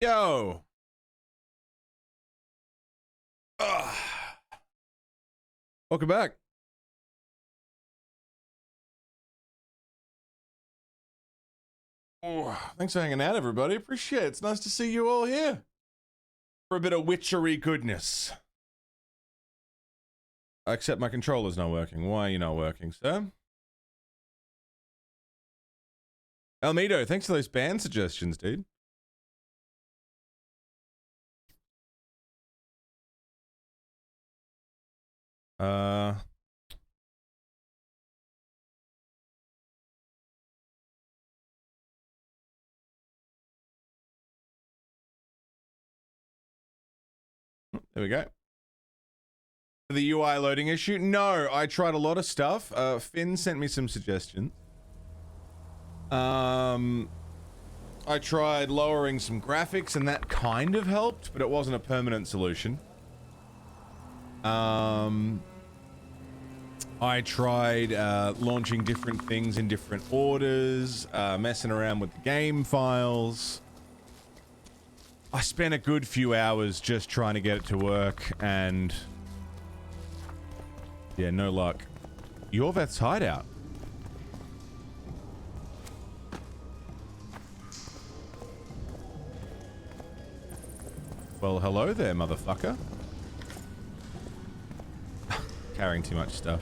Yo. Ugh. Welcome back. Oh, thanks for hanging out, everybody. Appreciate it. It's nice to see you all here for a bit of witchery goodness. Except my controller's not working. Why are you not working, sir? Almedo, thanks for those band suggestions, dude. There we go. The UI loading issue? No, I tried a lot of stuff. Finn sent me some suggestions. I tried lowering some graphics and that kind of helped, but it wasn't a permanent solution. I tried launching different things in different orders, messing around with the game files. I spent a good few hours just trying to get it to work, and yeah, no luck. Yorveth's hideout. Well, hello there, motherfucker. Carrying too much stuff.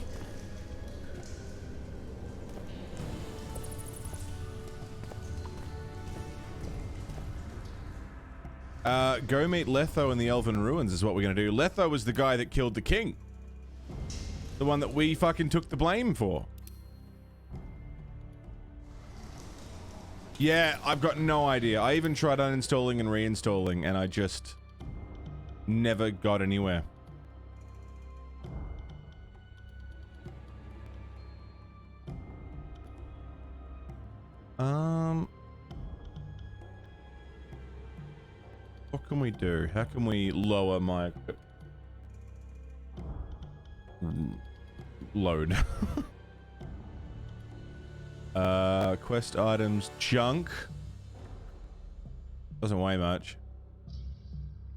Go meet Letho in the Elven Ruins is what we're gonna do. Letho was the guy that killed the king. The one that we fucking took the blame for. Yeah, I've got no idea. I even tried uninstalling and reinstalling, and I just never got anywhere. What can we do? How can we lower my load? Quest items, junk. Doesn't weigh much.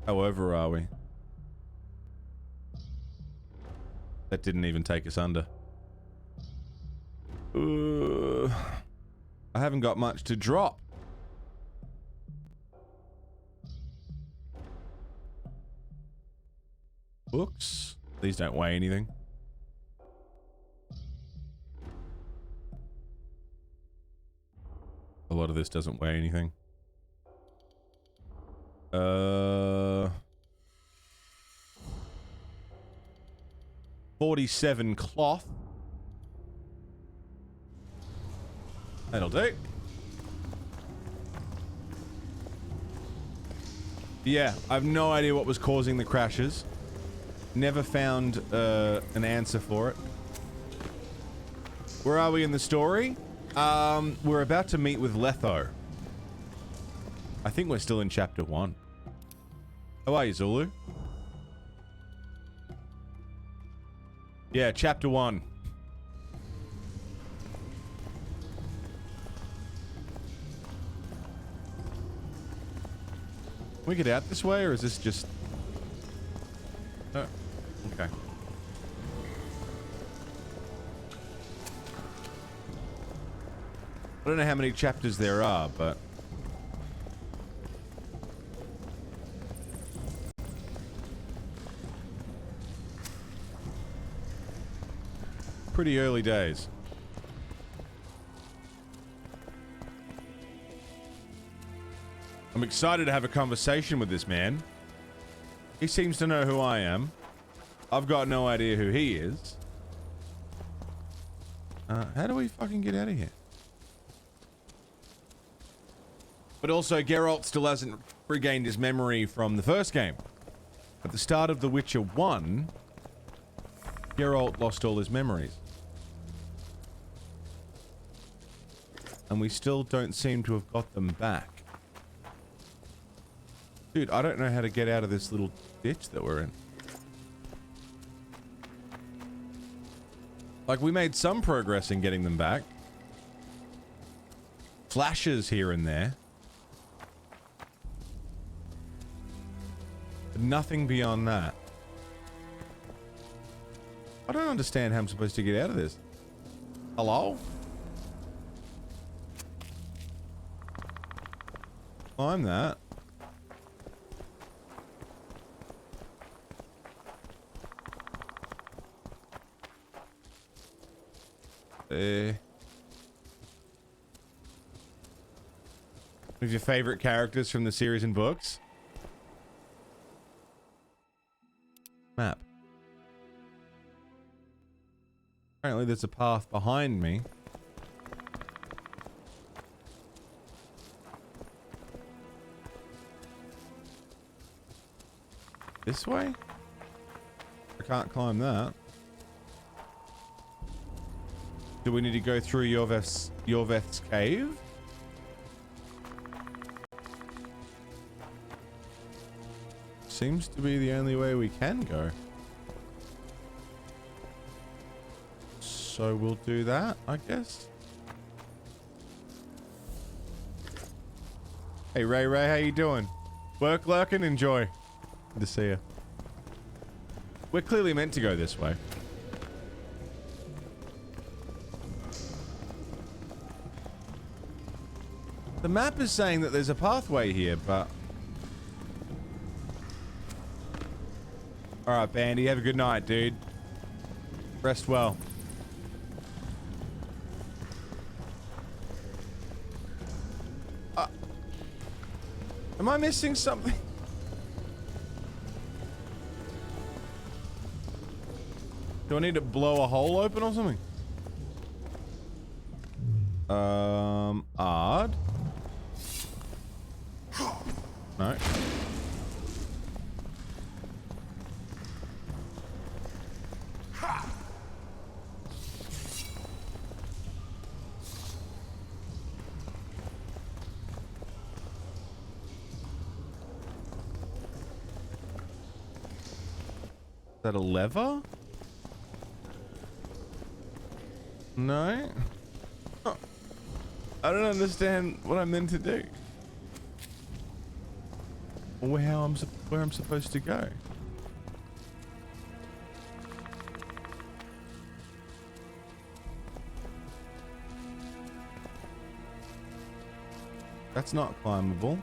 How over are we? That didn't even take us under. I haven't got much to drop. Books. These don't weigh anything. A lot of this doesn't weigh anything. 47 cloth. That'll do. Yeah, I have no idea what was causing the crashes. Never found an answer for it. Where are we in the story? We're about to meet with Letho. I think we're still in chapter 1. How are you, Zulu? Yeah, chapter 1. Can we get out this way, or is this just... Oh, okay. I don't know how many chapters there are, but... pretty early days. I'm excited to have a conversation with this man. He seems to know who I am. I've got no idea who he is. How do we fucking get out of here? But also, Geralt still hasn't regained his memory from the first game. At the start of The Witcher 1, Geralt lost all his memories. And we still don't seem to have got them back. Dude, I don't know how to get out of this little ditch that we're in. Like, we made some progress in getting them back. Flashes here and there. Nothing beyond that. I don't understand how I'm supposed to get out of this. Hello? Climb that. There. One of your favorite characters from the series and books? Map. Apparently there's a path behind me. This way? I can't climb that. Do we need to go through Yorveth's cave? Seems to be the only way we can go. So we'll do that, I guess. Hey Ray, how you doing? Work, lurking, enjoy. Good to see you. We're clearly meant to go this way. The map is saying that there's a pathway here, but... Alright, Bandy, have a good night, dude. Rest well. Am I missing something? Do I need to blow a hole open or something? Odd. No. Is that a lever? No? Oh. I don't understand what I'm meant to do. Or where I'm supposed to go. That's not climbable.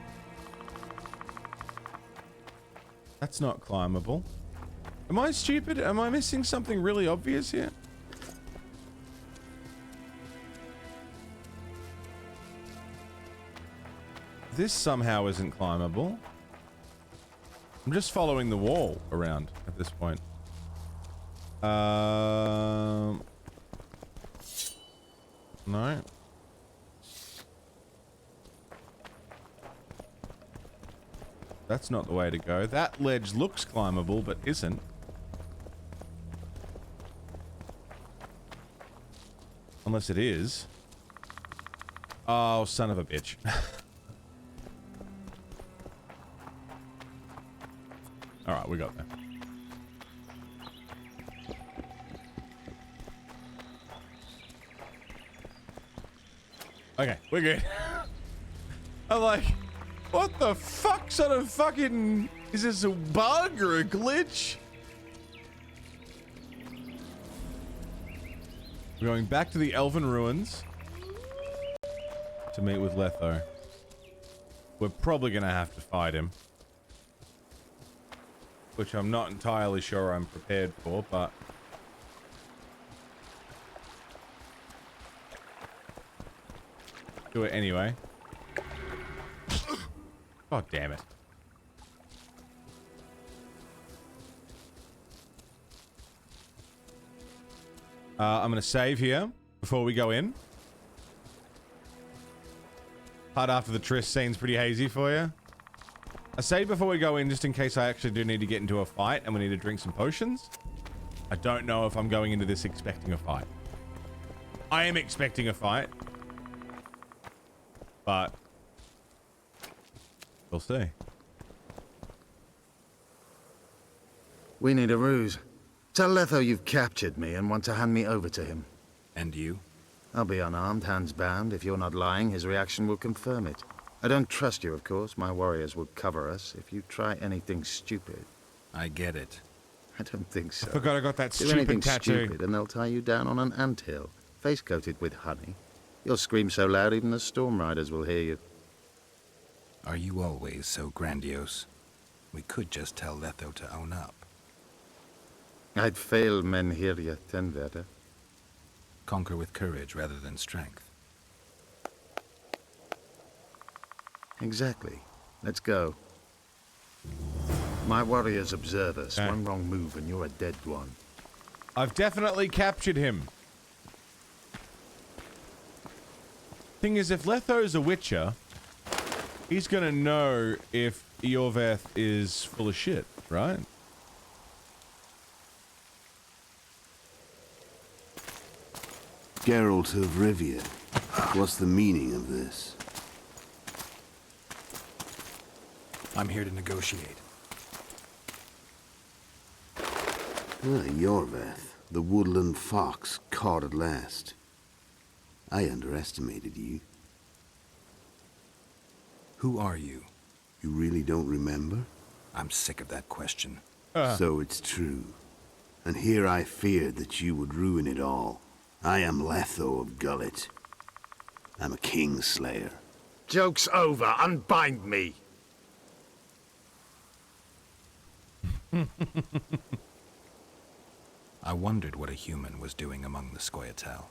That's not climbable. Am I stupid? Am I missing something really obvious here? This somehow isn't climbable. I'm just following the wall around at this point. No. That's not the way to go. That ledge looks climbable, but isn't. Unless it is. Oh, son of a bitch. Alright, we got there. Okay, we're good. I'm like, what the fuck sort of fucking... Is this a bug or a glitch? We're going back to the Elven Ruins to meet with Letho. We're probably gonna have to fight him. Which I'm not entirely sure I'm prepared for, but... do it anyway. God damn it. I'm gonna save here before we go in. Part after the Triss scene's pretty hazy for you. I save before we go in just in case I actually do need to get into a fight and we need to drink some potions. I don't know if I'm going into this expecting a fight. I am expecting a fight. But we'll see. We need a ruse. Tell Letho you've captured me and want to hand me over to him. And you? I'll be unarmed, hands bound. If you're not lying, his reaction will confirm it. I don't trust you, of course. My warriors will cover us if you try anything stupid. I get it. I don't think so. I forgot I got that Do anything stupid tattoo. stupid and they'll tie you down on an anthill, face coated with honey. You'll scream so loud even the storm riders will hear you. Are you always so grandiose? We could just tell Letho to own up. I'd fail men here yet, Tenverder. Conquer with courage rather than strength. Exactly. Let's go. My warriors observe us. Okay. One wrong move and you're a dead one. I've definitely captured him. Thing is, if Letho's a witcher, he's gonna know if Iorveth is full of shit, right? Geralt of Rivia, what's the meaning of this? I'm here to negotiate. Iorveth, the woodland fox, caught at last. I underestimated you. Who are you? You really don't remember? I'm sick of that question. So it's true. And here I feared that you would ruin it all. I am Letho of Gullet. I'm a Kingslayer. Joke's over. Unbind me. I wondered what a human was doing among the Scoia'tael.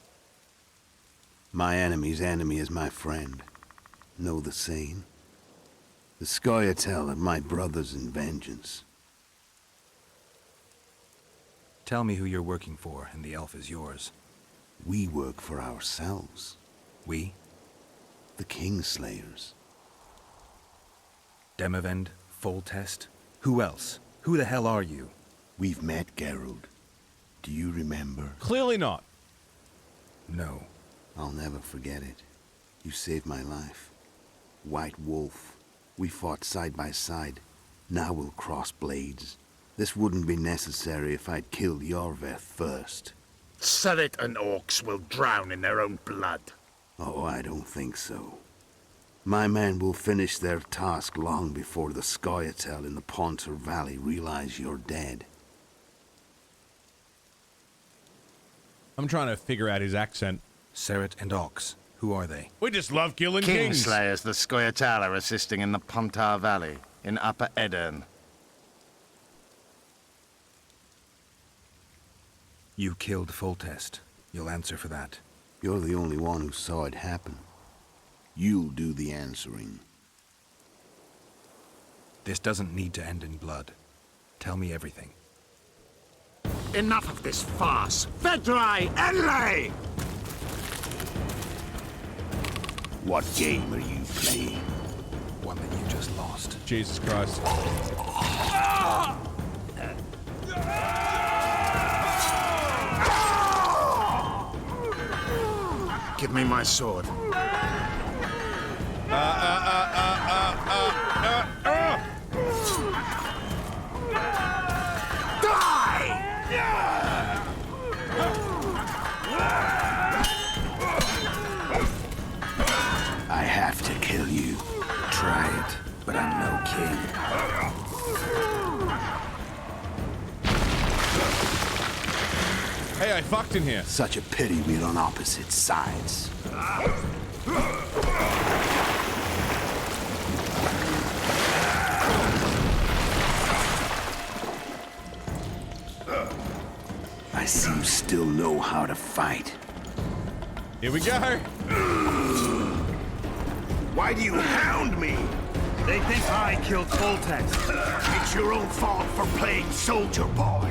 My enemy's enemy is my friend. Know the saying? The Scoia'tael are my brothers in vengeance. Tell me who you're working for, and the elf is yours. We work for ourselves. We? The Kingslayers. Demavend? Foltest? Who else? Who the hell are you? We've met, Geralt. Do you remember? Clearly not. No. I'll never forget it. You saved my life. White Wolf. We fought side by side. Now we'll cross blades. This wouldn't be necessary if I'd killed Iorveth first. Surrit and orcs will drown in their own blood. Oh, I don't think so. My men will finish their task long before the Scoia'tael in the Pontar Valley realize you're dead. I'm trying to figure out his accent. Serret and Ox. Who are they? We just love killing kings. Kingslayers, the Scoia'tael are assisting in the Pontar Valley, in Upper Edirn. You killed Foltest. You'll answer for that. You're the only one who saw it happen. You'll do the answering. This doesn't need to end in blood. Tell me everything. Enough of this farce! Vedrai Enlay! What game are you playing? One that you just lost. Jesus Christ. Give me my sword. I have to kill you. Try it, but I'm no king. Hey, I fucked in here. Such a pity we're on opposite sides. I see you still know how to fight. Here we go. Why do you hound me? They think I killed Foltest. It's your own fault for playing soldier boy.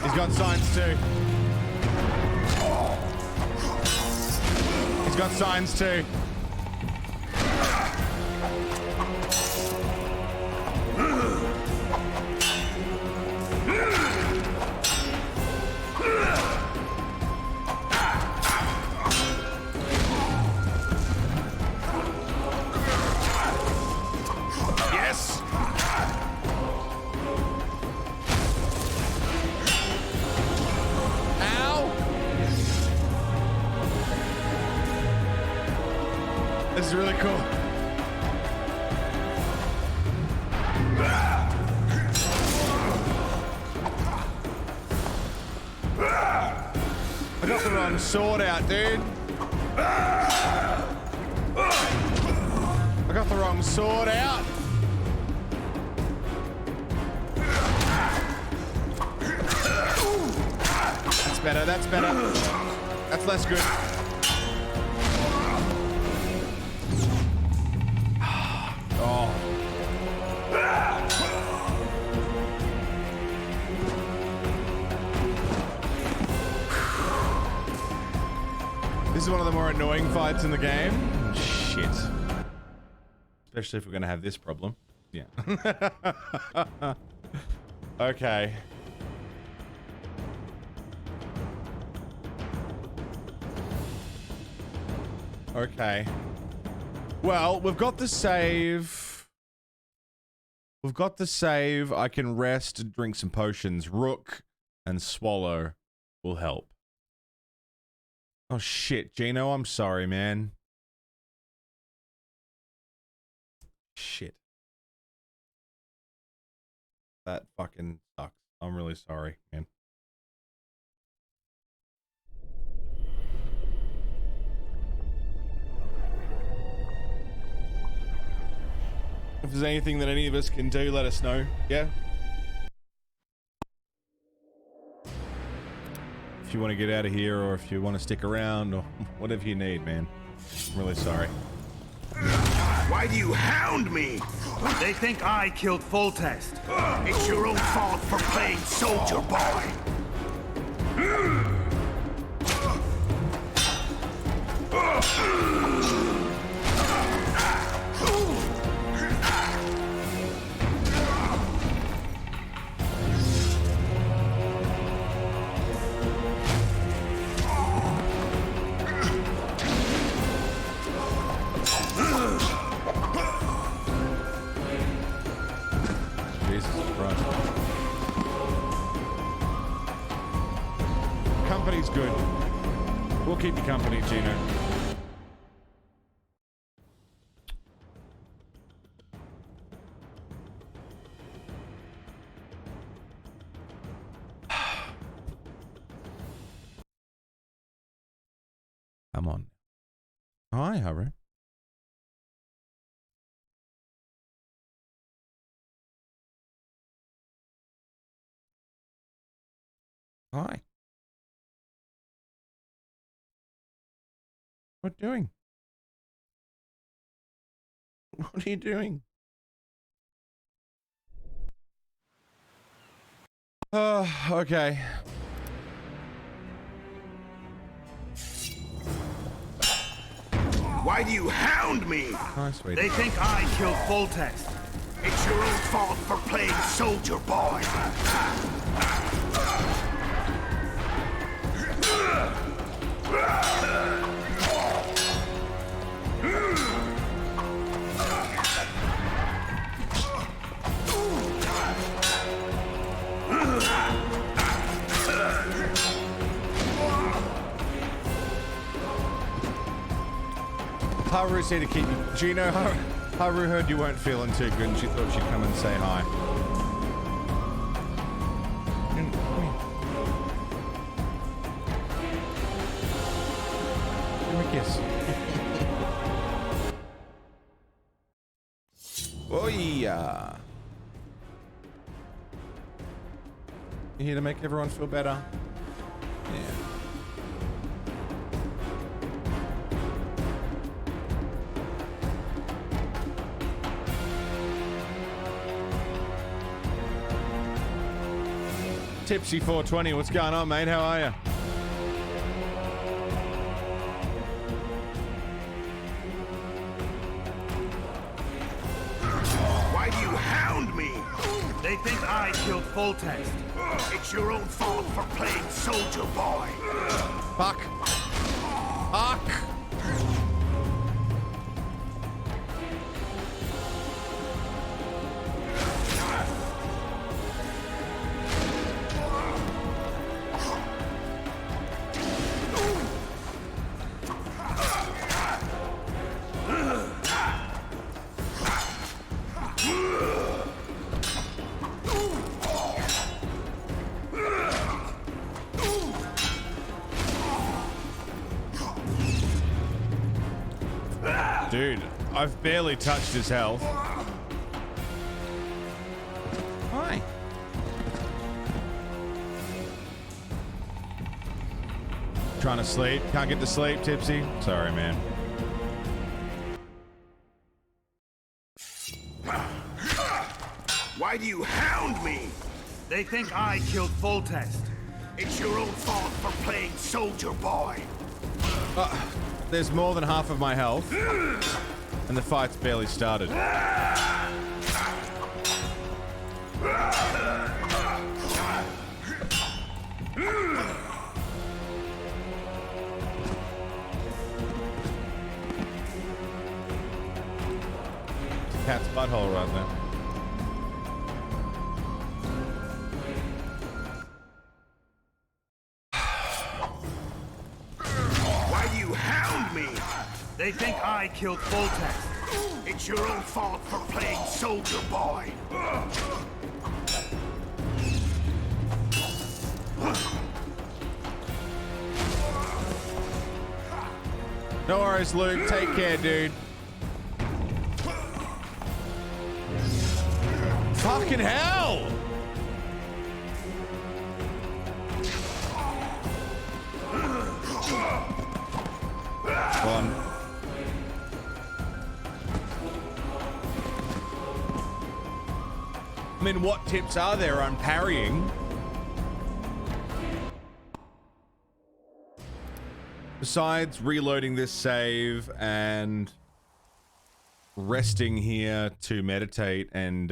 He's got signs too. He's got signs too. Yes. Ow. is really cool. I got the wrong sword out, dude. I got the wrong sword out. That's better, that's better. That's less good. Oh. This is one of the more annoying fights in the game. Shit. Especially if we're gonna have this problem. Yeah. Okay. Okay. Well, we've got the save. We've got the save. I can rest, drink some potions. Rook and Swallow will help. Oh shit, Gino, I'm sorry, man. Shit. That fucking sucks. I'm really sorry, man. If there's anything that any of us can do, let us know. Yeah? If you want to get out of here, or if you want to stick around, or whatever you need, man. I'm really sorry. Why do you hound me? They think I killed Full Test. It's your own fault for playing soldier boy. Jesus Christ. Company's good. We'll keep you company, Gino. Come on. Hi, Haru. Hi. What doing? What are you doing? Okay. Why do you hound me? Hi, sweetie. They think I killed Full Test. It's your own fault for playing soldier boy. Haru said to keep you. Gino, Haru heard you weren't feeling too good and she thought she'd come and say hi. Come here. Give me a kiss. Oh yeah. You here to make everyone feel better? Yeah. Tipsy 420, what's going on, mate? How are you? Why do you hound me? They think I killed Full Test. It's your own fault for playing soldier boy. Fuck. Fuck. Dude, I've barely touched his health. Hi. Trying to sleep. Can't get to sleep, Tipsy. Sorry, man. Why do you hound me? They think I killed Foltest. It's your own fault for playing soldier boy. There's more than half of my health, and the fight's barely started. Cat's butthole right there. Why do you hound me? They think I killed Foltest. It's your own fault for playing soldier boy. No worries, Luke. Take care, dude. Fucking hell! One. I mean, what tips are there on parrying? Besides reloading this save and resting here to meditate and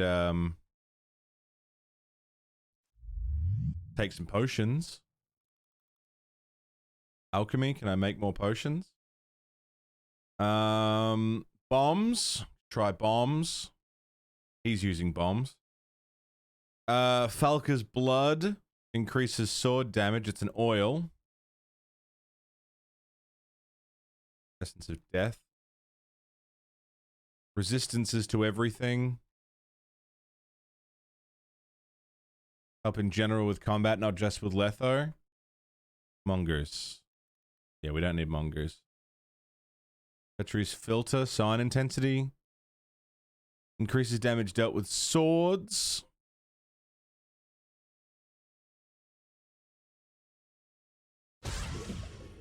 take some potions. Alchemy, can I make more potions? Bombs. Try bombs. He's using bombs. Falca's blood increases sword damage. It's an oil. Essence of death. Resistances to everything. Help in general with combat, not just with Letho. Mongoose. Yeah, we don't need mongoose. Petrie's filter, sign intensity. Increases damage dealt with swords.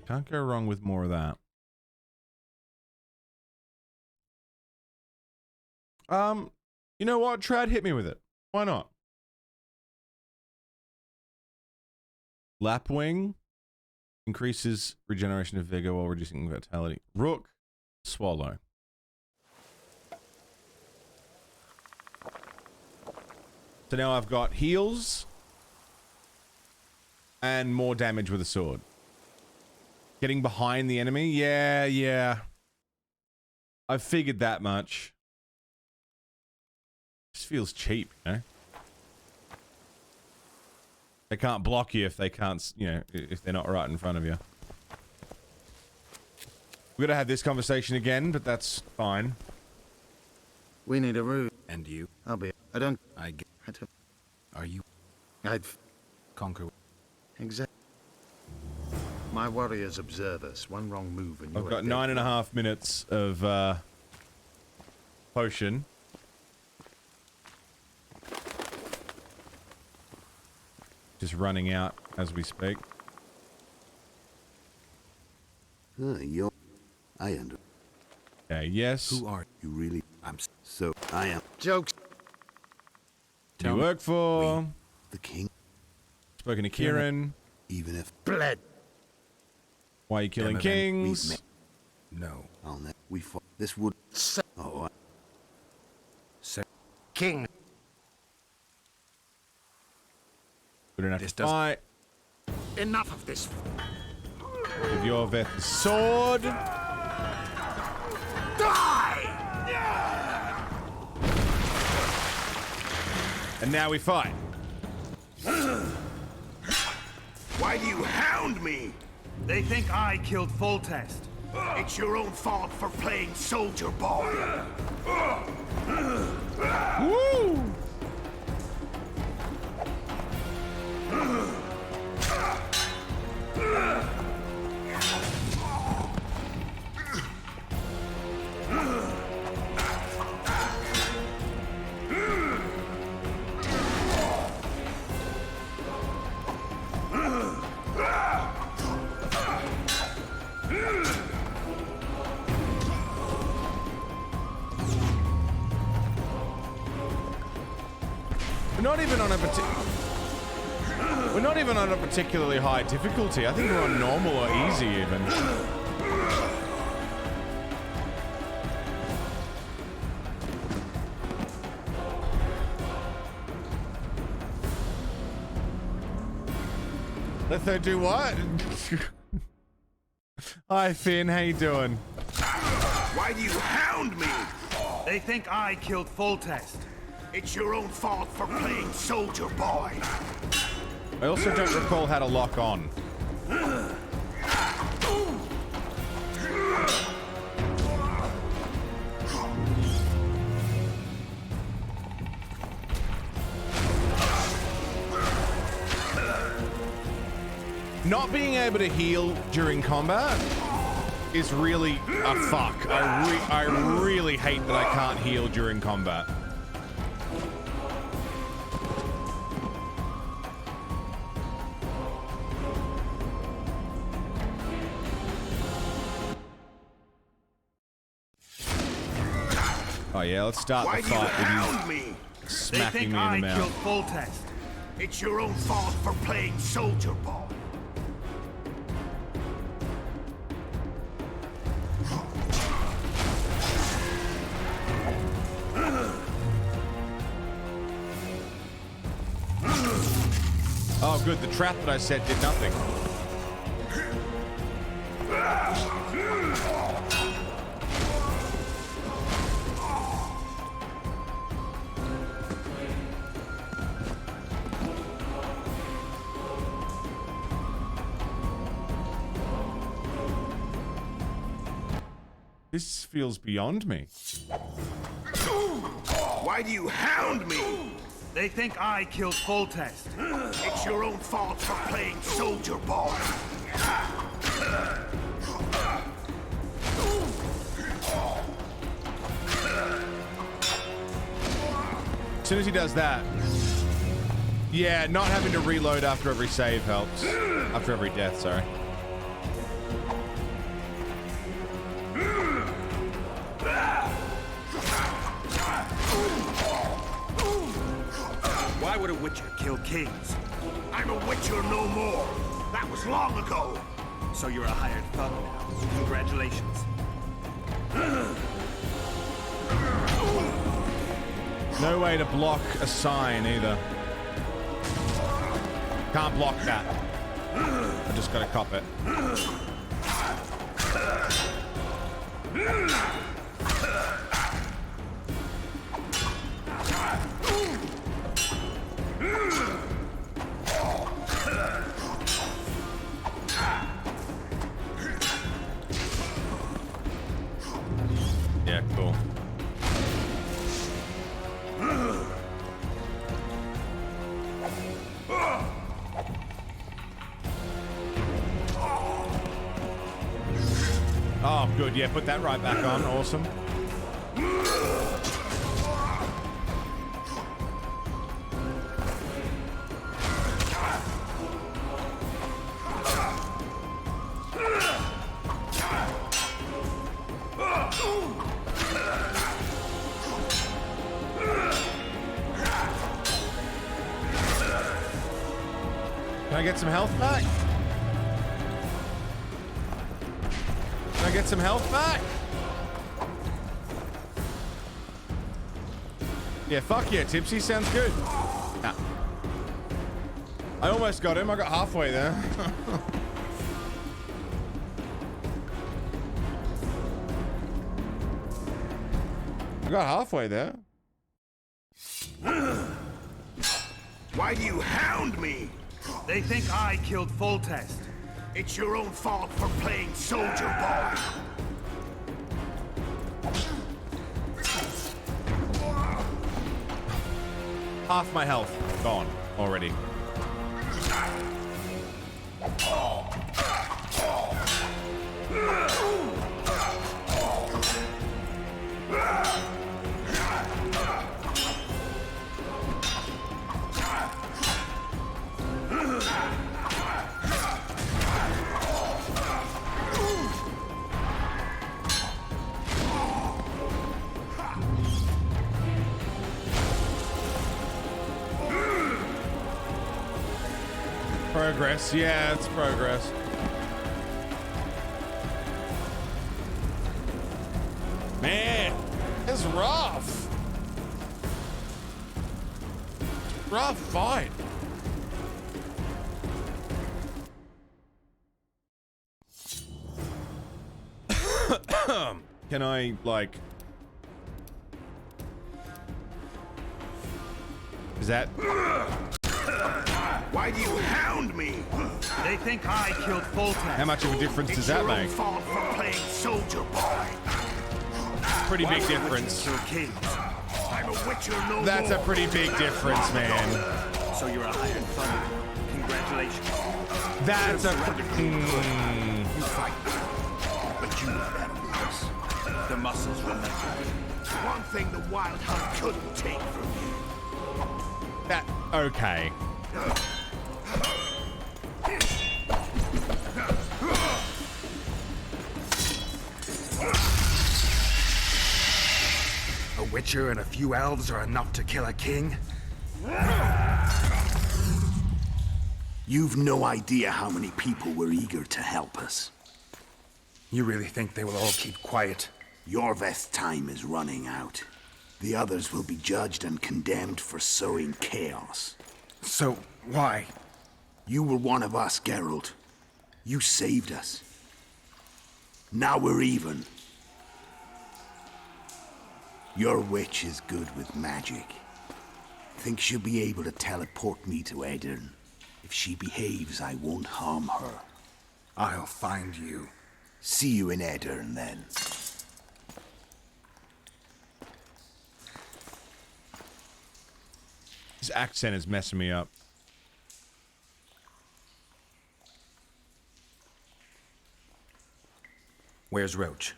Can't go wrong with more of that. You know what? Trad, hit me with it. Why not? Lapwing increases regeneration of vigor while reducing vitality. Rook, swallow. So now I've got heals and more damage with a sword. Getting behind the enemy? Yeah. I've figured that much. Just feels cheap, you know? They can't block you if they can't, you know, if they're not right in front of you. We're gonna have this conversation again, but that's fine. We need a route. And you? I'll be. I don't. I get. I don't. Are you I'd. conquer? Exactly. My warriors observe us. One wrong move and you're I've got dead. 9.5 minutes of potion. Just running out as we speak. You're... I under... Okay, yes. Who are You really... I'm So, I am Jokes. You work for? the king, Spoken to Kieran. even if... Bled. Why are you killing Them event kings? no I'll ne... We fought... This would... Oh, I... King. We don't have This to doesn't- fight. Enough of this. Give your vet the sword. And now we fight. Why do you hound me? They think I killed Foltest. It's your own fault for playing soldier boy. Woo! not even on a we're not even on a particularly high difficulty. I think we're on normal or easy even. Letho do what? Hi Finn, how you doing? Why do you hound me? They think I killed Foltest. It's your own fault for playing soldier boy. I also don't recall how to lock on. Not being able to heal during combat is really a fuck. I really hate that I can't heal during combat. Oh yeah, let's start the fight with you smacking me in the mouth. They think I killed Foltest. It's your own fault for playing soldier boy. Oh good, the trap that I set did nothing. This feels beyond me. Why do you hound me? They think I killed Foltest. It's your own fault for playing soldier boy. As soon as he does that, yeah, not having to reload after every save helps. After every death, sorry. Why would a witcher kill kings? I'm a witcher no more. That was long ago. So you're a hired thug now. Congratulations. No way to block a sign either. Can't block that. I just gotta cop it. Yeah, cool. Oh, good. Yeah, put that right back on. Awesome. Can I get some health back? Can I get some health back? Yeah, fuck yeah, Tipsy sounds good. Nah. I almost got him. I got halfway there. I got halfway there. Why do you hound me? They think I killed Foltest. It's your own fault for playing soldier boy. Half my health gone already. progress. Yeah, it's progress. Man, it's rough. Rough fight. Can I, like... Is that... Why do you hound me? They think I killed Foltest. How much of a difference does that make? It's your own fault for playing soldier boy. Pretty Why big would difference. witches kill kings? I'm a witcher no That's more. a pretty big difference, man. So you're a Iron Thunder. Congratulations. That's a... You fight, but you have better lose. The muscles remember. One thing the Wild Hunt couldn't take from you. That... Okay. A witcher and a few elves are enough to kill a king? You've no idea how many people were eager to help us. You really think they will all keep quiet? Yorveth's time is running out. The others will be judged and condemned for sowing chaos. So, why? You were one of us, Geralt. You saved us. Now we're even. Your witch is good with magic. Think she'll be able to teleport me to Aedirn. If she behaves, I won't harm her. I'll find you. See you in Aedirn, then. This accent is messing me up. Where's Roach?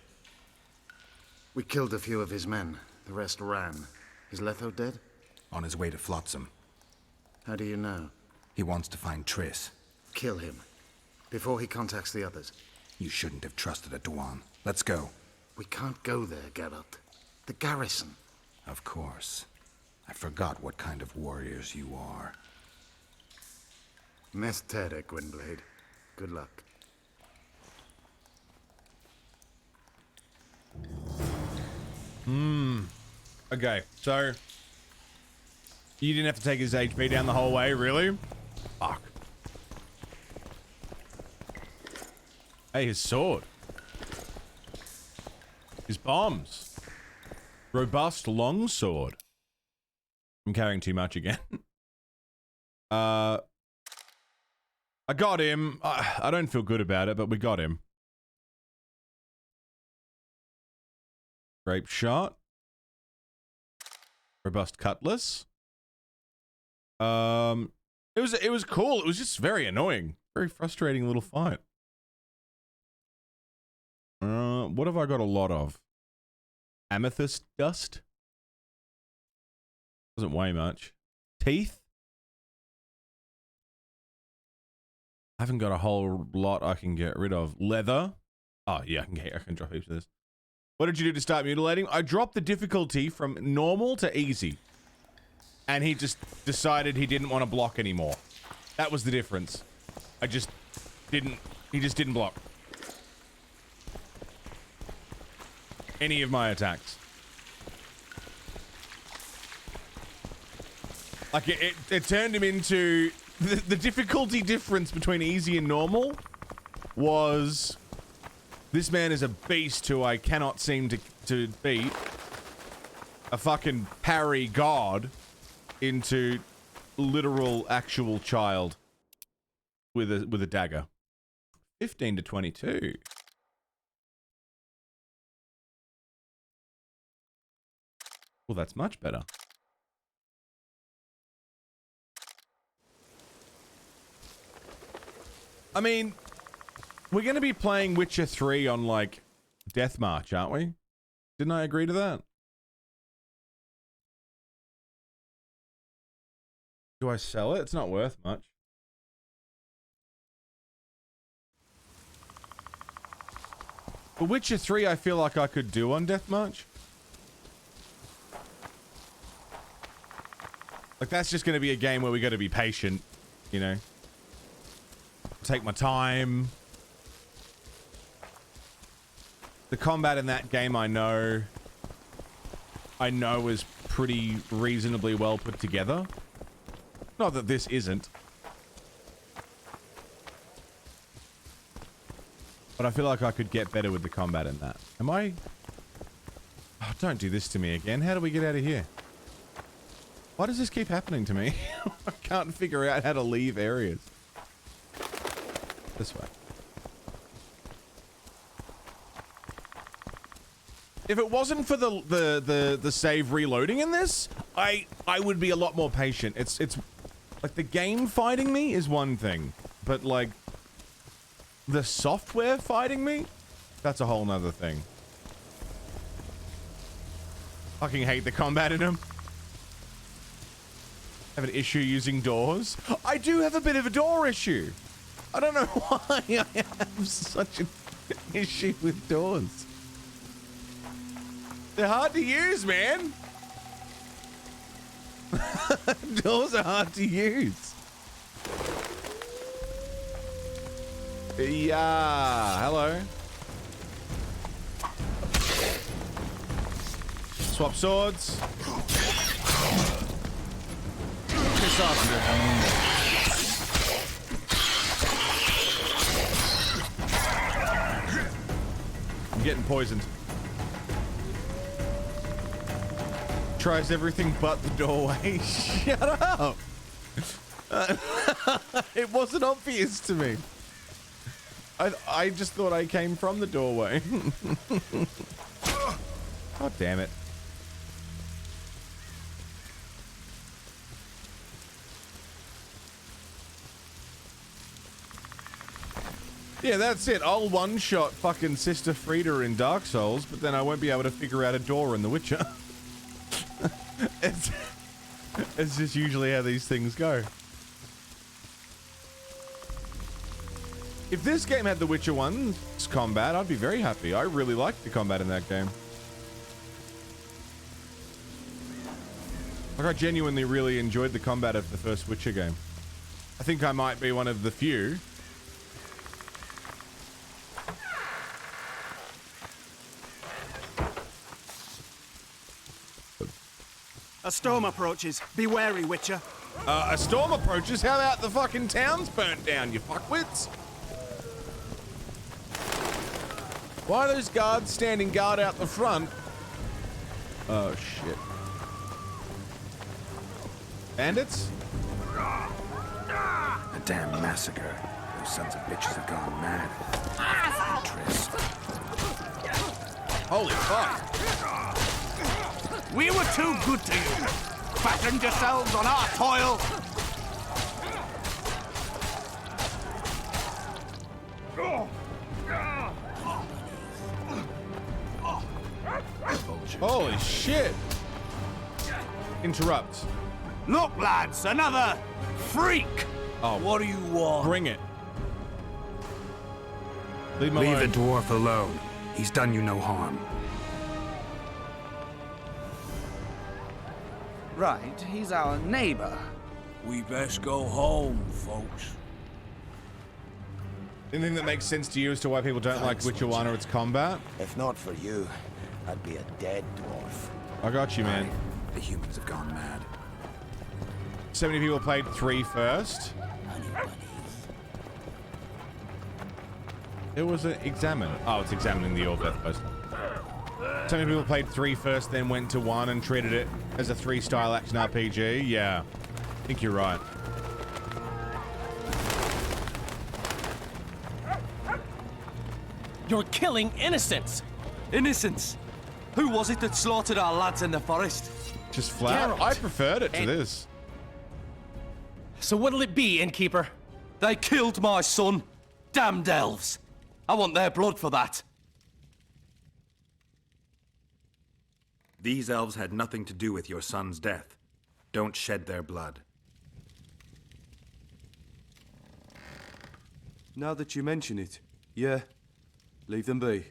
We killed a few of his men. The rest ran. Is Letho dead? On his way to Flotsam. How do you know? He wants to find Triss. Kill him. Before he contacts the others. You shouldn't have trusted a Dwan. Let's go. We can't go there, Geralt. The garrison. Of course. I forgot what kind of warriors you are. Mestere, Gwynblade. Good luck. Okay, so... You didn't have to take his HP down the whole way, really? Fuck. Hey, his sword. His bombs. Robust long sword. I'm carrying too much again. I got him. I don't feel good about it, but we got him. Grape shot. Robust cutlass. It was cool. It was just very annoying. Very frustrating little fight. What have I got a lot of? Amethyst dust? Doesn't weigh much. Teeth? I haven't got a whole lot I can get rid of. Leather? Oh yeah, I can drop heaps of this. What did you do to start mutilating? I dropped the difficulty from normal to easy. And he just decided he didn't want to block anymore. That was the difference. He just didn't block any of my attacks. Like, it turned him into... The difficulty difference between easy and normal was... This man is a beast who I cannot seem to beat. A fucking parry god into literal actual child with a dagger. 15 to 22. Well, that's much better. I mean, we're going to be playing Witcher 3 on, like, Death March, aren't we? Didn't I agree to that? Do I sell it? It's not worth much. But Witcher 3, I feel like I could do on Death March. Like, that's just going to be a game where we got to be patient, you know? take my time. The combat in that game, I know is pretty reasonably well put together. Not that this isn't. But I feel like I could get better with the combat in that. Am I... Oh, don't do this to me again. How do we get out of here? Why does this keep happening to me? I can't figure out how to leave areas. This way. If it wasn't for the save reloading in this, I would be a lot more patient. It's like the game fighting me is one thing, but like the software fighting me, that's a whole nother thing. Fucking hate the combat in them. Have an issue using doors. I do have a bit of a door issue. I don't know why I have such an issue with doors. They're hard to use, man. Doors are hard to use. Yeah, hello. Swap swords. Piss off, I'm getting poisoned. Tries everything but the doorway. Shut up! It wasn't obvious to me. I just thought I came from the doorway. God damn it. Yeah, that's it. I'll one-shot fucking Sister Frida in Dark Souls, but then I won't be able to figure out a door in The Witcher. It's just usually how these things go. If this game had The Witcher 1's combat, I'd be very happy. I really liked the combat in that game. Like, I genuinely really enjoyed the combat of the first Witcher game. I think I might be one of the few. A storm approaches. Be wary, Witcher. A storm approaches? How about the fucking town's burnt down, you fuckwits? Why are those guards standing guard out the front? Oh, shit. Bandits? A damn massacre. Those sons of bitches have gone mad. Tryst. Holy fuck. We were too good to you. Fattened yourselves on our toil. Holy shit. Interrupt. Look, lads, another freak. Oh, What do you want? bring it. Leave me Leave alone. the dwarf alone. He's done you no harm. Right, he's our neighbor. We best go home, folks. Anything that makes sense to you as to why people don't like Witcher 1 or its combat? If not for you, I'd be a dead dwarf. I got you, man. The humans have gone mad. So many people played 3 first. It was an examine. Oh, it's examining the Orveth post. So many people played 3 first, then went to 1 and treated it as a 3 style action RPG. Yeah, I think you're right. You're killing innocents! Innocents? Who was it that slaughtered our lads in the forest? Just flat. Geralt. I preferred it to And- this. So what'll it be, innkeeper? They killed my son. Damned elves. I want their blood for that. These elves had nothing to do with your son's death. Don't shed their blood. Now that you mention it, yeah, leave them be.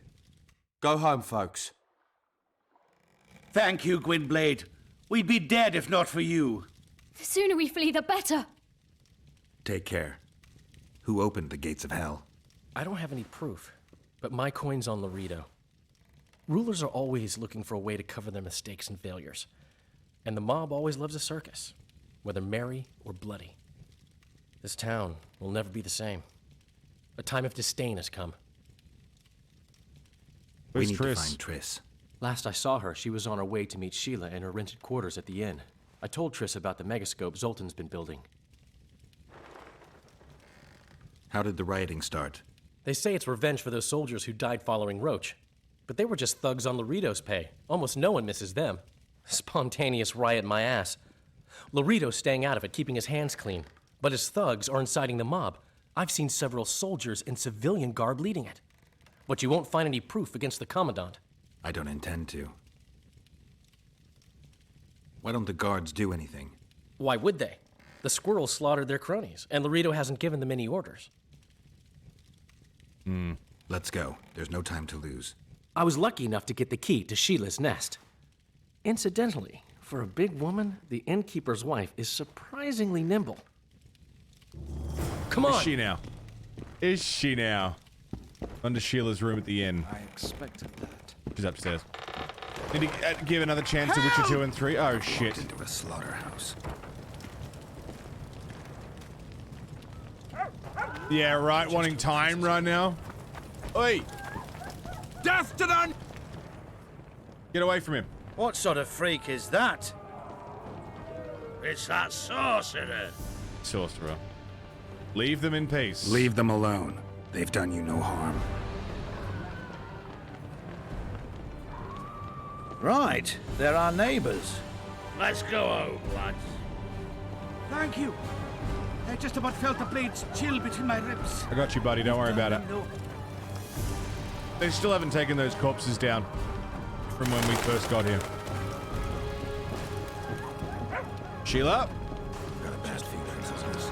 Go home, folks. Thank you, Gwynblade. We'd be dead if not for you. The sooner we flee, the better. Take care. Who opened the gates of hell? I don't have any proof, but my coin's on Laredo. Rulers are always looking for a way to cover their mistakes and failures. And the mob always loves a circus, whether merry or bloody. This town will never be the same. A time of disdain has come. We Where's need Triss? to find Triss. Last I saw her, she was on her way to meet Sheila in her rented quarters at the inn. I told Triss about the megascope Zoltan's been building. How did the rioting start? They say it's revenge for those soldiers who died following Roach. But they were just thugs on Laredo's pay. Almost no one misses them. Spontaneous riot my ass. Laredo's staying out of it, keeping his hands clean. But his thugs are inciting the mob. I've seen several soldiers in civilian garb leading it. But you won't find any proof against the Commandant. I don't intend to. Why don't the guards do anything? Why would they? The squirrels slaughtered their cronies, and Laredo hasn't given them any orders. Let's go. There's no time to lose. I was lucky enough to get the key to Sheila's nest. Incidentally, for a big woman, the innkeeper's wife is surprisingly nimble. Come on! Is she now? Is she now? Under Sheila's room at the inn. I expected that. She's upstairs. Need to give another chance to Witcher 2 and 3. Oh, shit. Into a slaughterhouse. Yeah, right. Wanting time right now. Oi! Death to them! Get away from him. What sort of freak is that? It's that sorcerer. Sorcerer. Leave them in peace. Leave them alone. They've done you no harm. Right, they're our neighbors. Let's go home, lads. Thank you. I just about felt the blades chill between my ribs. I got you, buddy. Don't worry about it. They still haven't taken those corpses down from when we first got here. Sheila? Got a bad feeling this.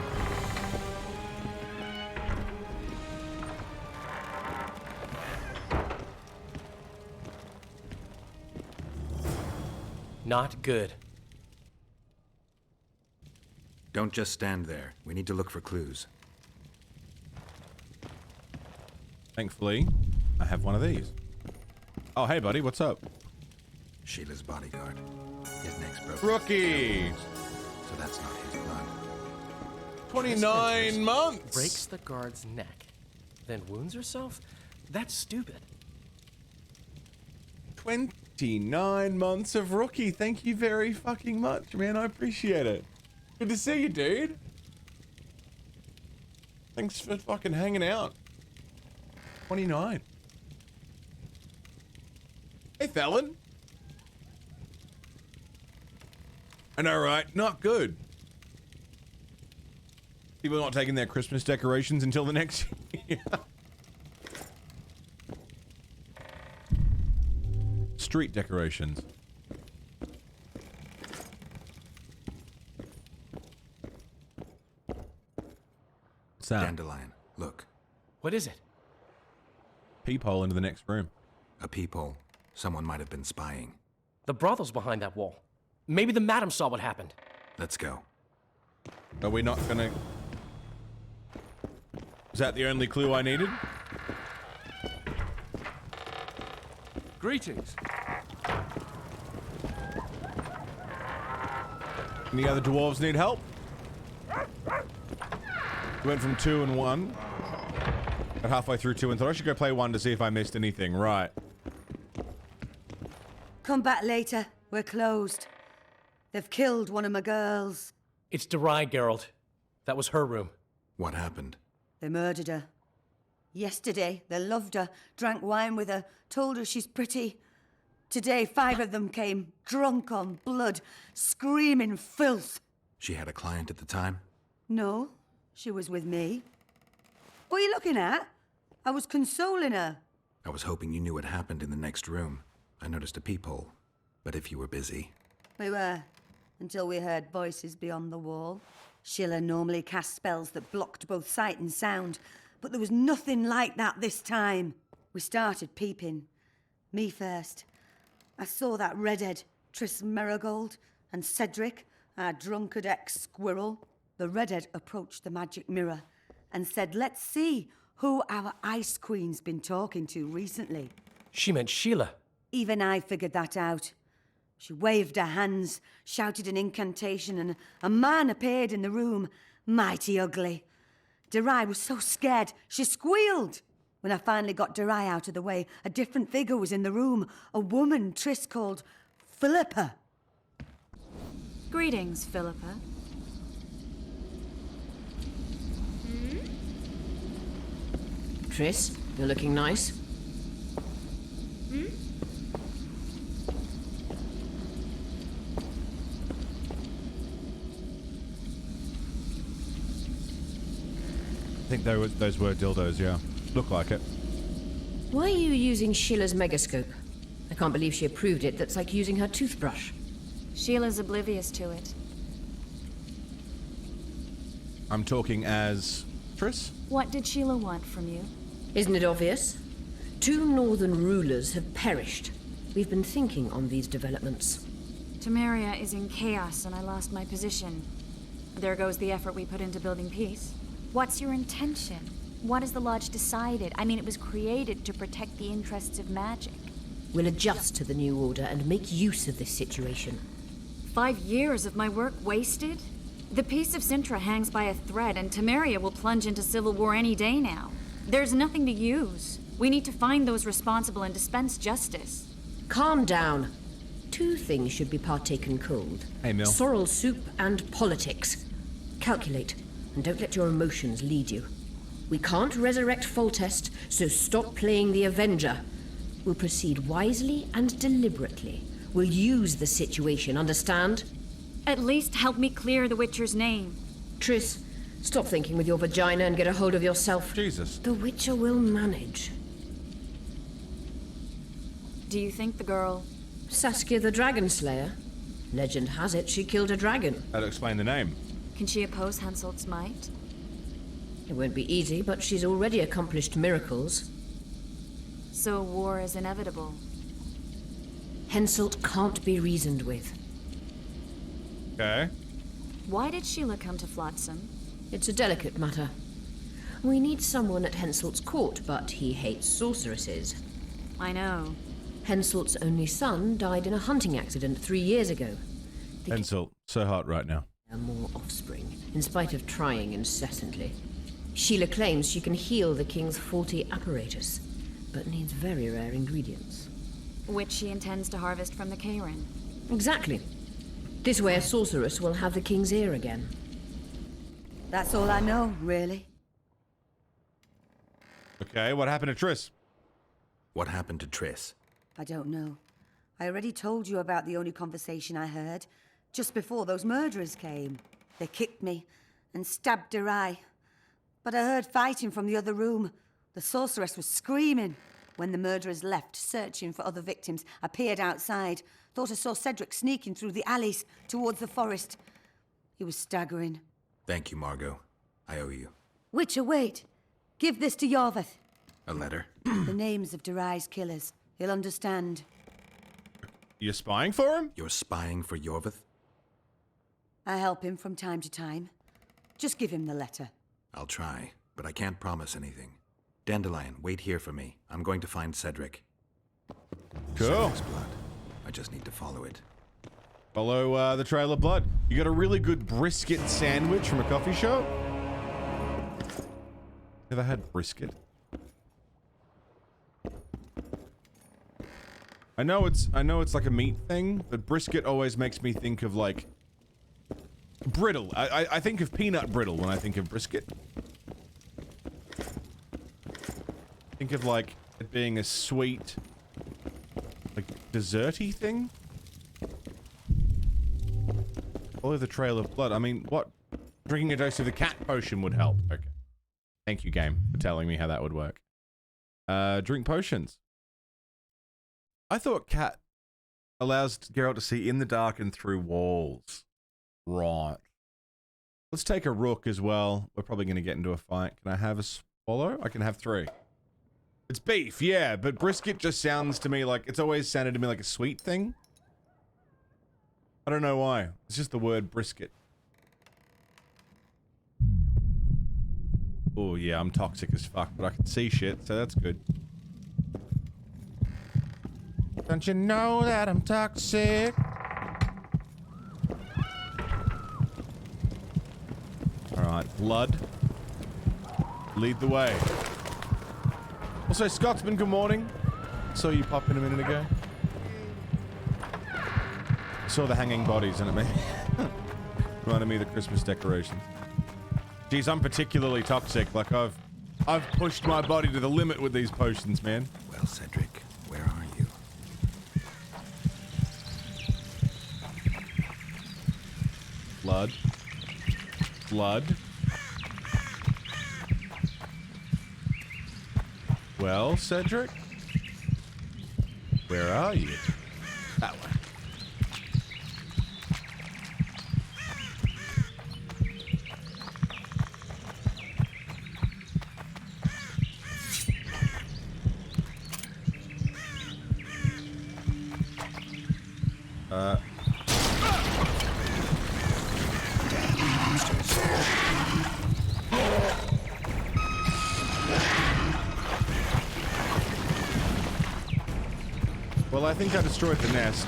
Not good. Don't just stand there. We need to look for clues. Thankfully, I have one of these. Oh, hey, buddy. What's up? Sheila's bodyguard. His neck's broken. Rookie! So that's not his blood. 29 months! Breaks the guard's neck, then wounds herself? That's stupid. 29 months of Rookie. Thank you very fucking much, man. I appreciate it. Good to see you, dude. Thanks for fucking hanging out. 29. Hey, Thelen. I know, right? Not good. People are not taking their Christmas decorations until the next year. Street decorations. What's that? Dandelion. Look. What is it? Peephole into the next room. A peephole. Someone might have been spying. The brothel's behind that wall. Maybe the madam saw what happened. Let's go. Are we not gonna... Is that the only clue I needed? Greetings. Any other dwarves need help? Went from 2 and 1. Got halfway through 2 and thought I should go play 1 to see if I missed anything. Right. Come back later. We're closed. They've killed one of my girls. It's Derai, Geralt. That was her room. What happened? They murdered her. Yesterday, they loved her, drank wine with her, told her she's pretty. Today, 5 of them came, drunk on blood, screaming filth. She had a client at the time? No, she was with me. What are you looking at? I was consoling her. I was hoping you knew what happened in the next room. I noticed a peephole. But if you were busy... We were, until we heard voices beyond the wall. Sheila normally cast spells that blocked both sight and sound, but there was nothing like that this time. We started peeping. Me first. I saw that redhead, Triss Merigold, and Cedric, our drunkard ex-squirrel. The redhead approached the magic mirror, and said, let's see who our Ice Queen's been talking to recently. She meant Sheila. Even I figured that out. She waved her hands, shouted an incantation, and a man appeared in the room, mighty ugly. Derai was so scared, she squealed. When I finally got Derai out of the way, a different figure was in the room, a woman Triss called Philippa. Greetings, Philippa. Triss, you're looking nice. I think those were dildos, yeah. Look like it. Why are you using Sheila's megascope? I can't believe she approved it. That's like using her toothbrush. Sheila's oblivious to it. I'm talking as Triss? What did Sheila want from you? Isn't it obvious? 2 northern rulers have perished. We've been thinking on these developments. Temeria is in chaos and I lost my position. There goes the effort we put into building peace. What's your intention? What has the Lodge decided? I mean, it was created to protect the interests of magic. We'll adjust to the new order and make use of this situation. 5 years of my work wasted? The peace of Sintra hangs by a thread, and Temeria will plunge into civil war any day now. There's nothing to use. We need to find those responsible and dispense justice. Calm down. 2 things should be partaken cold. Hey, Mill. Sorrel soup and politics. Calculate, and don't let your emotions lead you. We can't resurrect Foltest, so stop playing the Avenger. We'll proceed wisely and deliberately. We'll use the situation, understand? At least help me clear the Witcher's name. Triss, stop thinking with your vagina and get a hold of yourself. Jesus. The Witcher will manage. Do you think the girl... Saskia the Dragon Slayer? Legend has it she killed a dragon. That'll explain the name. Can she oppose Henselt's might? It won't be easy, but she's already accomplished miracles. So war is inevitable. Henselt can't be reasoned with. Okay. Why did Sheila come to Flotsam? It's a delicate matter. We need someone at Henselt's court, but he hates sorceresses. I know. Henselt's only son died in a hunting accident 3 years ago. Henselt, so hot right now. More offspring, in spite of trying incessantly. Sheila claims she can heal the king's faulty apparatus, but needs very rare ingredients. Which she intends to harvest from the Karen. Exactly. This way a sorceress will have the king's ear again. That's all I know, really. Okay, what happened to Triss? What happened to Triss? I don't know. I already told you about the only conversation I heard, just before those murderers came. They kicked me and stabbed Derai. But I heard fighting from the other room. The sorceress was screaming. When the murderers left, searching for other victims, I peered outside. Thought I saw Cedric sneaking through the alleys towards the forest. He was staggering. Thank you, Margot. I owe you. Witcher, wait. Give this to Yorveth. A letter? The names of Derai's killers. He'll understand. You're spying for him? You're spying for Yorveth? I help him from time to time. Just give him the letter. I'll try, but I can't promise anything. Dandelion, wait here for me. I'm going to find Cedric. Cool. Cedric's blood. I just need to follow it. Follow the trail of blood. You got a really good brisket sandwich from a coffee shop? Never had brisket. I know it's like a meat thing, but brisket always makes me think of like brittle. I think of peanut brittle when I think of brisket. Think of like it being a sweet, like desserty thing. Follow the trail of blood. I mean, what? Drinking a dose of the cat potion would help. Okay. Thank you, game, for telling me how that would work. Drink potions. I thought cat allows Geralt to see in the dark and through walls. Right. Let's take a rook as well. We're probably going to get into a fight. Can I have a swallow? I can have 3. It's beef, yeah, but brisket just sounds to me like, it's always sounded to me like a sweet thing. I don't know why. It's just the word brisket. Oh yeah, I'm toxic as fuck, but I can see shit, so that's good. Don't you know that I'm toxic? Alright, blood. Lead the way. Also, Scotsman, good morning. Saw you pop in a minute ago. Saw the hanging bodies and it made reminded me of the Christmas decorations. Geez, I'm particularly toxic. Like I've pushed my body to the limit with these potions, man. Well, Cedric, where are you? Blood. Blood. Well, Cedric? Where are you? That way. Well, I think I destroyed the nest.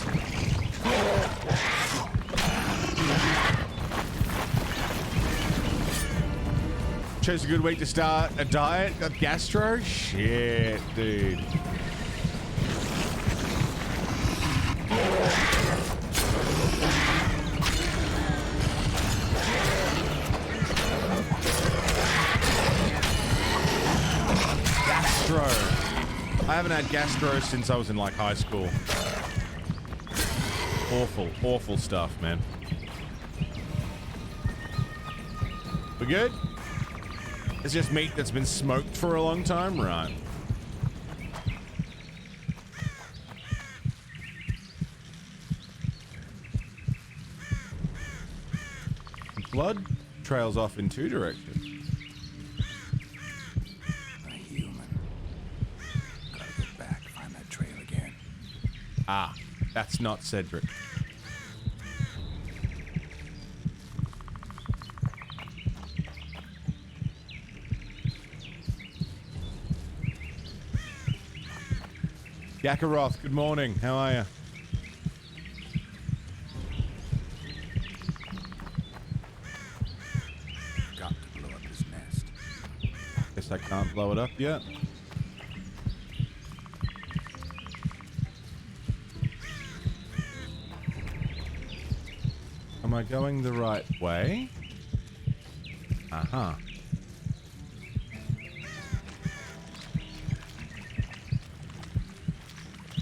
Chose a good week to start a diet. Got gastro? Shit, dude. Gastro. I haven't had gastro since I was in like high school. Awful, awful stuff, man. We good? It's just meat that's been smoked for a long time? Right. Blood trails off in two directions. A human. Gotta go back, find that trail again. Ah, that's not Cedric. Yakaroth, good morning. How are you? Got to blow up his nest. Guess I can't blow it up yet. Am I going the right way? Uh-huh.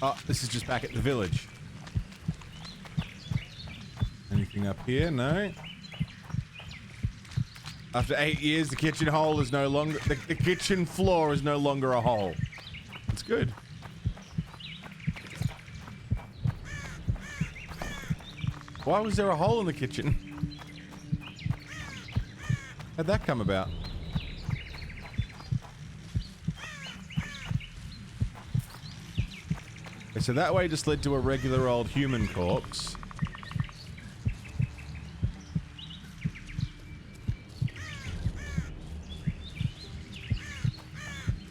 Oh, this is just back at the village. Anything up here? No. After 8 years, the kitchen hole is no longer... The kitchen floor is no longer a hole. It's good. Why was there a hole in the kitchen? How'd that come about? Okay, so that way just led to a regular old human corpse.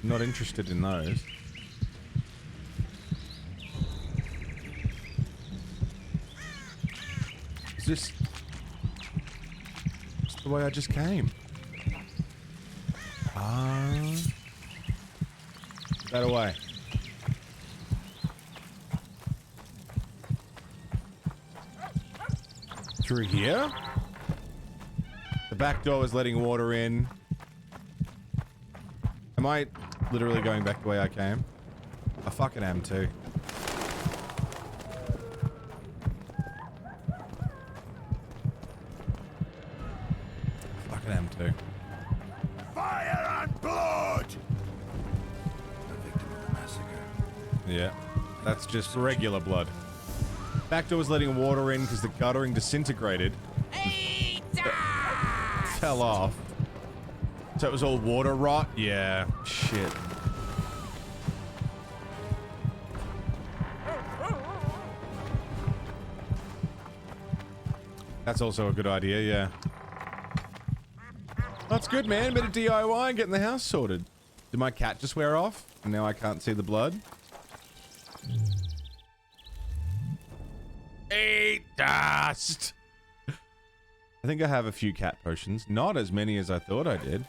Not interested in those. Is this just the way I just came? That away. Through here? The back door is letting water in. Am I literally going back the way I came? I fucking am too. Fucking am too. Fire and blood! The victim of the massacre. Yeah. That's just regular blood. Back door was letting water in because the guttering disintegrated. Fell off. So it was all water rot? Yeah. Shit. That's also a good idea, yeah. That's good, man. Bit of DIY and getting the house sorted. Did my cat just wear off? And now I can't see the blood? Eat dust! I think I have a few cat potions. Not as many as I thought I did.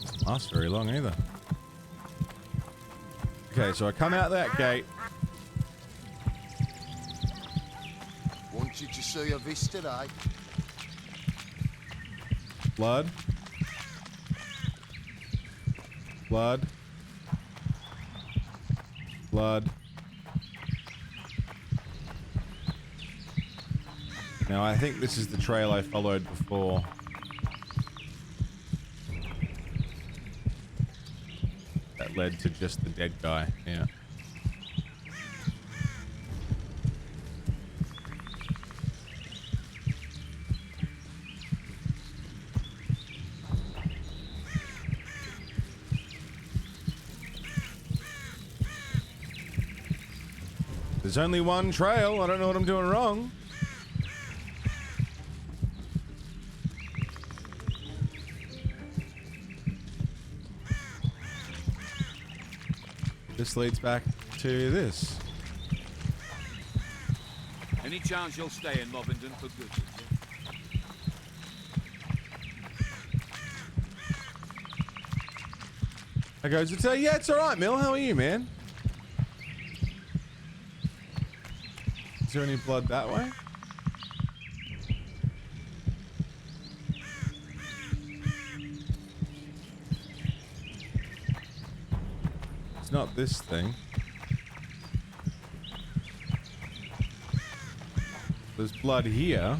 Doesn't last very long either. Okay, so I come out that gate. Want you to see your vista, eh? Blood. Blood. Blood. Now, I think this is the trail I followed before. That led to just the dead guy, yeah. There's only one trail. I don't know what I'm doing wrong. This leads back to this. Any chance you'll stay in Movenden for good? I goes to tell you, yeah, it's alright, Mill. How are you, man? Is there any blood that way? It's not this thing. There's blood here.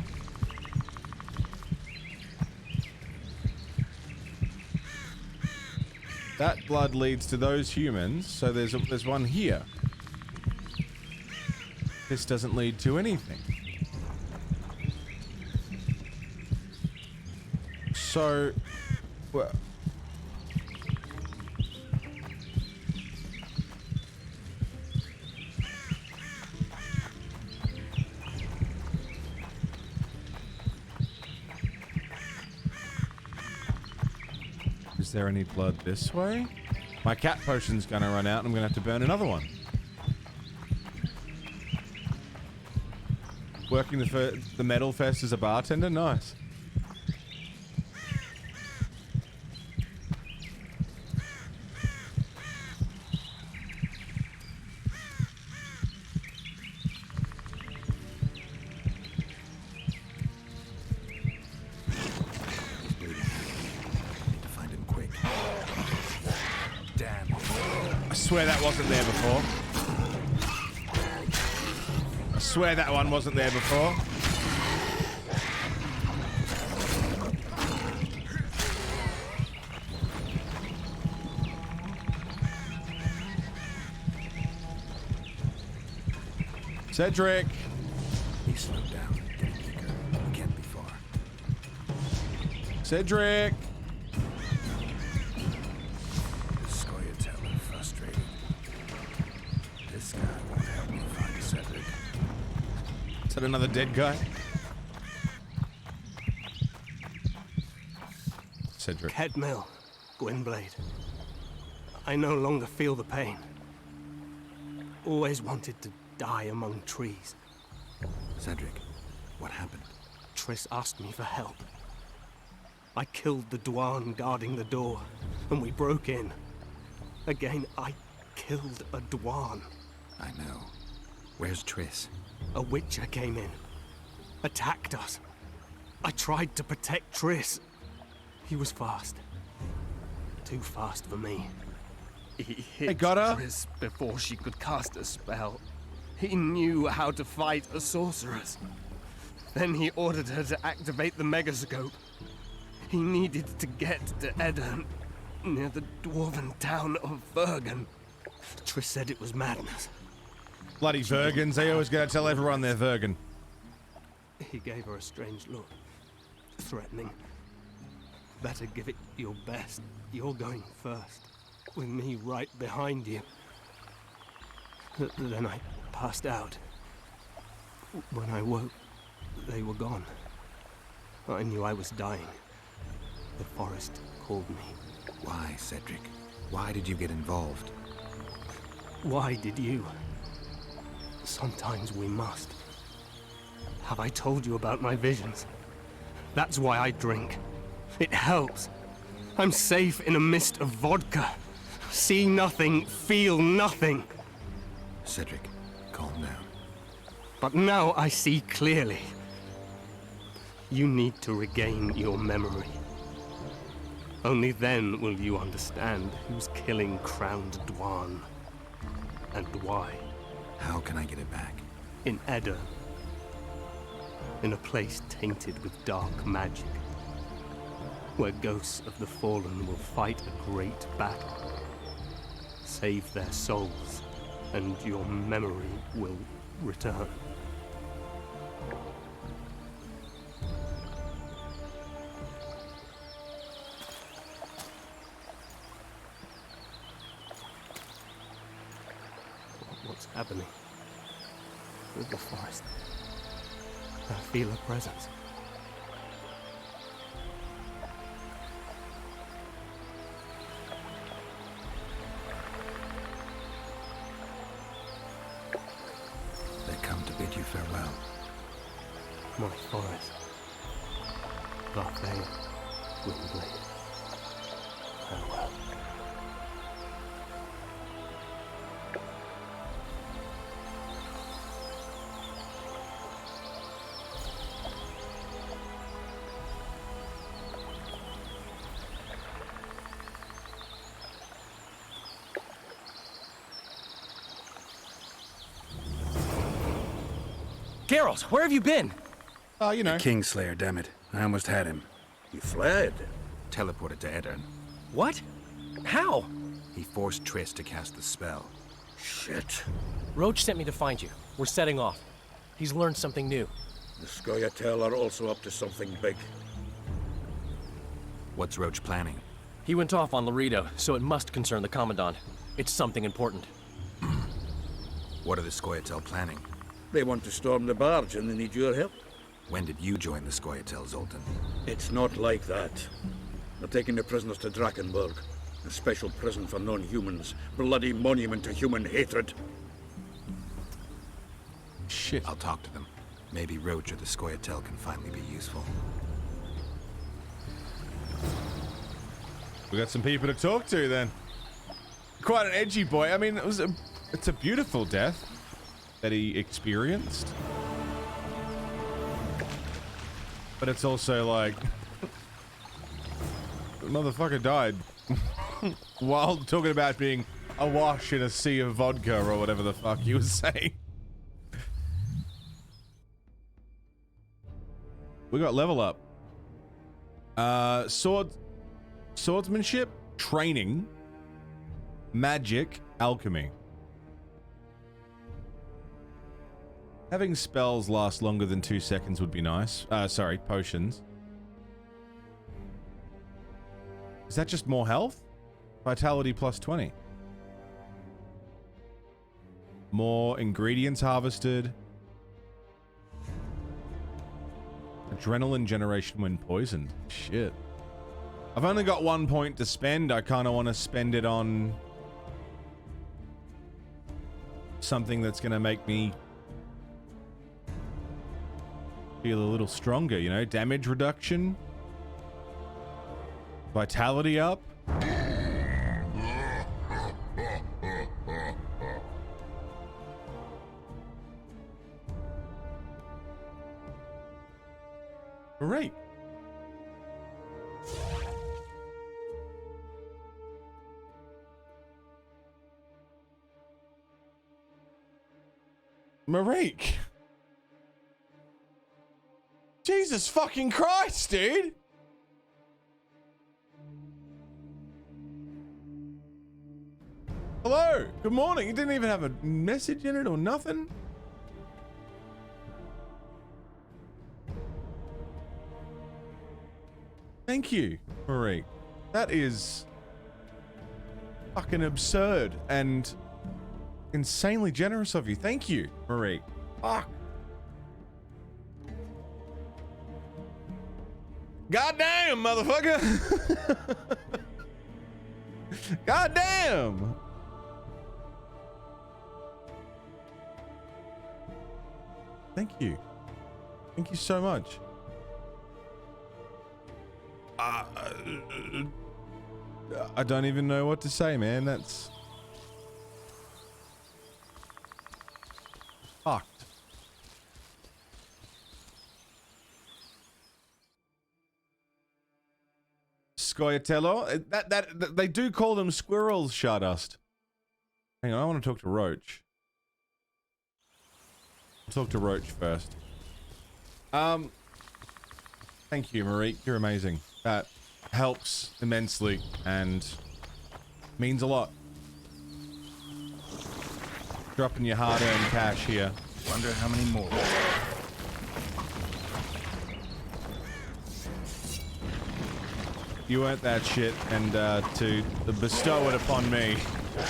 That blood leads to those humans, so there's one here. This doesn't lead to anything. So, well, is there any blood this way? My cat potion's gonna run out and I'm gonna have to burn another one. Working the Metal Fest as a bartender? Nice. Need to find him quick. Damn. I swear that wasn't there before. I swear that one wasn't there before. Cedric! He slowed down, getting weaker. We can't be far. Cedric! This Scoia'tael is frustrating. This guy won't help me find Cedric. Is that another dead guy? Cedric. Headmill, Gwynblade. I no longer feel the pain. Always wanted to die among trees. Cedric, what happened? Triss asked me for help. I killed the Dwan guarding the door, and we broke in. Again, I killed a Dwan. I know. Where's Triss? A Witcher came in, attacked us. I tried to protect Triss. He was fast. Too fast for me. He hit Triss before she could cast a spell. He knew how to fight a sorceress. Then he ordered her to activate the megascope. He needed to get to Edirn, near the dwarven town of Vergen. Triss said it was madness. Bloody Vergans, they always gotta tell everyone they're Vergen. He gave her a strange look, threatening. Better give it your best. You're going first. with me right behind you. Then I passed out. When I woke, they were gone. I knew I was dying. The forest called me. Why, Cedric? Why did you get involved? Why did you? Sometimes we must. Have I told you about my visions? That's why I drink. It helps. I'm safe in a mist of vodka. See nothing, feel nothing. Cedric, calm down. But now I see clearly. You need to regain your memory. Only then will you understand who's killing Crowned Dwan. And why. How can I get it back? In Edda. In a place tainted with dark magic. Where ghosts of the fallen will fight a great battle. Save their souls, and your memory will return. What's happening with the forest? I feel a presence. They come to bid you farewell. My forest. Darkbane, Windblade. Farewell. Geralt, where have you been? Oh, you know. Kingslayer, damn it. I almost had him. You fled? Teleported to Edirn. What? How? He forced Triss to cast the spell. Shit. Roach sent me to find you. We're setting off. He's learned something new. The Scoia'tael are also up to something big. What's Roach planning? He went off on Laredo, so it must concern the Commandant. It's something important. What are the Scoia'tael planning? They want to storm the barge and they need your help. When did you join the Scoia'tael, Zoltan? It's not like that. They're taking the prisoners to Drakenberg, a special prison for non-humans, bloody monument to human hatred. Shit. I'll talk to them. Maybe Roach or the Scoia'tael can finally be useful. We got some people to talk to then. Quite an edgy boy. I mean, it's a beautiful death that he experienced. But it's also like, the motherfucker died while talking about being awash in a sea of vodka or whatever the fuck you were saying. We got level up. Swordsmanship, training, magic, alchemy. Having spells last longer than 2 seconds would be nice. Sorry, potions. Is that just more health? Vitality plus 20. More ingredients harvested. Adrenaline generation when poisoned. Shit. I've only got 1 point to spend. I kind of want to spend it on something that's going to make me feel a little stronger, you know? Damage reduction. Vitality up. Great. Marique. Jesus fucking Christ, dude. Hello. Good morning. You didn't even have a message in it or nothing. Thank you, Marique. That is fucking absurd and insanely generous of you. Thank you, Marie. Fuck. Goddamn, motherfucker. Goddamn. Thank you. Thank you so much. I don't even know what to say, man. That's fucked. Scoiatello? That they do call them squirrels, Stardust. Hang on, I want to talk to Roach. I'll talk to Roach first. Thank you, Marie. You're amazing. That helps immensely and means a lot. Dropping your hard-earned cash here. Wonder how many more. You earned that shit, and to bestow it upon me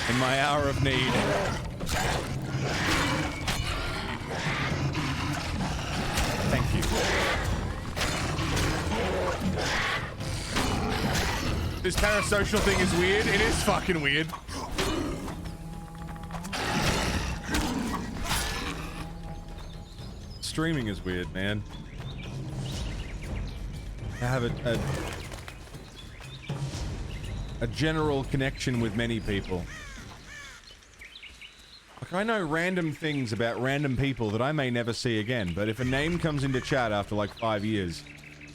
in my hour of need. Thank you. This parasocial thing is weird. It is fucking weird. Streaming is weird, man. I have a general connection with many people. Like, I know random things about random people that I may never see again, but if a name comes into chat after like 5 years,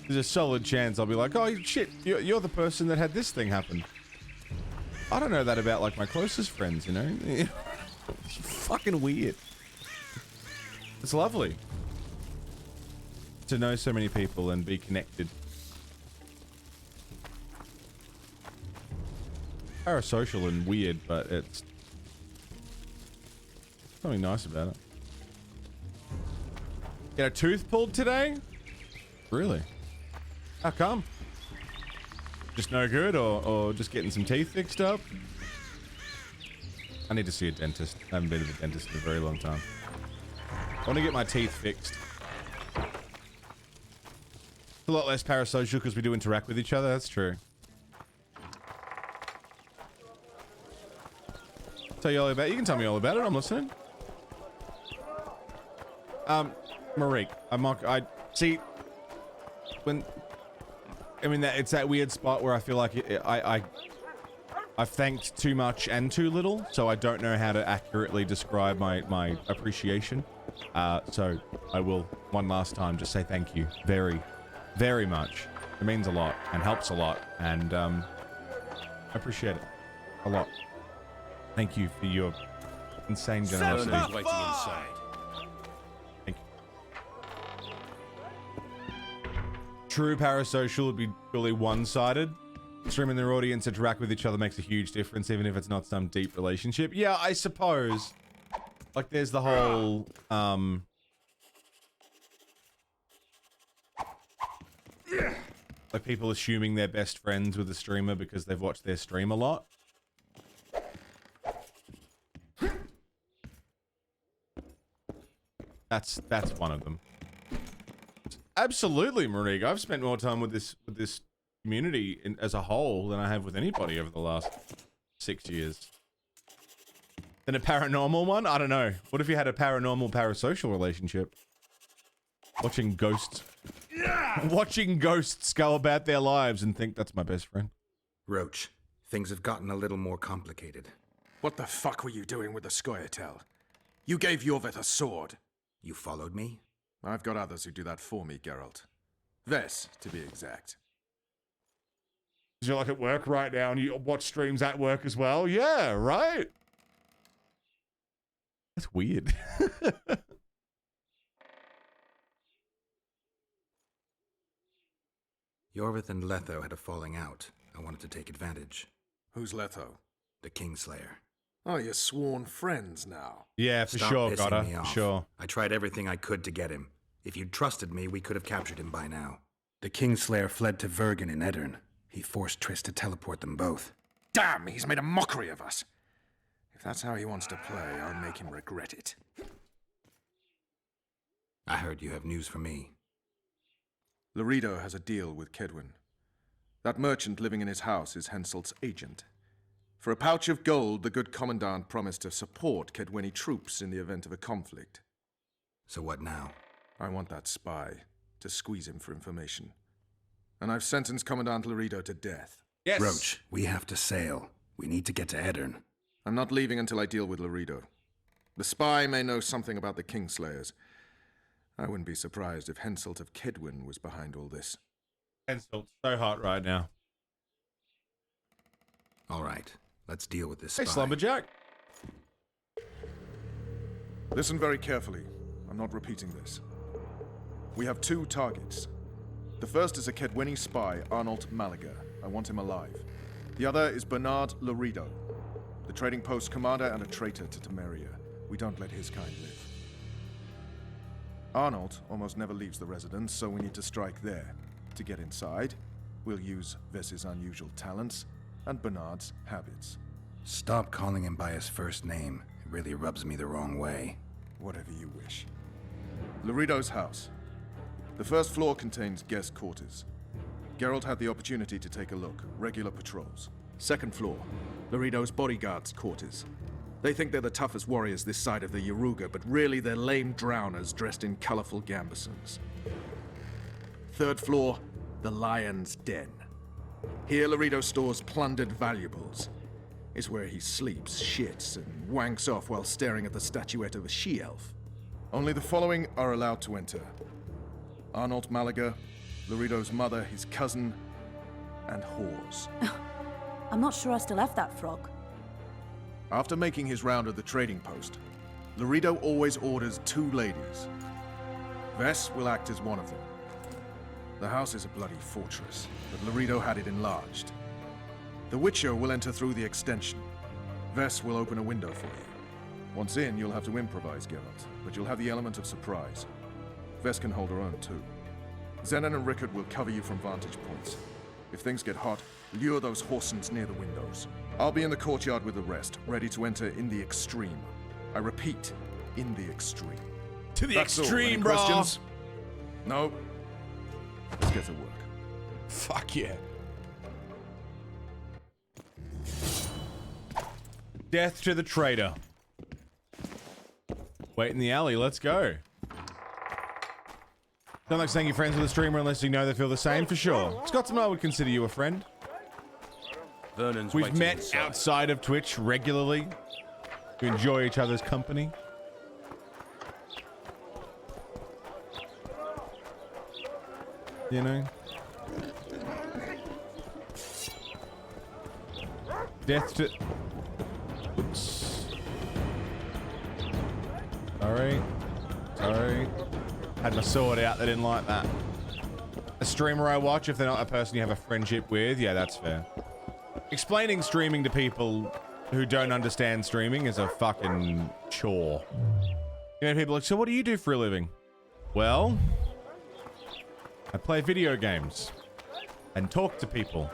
there's a solid chance I'll be like, oh shit, you're the person that had this thing happen. I don't know that about like my closest friends, you know? It's fucking weird. It's lovely to know so many people and be connected. Parasocial and weird, but it's something nice about it. Get a tooth pulled today? Really? How come? Just no good, or just getting some teeth fixed up? I need to see a dentist. I haven't been to the dentist in a very long time. I want to get my teeth fixed. It's a lot less parasocial because we do interact with each other, that's true. Tell you all about it. You can tell me all about it, I'm listening. Marik, I see when I mean that it's that weird spot where I feel like I've thanked too much and too little, so I don't know how to accurately describe my appreciation. So I will one last time just say thank you very, very much. It means a lot and helps a lot, and I appreciate it a lot. Thank you for your insane generosity. Waiting inside. Thank you. True parasocial would be really one-sided. Streaming their audience interact with each other makes a huge difference, even if it's not some deep relationship. Yeah, I suppose. Like, there's the whole, like, people assuming they're best friends with a streamer because they've watched their stream a lot. That's one of them. Absolutely, Marig. I've spent more time with this community as a whole than I have with anybody over the last 6 years. Than a paranormal one? I don't know. What if you had a paranormal parasocial relationship? Watching ghosts go about their lives and think that's my best friend. Roach, things have gotten a little more complicated. What the fuck were you doing with the Scoia'tael? You gave Jorveth a sword. You followed me? I've got others who do that for me, Geralt. Ves, to be exact. You're like at work right now and you watch streams at work as well? Yeah, right? That's weird. Jorveth and Letho had a falling out. I wanted to take advantage. Who's Letho? The Kingslayer. Oh, you're sworn friends now. Yeah, for Stop sure, pissing Gotta. me For off. sure. I tried everything I could to get him. If you'd trusted me, we could have captured him by now. The Kingslayer fled to Vergen in Edirn. He forced Triss to teleport them both. Damn, he's made a mockery of us. If that's how he wants to play, I'll make him regret it. I heard you have news for me. Laredo has a deal with Kedwin. That merchant living in his house is Henselt's agent. For a pouch of gold, the good commandant promised to support Kedweni troops in the event of a conflict. So what now? I want that spy to squeeze him for information. And I've sentenced Commandant Laredo to death. Yes. Roach, we have to sail. We need to get to Eddern. I'm not leaving until I deal with Laredo. The spy may know something about the Kingslayers. I wouldn't be surprised if Henselt of Kedwin was behind all this. Henselt's so hot right now. All right, let's deal with this spy. Hey, Slumberjack. Listen very carefully. I'm not repeating this. We have 2 targets. The first is a Kedweni spy, Arnold Malaga. I want him alive. The other is Bernard Laredo, the trading post commander and a traitor to Temeria. We don't let his kind live. Arnold almost never leaves the residence, so we need to strike there. To get inside, we'll use Vess's unusual talents and Bernard's habits. Stop calling him by his first name. It really rubs me the wrong way. Whatever you wish. Laredo's house. The first floor contains guest quarters. Geralt had the opportunity to take a look. Regular patrols. Second floor, Laredo's bodyguards' quarters. They think they're the toughest warriors this side of the Yaruga, but really they're lame drowners dressed in colorful gambesons. Third floor, the Lion's Den. Here Laredo stores plundered valuables. It's where he sleeps, shits, and wanks off while staring at the statuette of a she-elf. Only the following are allowed to enter. Arnold Malaga, Laredo's mother, his cousin, and whores. I'm not sure I still have that frog. After making his round of the trading post, Laredo always orders 2 ladies. Vess will act as one of them. The house is a bloody fortress, but Laredo had it enlarged. The Witcher will enter through the extension. Vess will open a window for you. Once in, you'll have to improvise, Geralt, but you'll have the element of surprise. Vess can hold her own, too. Zenon and Rickard will cover you from vantage points. If things get hot, lure those horsens near the windows. I'll be in the courtyard with the rest, ready to enter in the extreme. I repeat, in the extreme. To the That's extreme, all. bro. Any questions? No? Let's get to work. Fuck yeah. Death to the traitor. Wait in the alley, let's go. Don't like saying you're friends with a streamer unless you know they feel the same, for sure. Scott and I would consider you a friend. Vernon's We've waiting met inside. outside of Twitch regularly to enjoy each other's company. You know? Death to... Oops. Sorry. Sorry. Had my sword out, they didn't like that. A streamer I watch, if they're not a person you have a friendship with, yeah, that's fair. Explaining streaming to people who don't understand streaming is a fucking chore. You know, people are like, so what do you do for a living? Well, I play video games and talk to people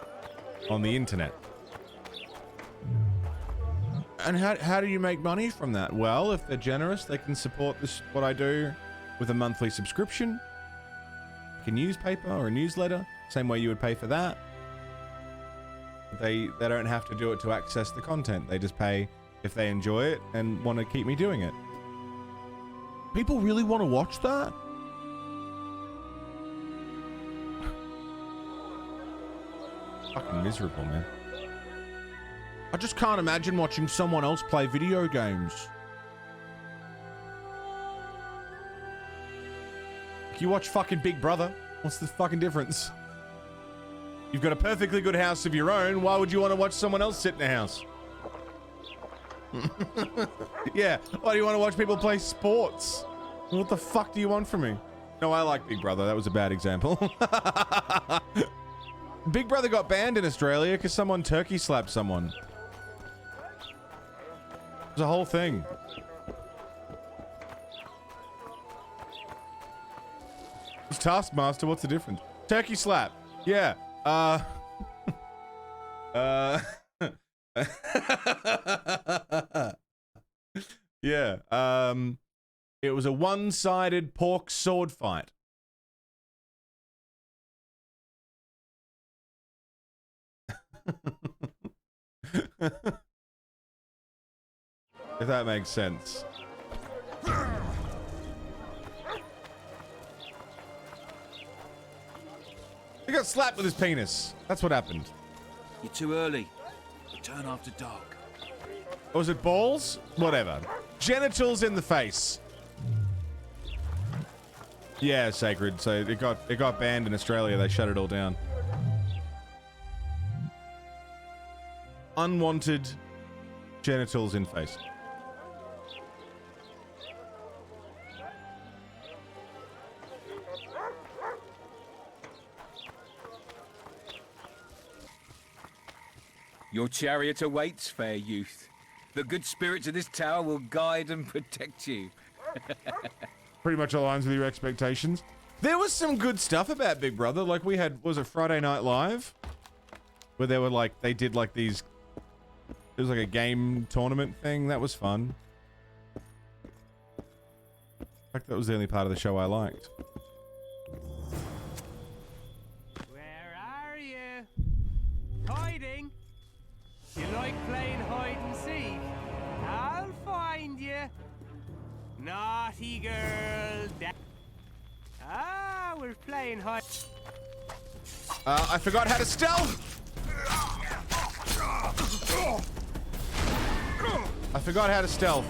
on the internet. And how do you make money from that? Well, if they're generous, they can support this, what I do, with a monthly subscription, like a newspaper or a newsletter, same way you would pay for that. They don't have to do it to access the content. They just pay if they enjoy it and want to keep me doing it. People really want to watch that? Fucking miserable, man. I just can't imagine watching someone else play video games. You watch fucking Big Brother. What's the fucking difference? You've got a perfectly good house of your own. Why would you want to watch someone else sit in a house? Yeah. Why do you want to watch people play sports? What the fuck do you want from me? No, I like Big Brother. That was a bad example. Big Brother got banned in Australia because someone turkey slapped someone. It was a whole thing. It's Taskmaster, what's the difference? Turkey slap. Yeah. Yeah. It was a one-sided pork sword fight. If that makes sense. He got slapped with his penis. That's what happened. You're too early. Return after dark. Or was it balls? Whatever. Genitals in the face. Yeah, Sacred. So it got banned in Australia. They shut it all down. Unwanted genitals in face. Your chariot awaits, fair youth. The good spirits of this tower will guide and protect you. Pretty much aligns with your expectations. There was some good stuff about Big Brother. Like we had, was it Friday Night Live? Where they were like, they did like these, it was like a game tournament thing. That was fun. In fact, that was the only part of the show I liked. Where are you? Hiding? You like playing hide and seek? I'll find you. Naughty girl. We're playing hide. I forgot how to stealth. I forgot how to stealth.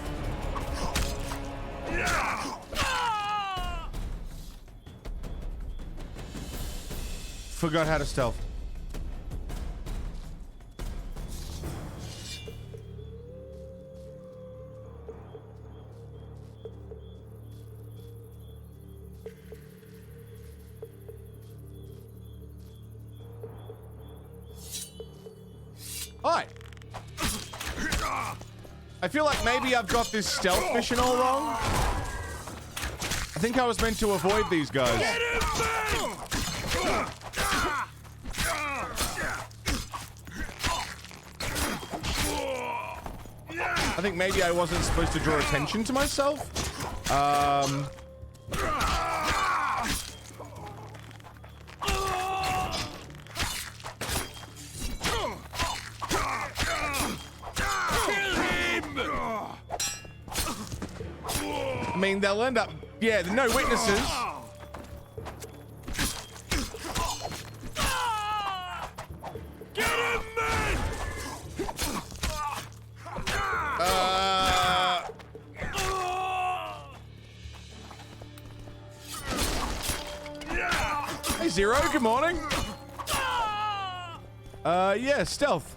Forgot how to stealth. Hi. I feel like maybe I've got this stealth mission all wrong. I think I was meant to avoid these guys. I think maybe I wasn't supposed to draw attention to myself. I mean, they'll end up... Yeah, no witnesses. Get him, man! Hey, Zero, good morning. Yeah, stealth.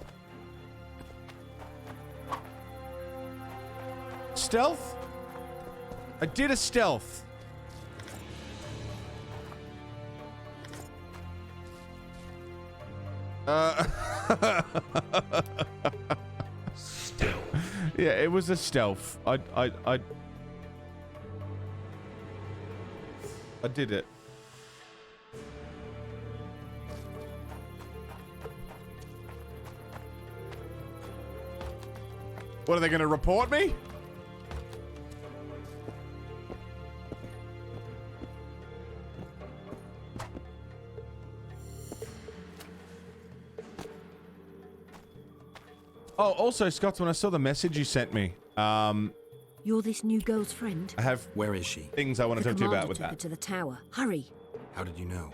Stealth? I did a stealth. Stealth. Yeah, it was a stealth. I did it. What, are they going to report me? Oh, also, Scott, when I saw the message you sent me, You're this new girl's friend? I have... Where is she? Things I want to talk to you about with took her that. to the tower. Hurry. How did you know?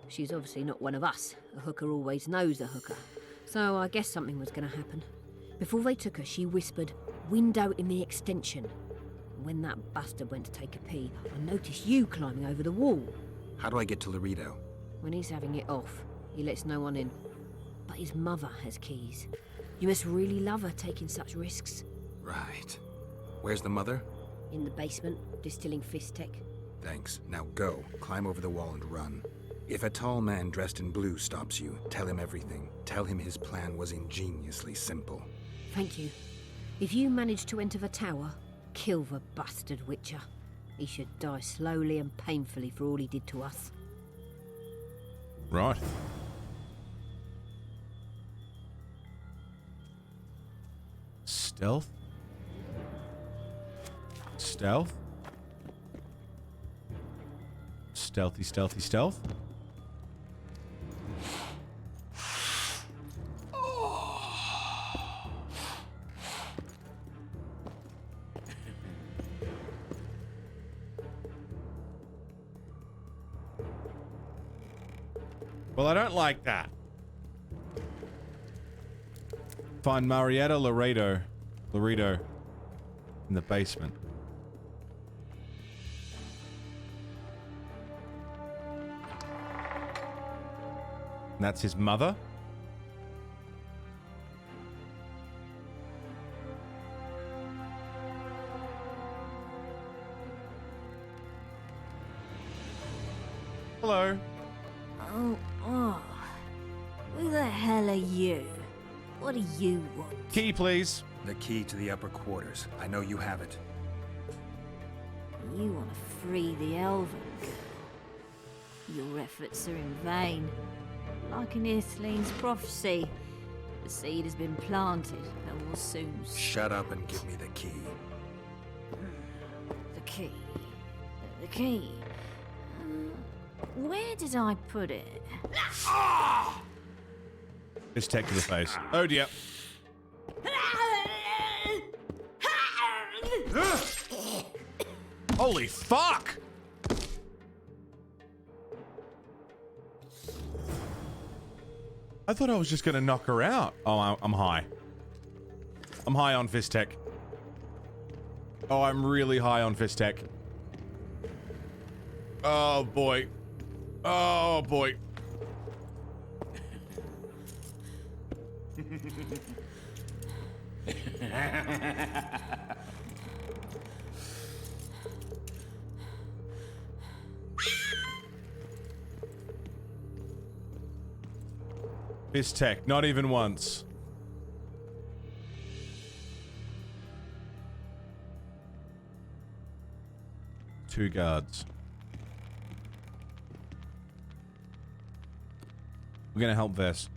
She's obviously not one of us. A hooker always knows a hooker. So I guess something was going to happen. Before they took her, she whispered, "Window in the extension." When that bastard went to take a pee, I noticed you climbing over the wall. How do I get to Laredo? When he's having it off, he lets no one in. But his mother has keys. You must really love her taking such risks. Right. Where's the mother? In the basement, distilling fist tech. Thanks. Now go. Climb over the wall and run. If a tall man dressed in blue stops you, tell him everything. Tell him his plan was ingeniously simple. Thank you. If you manage to enter the tower, kill the bastard Witcher. He should die slowly and painfully for all he did to us. Right. Stealth? Stealth? Stealthy, stealthy, stealth? Well, I don't like that. Find Marietta Laredo in the basement. And that's his mother. Hello. Oh. Who the hell are you? What do you want? Key, please. The key to the upper quarters. I know you have it. You want to free the Elven girl. Your efforts are in vain. Like in Ithleen's prophecy, the seed has been planted and will soon... Shut up and give me the key. The key. The key. Where did I put it? Just tech to the face. Oh dear. Holy fuck! I thought I was just gonna knock her out. Oh, I'm high. I'm high on fist tech. Oh, I'm really high on fist tech. Oh boy. Oh boy. Fist tech, not even once. Two guards. We're gonna help Vess.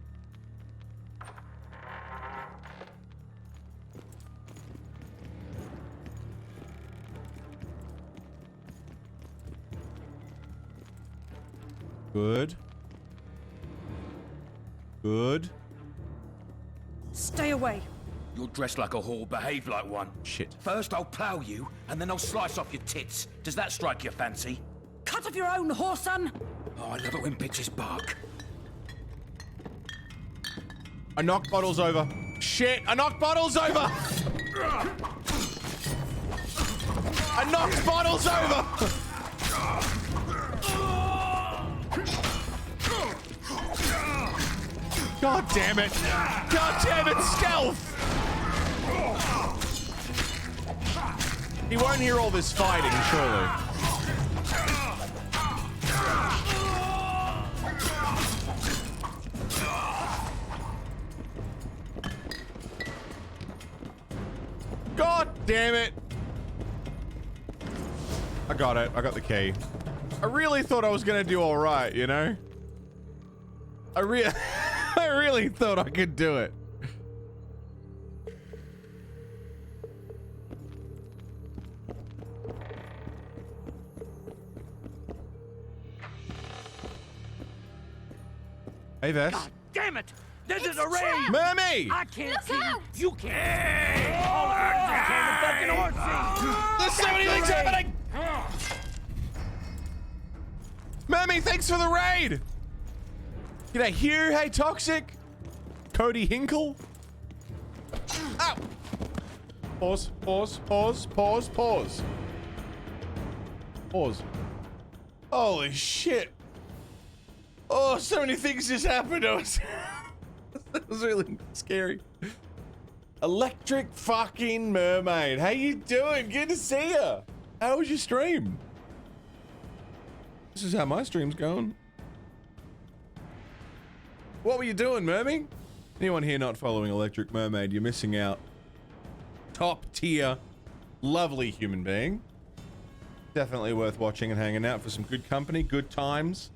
Good. Good. Stay away. You're dressed like a whore, behave like one. Shit. First I'll plow you, and then I'll slice off your tits. Does that strike your fancy? Cut off your own, whoreson! Oh, I love it when bitches bark. I knocked bottles over. Shit, I knocked bottles over! I knocked bottles over! God damn it! God damn it, stealth! He won't hear all this fighting, surely. God damn it! I got it. I got the key. I really thought I was gonna do all right, you know? I really thought I could do it. Hey, Vess. God damn it! This is a raid! Mermy! I can't see you. You can't. Hey! I can't fucking horse. There's so many things happening! Mermy, thanks for the raid! G'day, Hugh. Hey, Toxic. Cody Hinkle. Ow! Pause, pause, pause, pause, pause. Pause. Holy shit. Oh, so many things just happened to us. That was really scary. Electric fucking mermaid. How you doing? Good to see ya. How was your stream? This is how my stream's going. What were you doing, Mermy? Anyone here not following Electric Mermaid, you're missing out. Top tier, lovely human being. Definitely worth watching and hanging out for some good company, good times.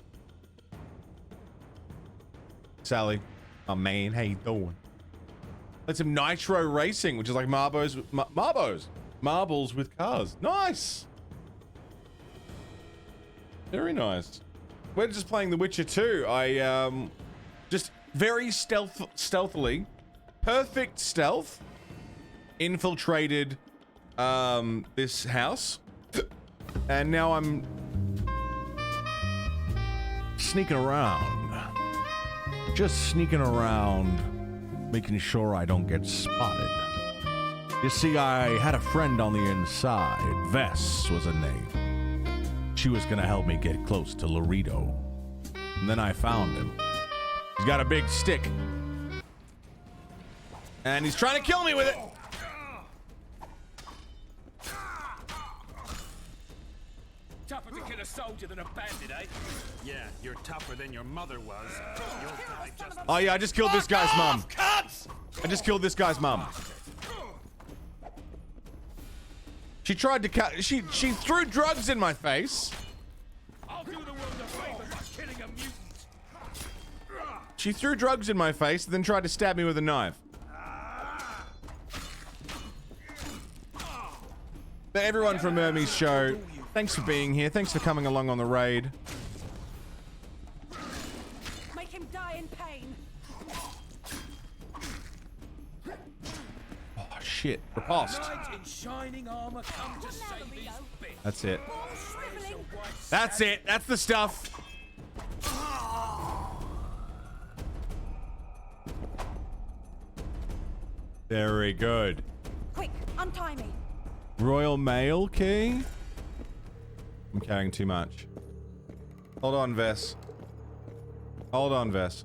Sally, oh man, how you doing? That's some nitro racing, which is like marbles with cars. Nice. Very nice. We're just playing The Witcher 2. I just very stealthily, perfect stealth, infiltrated this house, and now I'm sneaking around, just sneaking around, making sure I don't get spotted. You see, I had a friend on the inside. Vess was her name. She was gonna help me get close to Laredo. And then I found him. He's got a big stick. And he's trying to kill me with it. Tougher to kill a soldier than a bandit, eh? Yeah, you're tougher than your mother was. You'll die just... Oh yeah, I just killed this guy's mum. I just killed this guy's mum. She tried to she threw drugs in my face. I'll do the world a favor by killing a mutant. She threw drugs in my face and then tried to stab me with a knife. But everyone from Mermy's show, thanks for being here. Thanks for coming along on the raid. Make him die in pain. Oh shit, repulsed. In shining armor come to save his bitch. That's it. That's it. That's the stuff. Very good. Quick, untie me. Royal Mail key? I'm carrying too much. Hold on, Vess. Hold on, Vess.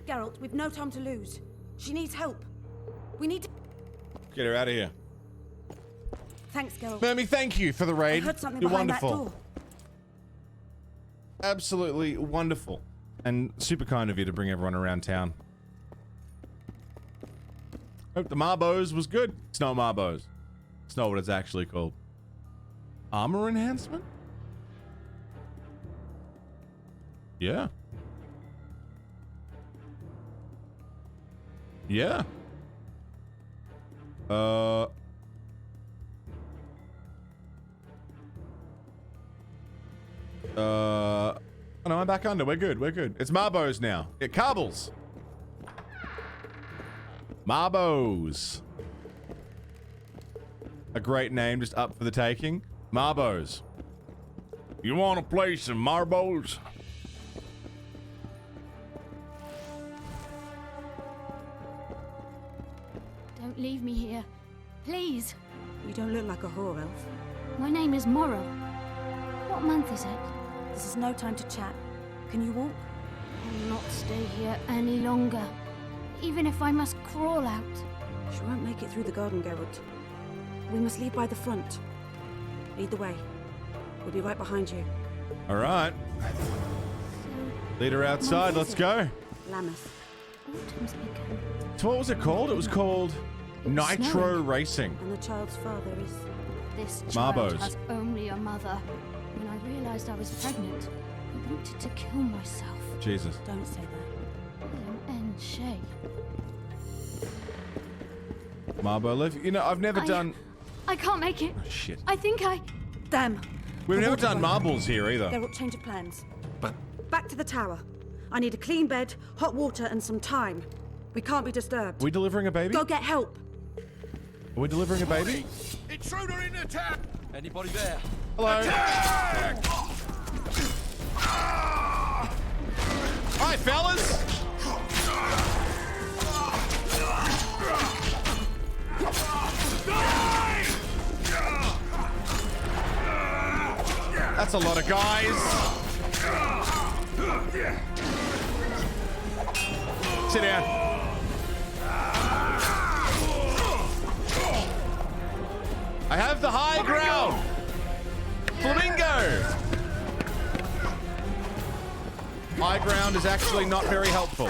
Geralt, we've no time to lose. She needs help. We need to... Get her out of here. Thanks, Geralt. Mermy, thank you for the raid. I heard something You're behind wonderful. that door. Absolutely wonderful. And super kind of you to bring everyone around town. Hope the Marbos was good. It's not Marbos. It's not what it's actually called. Armor enhancement? Yeah. Yeah. Oh no, I'm back under. We're good. We're good. It's Marbos now. Yeah, Carbles. Marbos. A great name, just up for the taking. Marbos. You want to play some Marbos? Don't leave me here. Please. You don't look like a whore elf. My name is Morrow. What month is it? This is no time to chat. Can you walk? I'll not stay here any longer. Even if I must crawl out. She won't make it through the garden, Geralt. We must lead by the front. Lead the way. We'll be right behind you. All right. Lead her outside. Let's go. Lammas. Autumn's begun. So what was it called? It was called Nitro Racing. And the child's father is... This child Marbos. has only a mother. When I realized I was pregnant, I wanted to kill myself. Jesus. Don't say that. William N. Shea. Marbolith. You know, I've never done... I can't make it. Oh, shit. I think I... Damn. We've never done marbles here either. Geralt, change of plans. But... Back to the tower. I need a clean bed, hot water, and some time. We can't be disturbed. Are we delivering a baby? Go get help. Are we delivering a baby? Intruder in attack! Anybody there? Hello. Attack! Hi, fellas. That's a lot of guys. Sit down. I have the high ground. Flamingo. High ground is actually not very helpful.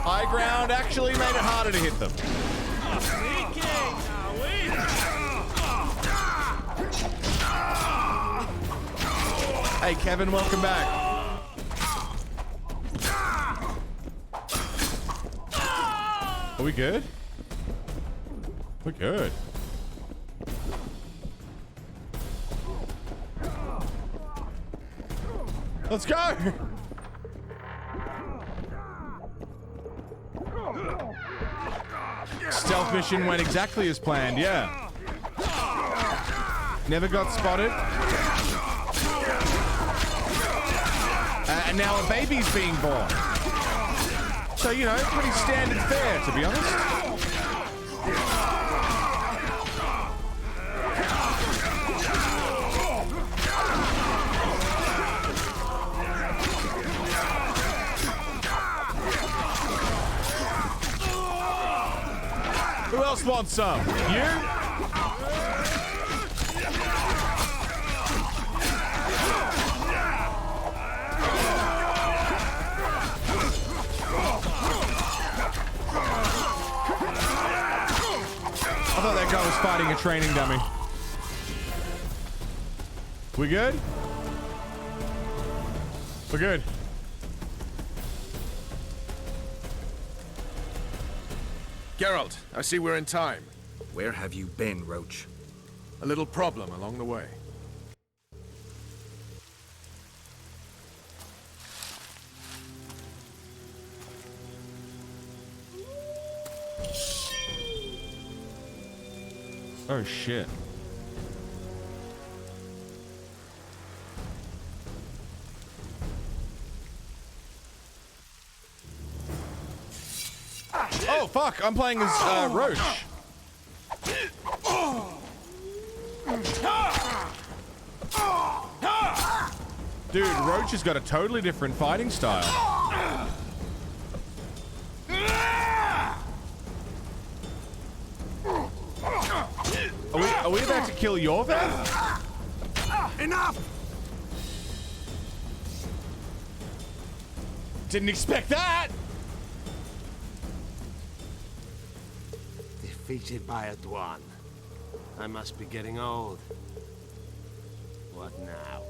High ground actually made it harder to hit them. Hey, Kevin, welcome back. Are we good? We're good. Let's go! Stealth mission went exactly as planned, yeah. Never got spotted. And now a baby's being born. So, you know, pretty standard fare, to be honest. Who else wants some? You? I thought that guy was fighting a training dummy. We good? We're good. Geralt, I see we're in time. Where have you been, Roach? A little problem along the way. Oh shit. Oh fuck, I'm playing as Roach. Dude, Roach has got a totally different fighting style. Are we about to kill your vet? Enough! Didn't expect that! Defeated by a Dwan. I must be getting old. What now?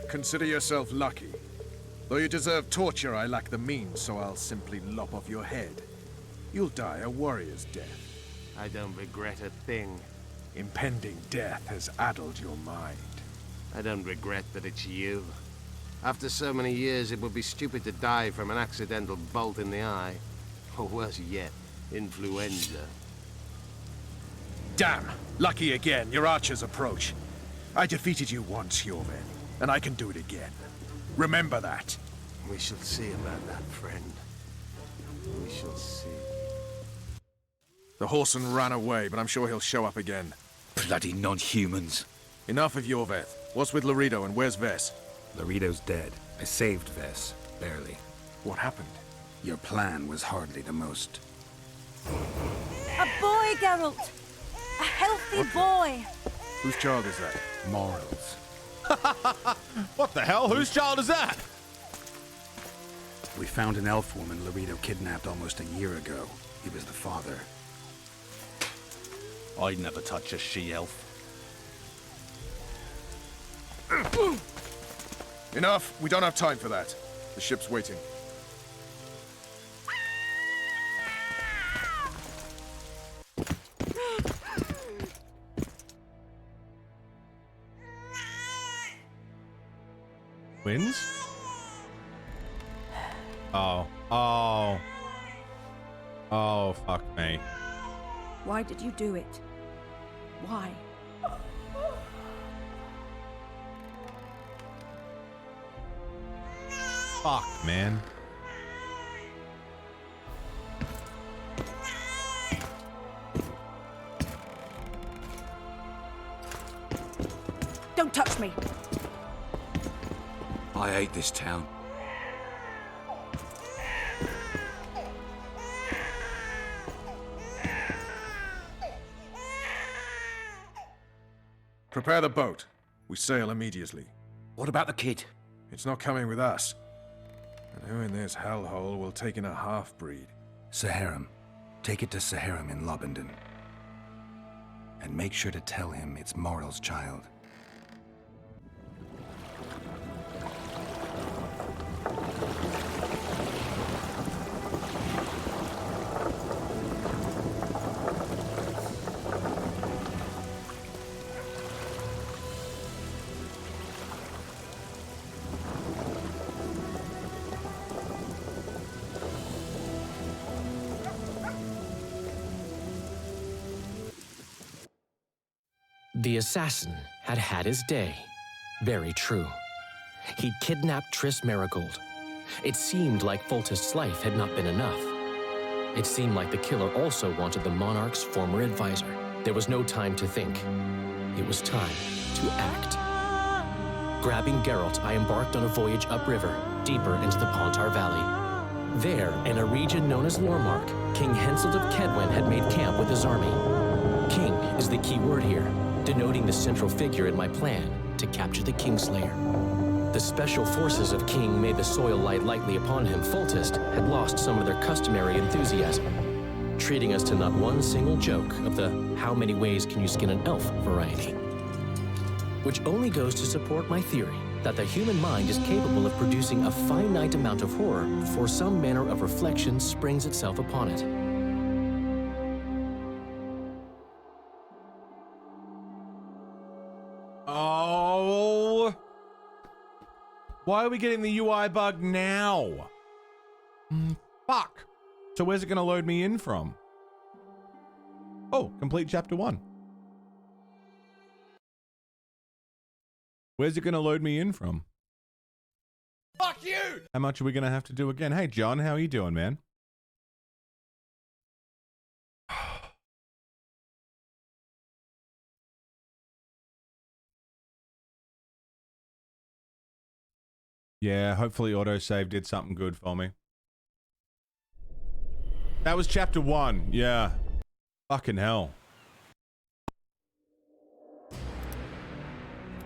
Consider yourself lucky. Though you deserve torture, I lack the means, so I'll simply lop off your head. You'll die a warrior's death. I don't regret a thing. Impending death has addled your mind. I don't regret that it's you. After so many years, it would be stupid to die from an accidental bolt in the eye. Or worse yet, influenza. Damn! Lucky again, your archers approach. I defeated you once, Jorven, and I can do it again. Remember that. We shall see about that, friend. We shall see. The horseman ran away, but I'm sure he'll show up again. Bloody non-humans. Enough of Jorveth. What's with Laredo and where's Ves? Laredo's dead. I saved Ves, barely. What happened? Your plan was hardly the most. A boy, Geralt! A healthy boy! Whose child is that? Morals. What the hell? Whose child is that? We found an elf woman Laredo kidnapped almost a year ago. He was the father. I'd never touch a she-elf. Enough. We don't have time for that. The ship's waiting. Wins? Oh. Oh. Oh, fuck me. Why did you do it? Why? Fuck, man. Don't touch me! I hate this town. Prepare the boat. We sail immediately. What about the kid? It's not coming with us. And who in this hellhole will take in a half-breed? Saharim. Take it to Saharim in Lobendon. And make sure to tell him it's Moral's child. The assassin had had his day. Very true. He'd kidnapped Triss Marigold. It seemed like Foltest's life had not been enough. It seemed like the killer also wanted the monarch's former advisor. There was no time to think. It was time to act. Grabbing Geralt, I embarked on a voyage upriver, deeper into the Pontar Valley. There, in a region known as Lormark, King Henselt of Kedwen had made camp with his army. King is the key word here, denoting the central figure in my plan to capture the Kingslayer. The special forces of King made the soil lie lightly upon him. Foltest had lost some of their customary enthusiasm, treating us to not one single joke of the how many ways can you skin an elf variety. Which only goes to support my theory that the human mind is capable of producing a finite amount of horror before some manner of reflection springs itself upon it. Oh! Why are we getting the UI bug now? Fuck. So where's it going to load me in from? Oh, complete chapter 1. Where's it going to load me in from? Fuck you! How much are we going to have to do again? Hey, John, how are you doing, man? Yeah, hopefully autosave did something good for me. That was chapter 1, yeah. Fucking hell.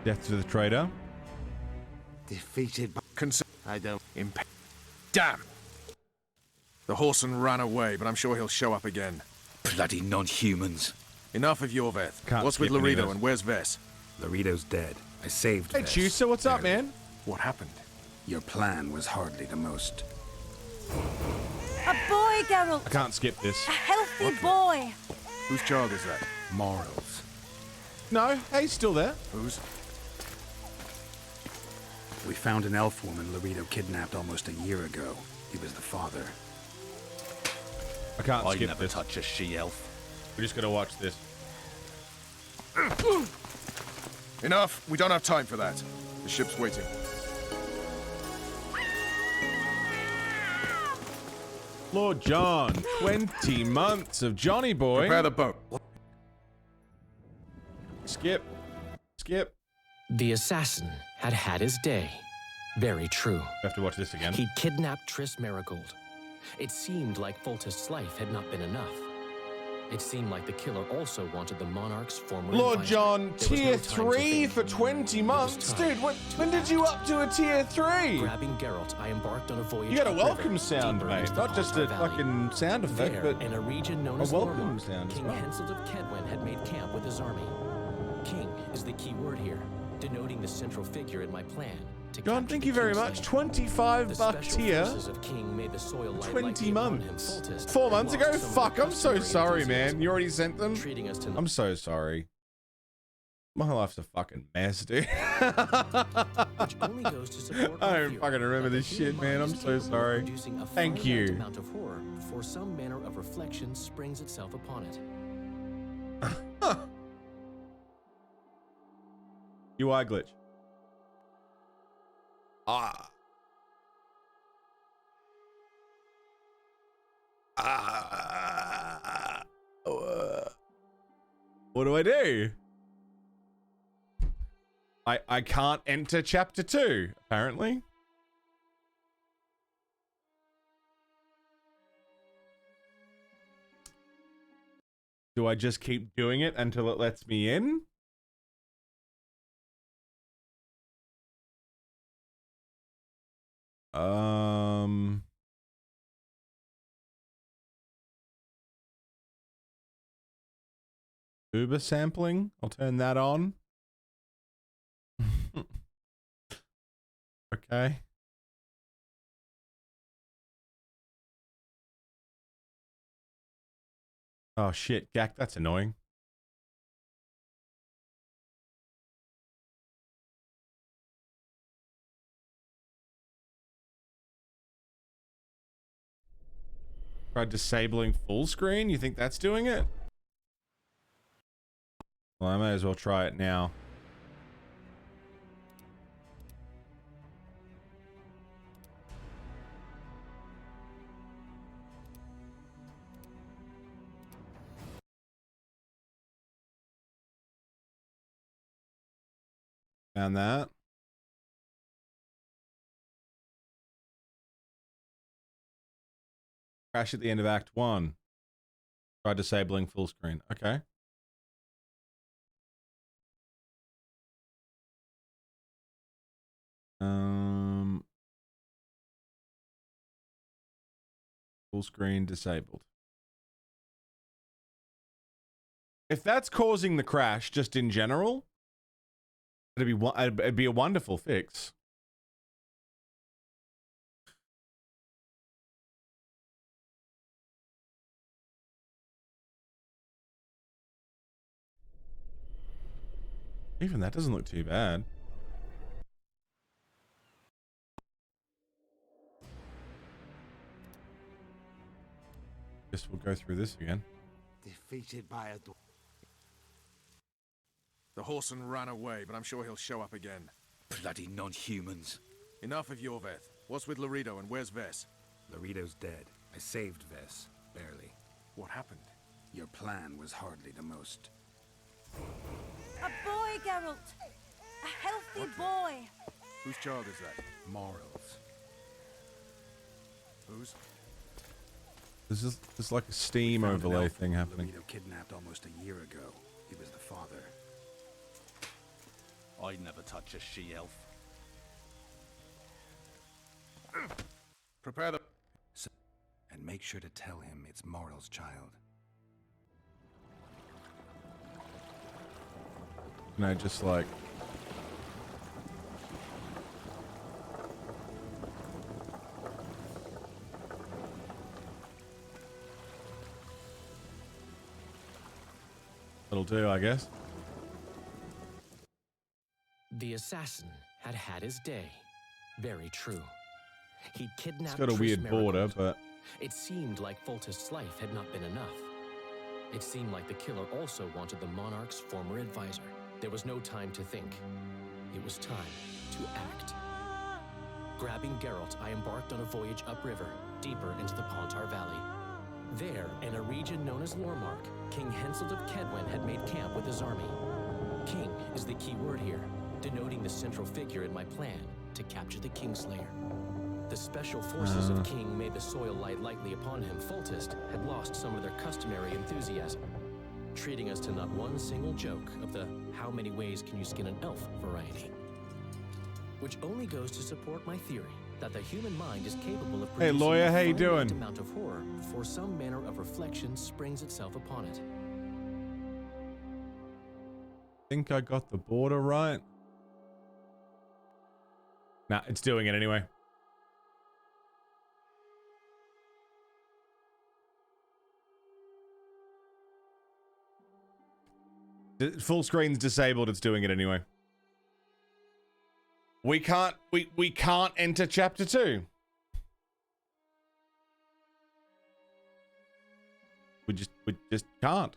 Death to the traitor. Defeated by... I don't... Damn! The horseman ran away, but I'm sure he'll show up again. Bloody non-humans. Enough of your Veth. Can't What's with skip any of Laredo this. and where's Vess? Laredo's dead. I saved Hey, Vess. Chusa, what's up, man? What happened? Your plan was hardly the most. A boy, Geralt! I can't skip this. A healthy boy! Whose child is that? Morals. No, hey, he's still there. Whose? We found an elf woman Laredo kidnapped almost a year ago. He was the father. I can't I skip never this. touch a she-elf. We're just gonna watch this. Enough. We don't have time for that. The ship's waiting. Lord John, 20 months of Johnny boy. Prepare the boat. Skip. Skip. The assassin had had his day. Very true. I have to watch this again. He'd kidnapped Triss Marigold. It seemed like Foltest's life had not been enough. It seemed like the killer also wanted the monarch's former Lord advisor. John, There was tier no time to 3 think. for 20 months? time Dude, when did you up to a tier 3? Grabbing Geralt, I embarked on a voyage. You got a upriver, welcome sound, deeper mate. into the Not just Pontar a Valley. fucking sound effect, There, but in a region known a as welcome Lormark, sound as King well. Henselt of Kedwen had made camp with his army. King is the key word here, denoting the central figure in my plan. To John, capture thank the you very Kingslayer. much. 25 The buck special tier. forces of King made the soil lie 20 lightly upon him. months. Foltest 4 had months ago? lost some of Fuck, the I'm so customary sorry, enthusiasm, man. You already sent them? treating us to I'm so sorry. My life's a fucking mess, dude. which only goes to support my I don't theory fucking remember that the this human shit, man. mind I'm is so capable of sorry. producing a Thank finite you. amount of horror before some manner of reflection springs itself upon it. UI glitch. Ah. What do I do? I can't enter chapter 2, apparently. Do I just keep doing it until it lets me in? Uber sampling. I'll turn that on. Okay. Oh shit, Gak, that's annoying. Try disabling full screen? You think that's doing it? Well, I may as well try it now. Found that. Crash at the end of Act 1. Try disabling full screen. Okay. Full screen disabled. If that's causing the crash just in general, it'd be a wonderful fix. Even that doesn't look too bad. Guess we'll go through this again. Defeated by a... The horseman ran away, but I'm sure he'll show up again. Bloody non-humans. Enough of your Veth. What's with Laredo and where's Vess? Laredo's dead. I saved Vess. Barely. What happened? Your plan was hardly the most. A boy, Geralt! A healthy boy! Whose child is that? Morals. Whose? There's like a Steam overlay thing happening. Laredo kidnapped almost a year ago. He was the father. I'd never touch a she-elf. Prepare the... And make sure to tell him it's Moral's child. Can I just like... That'll do, I guess. The assassin had had his day. Very true. He'd kidnapped. It's got a Triss weird Merigold. border, but... It seemed like Foltest's life had not been enough. It seemed like the killer also wanted the monarch's former advisor. There was no time to think. It was time to act. Grabbing Geralt, I embarked on a voyage upriver, deeper into the Pontar Valley. There, in a region known as Lormark, King Henselt of Kedwen had made camp with his army. King is the key word here, denoting the central figure in my plan to capture the Kingslayer. The special forces of King made the soil lie lightly upon him. Foltest had lost some of their customary enthusiasm, treating us to not one single joke of the how many ways can you skin an elf variety. Which only goes to support my theory that the human mind is capable of Hey lawyer, how you doing? Amount of horror before some manner of reflection springs itself upon it. Think I got the border right? Nah, it's doing it anyway. Full screen's disabled, it's doing it anyway. We can't enter chapter 2. We just can't.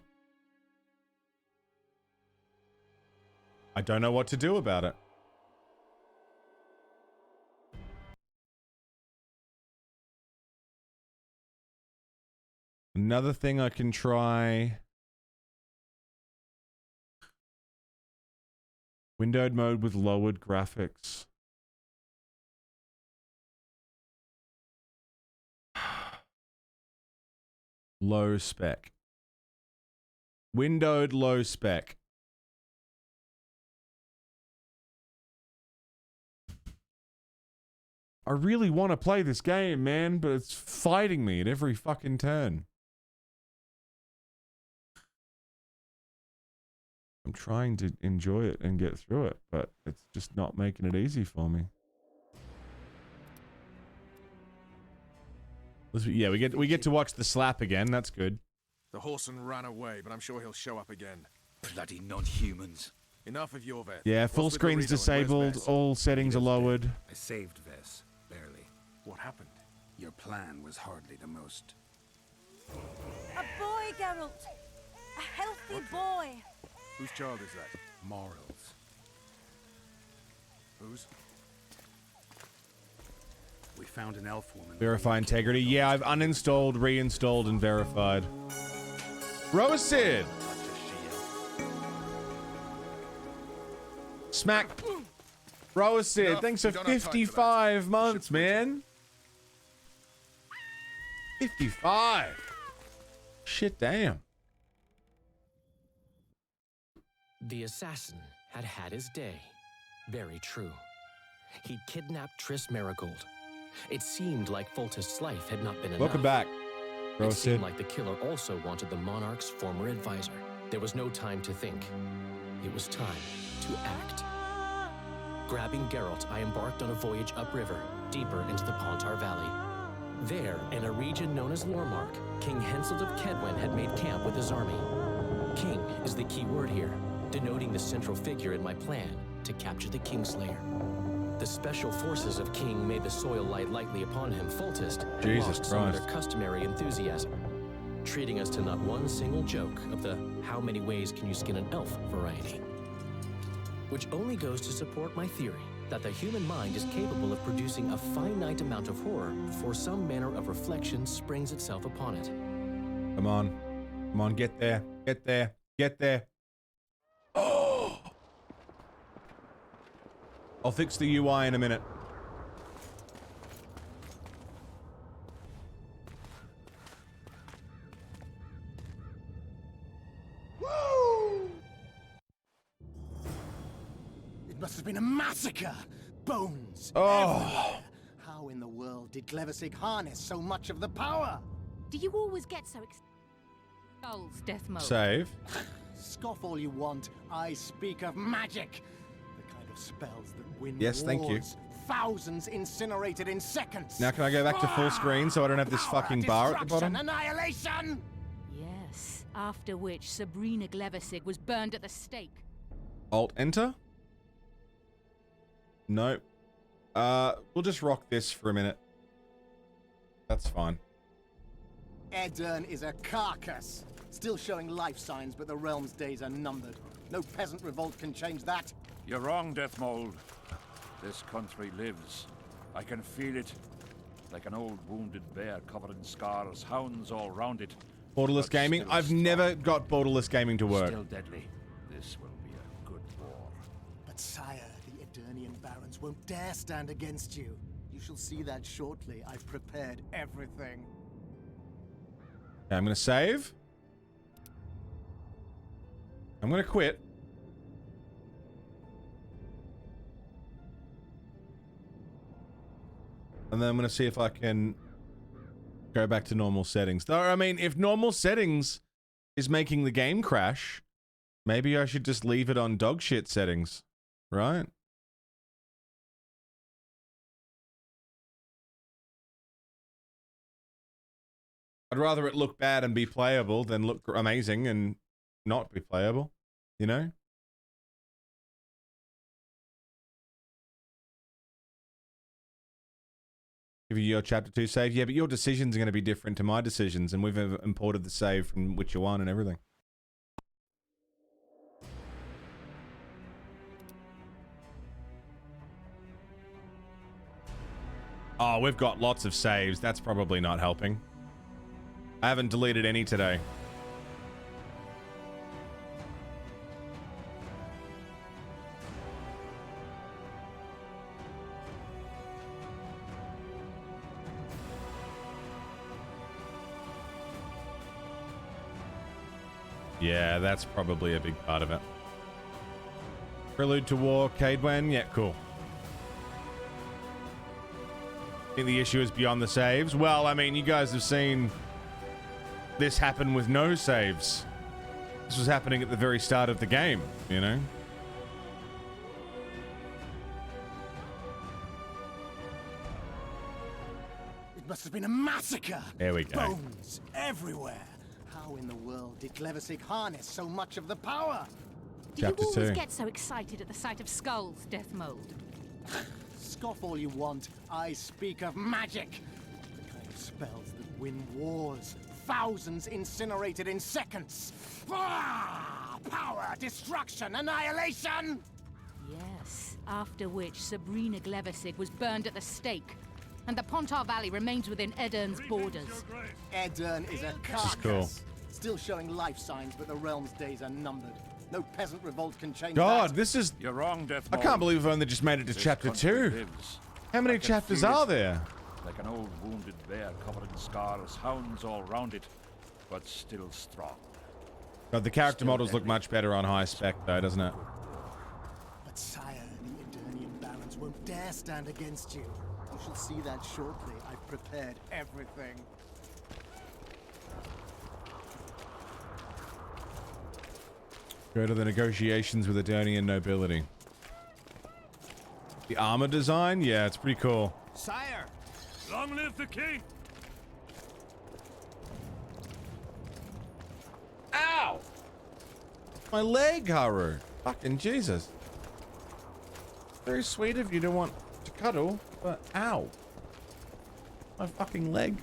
I don't know what to do about it. Another thing I can try. Windowed mode with lowered graphics. Low spec. Windowed low spec. I really want to play this game, man, but it's fighting me at every fucking turn. I'm trying to enjoy it and get through it, but it's just not making it easy for me. Yeah, we get to watch the slap again. That's good. The horseman ran away, but I'm sure he'll show up again. Bloody non-humans. Enough of your Veth. Yeah, full screen's disabled. All settings are lowered. I saved Vess. Barely. What happened? Your plan was hardly the most. A boy, Geralt! A healthy boy! Whose child is that? Morals. Whose? We found an elf woman. Verify integrity. Yeah, I've uninstalled, reinstalled, and verified. Rosid! Smack. Rosid, thanks for 55 months, man. 55. Shit, damn. The assassin had had his day. Very true. He'd kidnapped Triss Marigold. It seemed like Foltest's life had not been enough. Welcome back, It seemed like the killer also wanted the monarch's former advisor. There was no time to think. It was time to act. Grabbing Geralt, I embarked on a voyage upriver, deeper into the Pontar Valley. There, in a region known as Lormark, King Henselt of Kedwen had made camp with his army. King is the key word here, denoting the central figure in my plan to capture the Kingslayer. The special forces of King made the soil light lightly upon him. Foltest lost some of their customary enthusiasm, treating us to not one single joke of the how many ways can you skin an elf variety. Which only goes to support my theory that the human mind is capable of producing a finite amount of horror before some manner of reflection springs itself upon it. Come on. Come on, get there. Get there. Get there. Oh! I'll fix the UI in a minute. It must have been a massacre! Bones! Oh! Everywhere. How in the world did Glevissig harness so much of the power? Do you always get so Skulls, death mode. Save. Scoff all you want. I speak of magic. The kind of spells that win Yes, thank you. wars. Thousands incinerated in seconds. Now can I go back to full screen so I don't have this fucking bar at the bottom? Annihilation! Yes, after which Sabrina Glevissig was burned at the stake. Alt enter? Nope. We'll just rock this for a minute. That's fine. Edern is a carcass. Still showing life signs, but the realm's days are numbered. No peasant revolt can change that. You're wrong, Deathmold. This country lives. I can feel it. Like an old wounded bear covered in scars, hounds all round it. Borderless Gaming? I've never got Borderless Gaming to work. Still deadly. This will be a good war. But sire, the Eternian barons won't dare stand against you. You shall see that shortly. I've prepared everything. Okay, I'm gonna save. I'm gonna quit. And then I'm gonna see if I can go back to normal settings. Though, I mean, if normal settings is making the game crash, maybe I should just leave it on dog shit settings, right? I'd rather it look bad and be playable than look amazing and not be playable, you know? Give you your chapter 2 save. Yeah, but your decisions are going to be different to my decisions, and we've imported the save from Witcher 1 and everything. Oh, we've got lots of saves. That's probably not helping. I haven't deleted any today. Yeah, that's probably a big part of it. Prelude to War, Cadwan? Yeah, cool. I think the issue is beyond the saves. Well, I mean, you guys have seen this happen with no saves. This was happening at the very start of the game, you know? It must have been a massacre. There we go. Bones everywhere. How in the world did Glevissig harness so much of the power? Do you always get so excited at the sight of skulls, death mode? Scoff all you want. I speak of magic. The kind of spells that win wars. Thousands incinerated in seconds. power, destruction, annihilation! Yes, after which Sabrina Glevisig was burned at the stake, and the Pontar Valley remains within Edern's borders. Edern is a carcass. Cool. Still showing life signs, but the realm's days are numbered. No peasant revolt can change God, that. this is... You're wrong, I TheMonolith. can't believe we've only just made it to This chapter country 2. lives. How many I can chapters feel are it. there? Like an old wounded bear covered in scars, hounds all round it, but still strong. God, the character models look much better on high spec, though, doesn't it? But sire, the Eternian barons won't dare stand against you. You shall see that shortly. I've prepared everything. Go to the negotiations with Eternian nobility. The armor design? Yeah, it's pretty cool. Sire! Long live the king! Ow! My leg, Haru. Fucking Jesus. Very sweet of you to want to cuddle, but ow. My fucking leg.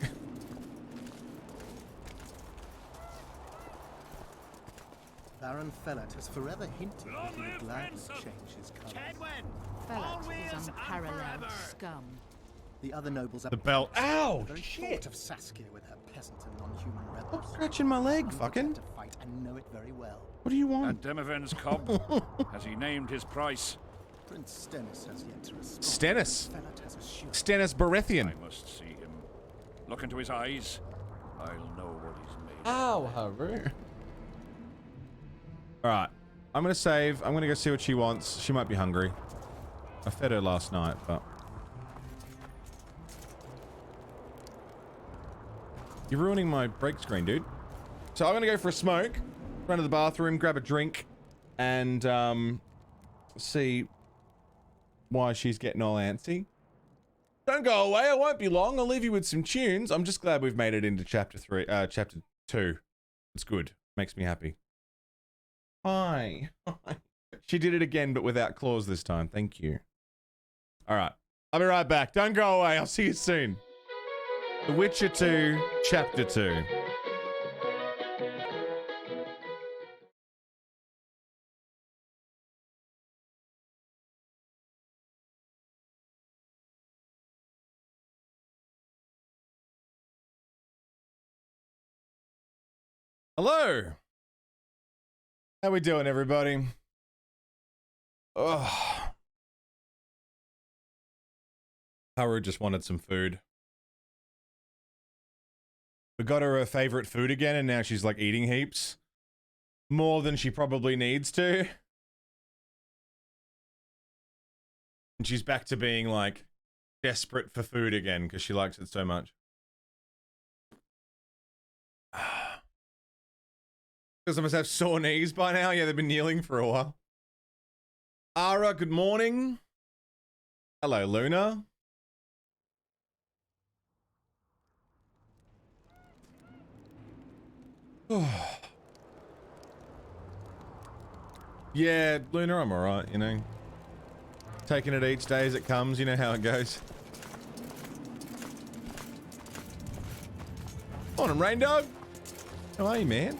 Baron Fellat has forever hinted that he would gladly change his colours. Fellat is unparalleled scum. The other nobles are The belt. Ow! the very thought of Saskia with her peasant and non-human rebels. Stop scratching my leg, fucking. To fight and know it very well. What do you want? And Demoven's cub, has he named his price? Prince Stennis has yet to respond. Stennis. Fellat has assured Stennis Baratheon. I must see him. Look into his eyes. I'll know what he's made. Ow, Haru. Alright. I'm gonna save. I'm gonna go see what she wants. She might be hungry. I fed her last night, but... You're ruining my break screen, dude. So I'm gonna go for a smoke, run to the bathroom, grab a drink, and see why she's getting all antsy. Don't go away, I won't be long. I'll leave you with some tunes. I'm just glad we've made it into chapter 2. It's good. Makes me happy. Hi. She did it again, but without claws this time. Thank you. Alright. I'll be right back. Don't go away. I'll see you soon. The Witcher 2, Chapter 2. Hello. How we doing, everybody? Ugh. Haru just wanted some food. We got her favorite food again, and now she's like eating heaps. More than she probably needs to. And she's back to being like desperate for food again because she likes it so much. Because I must have sore knees by now. Yeah, they've been kneeling for a while. Ara, good morning. Hello, Luna. Yeah, Luna, I'm alright, you know. Taking it each day as it comes, you know how it goes. Morning, Rain Dog. How are you, man?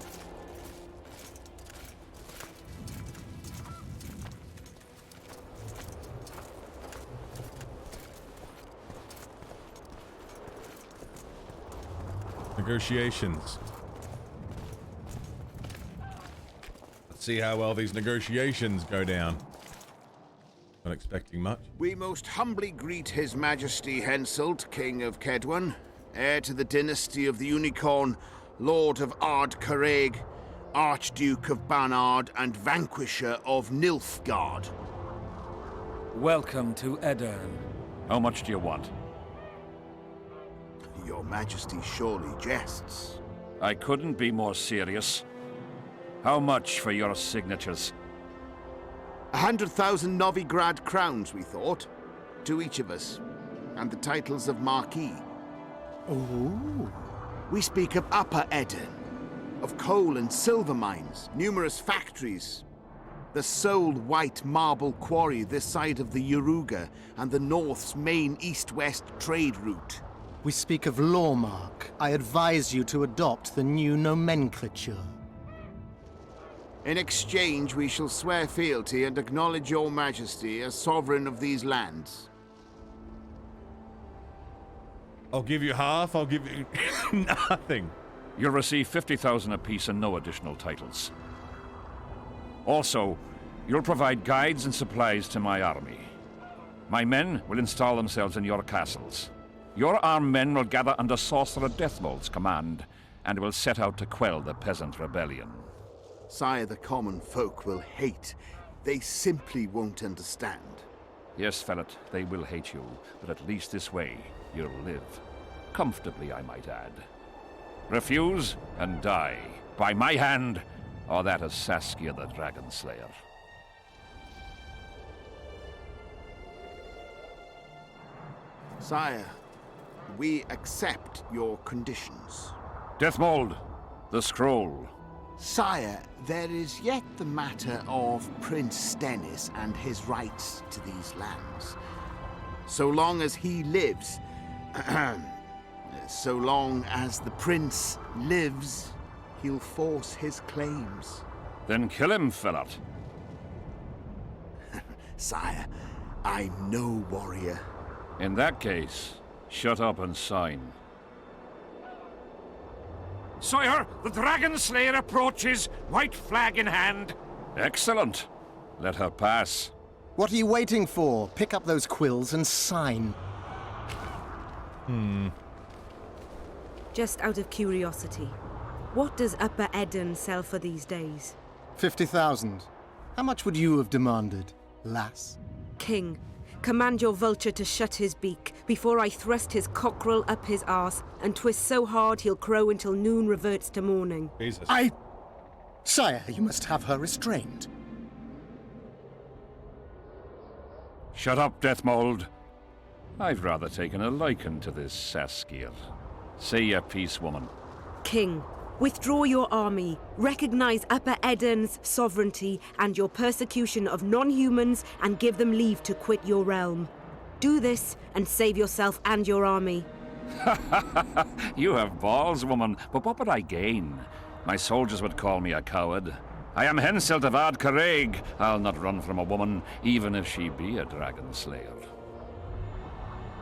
Negotiations. Let's see how well these negotiations go down. Not expecting much. We most humbly greet His Majesty Henselt, King of Kedwen, heir to the dynasty of the Unicorn, Lord of Ard Carreg, Archduke of Banard, and Vanquisher of Nilfgaard. Welcome to Edern. How much do you want? Your Majesty surely jests. I couldn't be more serious. How much for your signatures? 100,000 Novigrad crowns, we thought. To each of us. And the titles of Marquis. Ooh. We speak of Upper Edern. Of coal and silver mines, numerous factories. The sole white marble quarry this side of the Yaruga and the North's main east-west trade route. We speak of Lawmark. I advise you to adopt the new nomenclature. In exchange, we shall swear fealty and acknowledge your majesty as sovereign of these lands. I'll give you half, I'll give you nothing. You'll receive 50,000 apiece and no additional titles. Also, you'll provide guides and supplies to my army. My men will install themselves in your castles. Your armed men will gather under Sorcerer Deathmold's command and will set out to quell the peasant rebellion. Sire, the common folk will hate. They simply won't understand. Yes, Fellet, they will hate you, but at least this way you'll live. Comfortably, I might add. Refuse and die. By my hand, or that of Saskia the Dragon Slayer. Sire, we accept your conditions. Deathmold, the scroll. Sire, there is yet the matter of Prince Stennis and his rights to these lands. So long as he lives, so long as the prince lives, he'll force his claims. Then kill him, Fellet. Sire, I'm no warrior. In that case, shut up and sign. Sire, the Dragon Slayer approaches, white flag in hand. Excellent. Let her pass. What are you waiting for? Pick up those quills and sign. Just out of curiosity, what does Upper Eden sell for these days? 50,000. How much would you have demanded, lass? King, command your vulture to shut his beak before I thrust his cockerel up his arse and twist so hard he'll crow until noon reverts to morning. Jesus. Sire, you must have her restrained. Shut up, Deathmold. I've rather taken a liking to this Saskia. Say your piece, woman. King, withdraw your army, recognize Upper Eden's sovereignty and your persecution of non-humans, and give them leave to quit your realm. Do this and save yourself and your army. You have balls, woman, but what would I gain? My soldiers would call me a coward. I am Hensel de Vard Caraig. I'll not run from a woman, even if she be a dragon slayer.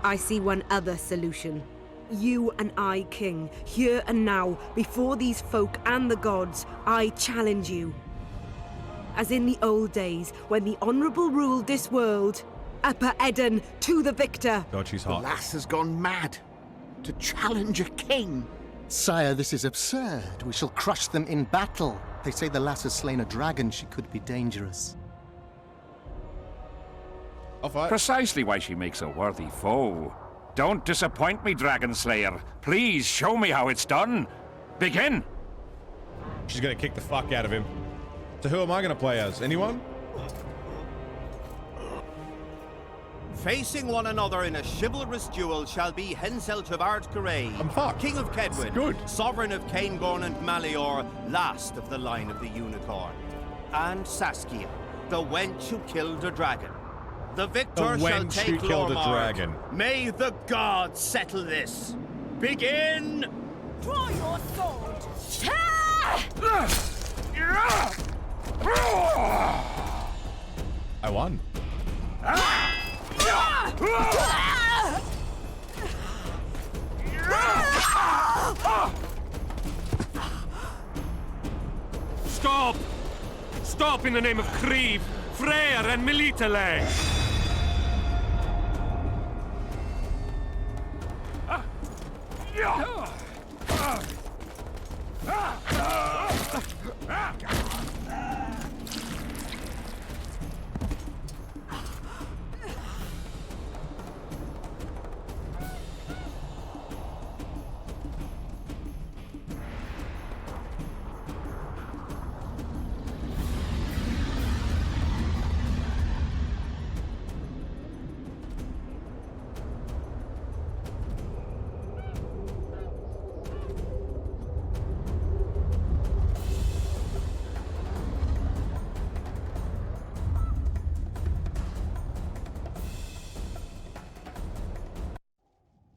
I see one other solution. You and I, King, here and now, before these folk and the gods, I challenge you. As in the old days, when the Honourable ruled this world, Upper Eden to the victor. God, she's The hot. lass has gone mad. To challenge a king. Sire, this is absurd. We shall crush them in battle. They say the lass has slain a dragon. She could be dangerous. I'll fight. Precisely why she makes a worthy foe. Don't disappoint me, Dragon Slayer. Please show me how it's done. Begin. She's gonna kick the fuck out of him. So who am I gonna play as? Anyone? Facing one another in a chivalrous duel shall be Hensel Tavard Caraig, King of Kedwin, good. Sovereign of Caingorn and Malior, last of the line of the Unicorn, and Saskia, the wench who killed a dragon. The victor shall wench take who killed a Lormard. dragon. May the gods settle this. Begin! Draw your sword! I won. Stop! Stop in the name of Creve, Freyr and Melitele!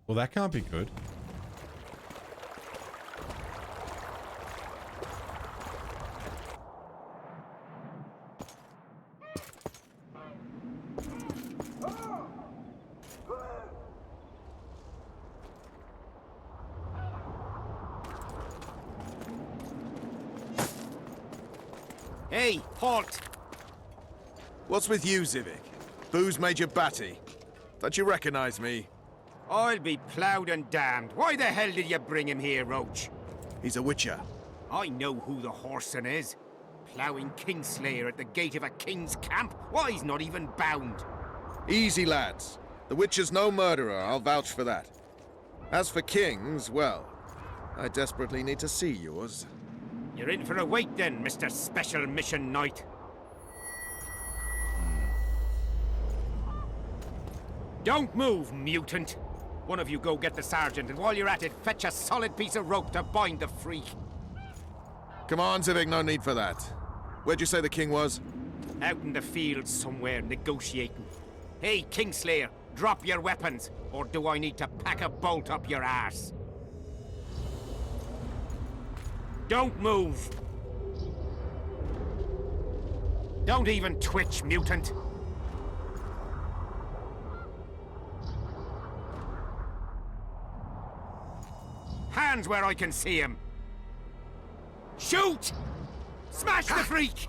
Well, that can't be good. Hey, halt! What's with you, Zivik? Booze made you batty. Don't you recognize me? I'll be ploughed and damned. Why the hell did you bring him here, Roach? He's a witcher. I know who the whoreson is. Ploughing Kingslayer at the gate of a king's camp? Why, he's not even bound. Easy, lads. The witcher's no murderer, I'll vouch for that. As for kings, well, I desperately need to see yours. You're in for a wait then, Mr. Special Mission Knight. Don't move, mutant! One of you go get the sergeant, and while you're at it, fetch a solid piece of rope to bind the freak. Come on, Zivik, no need for that. Where'd you say the king was? Out in the fields somewhere, negotiating. Hey, Kingslayer, drop your weapons, or do I need to pack a bolt up your ass? Don't move! Don't even twitch, mutant! Hands where I can see him! Shoot! Smash the freak!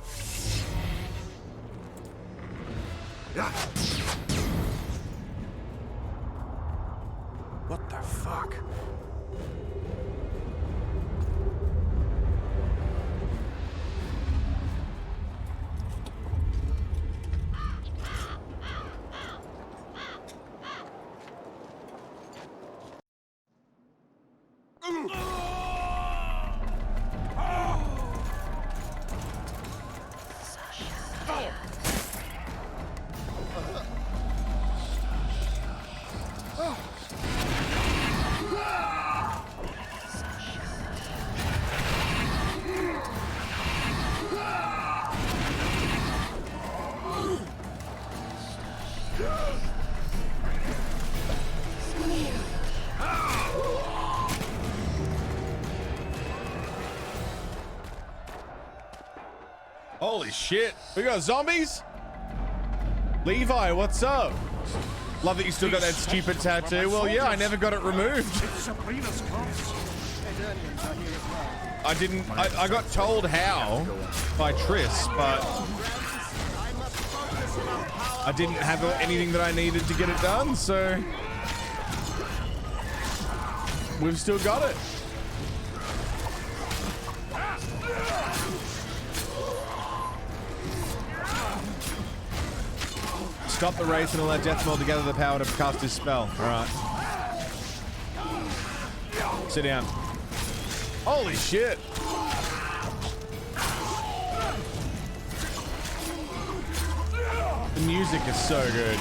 What the fuck? Holy shit. We got zombies? Levi, what's up? Love that you still got that stupid tattoo. Well, yeah, I never got it removed. I didn't... I got told how by Triss, but I didn't have anything that I needed to get it done, so we've still got it. Stop the race and allow Deathmold to gather the power to cast his spell. Alright. Sit down. Holy shit! The music is so good.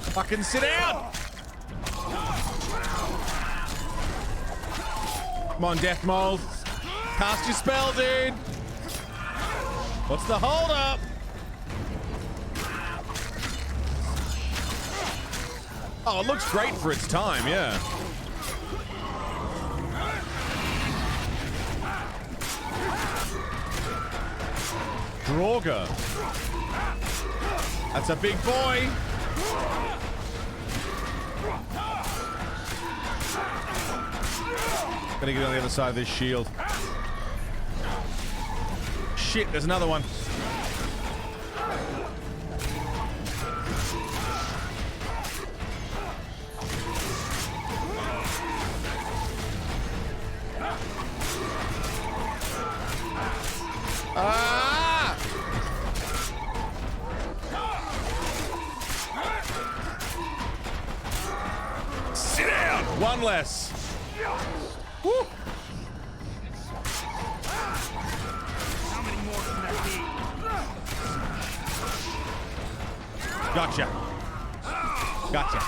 Fucking sit down! Come on, Deathmold. Cast your spell, dude. What's the hold up? Oh, it looks great for its time, yeah. Draugr. That's a big boy. Gotta get on the other side of this shield. Shit, there's another one. Ah! Sit down! One less. Woo. How many more can there be? Gotcha. Gotcha.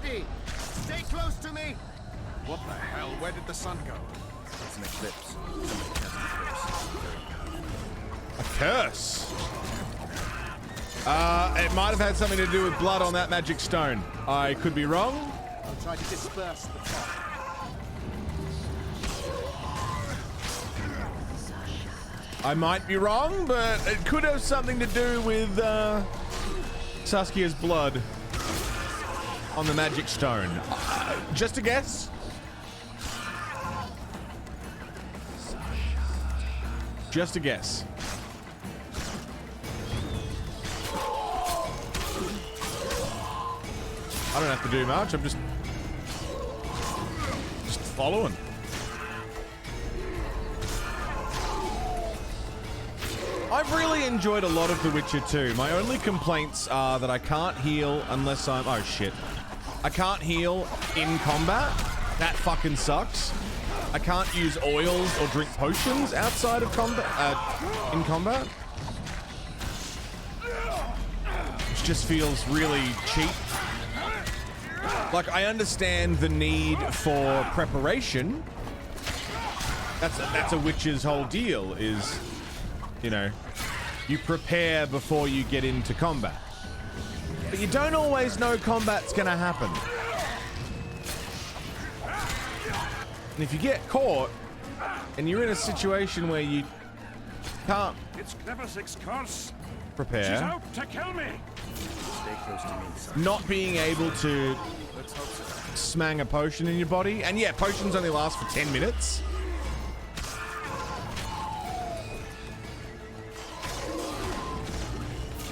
ready! Stay close to me! What the hell? Where did the sun go? It's an eclipse. Somebody cast an eclipse. A curse? It might have had something to do with blood on that magic stone. I could be wrong. I'll try to disperse the fog. I might be wrong, but it could have something to do with Saskia's blood on the magic stone. Just a guess. Just a guess. I don't have to do much. I'm just following. I've really enjoyed a lot of The Witcher 2. My only complaints are that I can't heal unless I'm... Oh, shit. I can't heal in combat. That fucking sucks. I can't use oils or drink potions outside of combat, in combat. Which just feels really cheap. Like, I understand the need for preparation. That's a Witcher's whole deal, is... You know, you prepare before you get into combat. But you don't always know combat's gonna happen. And if you get caught, and you're in a situation where you can't It's Glevisic's curse. prepare, She's out to kill me. Stay close to me, son. not being able to smang a potion in your body, and yeah, potions only last for 10 minutes.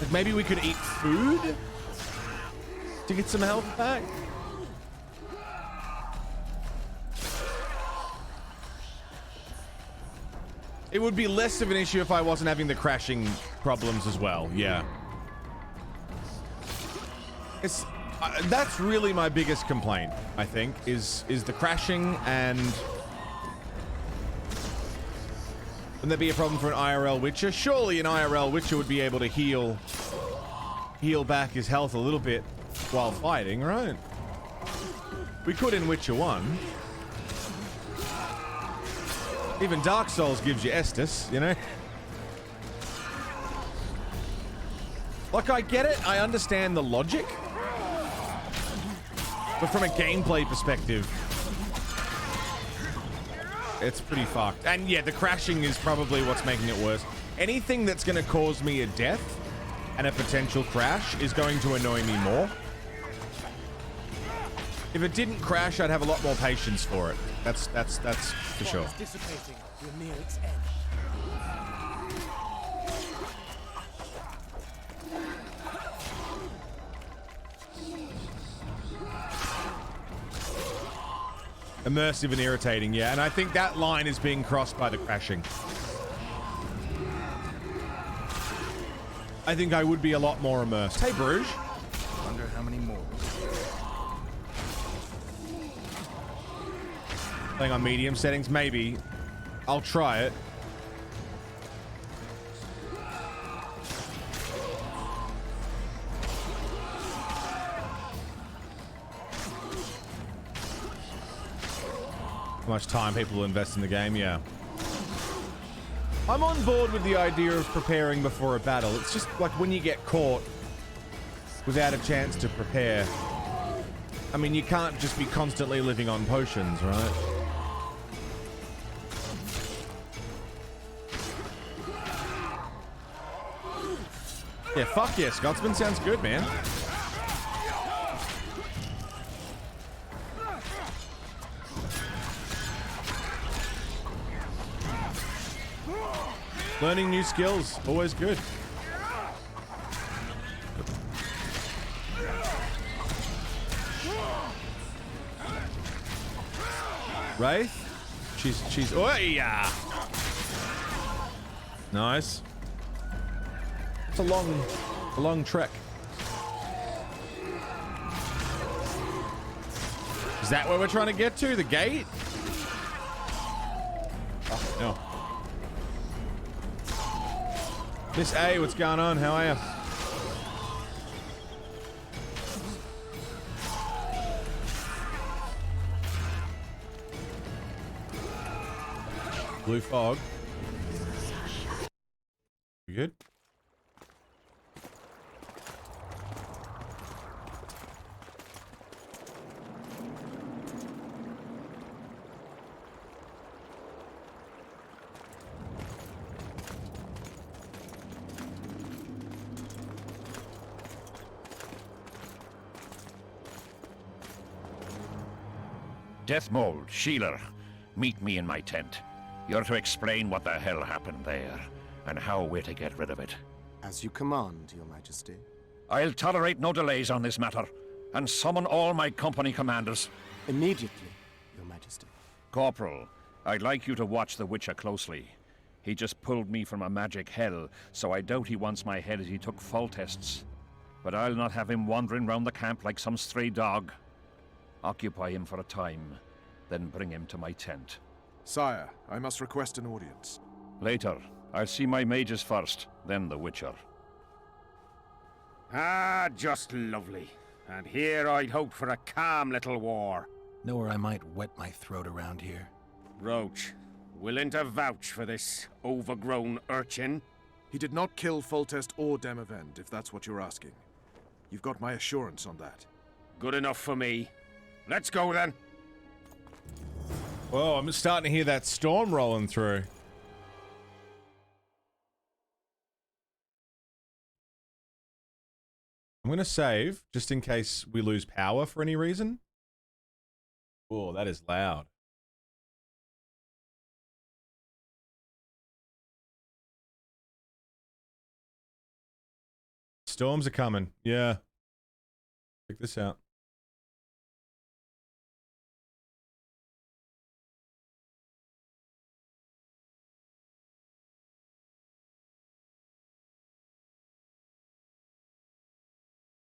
Like maybe we could eat food to get some health back. It would be less of an issue if I wasn't having the crashing problems as well. Yeah. It's that's really my biggest complaint, I think, is the crashing. And wouldn't that be a problem for an IRL Witcher? Surely an IRL Witcher would be able to heal back his health a little bit while fighting, right? We could in Witcher 1. Even Dark Souls gives you Estus, you know? Like, I get it. I understand the logic. But from a gameplay perspective, it's pretty fucked. And yeah, the crashing is probably what's making it worse. Anything that's going to cause me a death and a potential crash is going to annoy me more. If it didn't crash, I'd have a lot more patience for it. That's for sure. Dissipating. We're near its end. Immersive and irritating, yeah. And I think that line is being crossed by the crashing. I think I would be a lot more immersed. Hey, Bruges. Wonder how many more. Playing on medium settings, maybe. I'll try it. How much time people will invest in the game, yeah. I'm on board with the idea of preparing before a battle. It's just like when you get caught without a chance to prepare. I mean, you can't just be constantly living on potions, right? Yeah, fuck yeah, Scotsman sounds good, man. Learning new skills, always good. Wraith? She's oh yeah. Nice. It's a long trek. Is that where we're trying to get to? The gate? Oh, no. Miss A, what's going on? How are you? Blue fog. You good? Death Mold, Sheeler, meet me in my tent. You're to explain what the hell happened there, and how we're to get rid of it. As you command, Your Majesty. I'll tolerate no delays on this matter, and summon all my company commanders. Immediately, Your Majesty. Corporal, I'd like you to watch the Witcher closely. He just pulled me from a magic hell, so I doubt he wants my head as he took fall tests. But I'll not have him wandering round the camp like some stray dog. Occupy him for a time, then bring him to my tent. Sire, I must request an audience. Later. I'll see my mages first, then the Witcher. Ah, just lovely. And here I'd hoped for a calm little war. Know where I might wet my throat around here? Roach, willing to vouch for this overgrown urchin? He did not kill Foltest or Demavend, if that's what you're asking. You've got my assurance on that. Good enough for me. Let's go then. Whoa, I'm starting to hear that storm rolling through. I'm going to save, just in case we lose power for any reason. Oh, that is loud. Storms are coming. Yeah. Check this out.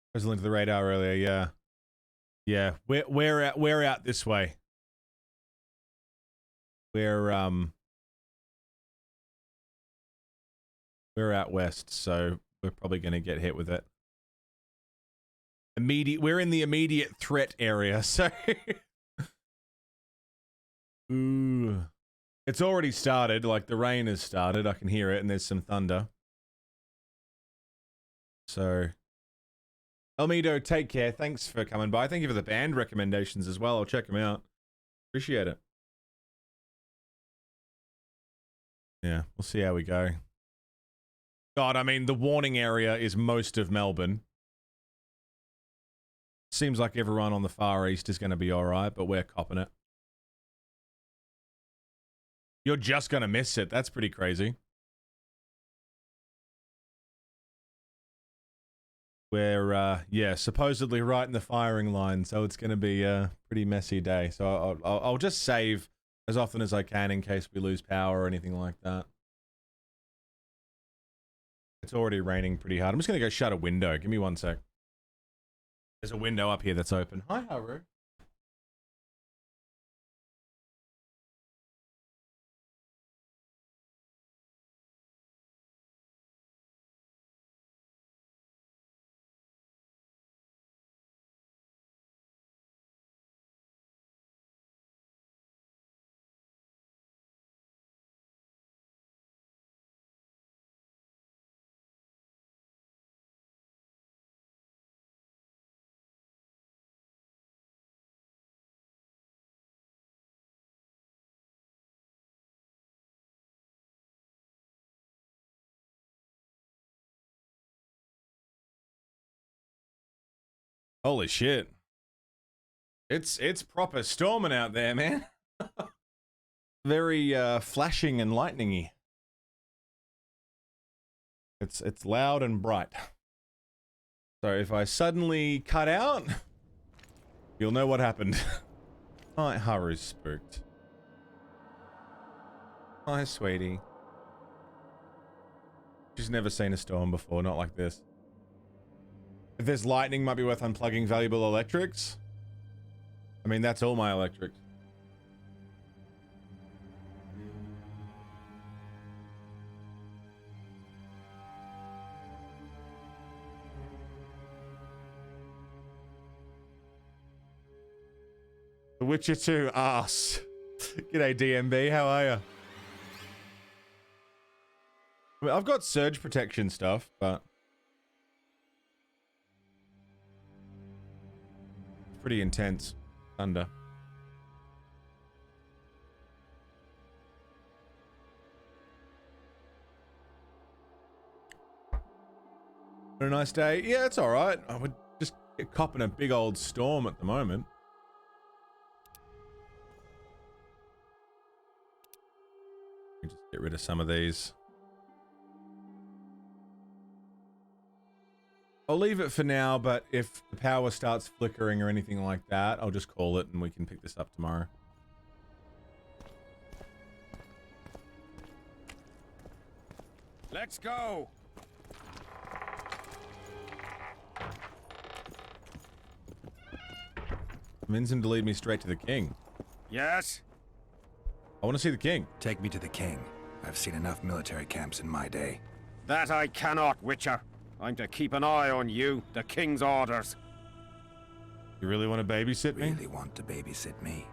I was linked to the radar earlier, yeah. Yeah, we're out this way. We're out west, so we're probably gonna get hit with it. We're in the immediate threat area, so ooh. It's already started, like the rain has started, I can hear it, and there's some thunder. So Elmido, take care. Thanks for coming by. Thank you for the band recommendations as well. I'll check them out. Appreciate it. Yeah, we'll see how we go. God, I mean, the warning area is most of Melbourne. Seems like everyone on the Far East is going to be alright, but we're copping it. You're just going to miss it. That's pretty crazy. We're, yeah, supposedly right in the firing line, so it's going to be a pretty messy day. So I'll just save as often as I can in case we lose power or anything like that. It's already raining pretty hard. I'm just going to go shut a window. Give me one sec. There's a window up here that's open. Hi, Haru. Holy shit. It's proper storming out there, man. Very flashing and lightningy. It's loud and bright. So if I suddenly cut out, you'll know what happened. Hi, Haru's spooked. Hi, sweetie. She's never seen a storm before, not like this. If there's lightning, might be worth unplugging valuable electrics. I mean, that's all my electrics. The Witcher 2 arse. G'day, DMB. How are you? I mean, I've got surge protection stuff, but it's pretty intense. Thunder. A nice day. Yeah, it's all right. I would just get copping a big old storm at the moment. Just get rid of some of these. I'll leave it for now, but if the power starts flickering or anything like that, I'll just call it and we can pick this up tomorrow. Let's go! Convince him to lead me straight to the king. Yes? I want to see the king. Take me to the king. I've seen enough military camps in my day. That I cannot, Witcher. I'm to keep an eye on you, the king's orders. You really want to babysit me? Really want to babysit me?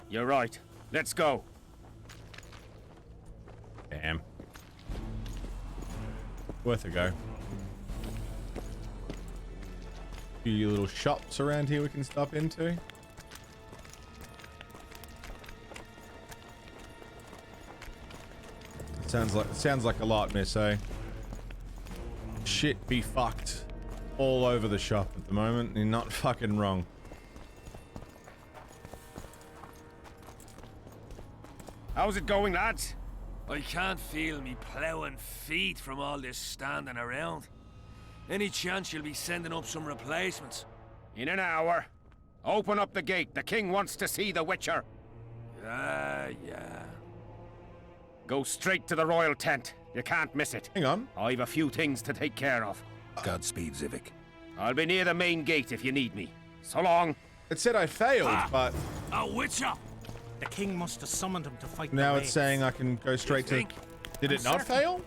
You're right. Let's go. Damn. Worth a go. Few little shops around here we can stop into. Sounds like a lot, miss, eh? Shit be fucked all over the shop at the moment. You're not fucking wrong. How's it going, lads? I can't feel me ploughing feet from all this standing around. Any chance you'll be sending up some replacements? In an hour. Open up the gate. The king wants to see the Witcher. Yeah. Go straight to the royal tent. You can't miss it. Hang on. I've a few things to take care of. Godspeed, Zivik. I'll be near the main gate if you need me. So long. It said I failed, but... A Witcher! The king must have summoned him to fight now the it's saying I can go straight to... Did it not fail?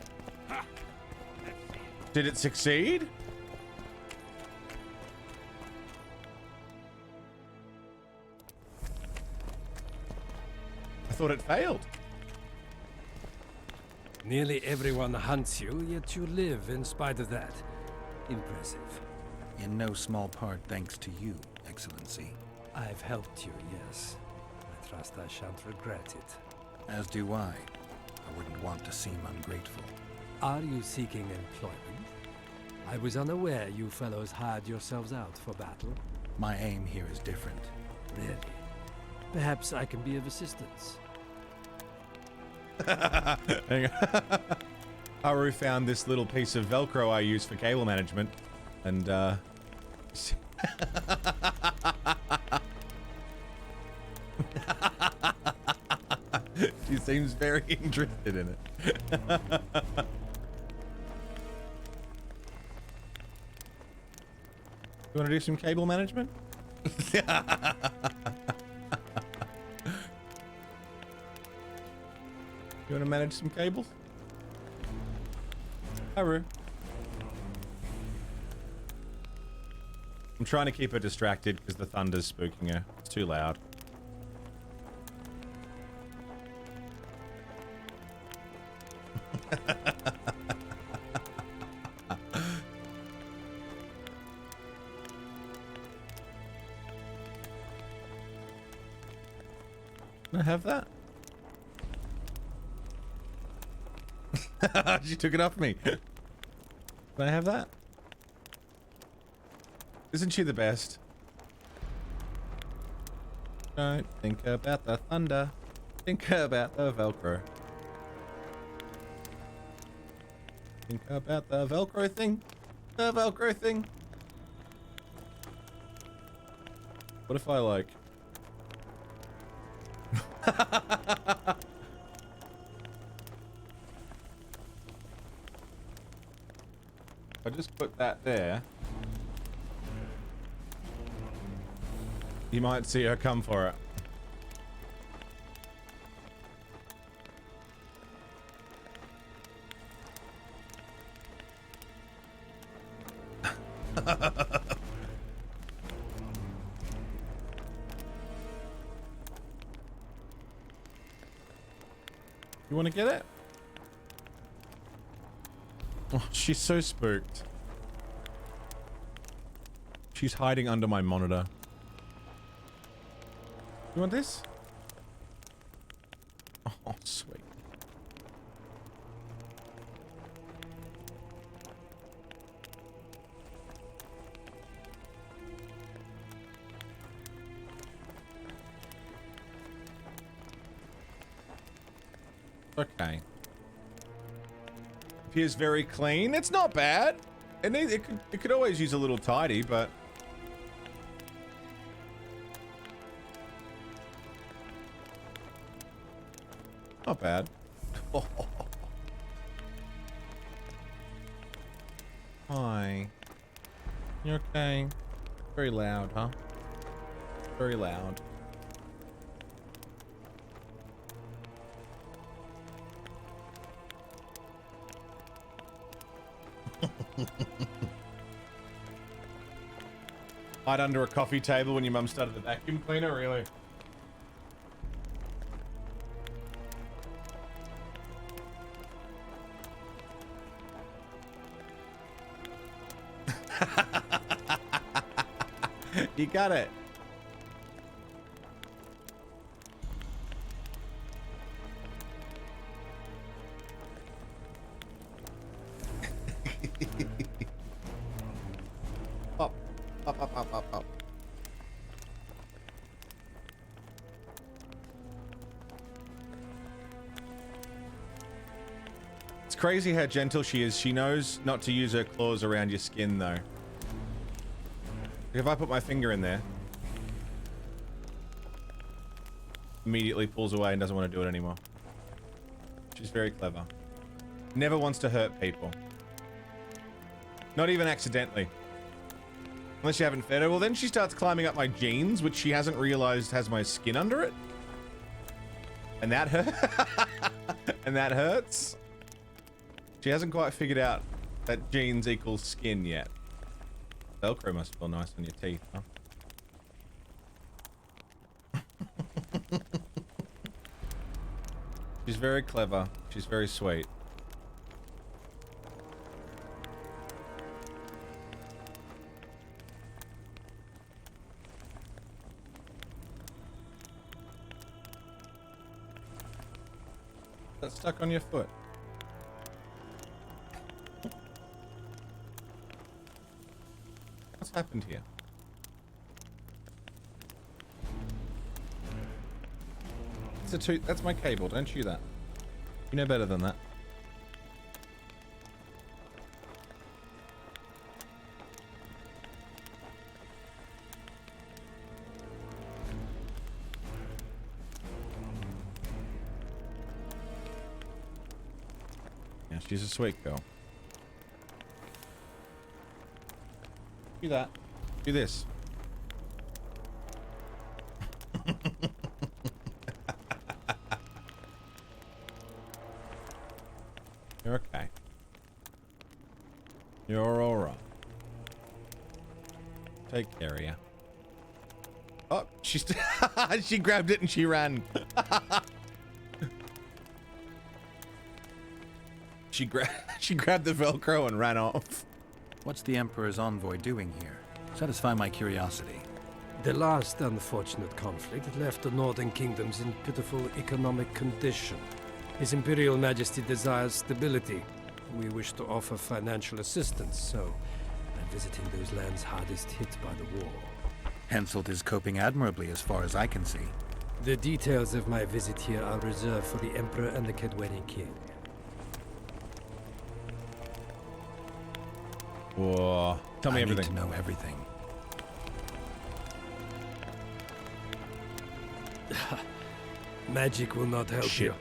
Did it succeed? I thought it failed. Nearly everyone hunts you, yet you live in spite of that. Impressive. In no small part thanks to you, Excellency. I've helped you, yes. I trust I shan't regret it. As do I. I wouldn't want to seem ungrateful. Are you seeking employment? I was unaware you fellows hired yourselves out for battle. My aim here is different. Really? Perhaps I can be of assistance. Hang on. Haru found this little piece of Velcro I use for cable management, and she seems very interested in it. You want to do some cable management? You want to manage some cables? Haru. I'm trying to keep her distracted because the thunder's spooking her. It's too loud. Can I have that? She took it off me. Can I have that? Isn't she the best? Don't think about the thunder. Think about the Velcro. Think about the Velcro thing. The Velcro thing. What if I like... I just put that there. You might see her come for it. You want to get it? Oh, she's so spooked. She's hiding under my monitor. You want this? Oh, sweet. Okay. Appears very clean. It's not bad. It could always use a little tidy, but not bad. Hi. You okay? Very loud, huh? Very loud. Hide under a coffee table when your mum started the vacuum cleaner, really? You got it. Up, up, up, up, up, up. It's crazy how gentle she is. She knows not to use her claws around your skin, though. If I put my finger in there, immediately pulls away and doesn't want to do it anymore. She's very clever. Never wants to hurt people. Not even accidentally. Unless you haven't fed her. Well, then she starts climbing up my jeans, which she hasn't realized has my skin under it. And that hurt. And that hurts. She hasn't quite figured out that jeans equals skin yet. Velcro must feel nice on your teeth, huh? She's very clever. She's very sweet. That's stuck on your foot. What's happened here? It's a tooth. That's my cable. Don't chew that. You know better than that. Yeah, she's a sweet girl. Do that. Do this. You're okay. You're alright. Take care of you. Oh, she's she grabbed it and she ran. She grabbed the Velcro and ran off. What's the Emperor's envoy doing here? Satisfy my curiosity. The last unfortunate conflict left the northern kingdoms in pitiful economic condition. His Imperial Majesty desires stability. We wish to offer financial assistance, so I'm visiting those lands hardest hit by the war. Henselt is coping admirably as far as I can see. The details of my visit here are reserved for the Emperor and the Kedweni King. Whoa. Tell me everything. I need to know everything. Magic will not help you.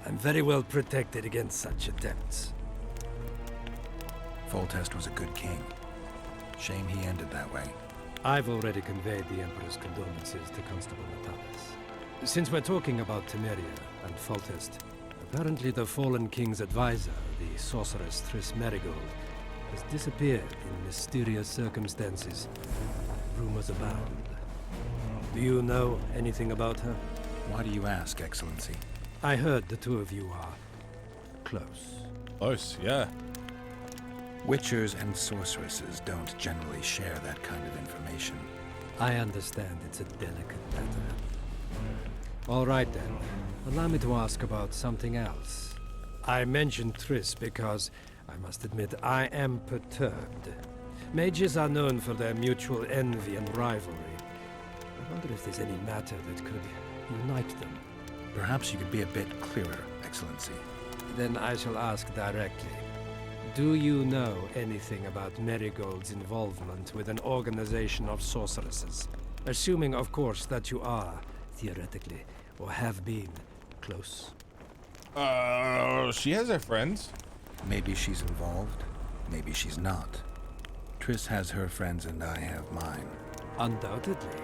I'm very well protected against such attempts. Foltest was a good king. Shame he ended that way. I've already conveyed the Emperor's condolences to Constable Natalis. Since we're talking about Temeria and Foltest, apparently the fallen king's advisor, the sorceress Triss Marigold, has disappeared in mysterious circumstances. Rumors abound. Do you know anything about her? Why do you ask, Excellency? I heard the two of you are close. Close, yeah. Witchers and sorceresses don't generally share that kind of information. I understand it's a delicate matter. All right then. Allow me to ask about something else. I mentioned Triss because, I must admit, I am perturbed. Mages are known for their mutual envy and rivalry. I wonder if there's any matter that could unite them. Perhaps you could be a bit clearer, Excellency. Then I shall ask directly. Do you know anything about Marigold's involvement with an organization of sorceresses? Assuming, of course, that you are, theoretically, or have been, close. She has her friends. Maybe she's involved, maybe she's not. Triss has her friends and I have mine. Undoubtedly.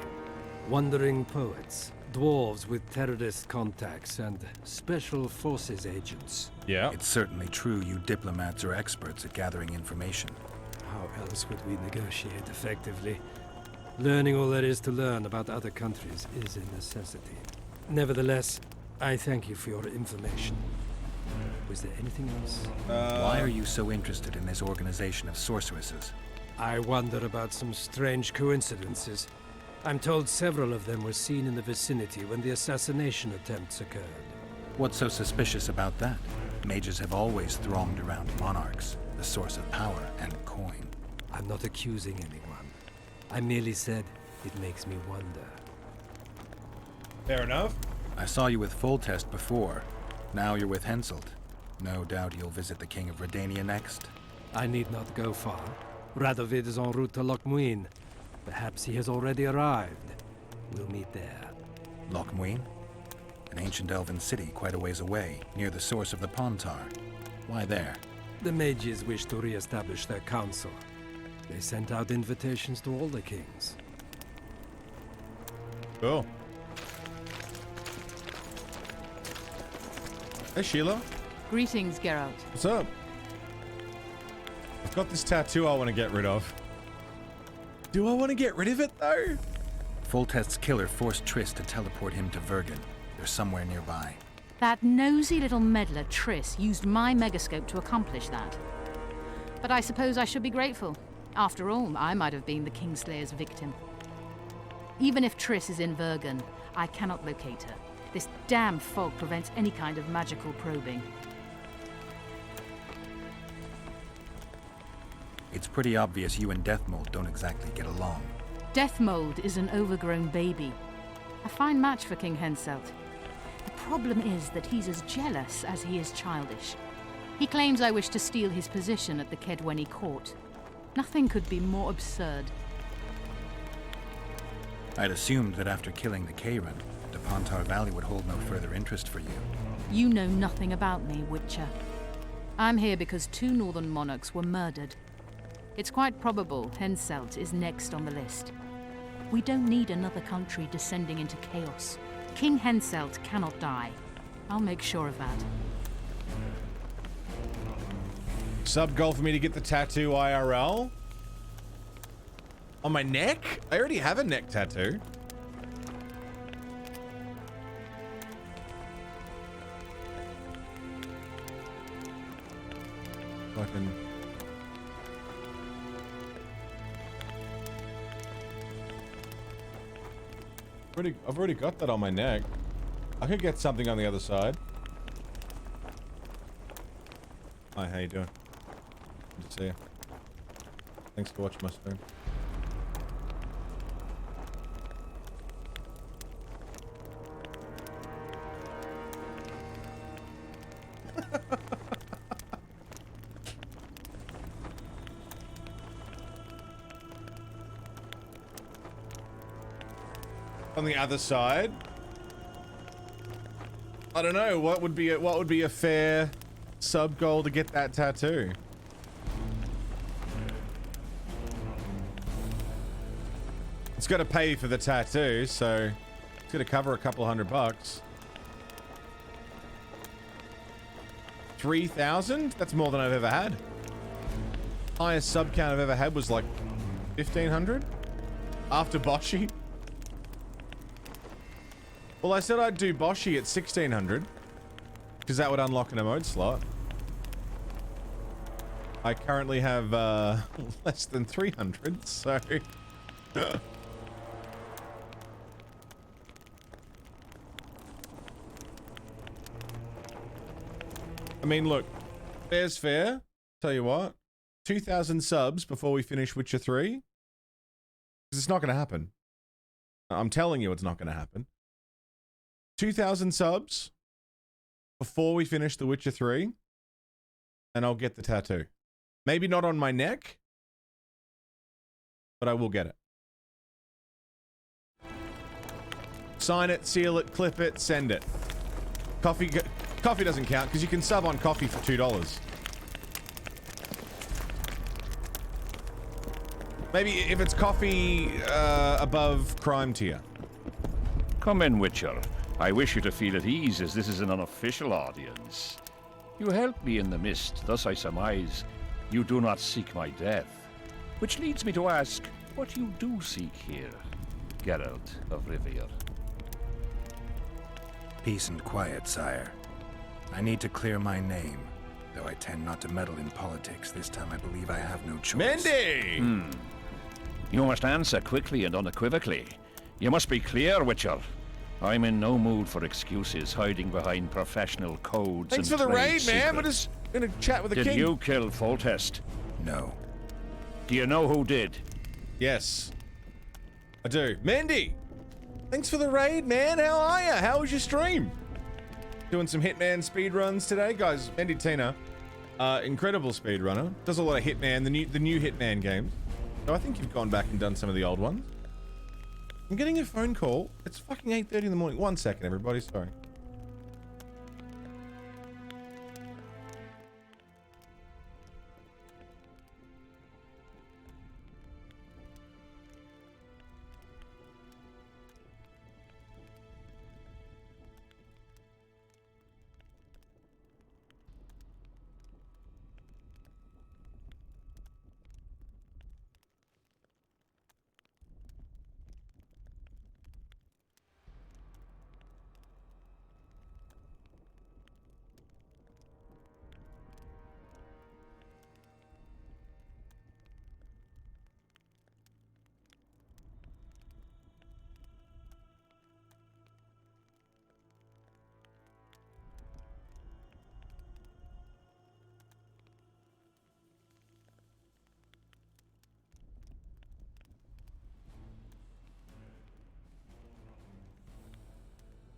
Wandering poets, dwarves with terrorist contacts, and special forces agents. Yeah. It's certainly true you diplomats are experts at gathering information. How else would we negotiate effectively? Learning all there is to learn about other countries is a necessity. Nevertheless, I thank you for your information. Was there anything else? Why are you so interested in this organization of sorceresses? I wonder about some strange coincidences. I'm told several of them were seen in the vicinity when the assassination attempts occurred. What's so suspicious about that? Mages have always thronged around monarchs, the source of power and coin. I'm not accusing anyone. I merely said it makes me wonder. Fair enough. I saw you with Foltest before. Now you're with Henselt. No doubt you'll visit the King of Redania next. I need not go far. Radovid is en route to Lochmuin. Perhaps he has already arrived. We'll meet there. Lochmuin? An ancient elven city quite a ways away, near the source of the Pontar. Why there? The mages wish to re-establish their council. They sent out invitations to all the kings. Cool. Hey, Sheila. Greetings, Geralt. What's up? I've got this tattoo I want to get rid of. Do I want to get rid of it, though? Foltest's killer forced Triss to teleport him to Vergen. They're somewhere nearby. That nosy little meddler, Triss, used my megascope to accomplish that. But I suppose I should be grateful. After all, I might have been the Kingslayer's victim. Even if Triss is in Vergen, I cannot locate her. This damn fog prevents any kind of magical probing. It's pretty obvious you and Deathmold don't exactly get along. Deathmold is an overgrown baby. A fine match for King Henselt. The problem is that he's as jealous as he is childish. He claims I wish to steal his position at the Kedweni court. Nothing could be more absurd. I'd assumed that after killing the Kayran, the Pontar Valley would hold no further interest for you. You know nothing about me, Witcher. I'm here because 2 northern monarchs were murdered. It's quite probable Henselt is next on the list. We don't need another country descending into chaos. King Henselt cannot die. I'll make sure of that. Sub goal for me to get the tattoo IRL? On my neck? I already have a neck tattoo. Fucking... I've already got that on my neck. I could get something on the other side. Hi, how you doing? Good to see you. Thanks for watching my stream. On the other side, I don't know what would be a fair sub goal to get that tattoo. It's got to pay for the tattoo, so it's going to cover a couple $100. 3,000? That's more than I've ever had. Highest sub count I've ever had was like 1,500 after Boshi. Well, I said I'd do Boshi at 1,600. because that would unlock an emote slot. I currently have less than 300, so... I mean, look, fair's fair. Tell you what, 2,000 subs before we finish Witcher 3. Because it's not going to happen. I'm telling you it's not going to happen. 2,000 subs before we finish The Witcher 3, and I'll get the tattoo. Maybe not on my neck, but I will get it. Sign it, seal it, clip it, send it. Coffee doesn't count because you can sub on coffee for $2. Maybe if it's coffee above crime tier. Come in, Witcher. I wish you to feel at ease, as this is an unofficial audience. You helped me in the mist, thus I surmise you do not seek my death. Which leads me to ask what you do seek here, Geralt of Rivia. Peace and quiet, sire. I need to clear my name. Though I tend not to meddle in politics, this time I believe I have no choice. Mendy! You must answer quickly and unequivocally. You must be clear, Witcher. I'm in no mood for excuses hiding behind professional codes. Thanks and for the trade raid, man. We're secrets. just gonna chat with the king. Did you kill Foltest? No. Do you know who did? Yes. I do. Mendy! Thanks for the raid, man. How are ya? How was your stream? Doing some Hitman speedruns today. Guys, Mendy Tina, incredible speedrunner. Does a lot of Hitman, the new Hitman games. So I think you've gone back and done some of the old ones. I'm getting a phone call. It's fucking 8:30 in the morning. 1 second, everybody. Sorry.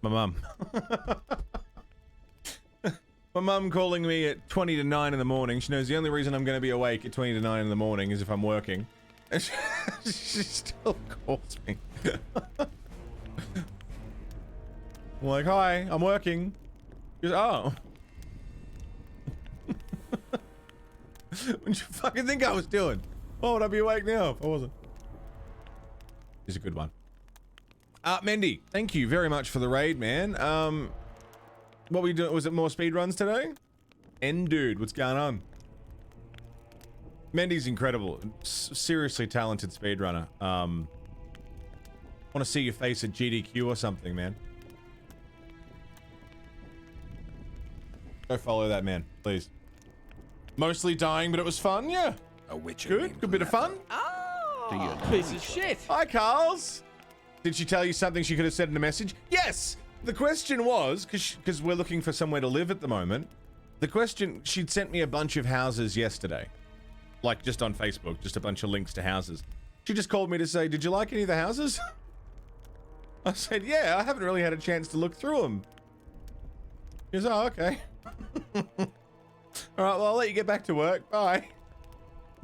My mum. My mum calling me at 20 to 9 in the morning. She knows the only reason I'm going to be awake at 20 to 9 in the morning is if I'm working. And she still calls me. I'm like, hi, I'm working. She goes, oh. What did you fucking think I was doing? Why would I be awake now if I wasn't? He's a good one. Mendy, thank you very much for the raid, man. What were you doing? Was it more speedruns today? Dude, what's going on? Mendy's incredible. Seriously talented speedrunner. Want to see your face at GDQ or something, man. Go follow that man, please. Mostly dying, but it was fun, yeah. A Witcher. Good bit of fun. Oh, piece of shit. Hi, Carls. Did she tell you something she could have said in a message? Yes! The question was, because we're looking for somewhere to live at the moment, the question, she'd sent me a bunch of houses yesterday. Like, just on Facebook, just a bunch of links to houses. She just called me to say, did you like any of the houses? I said, yeah, I haven't really had a chance to look through them. She goes, oh, okay. Alright, well, I'll let you get back to work. Bye.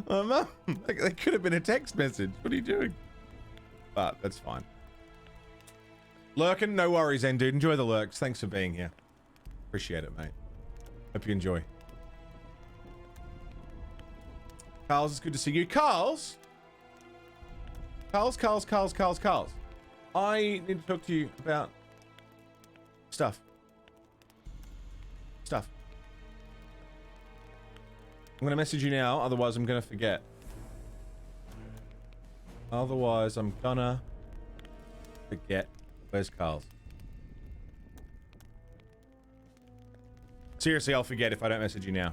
Mum, that could have been a text message. What are you doing? But that's fine. Lurkin, no worries, dude. Enjoy the lurks. Thanks for being here. Appreciate it, mate. Hope you enjoy. Carls, it's good to see you. Carls? Carls. I need to talk to you about stuff. I'm going to message you now, otherwise I'm going to forget. Where's Carl's? Seriously, I'll forget if I don't message you now.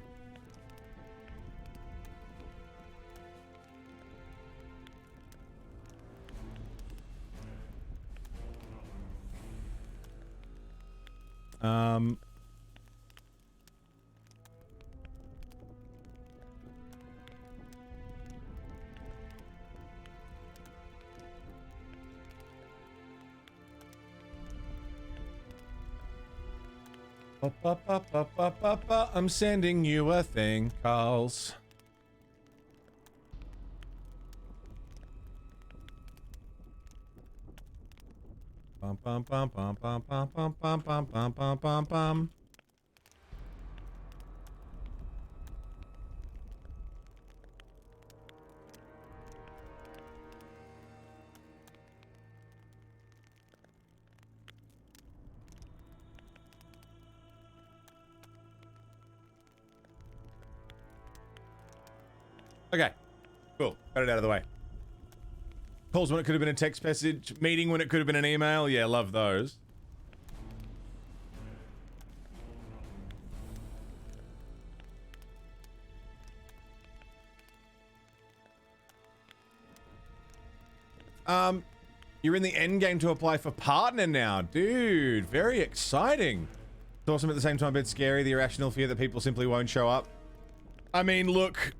I'm sending you a thing, Carls. Bum bum bum bum bum bum bum bum bum bum bum bum bum. Okay, cool. Got it out of the way. Calls when it could have been a text message. Meeting when it could have been an email. Yeah, love those. You're in the end game to apply for partner now. Dude, very exciting. It's awesome at the same time, a bit scary. The irrational fear that people simply won't show up. I mean, look.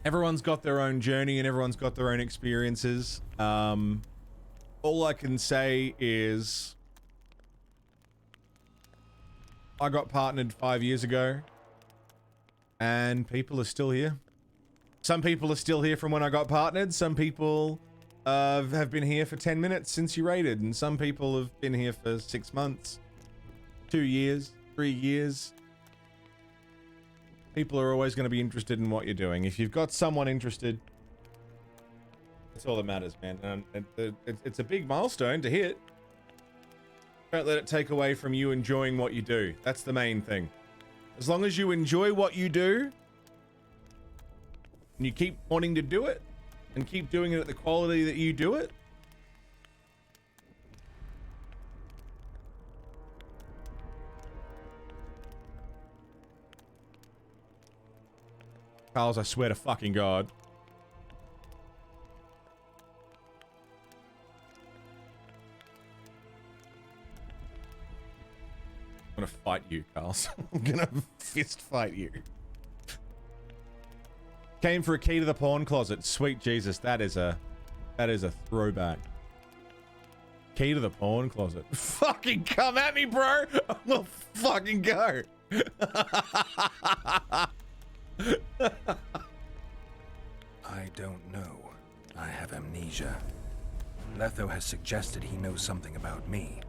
Everyone's got their own journey and everyone's got their own experiences. All I can say is I got partnered 5 years ago and people are still here. Some people are still here from when I got partnered. Some people have been here for 10 minutes since you raided, and some people have been here for 6 months, 2 years, 3 years. People are always going to be interested in what you're doing. If you've got someone interested, that's all that matters, man. And it's a big milestone to hit. Don't let it take away from you enjoying what you do. That's the main thing. As long as you enjoy what you do, and you keep wanting to do it, and keep doing it at the quality that you do it, Carls, I swear to fucking God. I'm gonna fight you, Carls. I'm gonna fist fight you. Came for a key to the pawn closet. Sweet Jesus, that is a throwback. Key to the pawn closet. Fucking come at me, bro. We'll fucking go. I don't know. I have amnesia. Letho has suggested he knows something about me.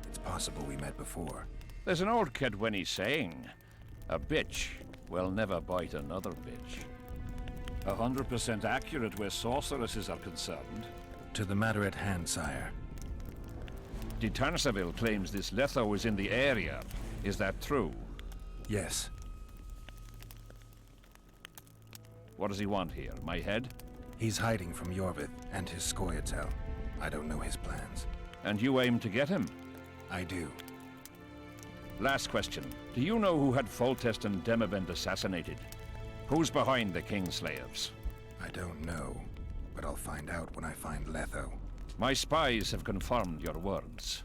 It's possible we met before. There's an old Kedwenny saying, a bitch will never bite another bitch. 100% accurate where sorceresses are concerned. To the matter at hand, sire. De Tarnsaville claims this Letho is in the area. Is that true? Yes. What does he want here? My head? He's hiding from Yorvith and his Scoia'tael. I don't know his plans. And you aim to get him? I do. Last question. Do you know who had Foltest and Demavend assassinated? Who's behind the Kingslayers? I don't know, but I'll find out when I find Letho. My spies have confirmed your words.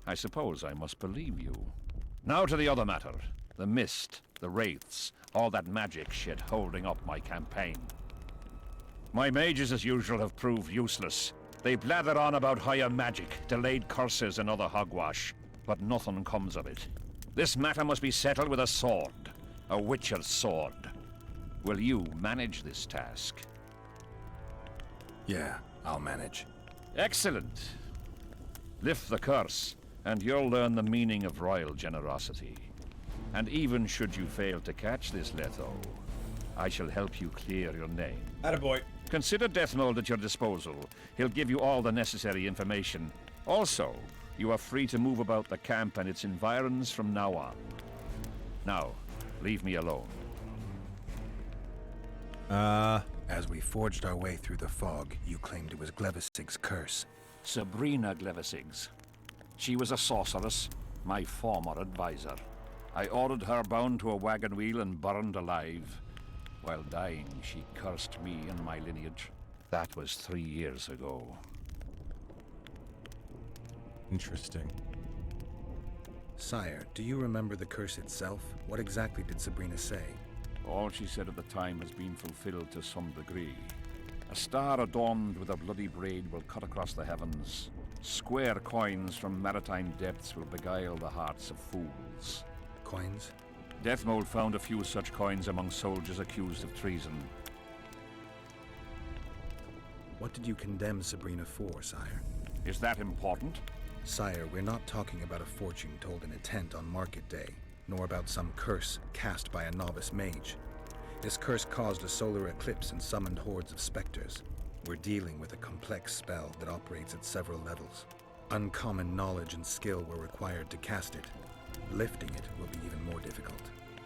I suppose I must believe you. Now to the other matter. The mist, the wraiths, all that magic shit holding up my campaign. My mages, as usual, have proved useless. They blather on about higher magic, delayed curses and other hogwash, but nothing comes of it. This matter must be settled with a sword. A witcher's sword. Will you manage this task? Yeah, I'll manage. Excellent. Lift the curse, and you'll learn the meaning of royal generosity. And even should you fail to catch this Letho, I shall help you clear your name. Attaboy. Consider Deathmold at your disposal. He'll give you all the necessary information. Also, you are free to move about the camp and its environs from now on. Now, leave me alone. As we forged our way through the fog, you claimed it was Glevisig's curse. Sabrina Glevisig's. She was a sorceress, my former advisor. I ordered her bound to a wagon wheel and burned alive. While dying, she cursed me and my lineage. That was 3 years ago. Interesting. Sire, do you remember the curse itself? What exactly did Sabrina say? All she said at the time has been fulfilled to some degree. A star adorned with a bloody braid will cut across the heavens. Square coins from maritime depths will beguile the hearts of fools. Coins? Deathmold found a few such coins among soldiers accused of treason. What did you condemn Sabrina for, sire? Is that important? Sire, we're not talking about a fortune told in a tent on market day, nor about some curse cast by a novice mage. This curse caused a solar eclipse and summoned hordes of specters. We're dealing with a complex spell that operates at several levels. Uncommon knowledge and skill were required to cast it. Lifting it will be even more difficult.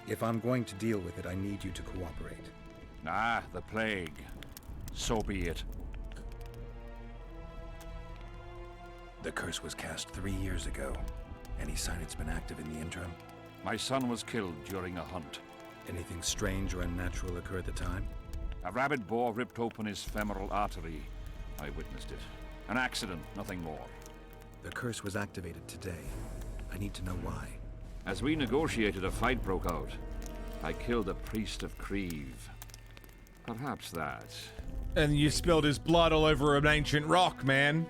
If I'm going to deal with it, I need you to cooperate. Ah, the plague. So be it. The curse was cast 3 years ago. Any sign it's been active in the interim? My son was killed during a hunt. Anything strange or unnatural occur at the time? A rabid boar ripped open his femoral artery. I witnessed it. An accident, nothing more. The curse was activated today. I need to know why. As we negotiated, a fight broke out. I killed a priest of Creve. Perhaps that. And you spilled his blood all over an ancient rock, man.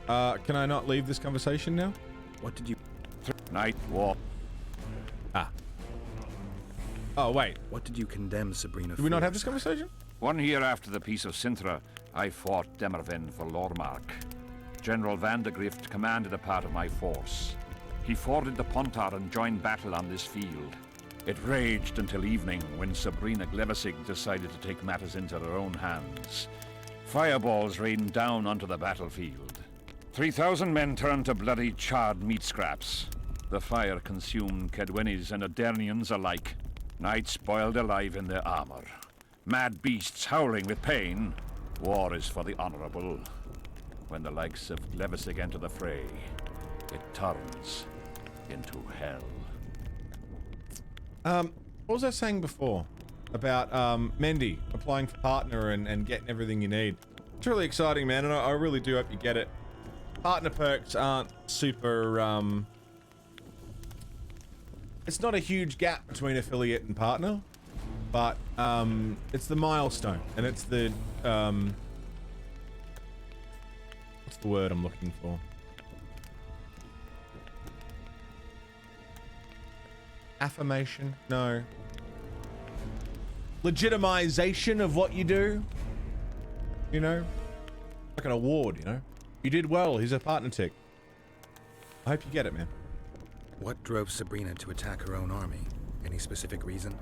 Can I not leave this conversation now? What did you... Night walk. Ah. Oh, wait. What did you condemn Sabrina for? Do we not have this conversation? 1 year after the Peace of Sintra, I fought Demerven for Lormark. General Vandegrift commanded a part of my force. He forded the Pontar and joined battle on this field. It raged until evening when Sabrina Glevissig decided to take matters into her own hands. Fireballs rained down onto the battlefield. 3,000 men turned to bloody charred meat scraps. The fire consumed Kedwenis and Adernians alike. Knights boiled alive in their armor. Mad beasts howling with pain. War is for the honorable. When the likes of Glevissig enter the fray, it turns into hell. What was I saying before? About, Mendy applying for partner and getting everything you need. It's really exciting, man, and I really do hope you get it. Partner perks aren't super, it's not a huge gap between affiliate and partner, but, it's the milestone, and it's the, what's the word I'm looking for? Affirmation? No. Legitimization of what you do? You know? Like an award, you know? You did well, here's a partner tick. I hope you get it, man. What drove Sabrina to attack her own army? Any specific reason?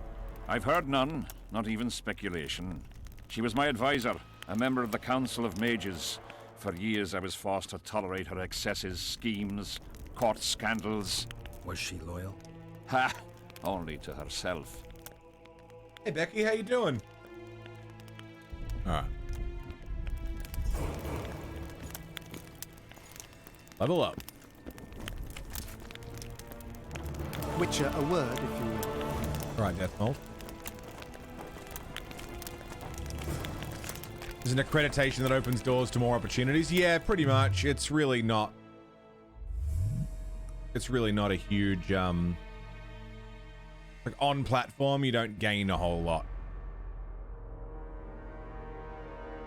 I've heard none, not even speculation. She was my advisor, a member of the Council of Mages. For years I was forced to tolerate her excesses, schemes, court scandals. Was she loyal? Ha! Only to herself. Hey Becky, how you doing? Alright. Level up. Witcher, a word if you... Alright, Deathmold. Is an accreditation that opens doors to more opportunities? Yeah, pretty much. It's really not... It's really not a huge, like, on platform, you don't gain a whole lot.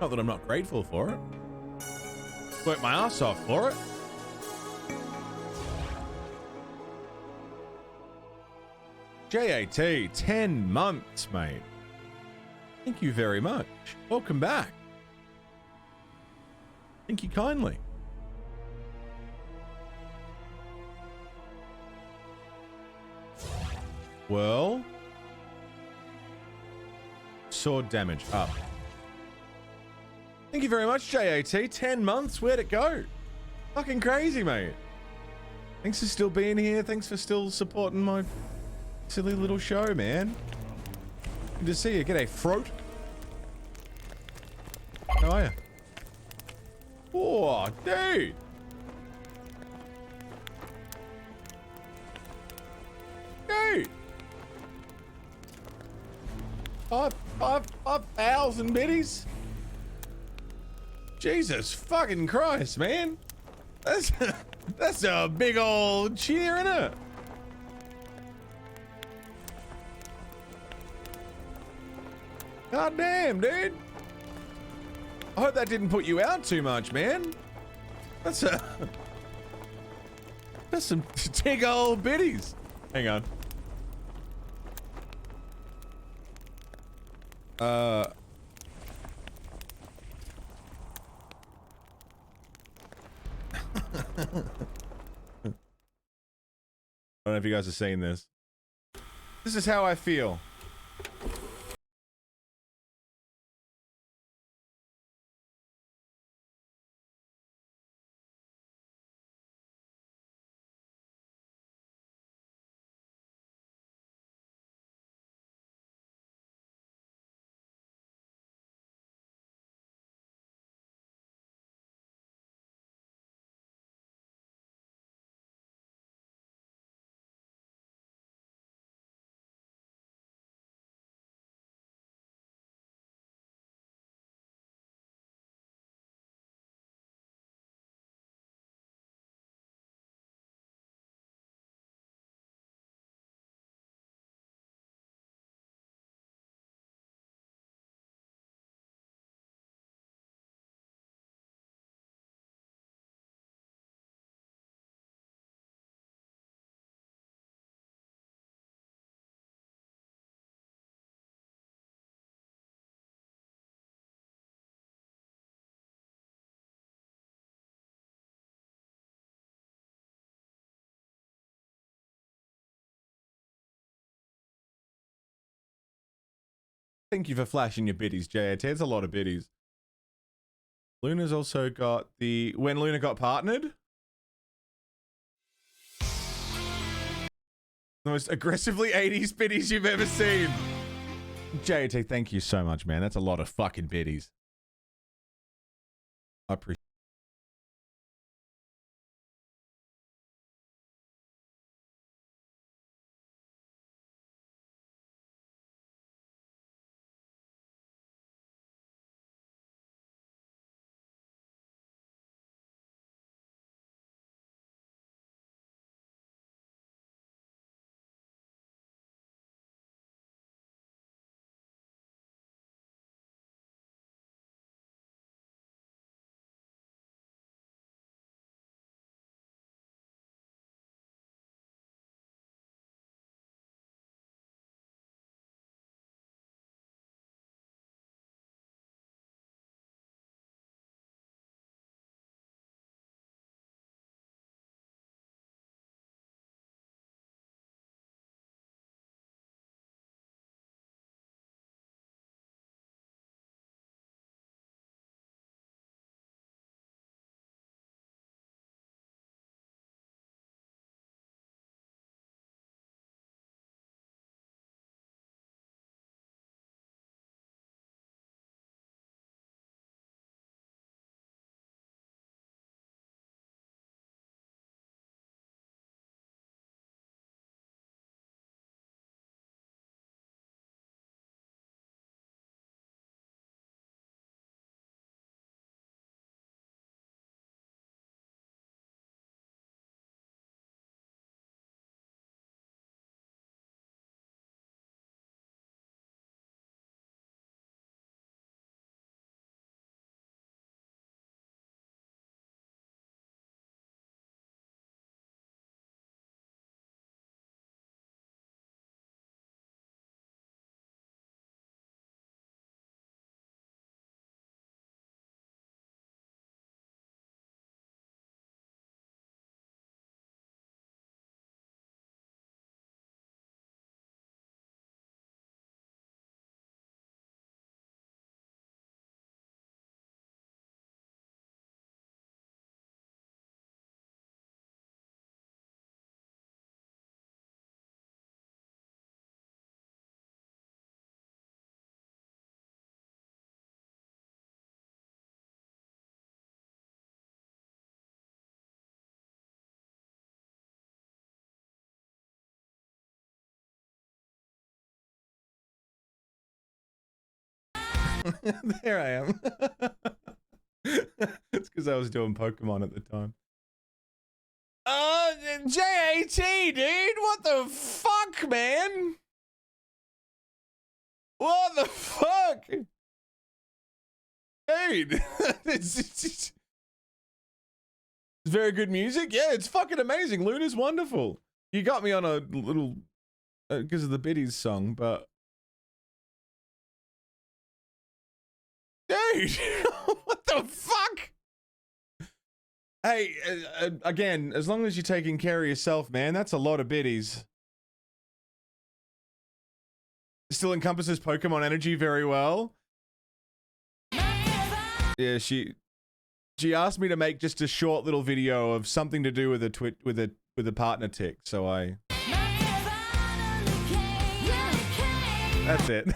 Not that I'm not grateful for it. Worked my ass off for it. JAT, 10 months, mate. Thank you very much. Welcome back. Thank you kindly. Well, sword damage up. Thank you very much, JAT. 10 months, where'd it go? Fucking crazy, mate. Thanks for still being here. Thanks for still supporting my silly little show, man. Good to see you. G'day, Froat. How are you? Oh, dude. 5,000 biddies? Jesus fucking Christ, man. That's a big old cheer, isn't it? God damn, dude. I hope that didn't put you out too much, man. That's some big old biddies. Hang on. I don't know if you guys are seeing this. This is how I feel. Thank you for flashing your biddies, JAT. It's a lot of biddies. Luna's also got the... When Luna got partnered? The most aggressively 80s biddies you've ever seen. JAT, thank you so much, man. That's a lot of fucking biddies. I appreciate There I am. It's because I was doing Pokemon at the time. JAT, dude! What the fuck, man? What the fuck? Dude! It's very good music. Yeah, it's fucking amazing. Luna's wonderful. You got me on a little... because of the Biddies song, but... Dude! What the fuck? Hey, again, as long as you're taking care of yourself, man, that's a lot of biddies. Still encompasses Pokemon energy very well. Yeah, she asked me to make just a short little video of something to do with a partner tick, so I... That's it.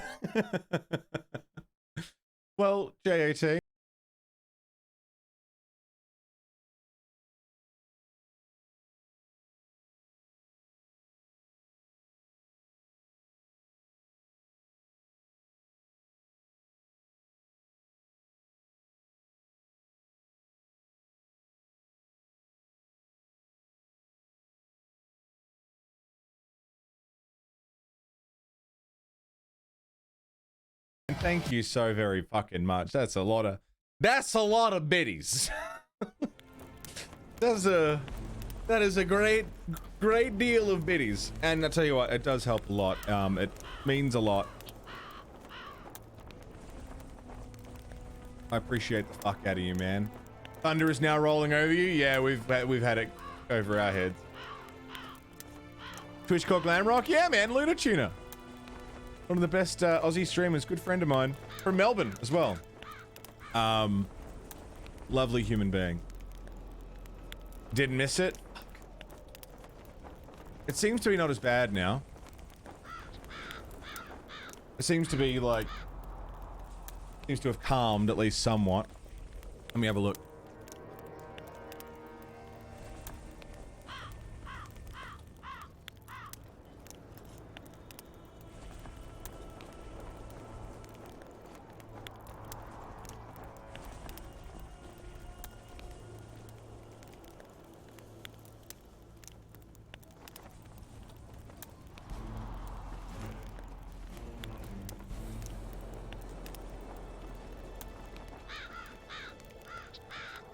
Well, JAT. Thank you so very fucking much. That's a lot of biddies. That is a great deal of biddies. And I tell you what, it does help a lot. It means a lot. I appreciate the fuck out of you, man. Thunder is now rolling over you. Yeah, we've had it over our heads. Twitch called Glamrock. Yeah, man, Luna Tuna. One of the best Aussie streamers, good friend of mine from Melbourne as well. Lovely human being. Didn't miss it. It seems to be not as bad now. It seems to be like, seems to have calmed at least somewhat. Let me have a look.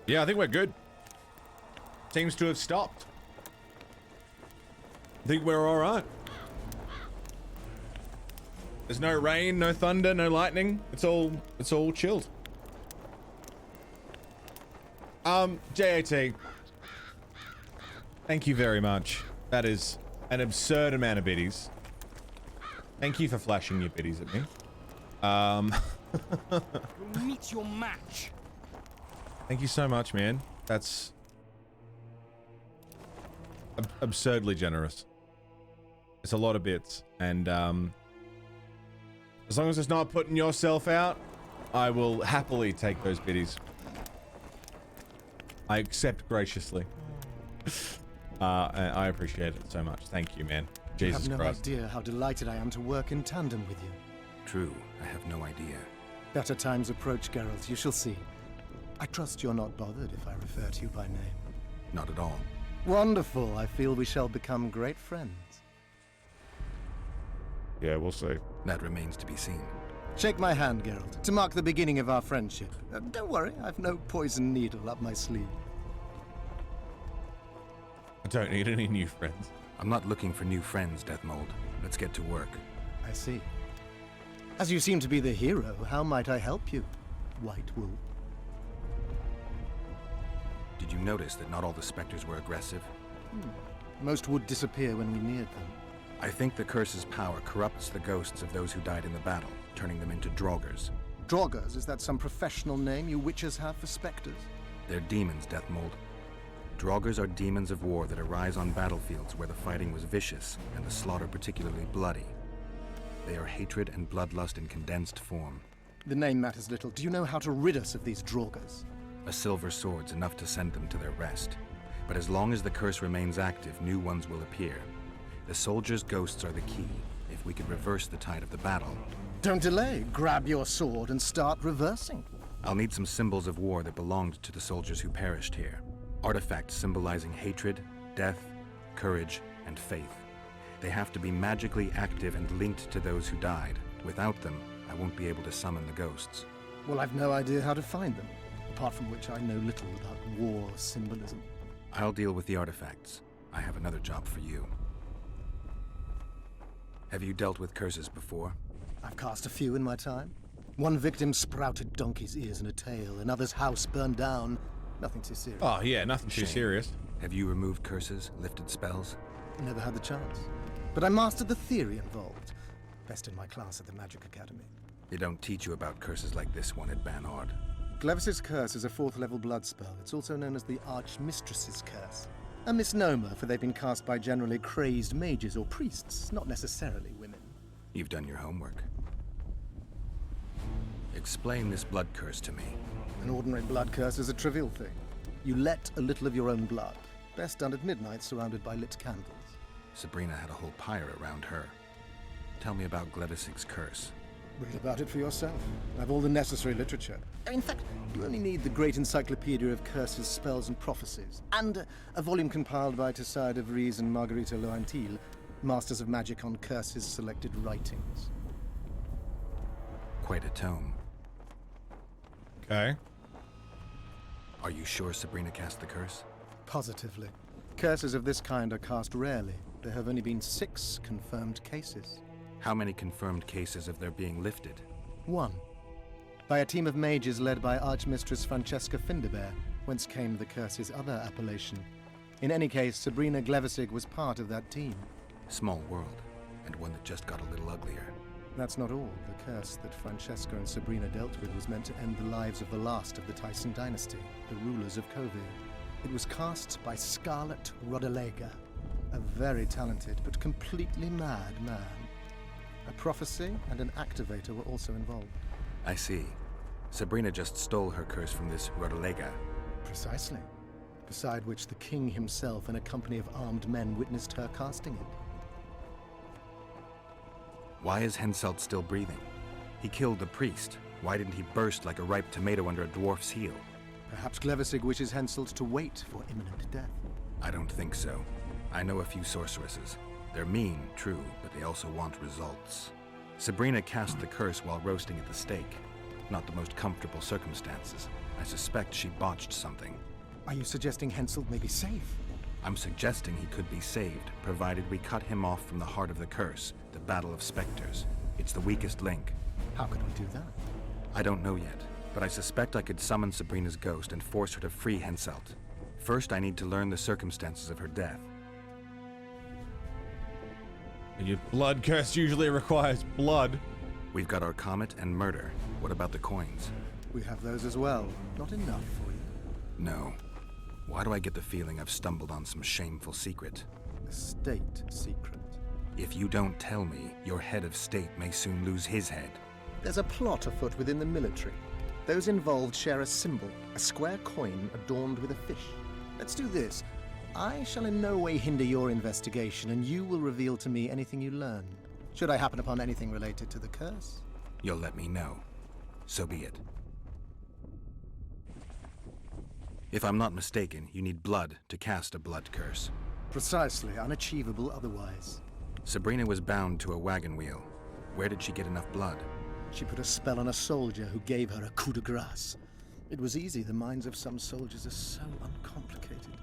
Yeah, I think we're good. Seems to have stopped. I think we're all right. There's no rain, no thunder, no lightning. It's all chilled. JAT. Thank you very much. That is an absurd amount of biddies. Thank you for flashing your biddies at me. You'll meet your match. Thank you so much, man. That's absurdly generous. It's a lot of bits, and as long as it's not putting yourself out, I will happily take those biddies. I accept graciously. I appreciate it so much. Thank you, man. Jesus I have no Christ. idea how delighted I am to work in tandem with you. True, I have no idea. Better times approach, Geralt. You shall see. I trust you're not bothered if I refer to you by name. Not at all. Wonderful. I feel we shall become great friends. Yeah, we'll see. That remains to be seen. Shake my hand, Geralt, to mark the beginning of our friendship. Don't worry, I've no poison needle up my sleeve. I don't need any new friends. I'm not looking for new friends, Deathmold. Let's get to work. I see. As you seem to be the hero, how might I help you, White Wolf? Did you notice that not all the specters were aggressive? Most would disappear when we neared them. I think the curse's power corrupts the ghosts of those who died in the battle, turning them into Draugrs. Draugrs? Is that some professional name you witches have for specters? They're demons, Deathmold. Draugrs are demons of war that arise on battlefields where the fighting was vicious and the slaughter particularly bloody. They are hatred and bloodlust in condensed form. The name matters little. Do you know how to rid us of these Draugrs? A silver sword's enough to send them to their rest. But as long as the curse remains active, new ones will appear. The soldiers' ghosts are the key. If we could reverse the tide of the battle... Don't delay. Grab your sword and start reversing. I'll need some symbols of war that belonged to the soldiers who perished here. Artifacts symbolizing hatred, death, courage, and faith. They have to be magically active and linked to those who died. Without them, I won't be able to summon the ghosts. Well, I've no idea how to find them, apart from which I know little about war symbolism. I'll deal with the artifacts. I have another job for you. Have you dealt with curses before? I've cast a few in my time. One victim sprouted donkey's ears and a tail, another's house burned down. Nothing too serious. Oh, yeah, nothing too serious. Have you removed curses, lifted spells? Never had the chance. But I mastered the theory involved. Best in my class at the Magic Academy. They don't teach you about curses like this one at Banard. Glevis's curse is a 4th level blood spell. It's also known as the Archmistress's curse. A misnomer, for they've been cast by generally crazed mages or priests, not necessarily women. You've done your homework. Explain this blood curse to me. An ordinary blood curse is a trivial thing. You let a little of your own blood. Best done at midnight, surrounded by lit candles. Sabrina had a whole pyre around her. Tell me about Glevis's curse. Read about it for yourself. I have all the necessary literature. In fact, you only need the Great Encyclopedia of Curses, Spells, and Prophecies, and a volume compiled by Tessard de Vries and Marguerite Loantil, Masters of Magic on Curses Selected Writings. Quite a tome. Okay. Are you sure Sabrina cast the curse? Positively. Curses of this kind are cast rarely. There have only been 6 confirmed cases. How many confirmed cases of their being lifted? 1. By a team of mages led by Archmistress Francesca Finderbear, whence came the curse's other appellation. In any case, Sabrina Glevisig was part of that team. Small world, and one that just got a little uglier. That's not all. The curse that Francesca and Sabrina dealt with was meant to end the lives of the last of the Tyson dynasty, the rulers of Kovir. It was cast by Scarlet Rodalega, a very talented but completely mad man. A prophecy and an activator were also involved. I see. Sabrina just stole her curse from this Rodalega. Precisely. Beside which the king himself and a company of armed men witnessed her casting it. Why is Henselt still breathing? He killed the priest. Why didn't he burst like a ripe tomato under a dwarf's heel? Perhaps Glevisig wishes Henselt to wait for imminent death. I don't think so. I know a few sorceresses. They're mean, true, but they also want results. Sabrina cast the curse while roasting at the stake. Not the most comfortable circumstances. I suspect she botched something. Are you suggesting Henselt may be safe? I'm suggesting he could be saved, provided we cut him off from the heart of the curse, the Battle of Spectres. It's the weakest link. How could we do that? I don't know yet, but I suspect I could summon Sabrina's ghost and force her to free Henselt. First, I need to learn the circumstances of her death. Your blood curse usually requires blood. We've got our comet and murder. What about the coins? We have those as well. Not enough for you. No. Why do I get the feeling I've stumbled on some shameful secret? A state secret. If you don't tell me, your head of state may soon lose his head. There's a plot afoot within the military. Those involved share a symbol, a square coin adorned with a fish. Let's do this. I shall in no way hinder your investigation, and you will reveal to me anything you learn. Should I happen upon anything related to the curse? You'll let me know. So be it. If I'm not mistaken, you need blood to cast a blood curse. Precisely, unachievable otherwise. Sabrina was bound to a wagon wheel. Where did she get enough blood? She put a spell on a soldier who gave her a coup de grace. It was easy. The minds of some soldiers are so uncomplicated.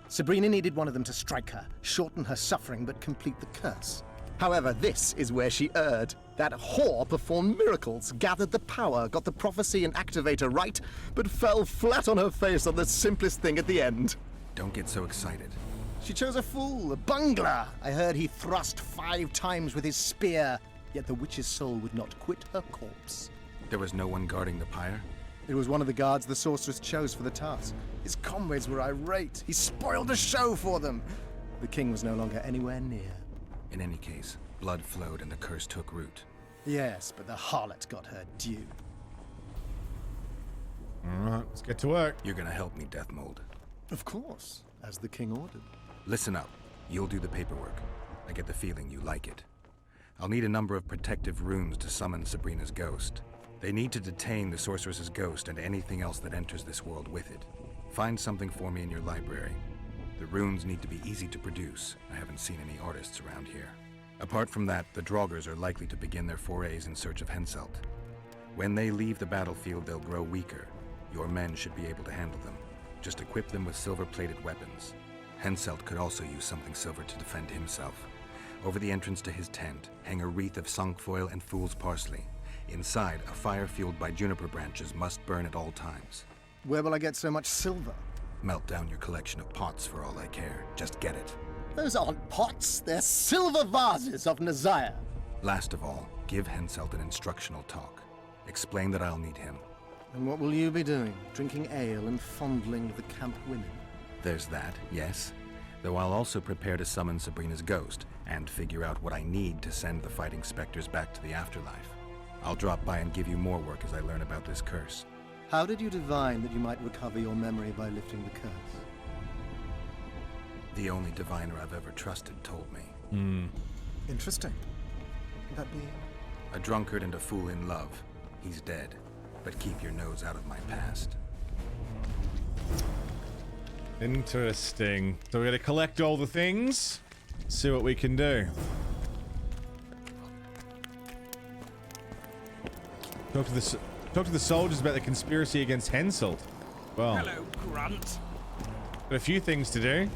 Sabrina needed one of them to strike her, shorten her suffering, but complete the curse. However, this is where she erred. That whore performed miracles, gathered the power, got the prophecy and activator right, but fell flat on her face on the simplest thing at the end. Don't get so excited. She chose a fool, a bungler. I heard he thrust 5 times with his spear, yet the witch's soul would not quit her corpse. There was no one guarding the pyre? It was one of the guards the sorceress chose for the task. His comrades were irate. He spoiled the show for them. The king was no longer anywhere near. In any case, blood flowed and the curse took root. Yes, but the harlot got her due. Alright, let's get to work. You're gonna help me, Death Mold. Of course, as the king ordered. Listen up. You'll do the paperwork. I get the feeling you like it. I'll need a number of protective runes to summon Sabrina's ghost. They need to detain the sorceress's ghost and anything else that enters this world with it. Find something for me in your library. The runes need to be easy to produce. I haven't seen any artists around here. Apart from that, the Draugrs are likely to begin their forays in search of Henselt. When they leave the battlefield, they'll grow weaker. Your men should be able to handle them. Just equip them with silver-plated weapons. Henselt could also use something silver to defend himself. Over the entrance to his tent, hang a wreath of cinquefoil and fool's parsley. Inside, a fire fueled by juniper branches must burn at all times. Where will I get so much silver? Melt down your collection of pots for all I care. Just get it. Those aren't pots, they're silver vases of Nazaya. Last of all, give Henselt an instructional talk. Explain that I'll need him. And what will you be doing? Drinking ale and fondling the camp women? There's that, yes. Though I'll also prepare to summon Sabrina's ghost and figure out what I need to send the fighting specters back to the afterlife. I'll drop by and give you more work as I learn about this curse. How did you divine that you might recover your memory by lifting the curse? The only diviner I've ever trusted told me. Interesting. That be? A drunkard and a fool in love. He's dead. But keep your nose out of my past. Interesting. So we're gonna collect all the things, see what we can do. Talk to the soldiers about the conspiracy against Henselt. Well, hello, Grunt. Got a few things to do.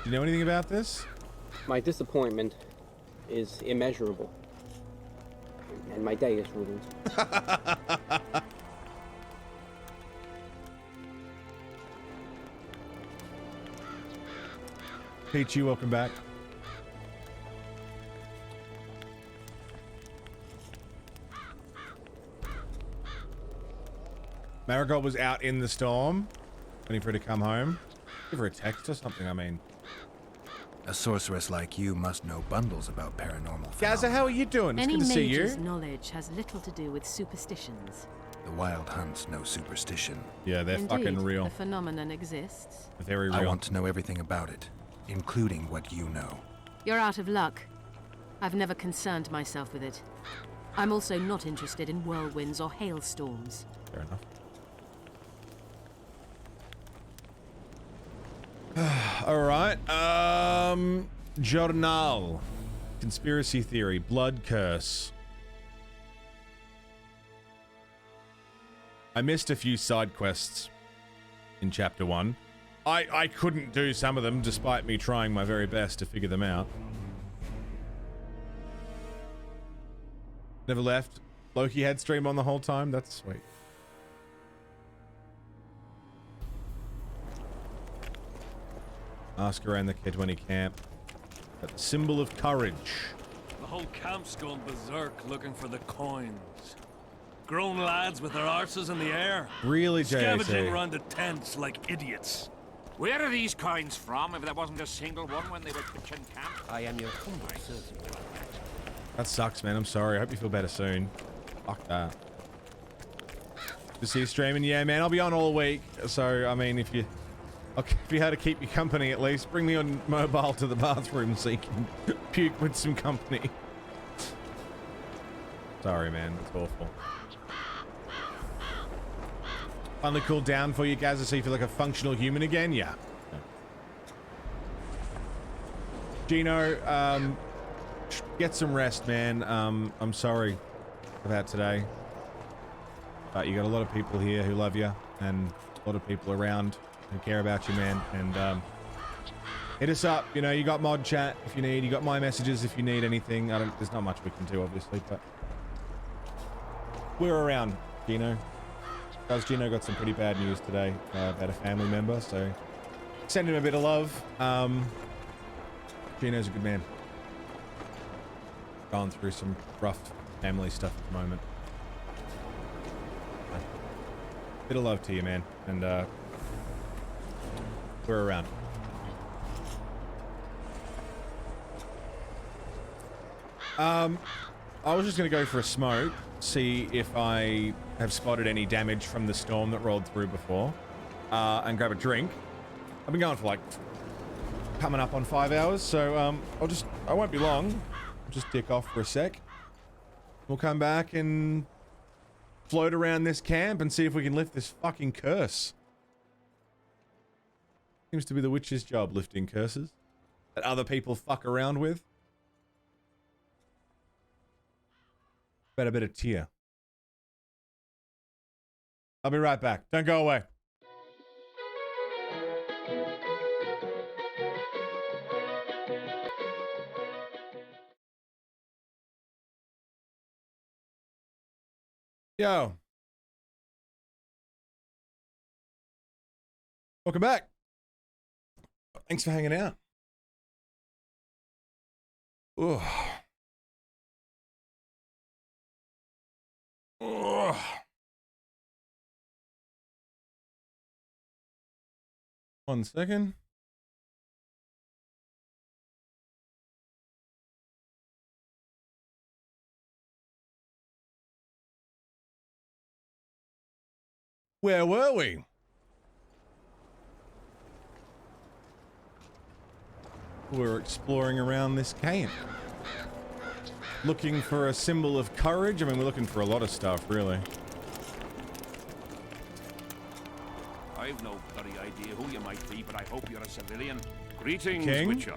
Do you know anything about this? My disappointment is immeasurable. And my day is ruined. Peachy, welcome back. Marigold was out in the storm, waiting for her to come home. Give her a text or something, I mean. A sorceress like you must know bundles about paranormal phenomena. Gaza, how are you doing? It's Any good to see you. mage's knowledge has little to do with superstitions. The wild hunts know superstition. Yeah, they're Indeed, fucking real. The phenomenon exists. Very real. I want to know everything about it, including what you know. You're out of luck. I've never concerned myself with it. I'm also not interested in whirlwinds or hailstorms. Fair enough. All right. Journal. Conspiracy theory. Blood curse. I missed a few side quests in chapter 1. I couldn't do some of them despite me trying my very best to figure them out. Never left. Loki had stream on the whole time. That's sweet. Ask around the Kedwani camp. Got the symbol of courage. The whole camp's gone berserk looking for the coins. Grown lads with their arses in the air. Really, JT? Scavenging around the tents like idiots. Where are these coins from, if there wasn't a single one when they were pitching camp? I am your humble servant. That sucks, man. I'm sorry. I hope you feel better soon. Fuck that. To see you streaming? Yeah, man. I'll be on all week. So, I mean, if you had to keep you company at least, bring me on mobile to the bathroom so you can puke with some company. Sorry, man. It's awful. Finally cooled down for you guys to so you feel like a functional human again? Yeah. Gino, get some rest, man. I'm sorry about today. But you got a lot of people here who love you, and a lot of people around who care about you, man. And hit us up. You know, you got mod chat if you need. You got my messages if you need anything. There's not much we can do, obviously, but we're around, Gino. Because Gino got some pretty bad news today about a family member, so send him a bit of love. Gino's a good man. Going through some rough family stuff at the moment. Bit of love to you, man, and we're around. I was just gonna go for a smoke, see if I have spotted any damage from the storm that rolled through before, and grab a drink. I've been going for like coming up on 5 hours, so I won't be long. I'll just dick off for a sec. We'll come back and float around this camp and see if we can lift this fucking curse. Seems to be the witch's job, lifting curses that other people fuck around with. Better bit of tear. I'll be right back. Don't go away. Yo. Welcome back. Thanks for hanging out. Ugh. Ugh. One second. Where were we? We're exploring around this camp. Looking for a symbol of courage. I mean, we're looking for a lot of stuff, really. I've no bloody idea who you might be, but I hope you're a civilian. Greetings, King? Witcher.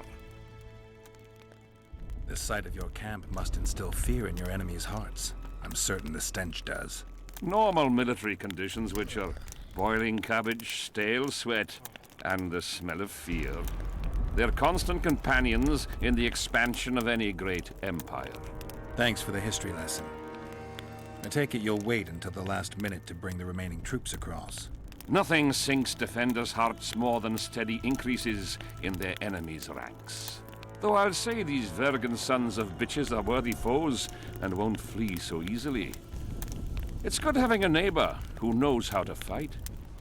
The sight of your camp must instill fear in your enemies' hearts. I'm certain the stench does. Normal military conditions, Witcher. Boiling cabbage, stale sweat, and the smell of fear. They're constant companions in the expansion of any great empire. Thanks for the history lesson. I take it you'll wait until the last minute to bring the remaining troops across. Nothing sinks defenders' hearts more than steady increases in their enemies' ranks. Though I'll say these Vergan sons of bitches are worthy foes and won't flee so easily. It's good having a neighbor who knows how to fight.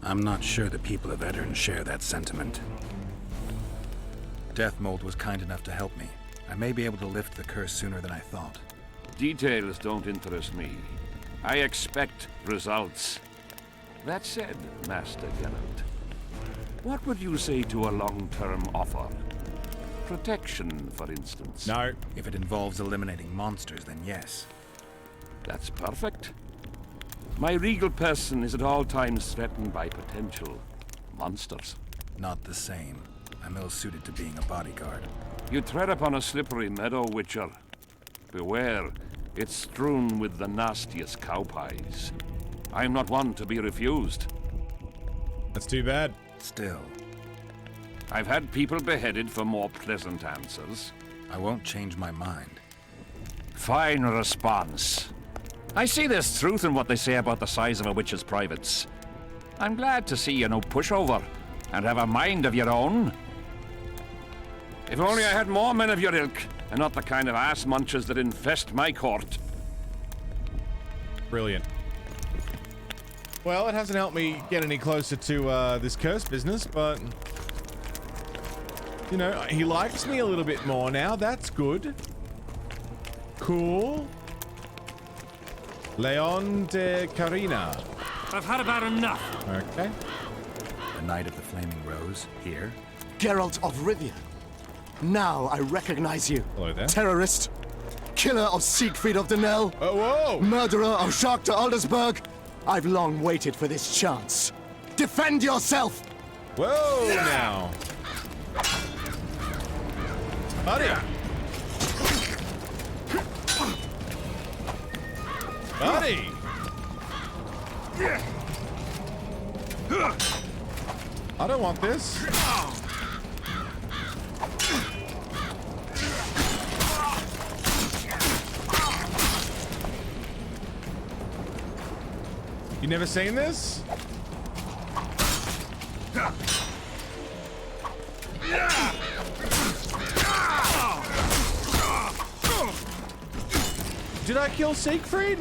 I'm not sure the people of Edirn share that sentiment. Deathmold was kind enough to help me. I may be able to lift the curse sooner than I thought. Details don't interest me. I expect results. That said, Master Geralt, what would you say to a long-term offer? Protection, for instance. No. If it involves eliminating monsters, then yes. That's perfect. My regal person is at all times threatened by potential monsters. Not the same. I'm ill-suited to being a bodyguard. You tread upon a slippery meadow, Witcher. Beware, it's strewn with the nastiest cow pies. I'm not one to be refused. That's too bad. Still. I've had people beheaded for more pleasant answers. I won't change my mind. Fine response. I see there's truth in what they say about the size of a witch's privates. I'm glad to see you're no pushover and have a mind of your own. If only I had more men of your ilk, and not the kind of ass munchers that infest my court. Brilliant. Well, it hasn't helped me get any closer to this curse business, but you know, he likes me a little bit more now. That's good. Cool. Leon de Carina. I've had about enough. Okay. The Knight of the Flaming Rose, here. Geralt of Rivia. Now I recognize you. Hello there. Terrorist. Killer of Siegfried of Denel. Oh, whoa! Murderer of Jacques de Aldersberg. I've long waited for this chance. Defend yourself! Whoa, now. Buddy. Buddy. I don't want this. You never seen this? Did I kill Siegfried?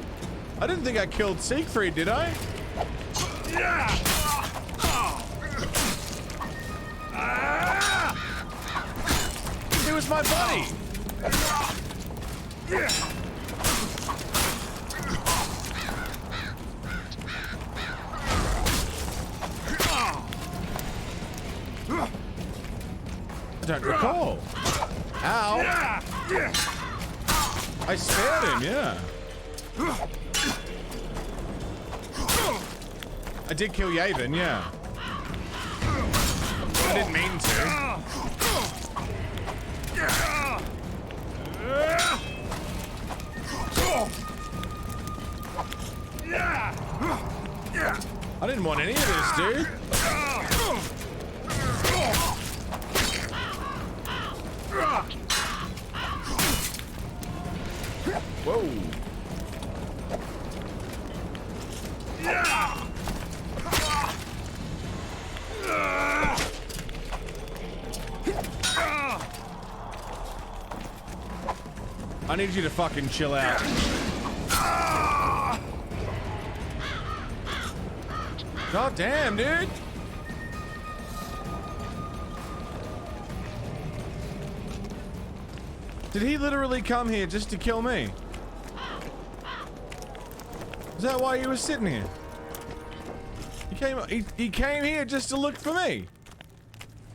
I didn't think I killed Siegfried, did I? He was my buddy. I don't recall. Ow! I spared him, yeah. I did kill Yavin, yeah. I didn't mean to. I didn't want any of this, dude. Whoa. I need you to fucking chill out. God damn, dude. Did he literally come here just to kill me? Is that why he was sitting here? He came here just to look for me.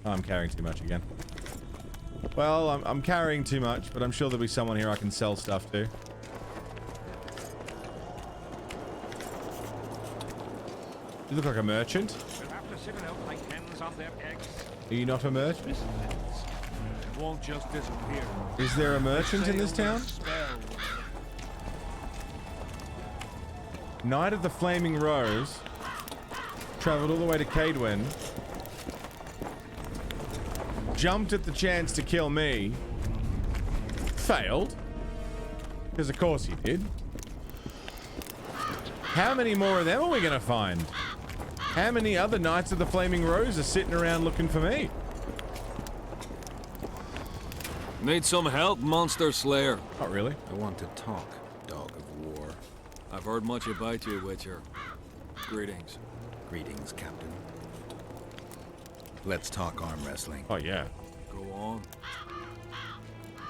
Oh, I'm carrying too much again. Well, I'm carrying too much, but I'm sure there'll be someone here I can sell stuff to. You look like a merchant. Are you not a merchant? It won't just disappear. Is there a merchant in this town? Knight of the Flaming Rose. Traveled all the way to Cadwyn. Jumped at the chance to kill me. Failed. Because of course he did. How many more of them are we gonna find? How many other Knights of the Flaming Rose are sitting around looking for me? Need some help, Monster Slayer? Not really. I want to talk, dog of war. I've heard much about you, Witcher. Greetings. Greetings, Captain. Let's talk arm wrestling. Oh, yeah. Go on.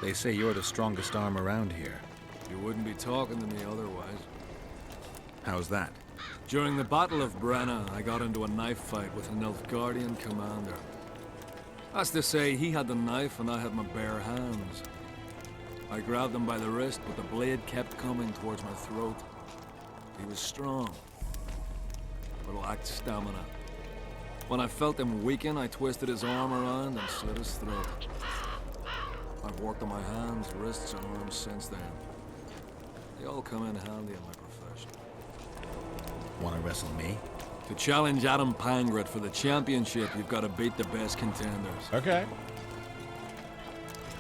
They say you're the strongest arm around here. You wouldn't be talking to me otherwise. How's that? During the Battle of Brenna, I got into a knife fight with an Nilfgaardian commander. That's to say, he had the knife and I had my bare hands. I grabbed him by the wrist, but the blade kept coming towards my throat. He was strong, but lacked stamina. When I felt him weaken, I twisted his arm around and slit his throat. I've worked on my hands, wrists, and arms since then. They all come in handy in my profession. Want to wrestle me? To challenge Adam Pangret for the championship, you've got to beat the best contenders. Okay.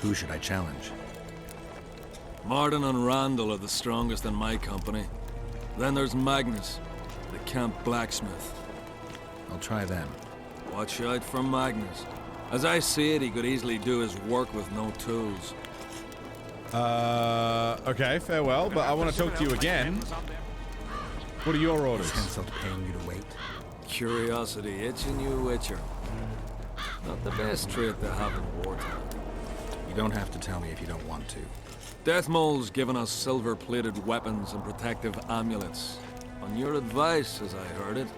Who should I challenge? Martin and Randall are the strongest in my company. Then there's Magnus, the camp blacksmith. I'll try them. Watch out for Magnus. As I see it, he could easily do his work with no tools. Okay, farewell, but I want to talk to you again. What are your orders? Sense of paying you to wait. Curiosity itching you, Witcher. Not the best trait to have in wartime. You don't have to tell me if you don't want to. Deathmole's given us silver-plated weapons and protective amulets. On your advice, as I heard it.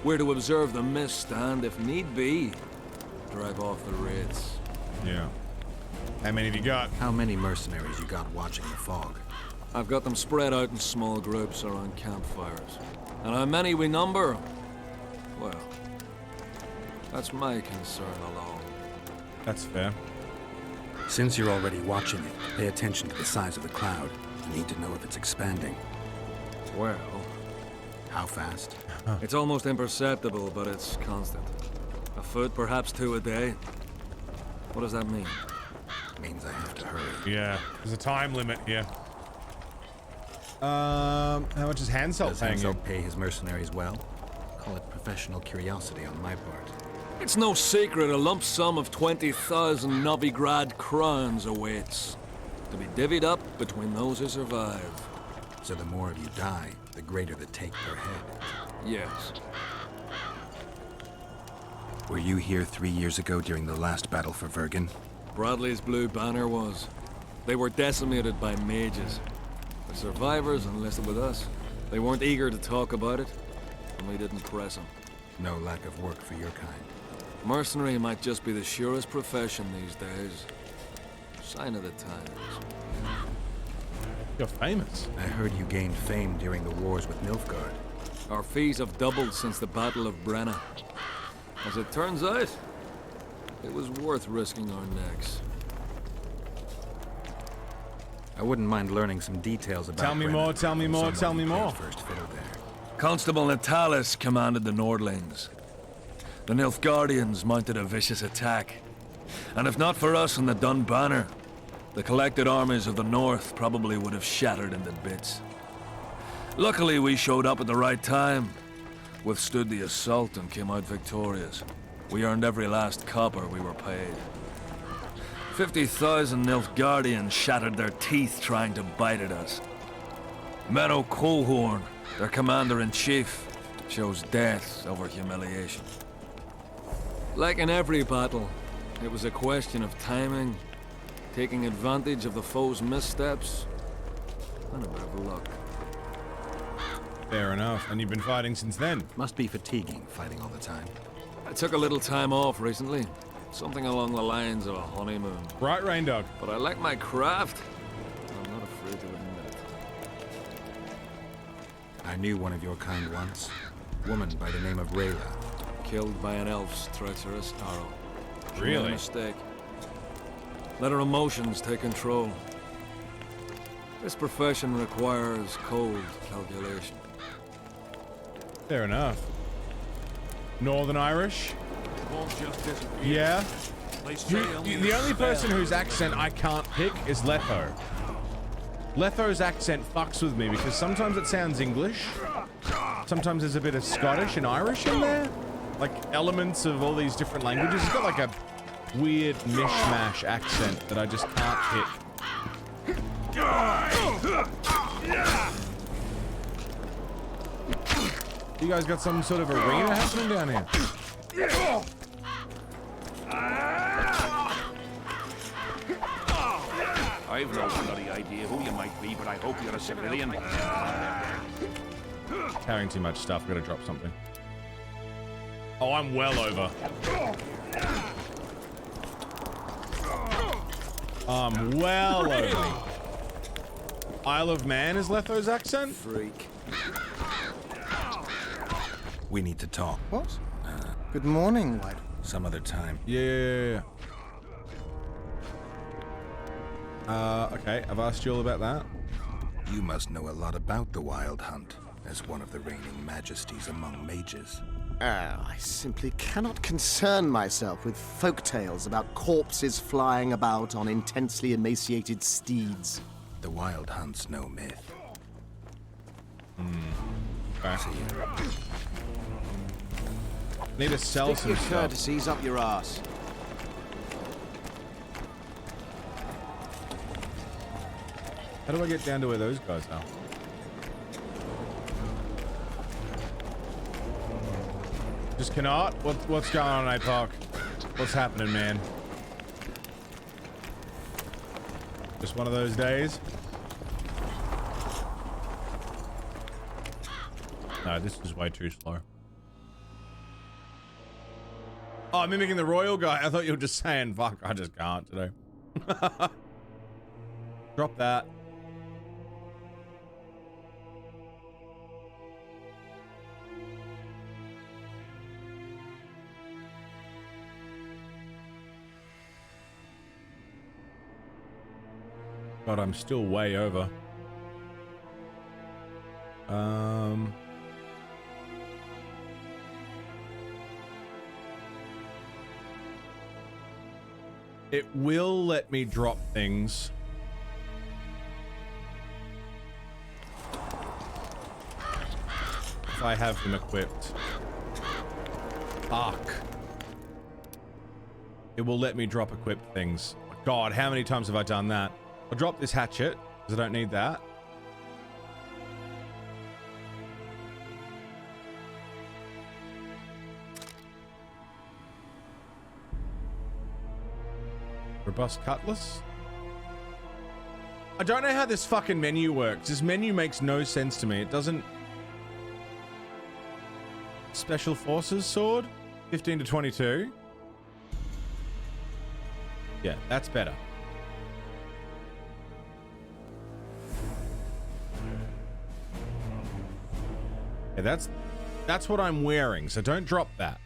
We're to observe the mist and, if need be, drive off the raids. Yeah. How many have you got? How many mercenaries you got watching the fog? I've got them spread out in small groups around campfires. And how many we number? Well, that's my concern alone. That's fair. Since you're already watching it, pay attention to the size of the cloud. You need to know if it's expanding. Well... How fast? It's almost imperceptible, but it's constant. A foot, perhaps 2 a day. What does that mean? It means I have to hurry. Yeah, there's a time limit here. How much is Hansel Does paying you? Hansel pay his mercenaries well? Call it professional curiosity on my part. It's no secret a lump sum of 20,000 Novigrad crowns awaits. To be divvied up between those who survive. So the more of you die, the greater the take per head. Yes. Were you here 3 years ago during the last battle for Vergen? Bradley's Blue Banner was. They were decimated by mages. The survivors enlisted with us. They weren't eager to talk about it, and we didn't press them. No lack of work for your kind. Mercenary might just be the surest profession these days. Sign of the times. You're famous. I heard you gained fame during the wars with Nilfgaard. Our fees have doubled since the Battle of Brenna. As it turns out, it was worth risking our necks. I wouldn't mind learning some details about Tell me Brenna more, tell me from more, someone tell me who more. played first fiddle there. Constable Natalis commanded the Nordlings. The Nilfgaardians mounted a vicious attack. And if not for us and the Dun Banner, the collected armies of the North probably would have shattered into bits. Luckily, we showed up at the right time, withstood the assault and came out victorious. We earned every last copper we were paid. 50,000 Nilfgaardians shattered their teeth trying to bite at us. Menno Colehorn, their commander-in-chief, chose death over humiliation. Like in every battle, it was a question of timing, taking advantage of the foe's missteps, and a bit of luck. Fair enough. And you've been fighting since then? Must be fatiguing, fighting all the time. I took a little time off recently. Something along the lines of a honeymoon. Right, Rain Dog. But I like my craft. I'm not afraid to admit it. I knew one of your kind once. Woman by the name of Rayla. Killed by an elf's treacherous arrow. She made Really? a mistake. Let her emotions take control. This profession requires cold calculation. Fair enough. Northern Irish? Won't just disappear. Yeah. They say The only person whose accent I can't pick is Letho. Letho's accent fucks with me because sometimes it sounds English. Sometimes there's a bit of Scottish and Irish in there. Like elements of all these different languages. It's got like a weird mishmash accent that I just can't pick. You guys got some sort of arena happening down here? I've no bloody idea who you might be, but I hope you're a civilian. Carrying too much stuff. Gotta drop something. Oh, I'm well over. I'm well over. Isle of Man is Letho's accent? Freak. We need to talk. What? Good morning, White. Some other time. Yeah. Okay, I've asked you all about that. You must know a lot about the Wild Hunt, as one of the reigning majesties among mages. I simply cannot concern myself with folk tales about corpses flying about on intensely emaciated steeds. The Wild Hunt's no myth. Okay. Need to sell Stick some your stuff. courtesies up your ass. How do I get down to where those guys are? Just cannot? What's going on, APOC? What's happening, man? Just one of those days? No, this is way too slow. Oh, I'm mimicking the royal guy. I thought you were just saying, fuck, I just can't today. Drop that. God, I'm still way over. It will let me drop things. If I have them equipped. Fuck. It will let me drop equipped things. God, how many times have I done that? I'll drop this hatchet, because I don't need that. Robust cutlass? I don't know how this fucking menu works. This menu makes no sense to me. It doesn't... Special Forces sword? 15 to 22. Yeah, that's better. Yeah, that's what I'm wearing, so don't drop that.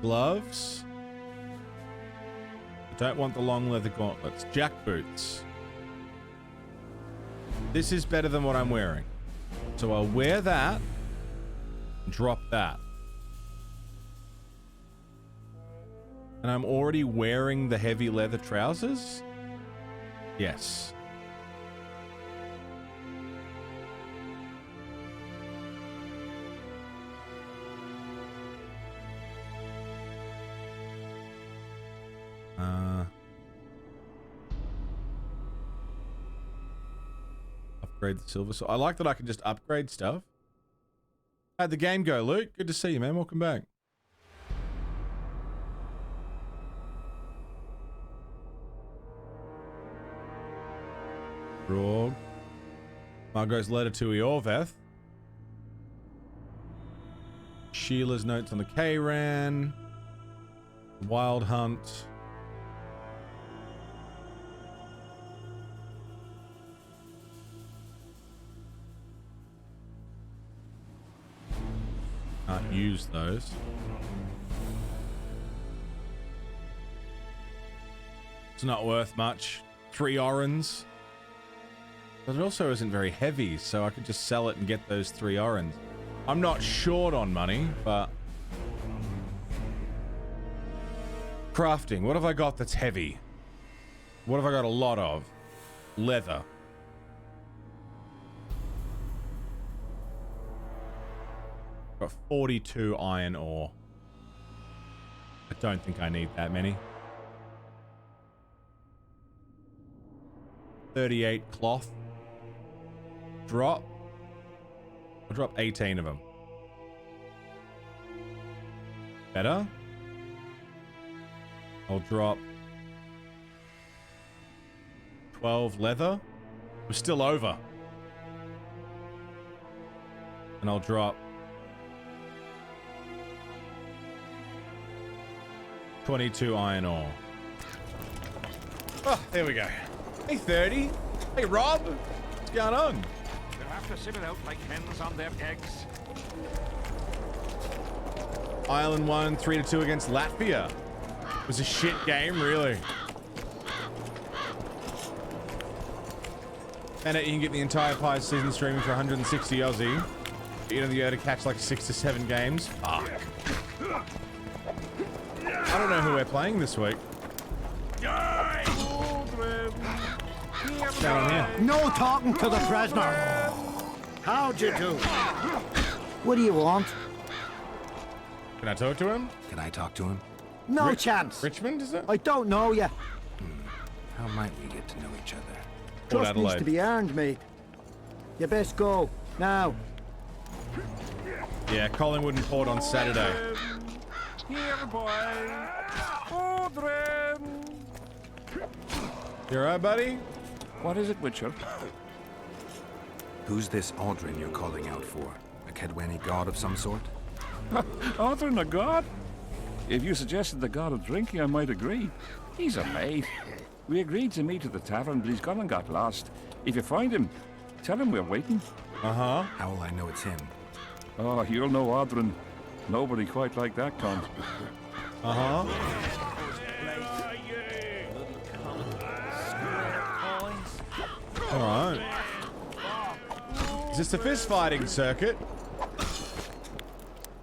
Gloves. I don't want the long leather gauntlets. Jack boots. This is better than what I'm wearing. So I'll wear that and drop that. And I'm already wearing the heavy leather trousers? Yes. Upgrade the silver. So I like that I can just upgrade stuff. How'd the game go, Luke? Good to see you, man. Welcome back. Grog. Margot's letter to Eorveth. Sheila's notes on the K-Ran. Wild Hunt. Can't use those. It's not worth much. 3 orens. But it also isn't very heavy, so I could just sell it and get those 3 orens. I'm not short on money, but... Crafting. What have I got that's heavy? What have I got a lot of? Leather. Got 42 iron ore. I don't think I need that many. 38 cloth. Drop. I'll drop 18 of them. Better. I'll drop 12 leather. We're still over. And I'll drop 22 iron ore. Oh, there we go. Hey, 30. Hey, Rob. What's going on? They'll have to sit it out like hens on their eggs. Ireland won 3-2 against Latvia. It was a shit game, really. And you can get the entire Pie season streaming for 160 Aussie. You know, you had to catch like 6 to 7 games. Fuck. I don't know who we're playing this week. What's going on here? No talking to the prisoner. How'd you do? What do you want? Can I talk to him? Can I talk to him? No chance. Richmond, is it? I don't know you. How might we get to know each other? Trust needs to be earned, mate. You best go. Now. Yeah, Collingwood and Port on Saturday. Here, boy. Audrin. You alright, buddy? What is it, Witcher? Who's this Audrin you're calling out for? A Kedweni god of some sort? Audrin, a god? If you suggested the god of drinking, I might agree. He's a mate. We agreed to meet at the tavern, but he's gone and got lost. If you find him, tell him we're waiting. Uh-huh. How will I know it's him? Oh, you'll know Audrin. Nobody quite like that cunt. Uh-huh. Alright. Is this the fist fighting circuit?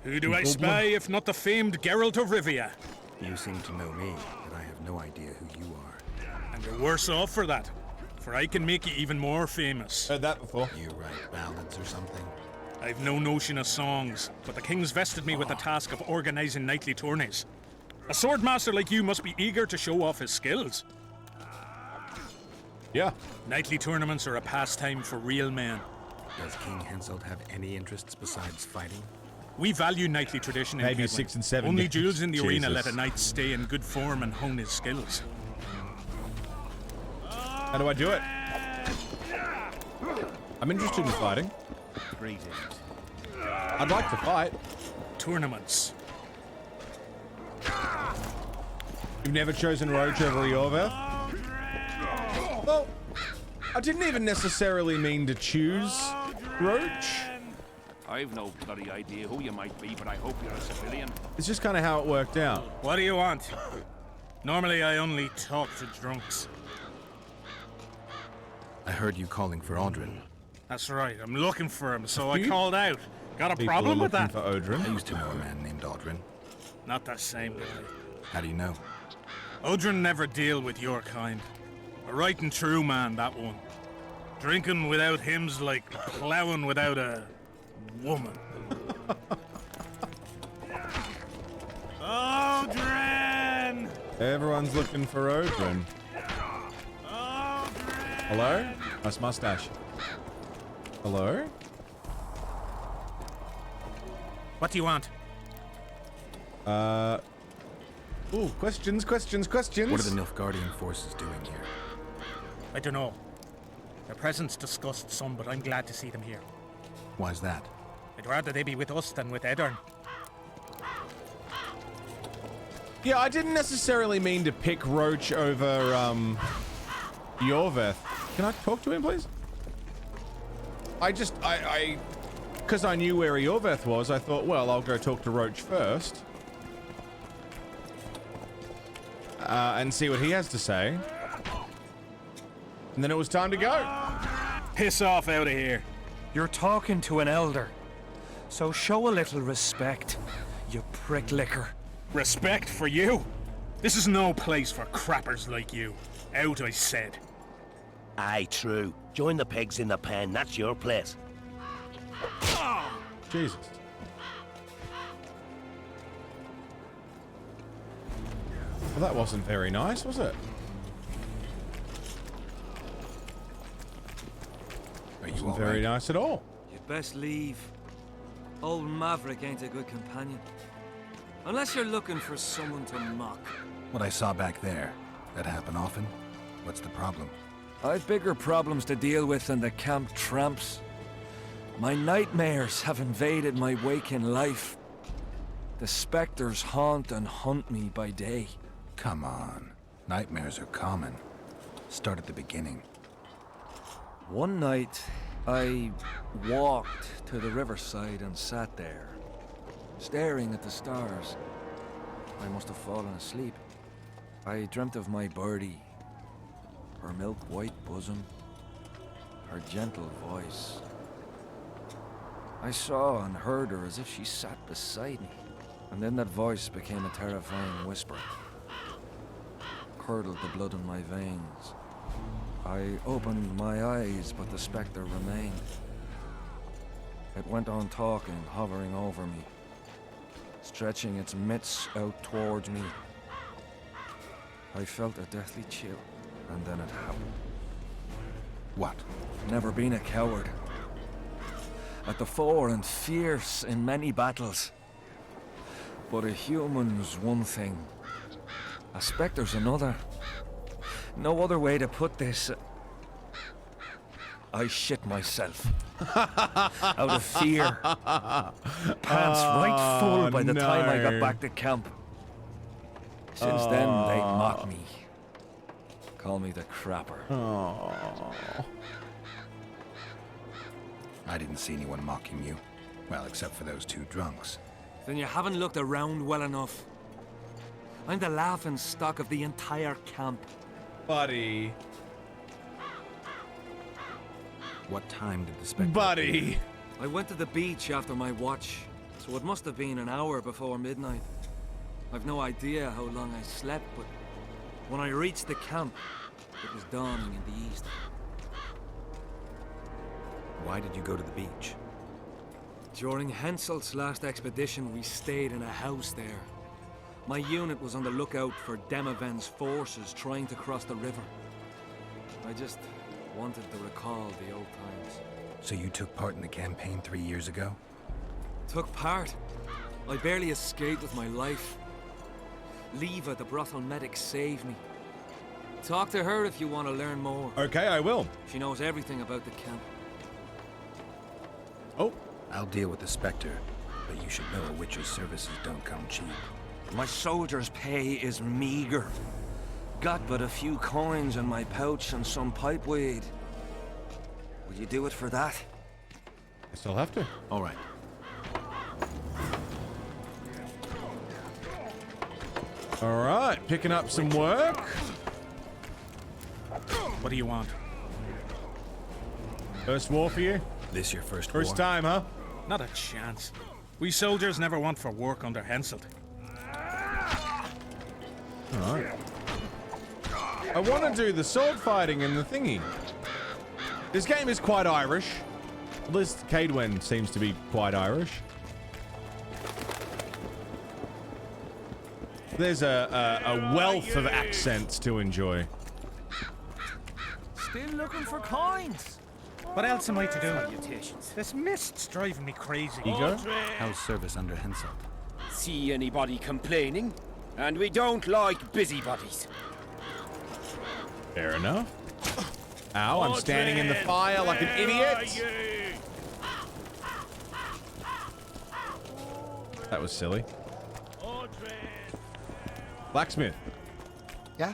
Who do I spy if not the famed Geralt of Rivia? You seem to know me, but I have no idea who you are. And you're worse off for that, for I can make you even more famous. Heard that before. You write ballads or something? I've no notion of songs, but the king's vested me with the task of organizing knightly tourneys. A swordmaster like you must be eager to show off his skills. Yeah. Knightly tournaments are a pastime for real men. Does King Henselt have any interests besides fighting? We value knightly tradition in Maybe Kedwen. 6 and 7 Only games. duels in the arena Jesus. let a knight stay in good form and hone his skills. How do I do it? I'm interested in fighting. Greetings. I'd like to fight. Tournaments. You've never chosen Roach over Yorveth? Well, I didn't even necessarily mean to choose Roach. I've no bloody idea who you might be, but I hope you're a civilian. It's just kind of how it worked out. What do you want? Normally I only talk to drunks. I heard you calling for Audrin. That's right, I'm looking for him, so I called out. Got a problem with that? For Audrin? I used to know a man named Audrin. Not the same guy. How do you know? Audrin never deal with your kind. A right and true man, that one. Drinking without him's like plowing without a woman. Audrin! Everyone's looking for Audrin. Hello? Nice mustache. Hello? What do you want? Ooh, questions. What are the Nilfgaardian forces doing here? I don't know. Their presence disgusts some, but I'm glad to see them here. Why's that? I'd rather they be with us than with Eddern. Yeah, I didn't necessarily mean to pick Roach over, Yorveth. Can I talk to him, please? Because I knew where Yorveth was, I thought, well, I'll go talk to Roach first. And see what he has to say. And then it was time to go. Piss off out of here. You're talking to an elder, so show a little respect, you pricklicker. Respect for you? This is no place for crappers like you. Out, I said. Aye, true. Join the pigs in the pen, that's your place. Jesus. Well, that wasn't very nice, was it? Wasn't very nice at all. You'd best leave. Old Maverick ain't a good companion. Unless you're looking for someone to mock. What I saw back there, that happen often? What's the problem? I've bigger problems to deal with than the camp tramps. My nightmares have invaded my waking life. The specters haunt and hunt me by day. Come on. Nightmares are common. Start at the beginning. One night, I walked to the riverside and sat there, staring at the stars. I must have fallen asleep. I dreamt of my birdie, her milk-white bosom, her gentle voice. I saw and heard her as if she sat beside me, and then that voice became a terrifying whisper. Curdled the blood in my veins. I opened my eyes, but the spectre remained. It went on talking, hovering over me, stretching its mitts out towards me. I felt a deathly chill, and then it happened. What? Never been a coward. At the fore and fierce in many battles. But a human's one thing. A spectre's another. No other way to put this. I shit myself. Out of fear. Pants right full by the time I got back to camp. Since then, they mock me. Call me the crapper. I didn't see anyone mocking you. Well, except for those two drunks. Then you haven't looked around well enough. I'm the laughing stock of the entire camp. Buddy. What time did the spectre Buddy. I went to the beach after my watch, so it must have been an hour before midnight. I've no idea how long I slept, but when I reached the camp, it was dawning in the east. Why did you go to the beach? During Henselt's last expedition, we stayed in a house there. My unit was on the lookout for Demaven's forces trying to cross the river. I just wanted to recall the old times. So you took part in the campaign 3 years ago? Took part? I barely escaped with my life. Leva, the brothel medic, saved me. Talk to her if you want to learn more. Okay, I will. She knows everything about the camp. Oh. I'll deal with the spectre, but you should know a witch's services don't come cheap. My soldier's pay is meager. Got but a few coins in my pouch and some pipeweed. Would you do it for that? I still have to. All right. All right, picking up some work. What do you want? First war for you? This your first First war? time, huh? Not a chance. We soldiers never want for work under Henselt. All right. I want to do the sword fighting and the thingy. This game is quite Irish. At least Cadwen seems to be quite Irish. There's a wealth of accents to enjoy. Still looking for coins. What else am I to do? This mist's driving me crazy. Ego? How's service under Henselt? See anybody complaining? And we don't like busybodies. Fair enough. Ow, I'm standing in the fire like an idiot. That was silly. Blacksmith. Yeah?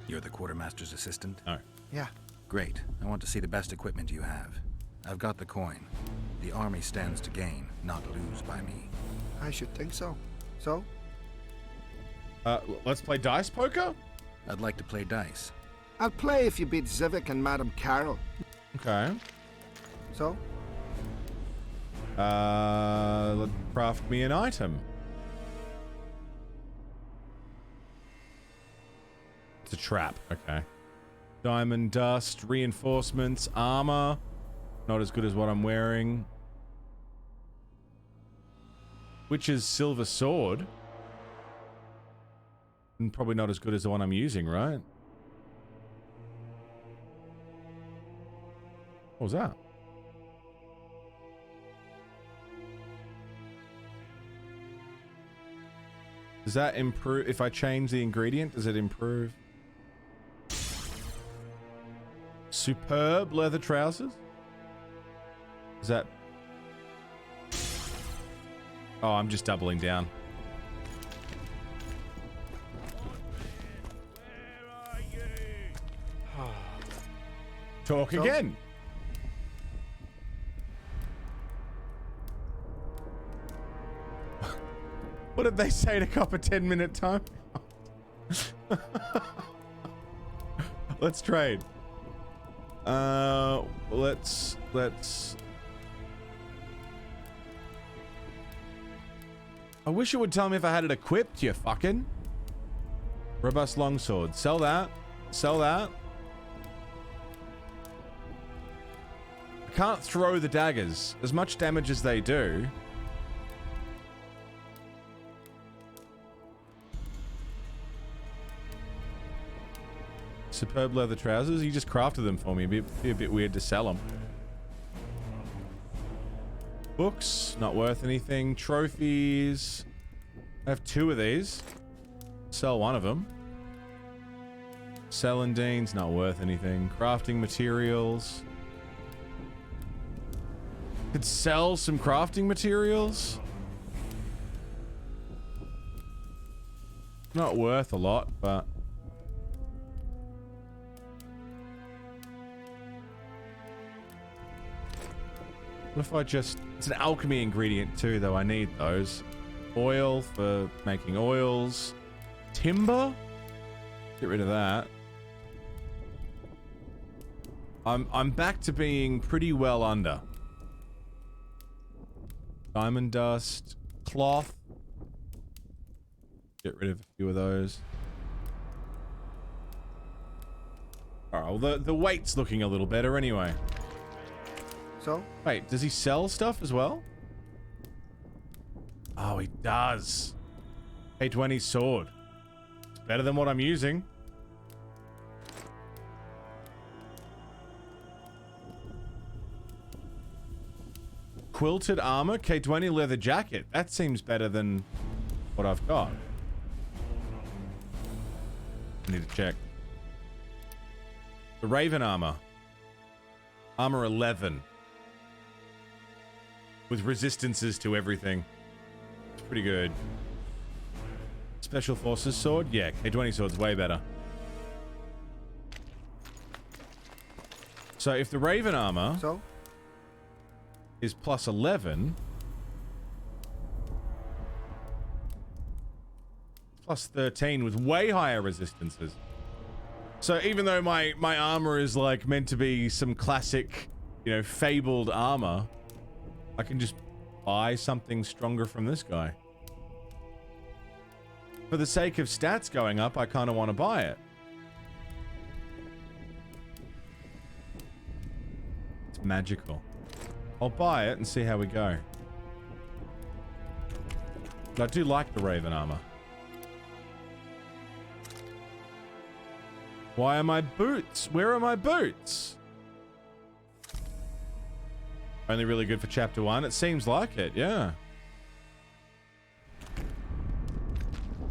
You're the quartermaster's assistant? No. Yeah. Great. I want to see the best equipment you have. I've got the coin. The army stands to gain, not lose by me. I should think so. So? Let's play dice poker? I'd like to play dice. I'll play if you beat Zivik and Madame Carroll. Okay. So? Craft me an item. It's a trap. Okay. Diamond dust, reinforcements, armor. Not as good as what I'm wearing. Witch's silver sword. And probably not as good as the one I'm using, right? What was that? Does that improve? If I change the ingredient, does it improve? Superb leather trousers? Is that... Oh, I'm just doubling down. Talk again. What did they say to cop a 10-minute time? Let's trade. Let's. I wish it would tell me if I had it equipped, you fucking. Robust longsword. Sell that. Sell that. I can't throw the daggers. As much damage as they do. Superb leather trousers. You just crafted them for me. It'd be a bit weird to sell them. Books. Not worth anything. Trophies. I have 2 of these. Sell one of them. Celandines. Not worth anything. Crafting materials. Could sell some crafting materials. Not worth a lot, but... What if I just... It's an alchemy ingredient too, though. I need those. Oil for making oils. Timber? Get rid of that. I'm back to being pretty well under. Diamond dust. Cloth. Get rid of a few of those. Alright, well the weight's looking a little better anyway. So? Wait, does he sell stuff as well? Oh, he does. A20 sword. It's better than what I'm using. Quilted armor, K20 leather jacket. That seems better than what I've got. I need to check. The Raven armor. Armor 11. With resistances to everything. It's pretty good. Special Forces sword? Yeah, K20 sword's way better. So if the Raven armor is plus 11, plus 13 with way higher resistances. So even though my armor is like meant to be some classic, you know, fabled armor, I can just buy something stronger from this guy. For the sake of stats going up, I kind of want to buy it. It's magical. I'll buy it and see how we go. But I do like the Raven armor. Why are my boots? Where are my boots? Only really good for chapter 1. It seems like it, yeah.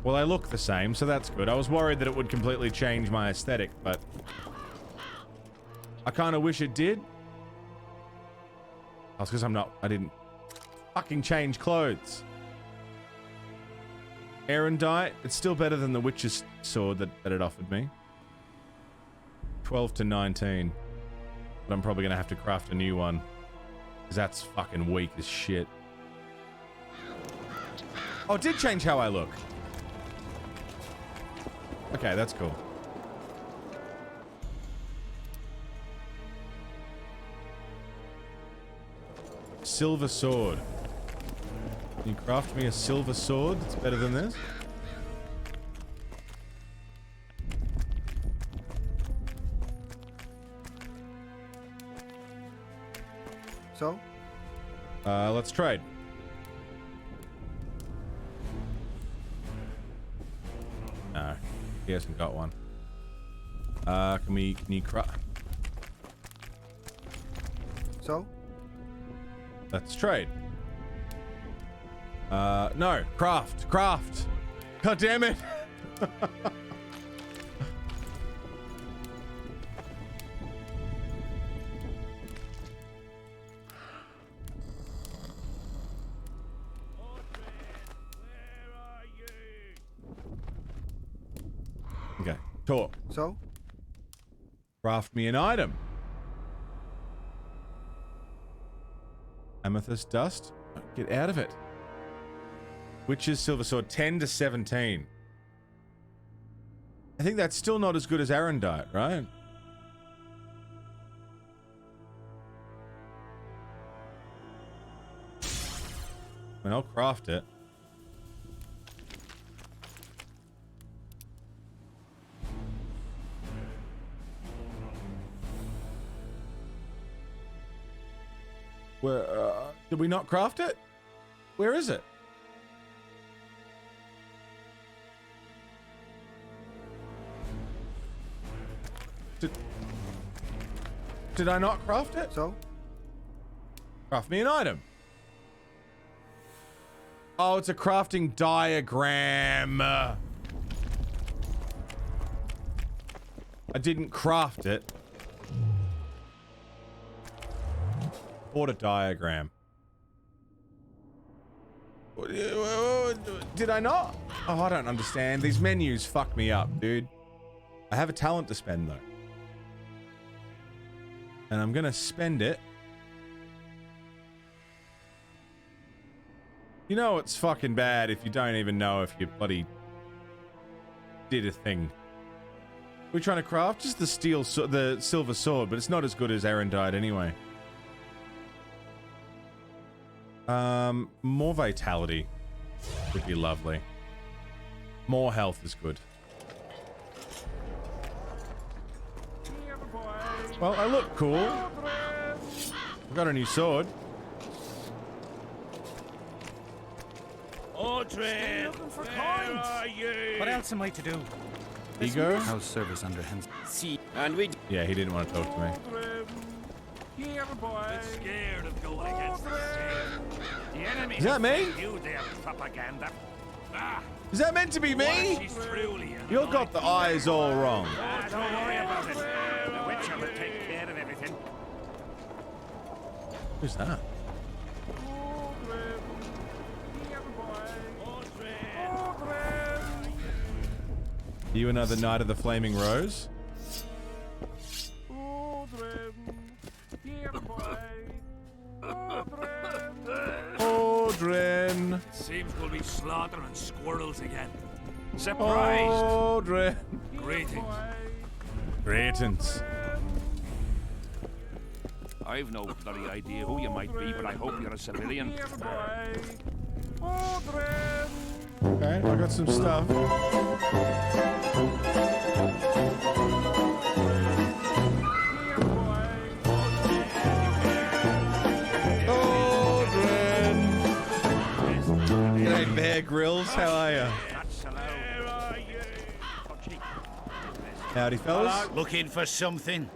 Well, I look the same, so that's good. I was worried that it would completely change my aesthetic, but I kind of wish it did. That's because I didn't fucking change clothes. Erendite, it's still better than the Witch's sword that it offered me. 12 to 19. But I'm probably going to have to craft a new one. Because that's fucking weak as shit. Oh, it did change how I look. Okay, that's cool. Silver sword. Can you craft me a silver sword that's better than this? So? Let's trade. No, he hasn't got one. Can you craft? So? Let's trade. No, craft. God damn it. Okay, talk. So? Craft me an item. Amethyst dust? Get out of it. Witch's silver sword, 10 to 17. I think that's still not as good as Arendite, right? I mean, I'll craft it. Where, did we not craft it? Where is it? Did I not craft it? So? Craft me an item. Oh, it's a crafting diagram. I didn't craft it. Bought a diagram. Did I not? Oh, I don't understand. These menus fuck me up, dude. I have a talent to spend, though. And I'm gonna spend it. You know it's fucking bad if you don't even know if you bloody did a thing. We're trying to craft just the the silver sword, but it's not as good as Arendite anyway. More vitality would be lovely. More health is good. Well, I look cool. I've got a new sword. Audrey, where are you? What else am I to do? Ego? House service under Hens. See, and we. Yeah, he didn't want to talk to me. Here, boy. Bit scared of going against the state. The enemy. Is that me? You their propaganda. Is that meant to be me? You've got the eyes all wrong. Don't worry about it. The Witcher will take care of everything. Who's that? You another Knight of the Flaming Rose? Audrin. Seems we'll be slaughtering squirrels again. Surprised. Audrin. Greetings. Greetings. I've no bloody idea who you might be, but I hope you're a civilian. Okay, I got some stuff. G'day, Bear Grylls. How are ya? Howdy, fellas. Looking for something?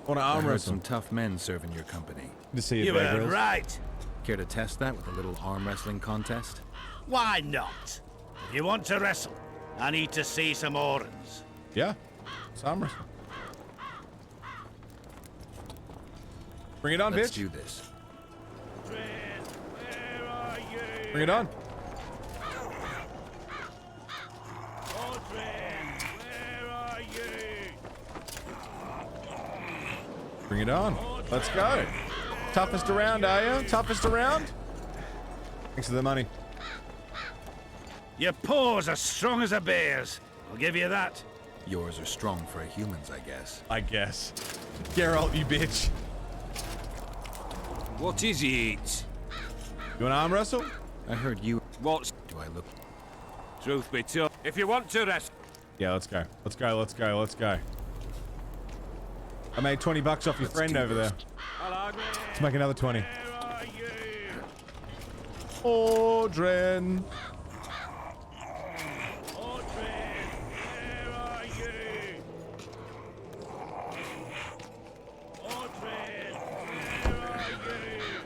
Want to I arm heard wrestle? some tough men serve in your company. Good to see you, You Bear heard Grylls. right. Care to test that with a little arm wrestling contest? Why not? If you want to wrestle, I need to see some orders. Yeah, it's arm wrestling. Bring it on, Let's bitch. do this. Bring it on. Bring it on. Let's go. Toughest around, are you? Toughest around? Thanks for the money. Your paws are strong as a bear's. I'll give you that. Yours are strong for humans, I guess. I guess. Geralt, you bitch. What is it? You want to arm wrestle? I heard you. What's... Do I look... Truth be told, if you want to wrestle... Yeah, let's go. Let's go, let's go, let's go. I made 20 bucks off your friend over there. Let's make another 20. Audrin.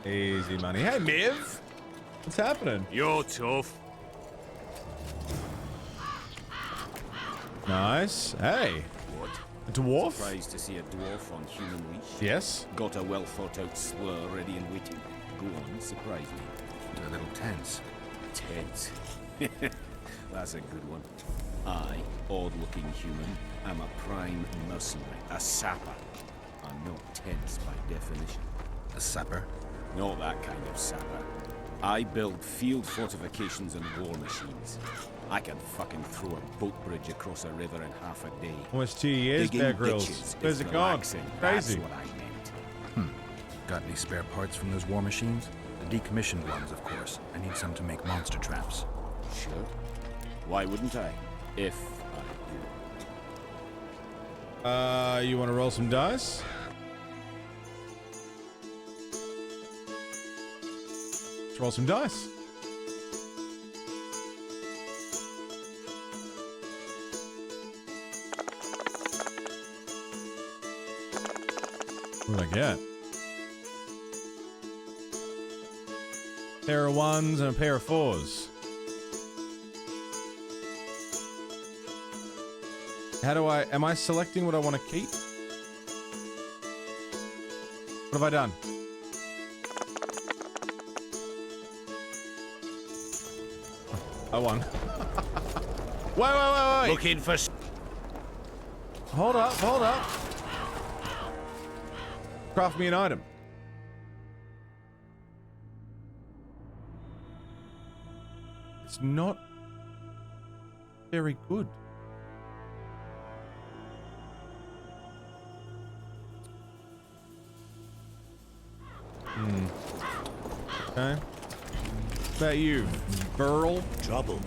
Easy money. Hey, Miv. What's happening? You're tough. Nice. Hey. What? A dwarf? Surprised to see a dwarf on human leash? Yes. Got a well thought out slur ready and waiting. Go on, surprise me. A little tense. Tense. That's a good one. I, odd-looking human, am a prime mercenary, a sapper. I'm not tense by definition. A sapper? Not that kind of sapper. I build field fortifications and war machines. I can fucking throw a boat bridge across a river in half a day. Almost 2 years, Digging Bear Grylls. ditches Where's is it gone? relaxing. Crazy. That's what I meant. Got any spare parts from those war machines? The decommissioned ones, of course. I need some to make monster traps. Sure. Why wouldn't I? If I do. You want to roll some dice? Let's roll some dice. What did I get? Pair of ones and a pair of fours. How do I... Am I selecting what I want to keep? What have I done? I won. Wait. Looking for... Hold up. Craft me an item. It's not very good. Okay. About you, Burl. Trouble.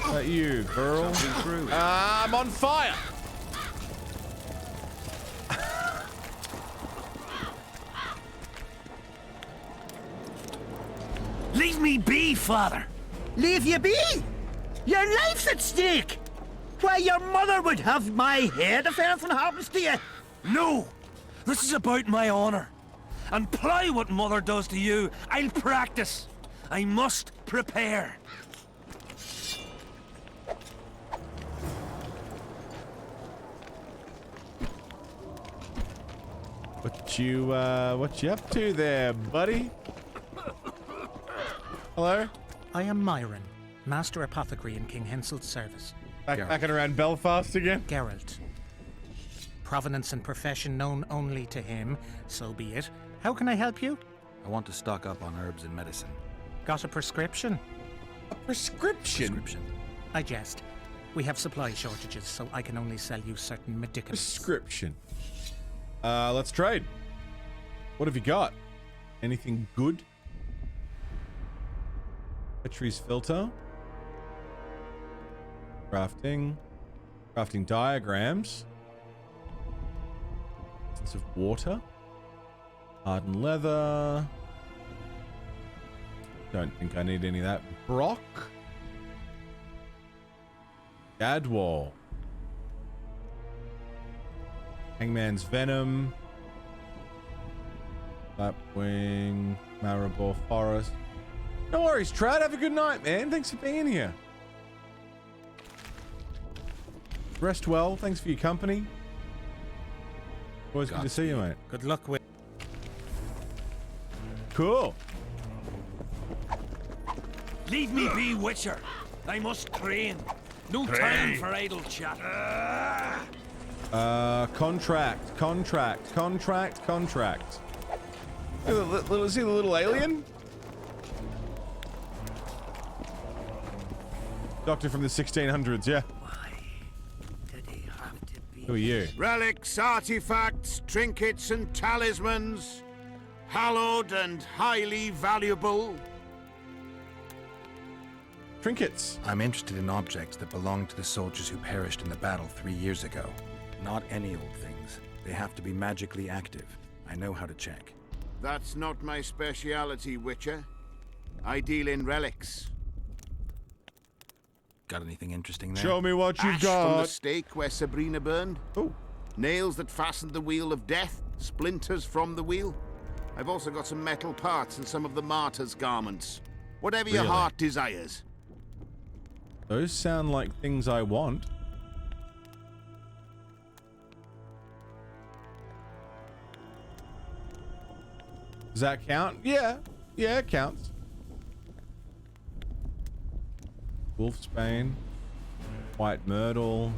About you, Burl. I'm on fire. Leave me be, father. Leave you be? Your life's at stake. Why, your mother would have my head if anything happens to you. No! This is about my honor. And ply what mother does to you, I'll practice. I must prepare. What you up to there, buddy? Hello? I am Myron, Master Apothecary in King Hensel's service. Backpacking around Belfast again? Geralt. Provenance and profession known only to him, so be it. How can I help you? I want to stock up on herbs and medicine. Got a prescription? A prescription? Prescription. I jest. We have supply shortages, so I can only sell you certain medicaments. Prescription. Let's trade. What have you got? Anything good? Petrie's filter. Crafting. Crafting diagrams. Sense of water. Hardened leather. Don't think I need any of that. Brock. Gadwall. Hangman's Venom. Lapwing. Maribor Forest. No worries, Trad. Have a good night, man. Thanks for being here. Rest well. Thanks for your company. Always good to see you, mate. Good luck with... Cool. Leave me be, Witcher. I must train. No time for idle chat. Contract. See the little alien? Doctor from the 1600s, yeah. Who are you? Relics, artifacts, trinkets, and talismans. Hallowed and highly valuable. Trinkets. I'm interested in objects that belong to the soldiers who perished in the battle 3 years ago. Not any old things. They have to be magically active. I know how to check. That's not my speciality, Witcher. I deal in relics. Got anything interesting there? Show me what you Ash got. from the stake where Sabrina burned. Oh. Nails that fastened the wheel of death. Splinters from the wheel. I've also got some metal parts and some of the martyr's garments. Whatever your Really? heart desires. Those sound like things I want. Does that count? Yeah. Yeah, it counts. Wolfsbane. White Myrtle.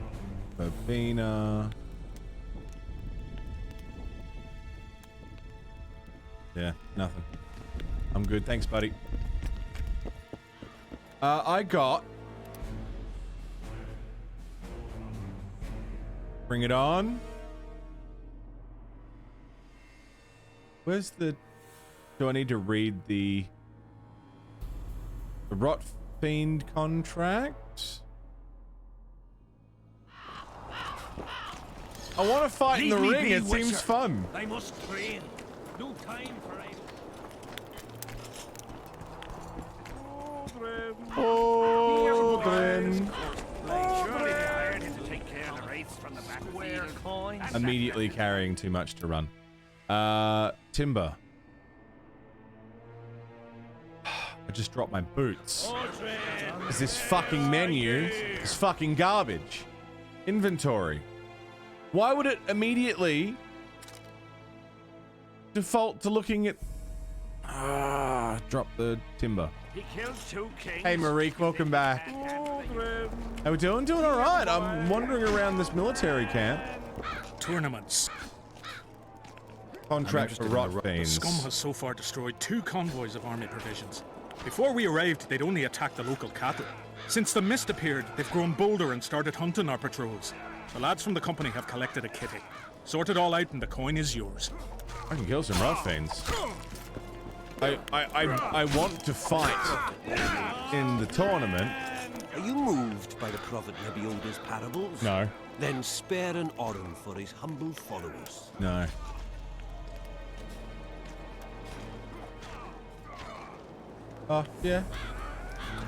Verbena. Yeah, nothing. I'm good. Thanks, buddy. I got... Bring it on. Where's the... Do I need to read the Rot Fiend contract? I want to fight in the ring. It seems fun. I must train. No time for idle. Aldrin. Surely they hired him to take care of the wraiths from the battlefield. Immediately carrying too much to run. Timber. I just dropped my boots. Is this fucking menu? It's fucking garbage. Inventory. Why would it immediately default to looking at... drop the timber. He killed 2 kings. Hey, Marique, welcome back. How we doing? Doing all right. I'm wandering around this military camp. Tournaments. Contract for rot fiends. Scum has so far destroyed 2 convoys of army provisions. Before we arrived, they'd only attacked the local cattle. Since the mist appeared, they've grown bolder and started hunting our patrols. The lads from the company have collected a kitty. Sort it all out and the coin is yours. I can kill some rot fiends. I want to fight in the tournament. Are you moved by the Prophet Nebioda's parables? No. Then spare an Orin for his humble followers. No. Oh, yeah.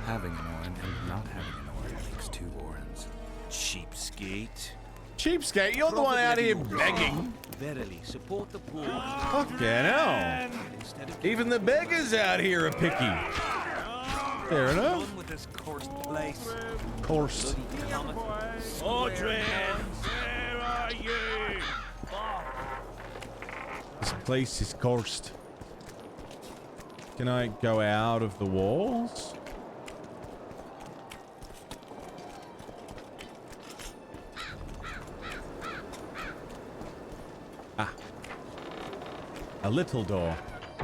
Having an Orin and not having an Orin makes 2 Orins. Cheapskate. Cheapskate, you're the one out here begging. Verily, support the poor. Fucking hell. Even the beggars out here are picky. Fair enough. With this cursed place. Cursed. Audrey, where are you? This place is cursed. Can I go out of the walls? A little door.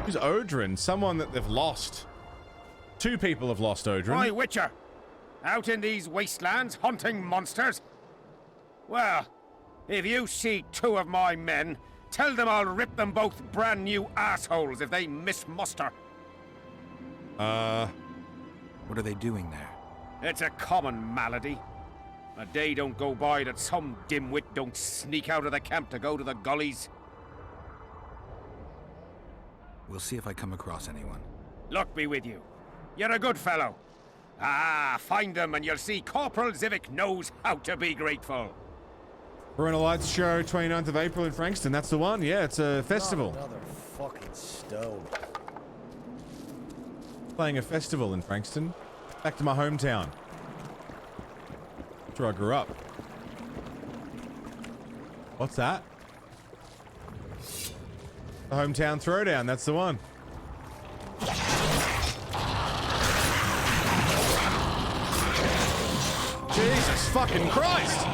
Who's Odrin? Someone that they've lost. 2 people have lost Odrin. Why, Witcher? Out in these wastelands hunting monsters? Well, if you see 2 of my men, tell them I'll rip them both brand new assholes if they miss muster. What are they doing there? It's a common malady. A day don't go by that some dimwit don't sneak out of the camp to go to the gullies. We'll see if I come across anyone. Luck be with you. You're a good fellow. Ah, find them and you'll see Corporal Zivik knows how to be grateful. Bruno Lights Show, 29th of April in Frankston. That's the one. Yeah, it's a festival. Not another fucking stone. Playing a festival in Frankston. Back to my hometown. That's where I grew up. What's that? The hometown throwdown. That's the one. Jesus fucking Christ!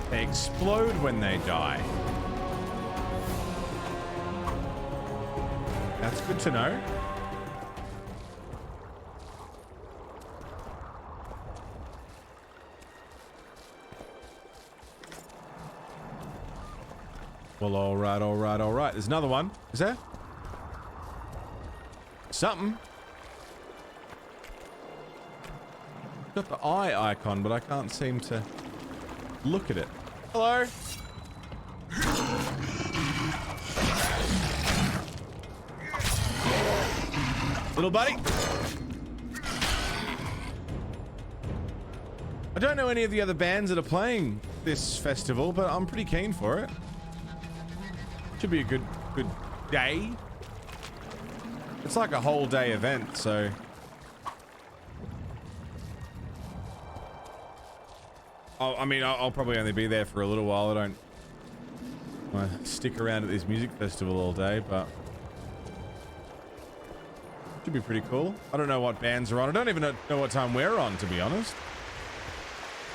They explode when they die. That's good to know. Well, alright, alright, alright. There's another one. Is there? Something. Got the eye icon, but I can't seem to look at it. Hello? Little buddy. I don't know any of the other bands that are playing this festival, but I'm pretty keen for it. Should be a good day. It's like a whole day event, so. I mean, I'll probably only be there for a little while. I don't want to stick around at this music festival all day, but should be pretty cool. I don't know what bands are on. I don't even know what time we're on, to be honest.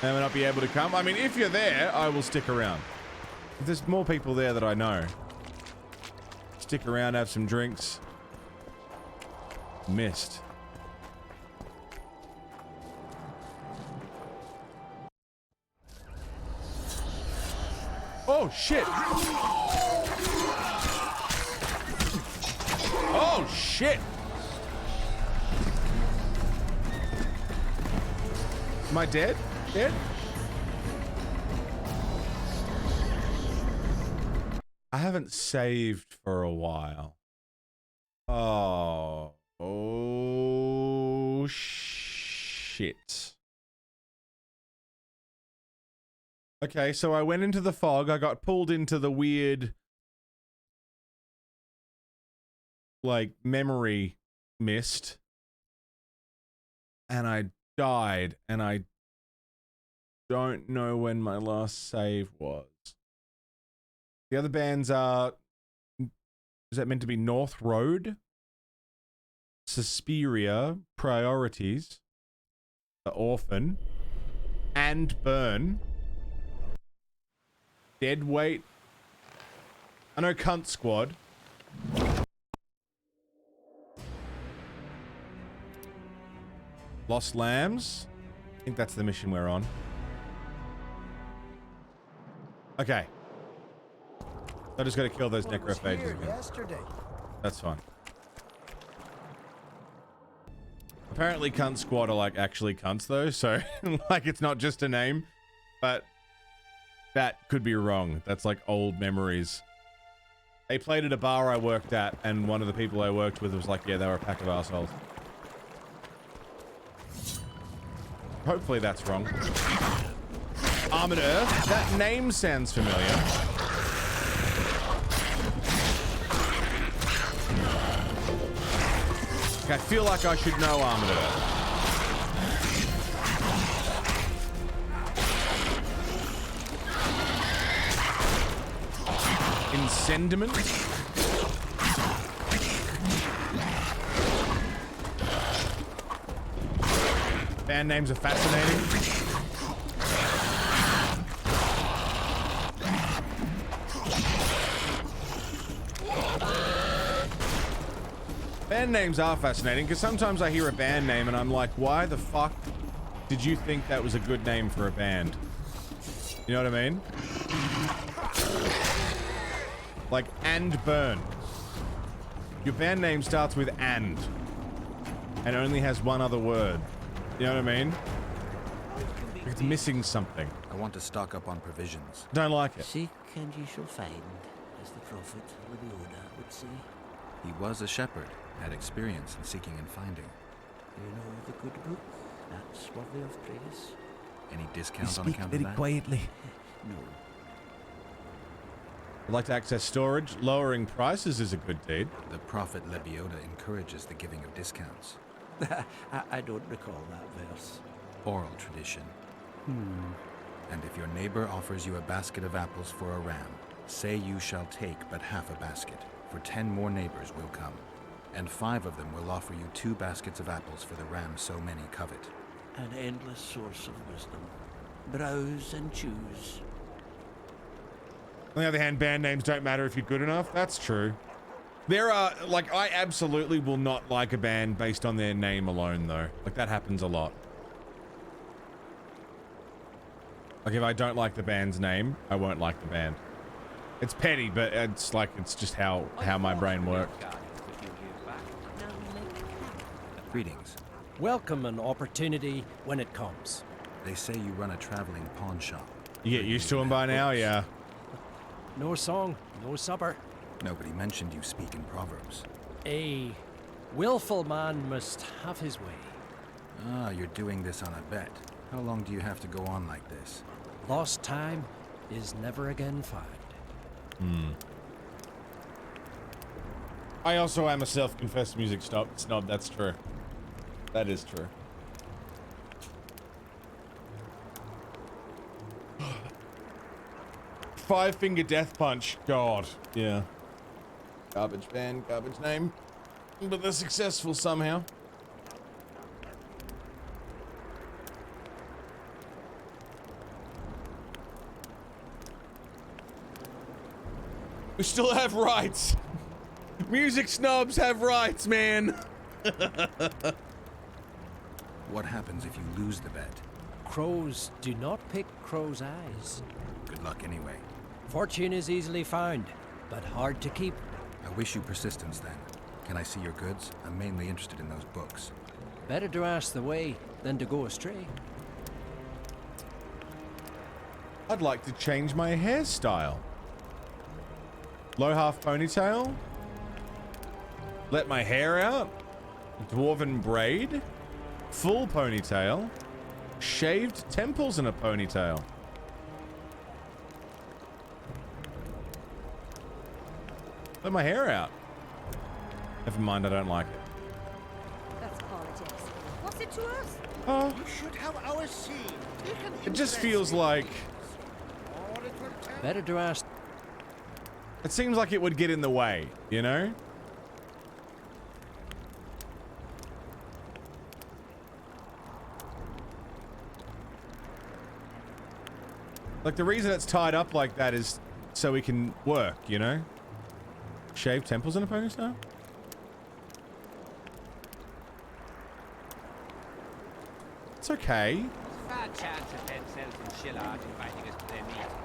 I may not be able to come. I mean, if you're there, I will stick around. If there's more people there that I know, stick around, have some drinks. Missed. Oh, shit. Oh, shit. Am I dead? Dead? I haven't saved for a while. Oh. Oh, shit. Okay, so I went into the fog. I got pulled into the weird, like, memory mist. And I died, and I don't know when my last save was. The other bands are... Is that meant to be North Road? Suspiria, Priorities, The Orphan, and Burn. Deadweight. I know Cunt Squad. Lost Lambs. I think that's the mission we're on. Okay. I just gotta kill those necrophages again. That's fine. Apparently Cunt Squad are like actually cunts though, so like it's not just a name, but that could be wrong. That's like old memories. They played at a bar I worked at, and one of the people I worked with was like, yeah, they were a pack of assholes. Hopefully that's wrong. Armored Earth? That name sounds familiar. I feel like I should know Armored Earth. Incendiment. Band names are fascinating. Band names are fascinating because sometimes I hear a band name and I'm like, why the fuck did you think that was a good name for a band? You know what I mean? Like, and burn. Your band name starts with and only has one other word. You know what I mean? It's missing something. I want to stock up on provisions. Don't like it. Seek and ye shall find, as the prophet Leona would say. He was a shepherd, had experience in seeking and finding. You know the good book? That's worthy of praise. Any discounts on account of that? quietly. No. I'd like to access storage. Lowering prices is a good deed. The prophet Lebiota encourages the giving of discounts. I don't recall that verse. Oral tradition. And if your neighbor offers you a basket of apples for a ram, say you shall take but half a basket, for 10 more neighbors will come, and 5 of them will offer you 2 baskets of apples for the ram so many covet. An endless source of wisdom. Browse and choose. On the other hand, band names don't matter if you're good enough. That's true. There are, like, I absolutely will not like a band based on their name alone, though. Like, that happens a lot. Like, if I don't like the band's name, I won't like the band. It's petty, but it's like, it's just how my brain works. Greetings. Welcome an opportunity when it comes. They say you run a traveling pawn shop. You get used to them by now, yeah. No song, no supper. Nobody mentioned you speak in proverbs. A willful man must have his way. Ah, you're doing this on a bet. How long do you have to go on like this? Lost time is never again found. I also am a self-confessed music snob, that's true. That is true. Five-finger death punch. God. Yeah. Garbage band, garbage name. But they're successful somehow. We still have rights. Music snobs have rights, man. What happens if you lose the bet? Crows do not pick crows' eyes. Good luck anyway. Fortune is easily found, but hard to keep. I wish you persistence then. Can I see your goods? I'm mainly interested in those books. Better to ask the way than to go astray. I'd like to change my hairstyle. Low half ponytail. Let my hair out. Dwarven braid. Full ponytail. Shaved temples in a ponytail. Let my hair out. Never mind, I don't like it. That's politics. What's it to us? Oh. You should have our seed. It just feels like... Better to ask... It seems like it would get in the way, you know? Like, the reason it's tied up like that is so we can work, you know? Shave temples in a ponytail? It's okay.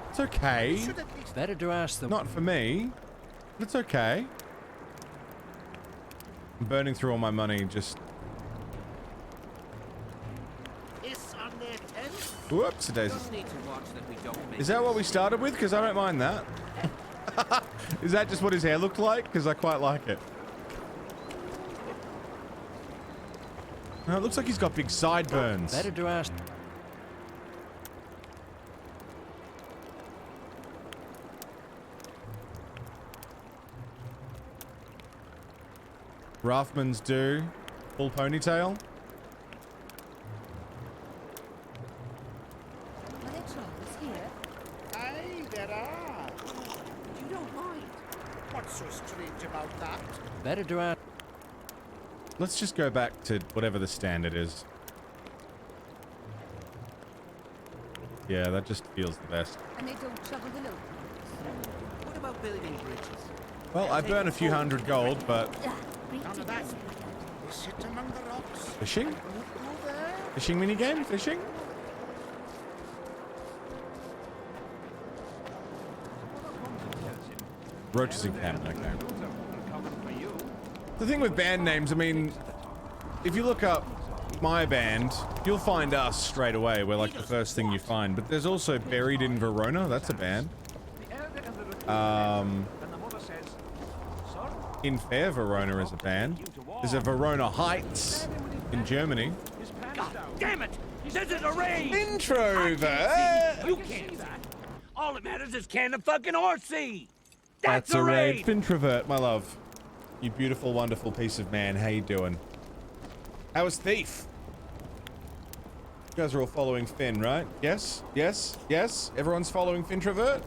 It's okay. Better to ask the... Not for me. But it's okay. I'm burning through all my money just... Whoops, daisy. Is that what we started with? Because I don't mind that. Is that just what his hair looked like? Because I quite like it. No, it looks like he's got big sideburns. Better to ask... Rathmans do. Full ponytail. Aye, there are. You don't mind. so strange about that? Better drown. Let's just go back to whatever the standard is. Yeah, that just feels the best. And they don't trouble the locals. What about building bridges? Well, I burn a few hundred gold, but... None of that. They sit among the rocks. Fishing? Don't go there. Fishing minigame? Fishing? Roaches in camp, okay. The thing with band names, I mean, if you look up my band, you'll find us straight away. We're like the first thing you find. But there's also Buried in Verona. That's a band. In Fair Verona is a band. There's a Verona Heights in Germany. God damn it! This is a raid! Introvert! You can't see that. All that matters is can the fucking horse see? That's a raid. Introvert, my love. You beautiful, wonderful piece of man. How you doing? How was Thief? You guys are all following Finn, right? Yes? Yes? Yes? Everyone's following Fintrovert?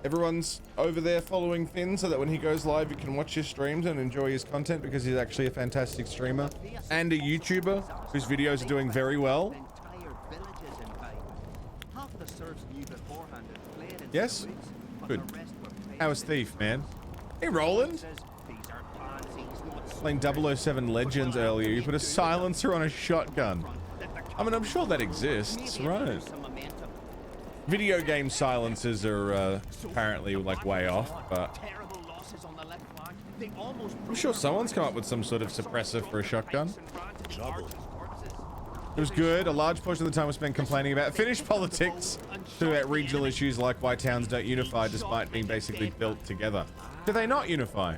Everyone's over there following Finn so that when he goes live you can watch his streams and enjoy his content because he's actually a fantastic streamer and a YouTuber whose videos are doing very well. Yes? Good. How was Thief, man? Hey, Roland. Playing 007 Legends earlier, you put a silencer on a shotgun. I mean, I'm sure that exists, right? Video game silencers are apparently like way off, but I'm sure someone's come up with some sort of suppressor for a shotgun. It was good. A large portion of the time was spent complaining about Finnish politics, to about regional issues like why towns don't unify despite being basically built together. Do they not unify?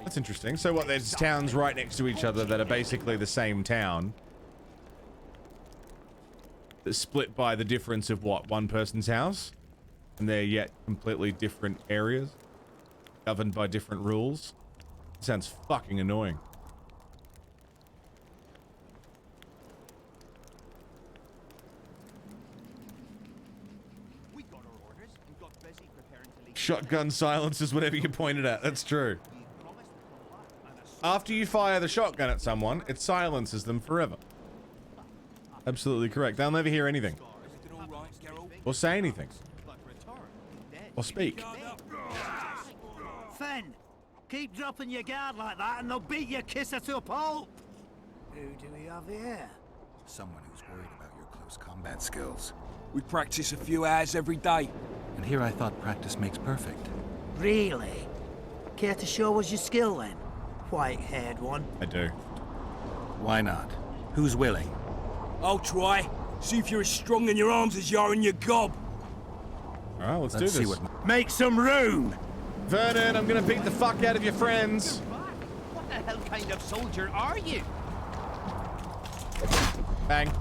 That's interesting. So what, there's towns right next to each other that are basically the same town. That's split by the difference of what, one person's house? And they're yet completely different areas, governed by different rules. Sounds fucking annoying. Shotgun silences whatever you pointed at. That's true. After you fire the shotgun at someone, it silences them forever. Absolutely correct. They'll never hear anything. Or say anything. Or speak. Finn, keep dropping your guard like that and they'll beat your kisser to a pulp. Who do we have here? Someone who's worried about your close combat skills. We practice a few hours every day. And here I thought practice makes perfect. Really? Care to show us your skill then? White-haired one. I do. Why not? Who's willing? I'll try. See if you're as strong in your arms as you are in your gob. Alright, let's do this. Make some room! Vernon, I'm gonna beat the fuck out of your friends. What the hell kind of soldier are you? Bang.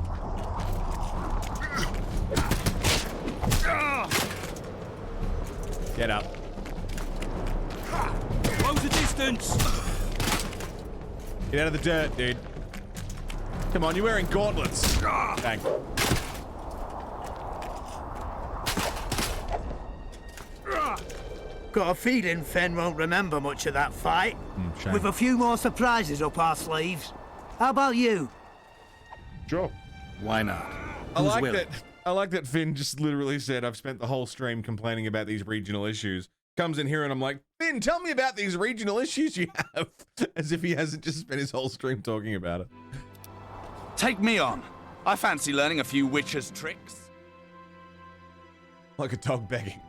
Get up. Close the distance. Get out of the dirt, dude. Come on, you're wearing gauntlets. Bang. Got a feeling Fenn won't remember much of that fight. Shame. With a few more surprises up our sleeves. How about you? Sure. Why not? I Who's like willing? that. I like that Finn just literally said, I've spent the whole stream complaining about these regional issues. Comes in here and I'm like, Finn, tell me about these regional issues you have. As if he hasn't just spent his whole stream talking about it. Take me on. I fancy learning a few witches' tricks. Like a dog begging.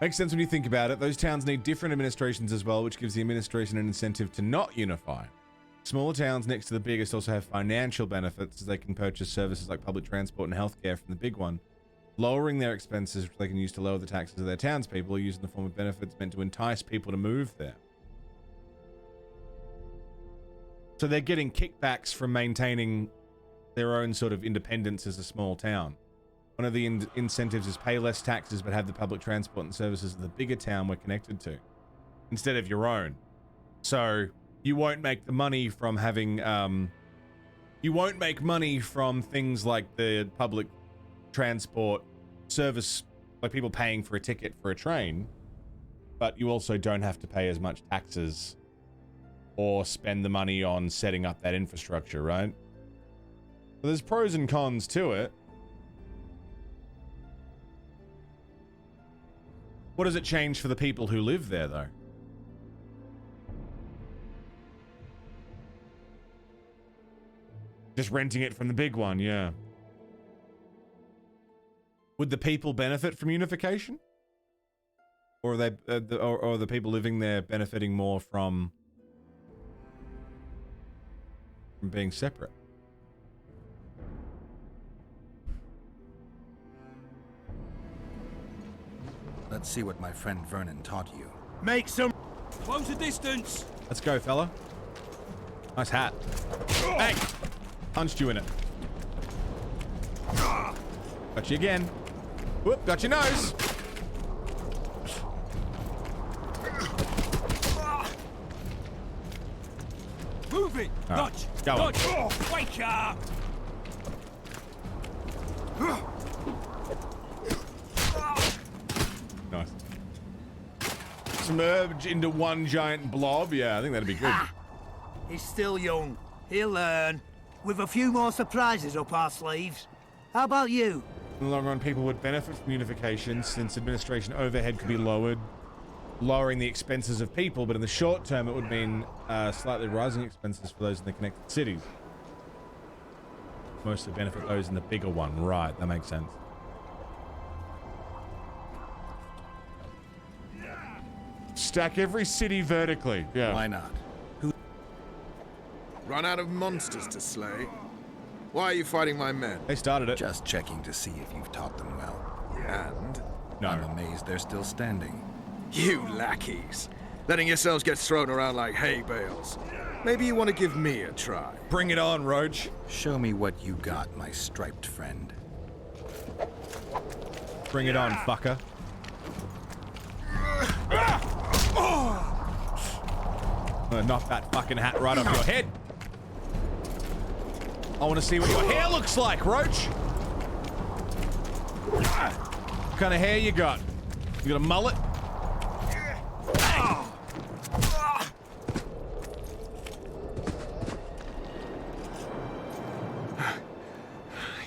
Makes sense when you think about it. Those towns need different administrations as well, which gives the administration an incentive to not unify. Smaller towns next to the biggest also have financial benefits as they can purchase services like public transport and healthcare from the big one, lowering their expenses which they can use to lower the taxes of their townspeople or use in the form of benefits meant to entice people to move there. So they're getting kickbacks from maintaining their own sort of independence as a small town. One of the incentives is pay less taxes but have the public transport and services of the bigger town we're connected to, instead of your own. So you won't make the money from having, you won't make money from things like the public transport service like people paying for a ticket for a train, but you also don't have to pay as much taxes or spend the money on setting up that infrastructure, right? So there's pros and cons to it. What does it change for the people who live there, though? Just renting it from the big one, yeah. Would the people benefit from unification? Or are they, or are the people living there benefiting more from being separate? Let's see what my friend Vernon taught you. Make some... Close the distance! Let's go, fella. Nice hat. Hey! Punched you in it. Got you again. Whoop, got your nose. Move it! All right, Dodge! go on. Dodge! Wake up! Nice. Submerge into one giant blob. Yeah, I think that'd be good. He's still young. He'll learn. With a few more surprises up our sleeves. How about you? In the long run, people would benefit from unification since administration overhead could be lowered, lowering the expenses of people, but in the short term, it would mean slightly rising expenses for those in the connected cities. Mostly benefit those in the bigger one. Right, that makes sense. Stack every city vertically. Yeah. Why not? Run out of monsters to slay? Why are you fighting my men? They started it. Just checking to see if you've taught them well. And? No. I'm amazed they're still standing. You lackeys. Letting yourselves get thrown around like hay bales. Maybe you want to give me a try. Bring it on, Roach. Show me what you got, my striped friend. Bring it on, fucker. I'm gonna knock that fucking hat right off your head. I want to see what your hair looks like, Roach. What kind of hair you got? You got a mullet?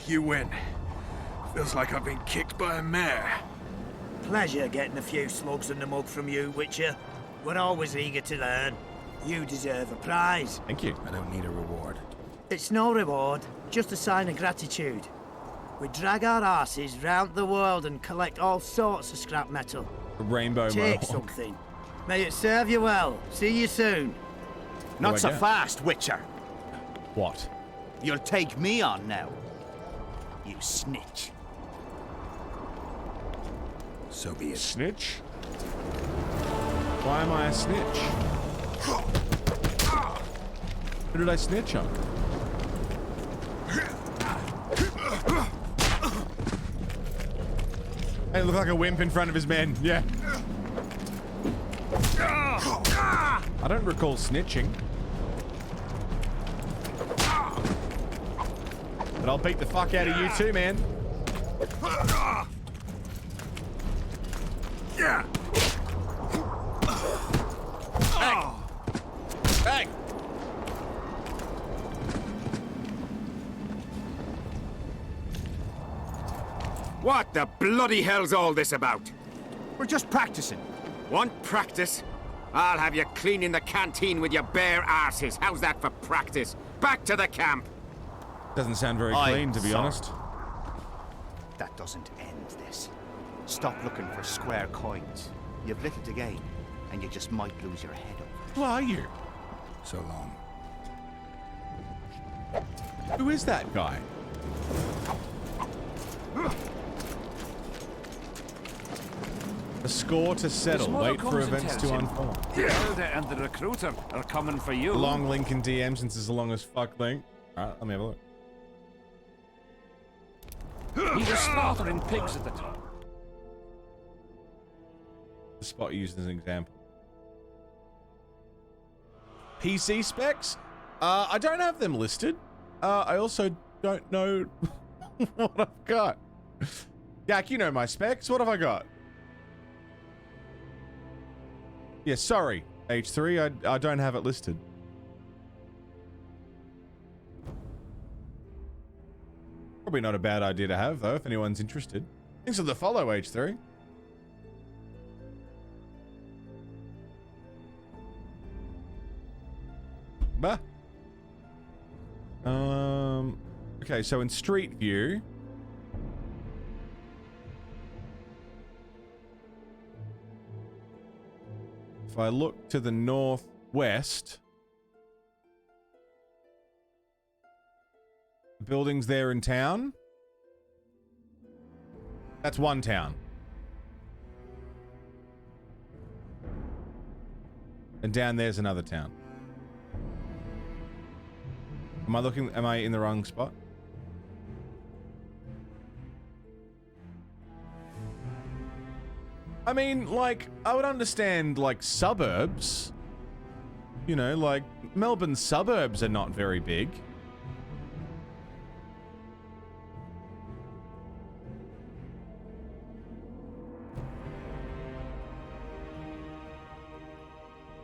You win. Feels like I've been kicked by a mare. Pleasure getting a few slugs in the mug from you, Witcher. We're always eager to learn. You deserve a prize. Thank you. I don't need a reward. It's no reward, just a sign of gratitude. We drag our asses round the world and collect all sorts of scrap metal. A rainbow Take mohawk. something. May it serve you well. See you soon. Not so get? fast, Witcher. What? You'll take me on now. You snitch. So be it. Snitch? Why am I a snitch? Who did I snitch on? Hey, look like a wimp in front of his men. Yeah. I don't recall snitching. But I'll beat the fuck out of you too, man. Yeah. Hey! What the bloody hell's all this about? We're just practicing. Want practice? I'll have you cleaning the canteen with your bare arses. How's that for practice? Back to the camp. Doesn't sound very I'm clean, to be sorry. honest. That doesn't end this. Stop looking for square coins. You've little to gain, and you just might lose your head over it. Who are you? So long. Who is that guy? A score to settle. Wait for events to unfold. The Elder and the Recruiter are coming for you. Long link in DM since it's the longest fuck link. Alright, let me have a look. He was slaughtering pigs at the time. The spot used as an example. PC specs? I don't have them listed. I also don't know what I've got. Yak, you know my specs. What have I got? Yeah, sorry, H3. I don't have it listed. Probably not a bad idea to have, though, if anyone's interested. Thanks for the follow, H3. Bah. Okay, so in Street View... If I look to the northwest... The buildings there in town... That's one town. And down there's another town. Am I in the wrong spot? I mean, like, I would understand, like, suburbs. You know, like, Melbourne suburbs are not very big.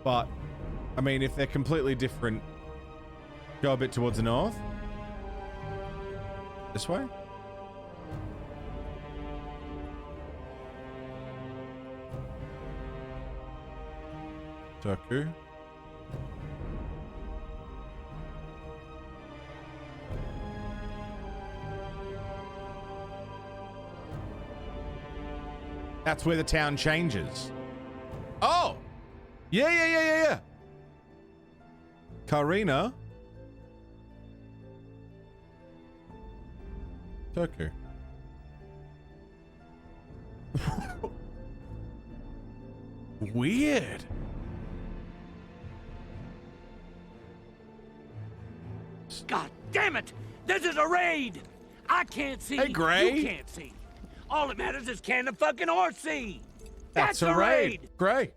But, I mean, if they're completely different, go a bit towards the north. This way? Turku. That's where the town changes. Oh! Yeah. Karina. Turku. Weird. God damn it! This is a raid! I can't see. Hey, Gray. You can't see. All that matters is can the fucking horse see? That's a raid. Gray.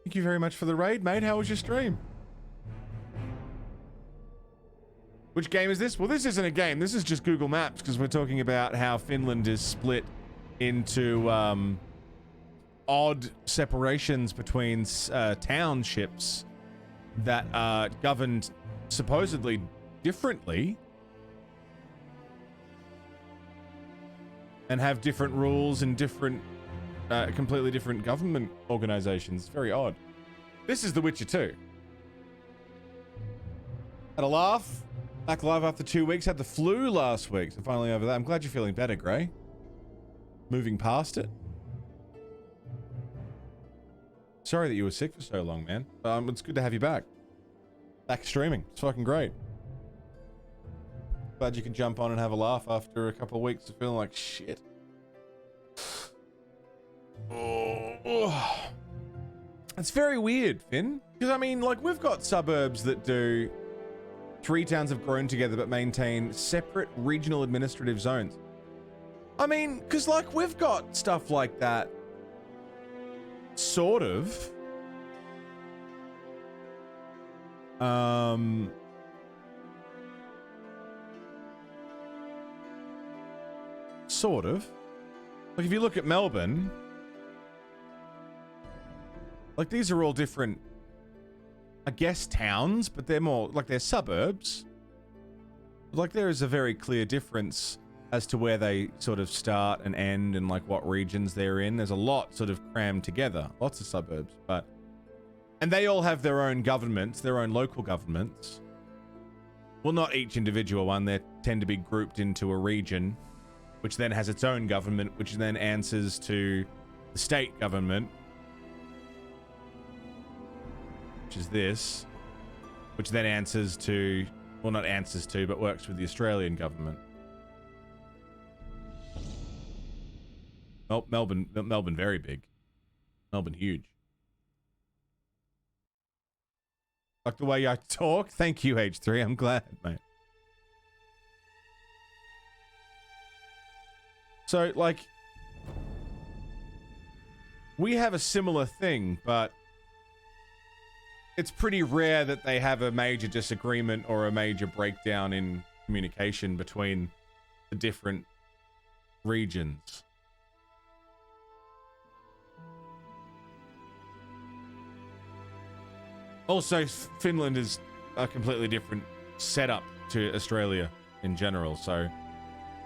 Thank you very much for the raid, mate. How was your stream? Which game is this? Well, this isn't a game. This is just Google Maps because we're talking about how Finland is split into odd separations between townships that are governed supposedly differently and have different rules and different completely different government organizations. Very odd. This is The Witcher 2. Had a laugh. Back live after 2 weeks. Had the flu last week, so finally over that. I'm glad you're feeling better, Gray. Moving past it. Sorry that you were sick for so long, man. It's good to have you back. Back streaming. It's fucking great. Glad you can jump on and have a laugh after a couple of weeks of feeling like shit. Oh. It's very weird, Finn. Because, I mean, like, we've got suburbs that do... 3 towns have grown together but maintain separate regional administrative zones. I mean, because, like, we've got stuff like that. Sort of. Sort of. Like, if you look at Melbourne... Like, these are all different, I guess, towns, but they're more, like, they're suburbs. Like, there is a very clear difference as to where they sort of start and end and, like, what regions they're in. There's a lot sort of crammed together. Lots of suburbs, but... And they all have their own governments, their own local governments. Well, not each individual one. They tend to be grouped into a region, which then has its own government, which then answers to the state government, which is this, which then answers to, well, not answers to, but works with the Australian government. Melbourne very big. Melbourne huge. Like the way I talk? Thank you, H3. I'm glad, mate. So, like, we have a similar thing, but it's pretty rare that they have a major disagreement or a major breakdown in communication between the different regions. Also, Finland is a completely different setup to Australia in general, so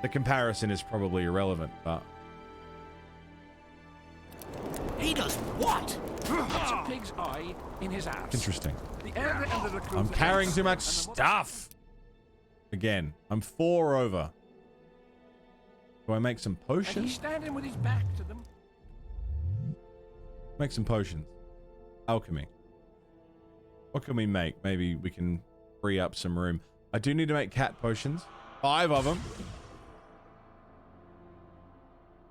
the comparison is probably irrelevant, but... He does what? That's a pig's eye in his ass. Interesting. The elder and the recruit I'm carrying too much stuff! Again, I'm 4 over. Do I make some And he's potions? standing with his back to them. Make some potions. Alchemy. What can we make? Maybe we can free up some room. I do need to make cat potions. 5 of them.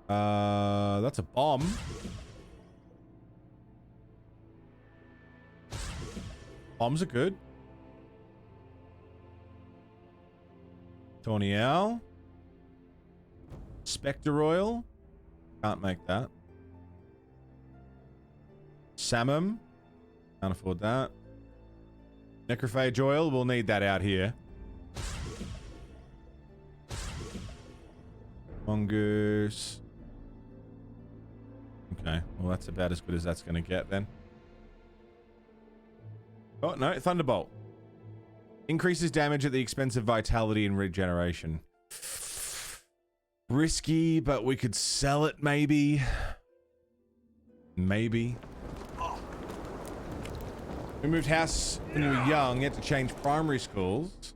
That's a bomb. Bombs are good. Tawny Owl. Spectre Oil. Can't make that. Samum. Can't afford that. Necrophage Oil. We'll need that out here. Mongoose. Okay. Well, that's about as good as that's going to get then. Oh, no. Thunderbolt. Increases damage at the expense of vitality and regeneration. Risky, but we could sell it maybe. Maybe. We moved house when you were young. You had to change primary schools.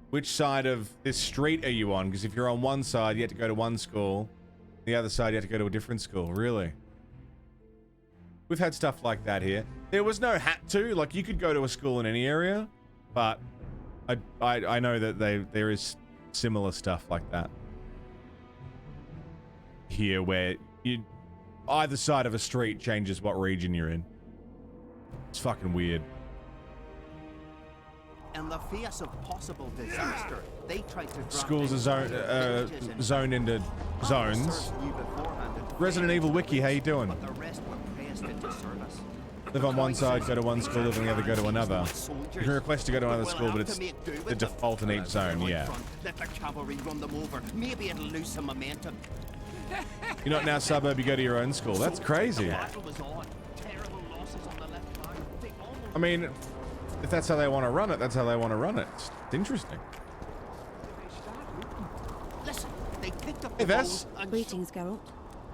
Which side of this street are you on? Because if you're on one side, you had to go to one school. The other side, you had to go to a different school. Really? We've had stuff like that here. There was no hat to. Like, you could go to a school in any area. But I know that there is similar stuff like that. Here, where either side of a street changes what region you're in. It's fucking weird. In the face of possible disaster, they tried to drop Schools are zoned into zones. Resident Evil Wiki, how you doing? But the rest were pressed into service. Live on one side, go to one school, live on the other, go to another. You can request to go to another school, but it's the default in each zone, yeah. Let the cavalry run them over. Maybe it'll lose some momentum. You're not now suburb, you go to your own school. That's crazy. I mean, if that's how they want to run it, that's how they want to run it. It's interesting. Listen, they picked up Hey, Vess. Greetings, Geralt.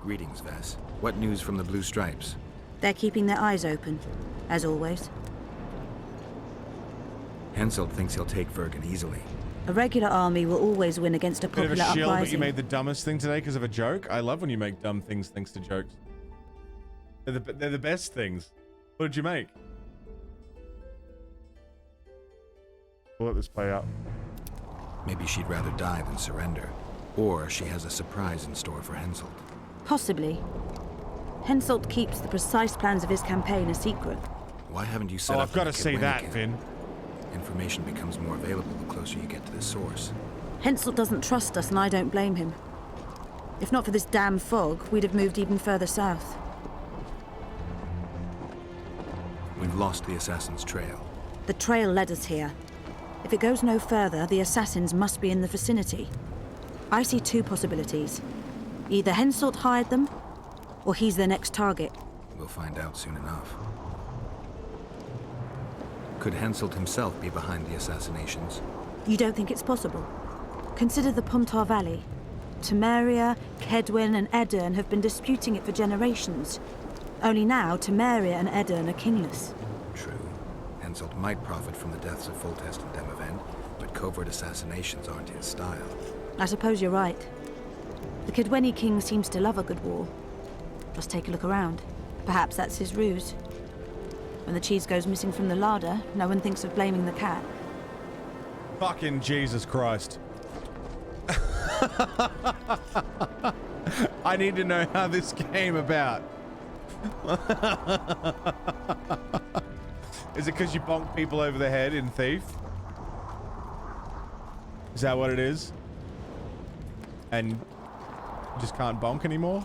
Greetings, Vess. What news from the Blue Stripes? They're keeping their eyes open, as always. Henselt thinks he'll take Vergen easily. A regular army will always win against a Bit of popular a shill, but you uprising. made the dumbest thing today because of a joke. I love when you make dumb things thanks to jokes. They're the best things. What did you make? We'll let this play out. Maybe she'd rather die than surrender. Or she has a surprise in store for Henselt. Possibly. Henselt keeps the precise plans of his campaign a secret. Why haven't you set up I've got to the see that, Kedwenican? Finn. Information becomes more available the closer you get to the source. Henselt doesn't trust us, and I don't blame him. If not for this damn fog, we'd have moved even further south. We've lost the assassin's trail. The trail led us here. If it goes no further, the assassins must be in the vicinity. I see 2 possibilities. Either Henselt hired them, or he's their next target. We'll find out soon enough. Could Henselt himself be behind the assassinations? You don't think it's possible? Consider the Pontar Valley. Temeria, Kedwin, and Edirn have been disputing it for generations. Only now, Temeria and Edirn are kingless. True. Henselt might profit from the deaths of Foltest and Demavend, but covert assassinations aren't his style. I suppose you're right. The Kedweni king seems to love a good war. Just take a look around. Perhaps that's his ruse. When the cheese goes missing from the larder, no one thinks of blaming the cat. Fucking Jesus Christ. I need to know how this came about. Is it because you bonk people over the head in Thief? Is that what it is? And you just can't bonk anymore?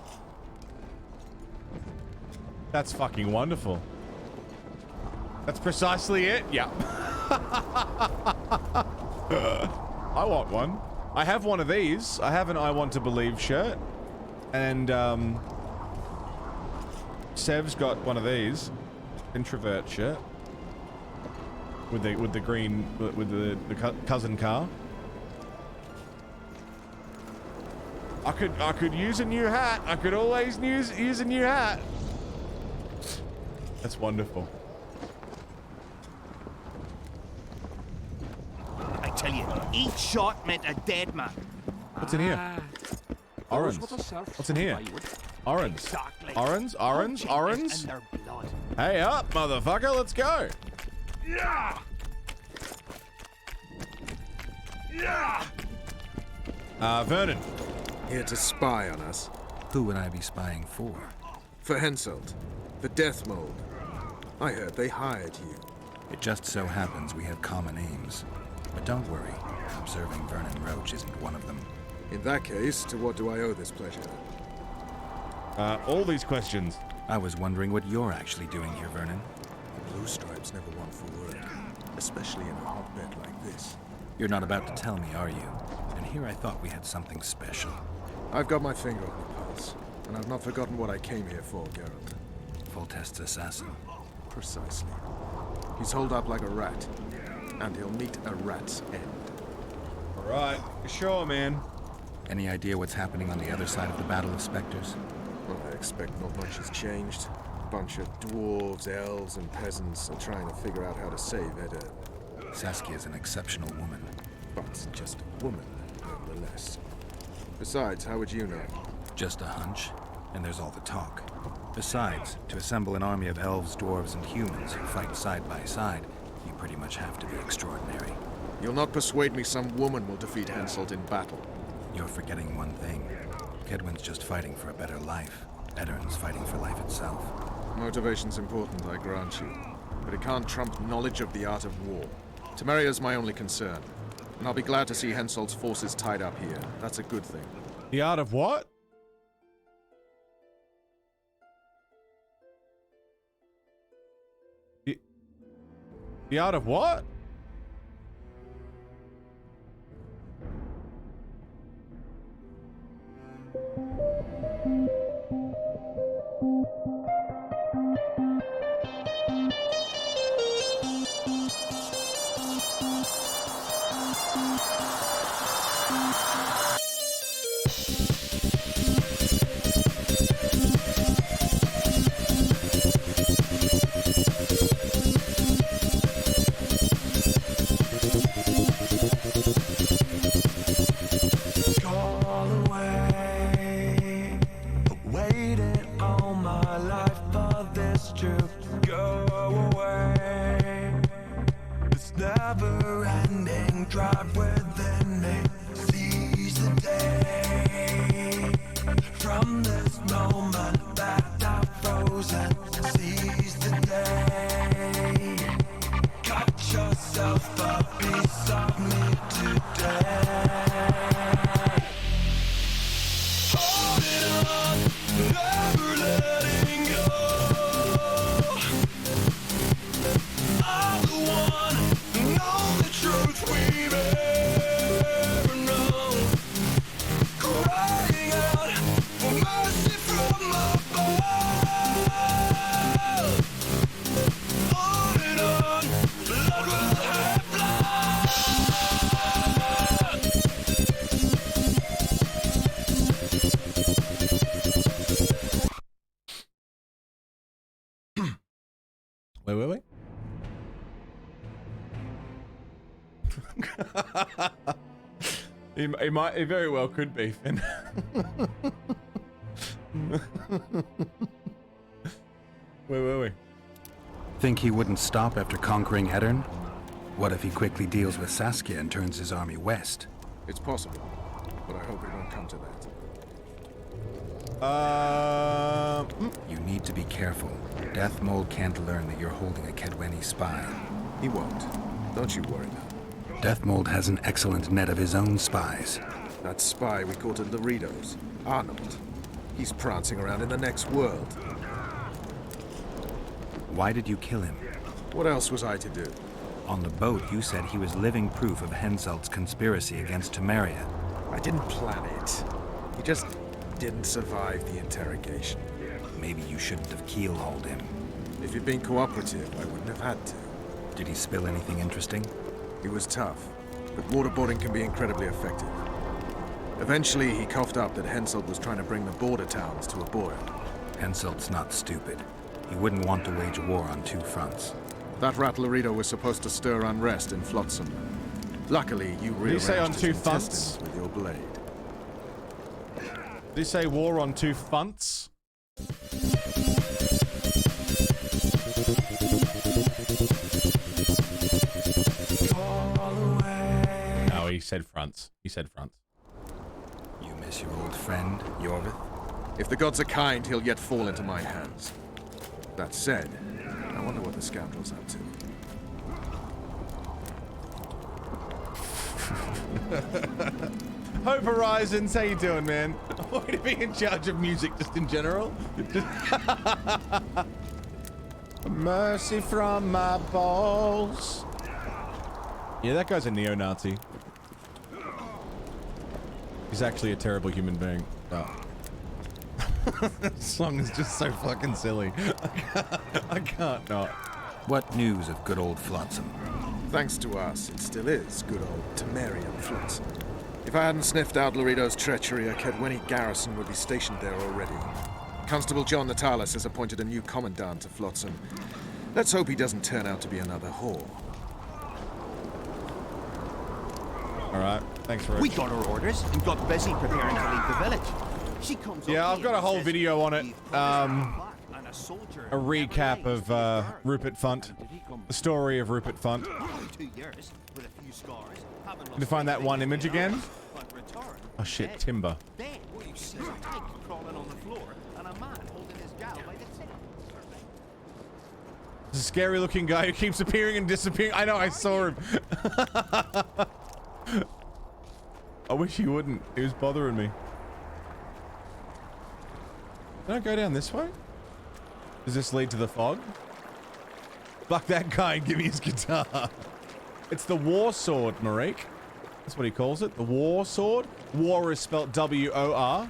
That's fucking wonderful. That's precisely it? Yeah. I want one. I have one of these. I have an I Want to Believe shirt. And, Sev's got one of these. Introvert shirt. with the green with the cousin car. I could use a new hat. I could always use a new hat. That's wonderful. I tell you, each shot meant a dead man. What's in here? Orange. What's in here? Orange. Exactly. Orange. Punches Orange. in their blood. Hey up, motherfucker. Let's go. Yeah. Yeah. Vernon. Here to spy on us. Who would I be spying for? For Henselt, the Death Mold. I heard they hired you. It just so happens we have common aims. But don't worry, observing Vernon Roach isn't one of them. In that case, to what do I owe this pleasure? All these questions. I was wondering what you're actually doing here, Vernon. Blue Stripes never want for work, especially in a hotbed like this. You're not about to tell me, are you? And here I thought we had something special. I've got my finger on the pulse, and I've not forgotten what I came here for, Geralt. Foltest's assassin. Precisely. He's holed up like a rat, and he'll meet a rat's end. All right, sure, man. Any idea what's happening on the other side of the Battle of Spectres? Well, I expect not much has changed. A bunch of dwarves, elves, and peasants are trying to figure out how to save Eddard. Saskia's an exceptional woman. But just a woman, nonetheless. Besides, how would you know? Just a hunch, and there's all the talk. Besides, to assemble an army of elves, dwarves, and humans who fight side by side, you pretty much have to be extraordinary. You'll not persuade me some woman will defeat Henselt in battle. You're forgetting one thing. Kedwen's just fighting for a better life. Eddard's fighting for life itself. Motivation's important, I grant you. But it can't trump knowledge of the art of war. Temeria's my only concern. And I'll be glad to see Henselt's forces tied up here. That's a good thing. The art of what? The art of what? Wait. He very well could be, Finn. Wait. Think he wouldn't stop after conquering Eddard? What if he quickly deals with Saskia and turns his army west? It's possible, but I hope it won't come to that. You need to be careful. Death Mold can't learn that you're holding a Kedweni spy. He won't. Don't you worry now. Death Mold has an excellent net of his own spies. That spy we caught at Doritos, Arnold. He's prancing around in the next world. Why did you kill him? What else was I to do? On the boat, you said he was living proof of Henselt's conspiracy against Temeria. I didn't plan it. He just didn't survive the interrogation. Maybe you shouldn't have keel-hauled him. If you'd been cooperative, I wouldn't have had to. Did he spill anything interesting? He was tough, but waterboarding can be incredibly effective. Eventually, he coughed up that Henselt was trying to bring the border towns to a boil. Henselt's not stupid. He wouldn't want to wage war on two fronts. That rat Laredo was supposed to stir unrest in Flotsam. Luckily, you Did he say on rearranged two his fronts? intestines with your blade. Did he say war on two fronts? No, he said fronts. He said fronts. You miss your old friend, Yorvith? If the gods are kind, he'll yet fall into my hands. That said, I wonder what the scoundrel's up to. Hope Horizons, how you doing, man? Way to be in charge of music just in general. Mercy from my balls. Yeah, that guy's a neo-Nazi. He's actually a terrible human being. Oh. This song is just so fucking silly. I can't not. What news of good old Flotsam? Thanks to us, it still is good old Temerian Flotsam. If I hadn't sniffed out Laredo's treachery, a Kedwenny garrison would be stationed there already. Constable John Natalis has appointed a new commandant to Flotsam. Let's hope he doesn't turn out to be another whore. Alright, thanks for it. We got our orders and got busy preparing to leave the village. She comes Yeah, up I've got a whole video on it. and a soldier A recap of Rupert Funt. The story of Rupert Funt. 2 years with a few scars. Can you find that one image again? Oh shit, timber. Then you see a pig crawling on the floor and a man holding his gal by the tip. There's a scary looking guy who keeps appearing and disappearing. I know, I saw him. I wish he wouldn't. He was bothering me. Can I go down this way? Does this lead to the fog? Fuck that guy and give me his guitar. It's the war sword, Marek. That's what he calls it. The war sword. War is spelled W-O-R.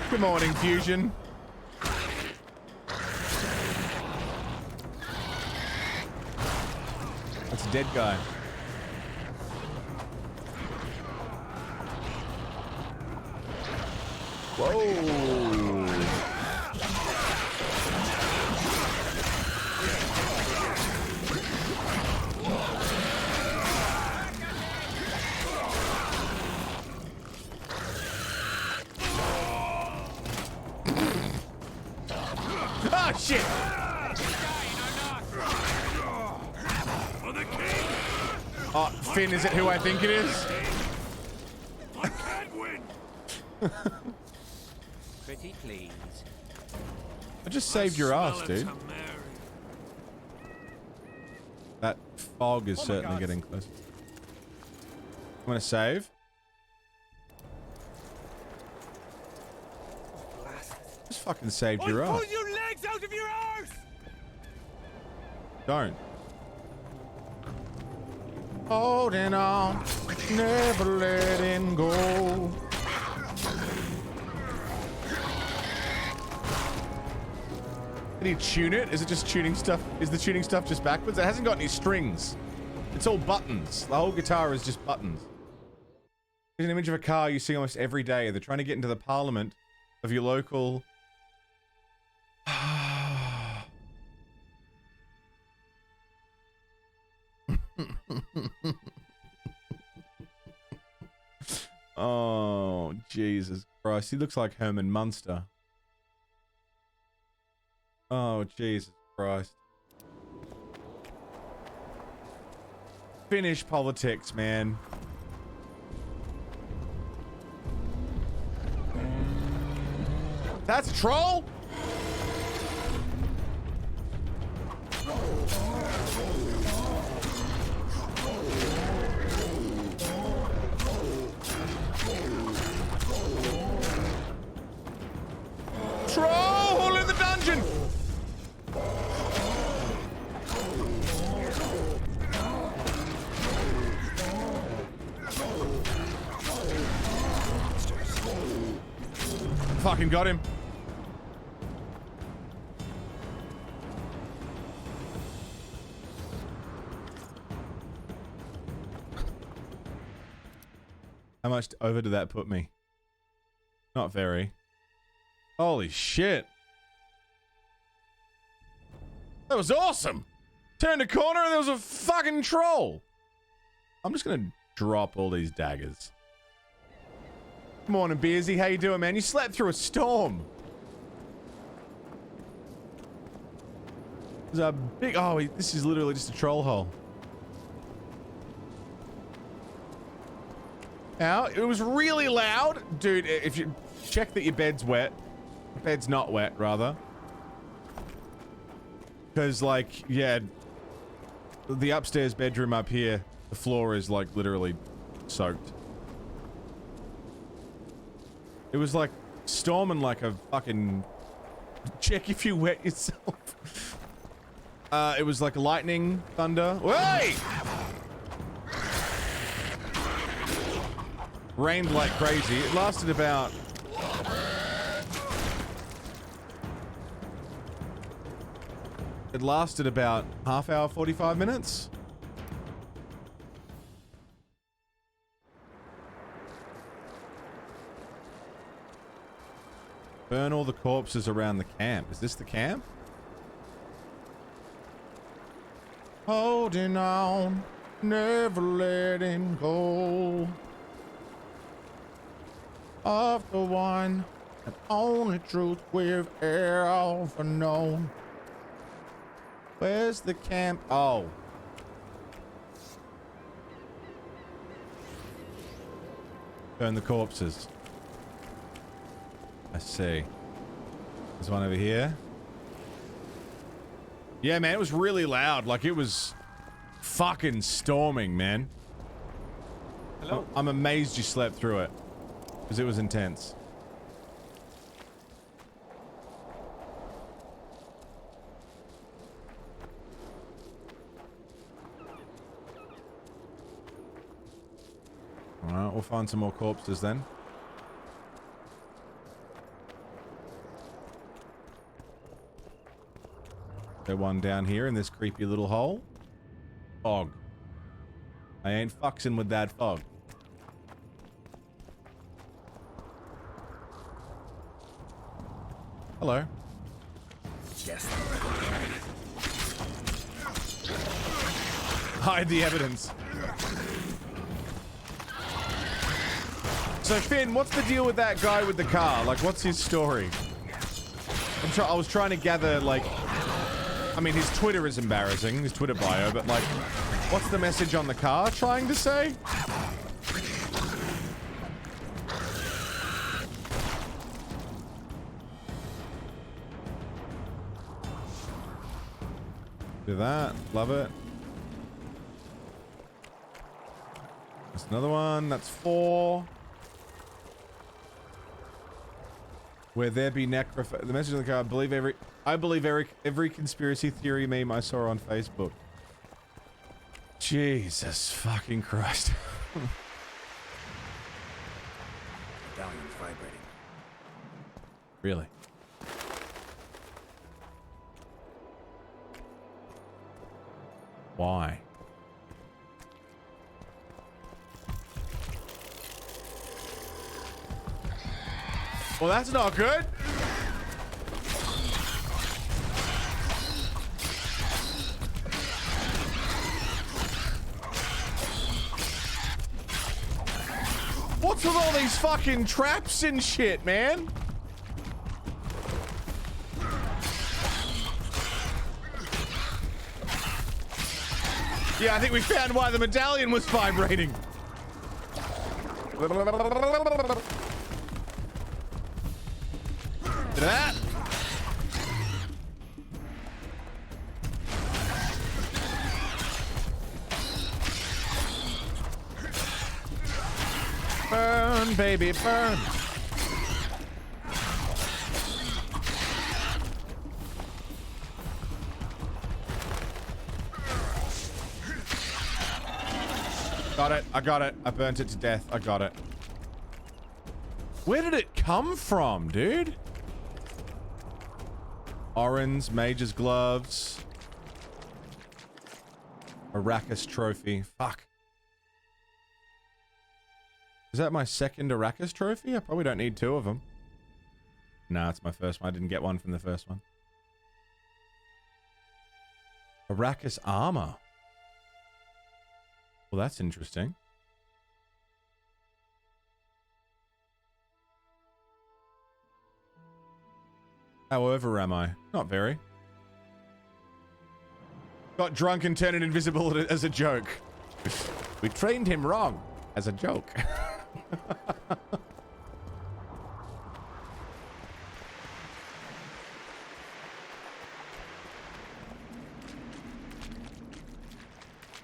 Good morning, Fusion. That's a dead guy. Whoa. Ah, shit! Oh, Finn, is it who I think it is? I can't win. Pretty please. I just saved your ass, dude. That fog is certainly getting close. I'm gonna save. Just fucking saved your ass. Pull your legs out of your arse! Don't. Holding on, never letting go. Did he tune it? Is it just tuning stuff? Is the tuning stuff just backwards? It hasn't got any strings. It's all buttons. The whole guitar is just buttons. There's an image of a car you see almost every day. They're trying to get into the parliament of your local... Oh, Jesus Christ. He looks like Herman Munster. Oh, Jesus Christ. Finnish politics, man. That's a troll? Troll in the dungeon! fucking got him. How much over did that put me? Not very. Holy shit. That was awesome. Turned a corner and there was a fucking troll. I'm just gonna drop all these daggers. Morning, Beersy. How you doing, man? You slept through a storm. There's a big... Oh, this is literally just a troll hole. Now, it was really loud. Dude, if you check that your bed's wet. Bed's not wet, rather. Because, like, yeah, the upstairs bedroom up here, the floor is, like, literally soaked. It was, like, storming like a fucking... Check if you wet yourself. It was like lightning, thunder. Wait! Rained like crazy. It lasted about... It lasted about half hour, 45 minutes. Burn all the corpses around the camp. Is this the camp? Holding on, never letting go of the one and only truth we've ever known. Where's the camp? Oh. Burn the corpses. I see. There's one over here. Yeah, man, it was really loud. Like, it was fucking storming, man. Hello? I'm amazed you slept through it. Because it was intense. Alright, we'll find some more corpses then. There's one down here in this creepy little hole. Fog. I ain't fucking with that fog. Hello. Yes. Hide the evidence. So Finn, what's the deal with that guy with the car? Like, what's his story? I was trying to gather, like... I mean, his Twitter is embarrassing, his Twitter bio, but, like... What's the message on the car trying to say? Do that. Love it. That's another one. That's 4. Where there be necroph... The message on the car, I believe every conspiracy theory meme I saw on Facebook. Jesus fucking Christ. Medallion's vibrating. Really? Why? Well, that's not good. What's with all these fucking traps and shit, man? Yeah, I think we found why the medallion was vibrating. That. Burn, baby, burn. Got it. I got it. I burnt it to death. I got it. Where did it come from, dude? Orin's, Mage's gloves. Arrakis trophy. Fuck. Is that my second Arrakis trophy? I probably don't need 2 of them. Nah, it's my first one. I didn't get one from the first one. Arrakis armor. Well, that's interesting. However, am I? Not very. Got drunk and turned invisible as a joke. We trained him wrong as a joke.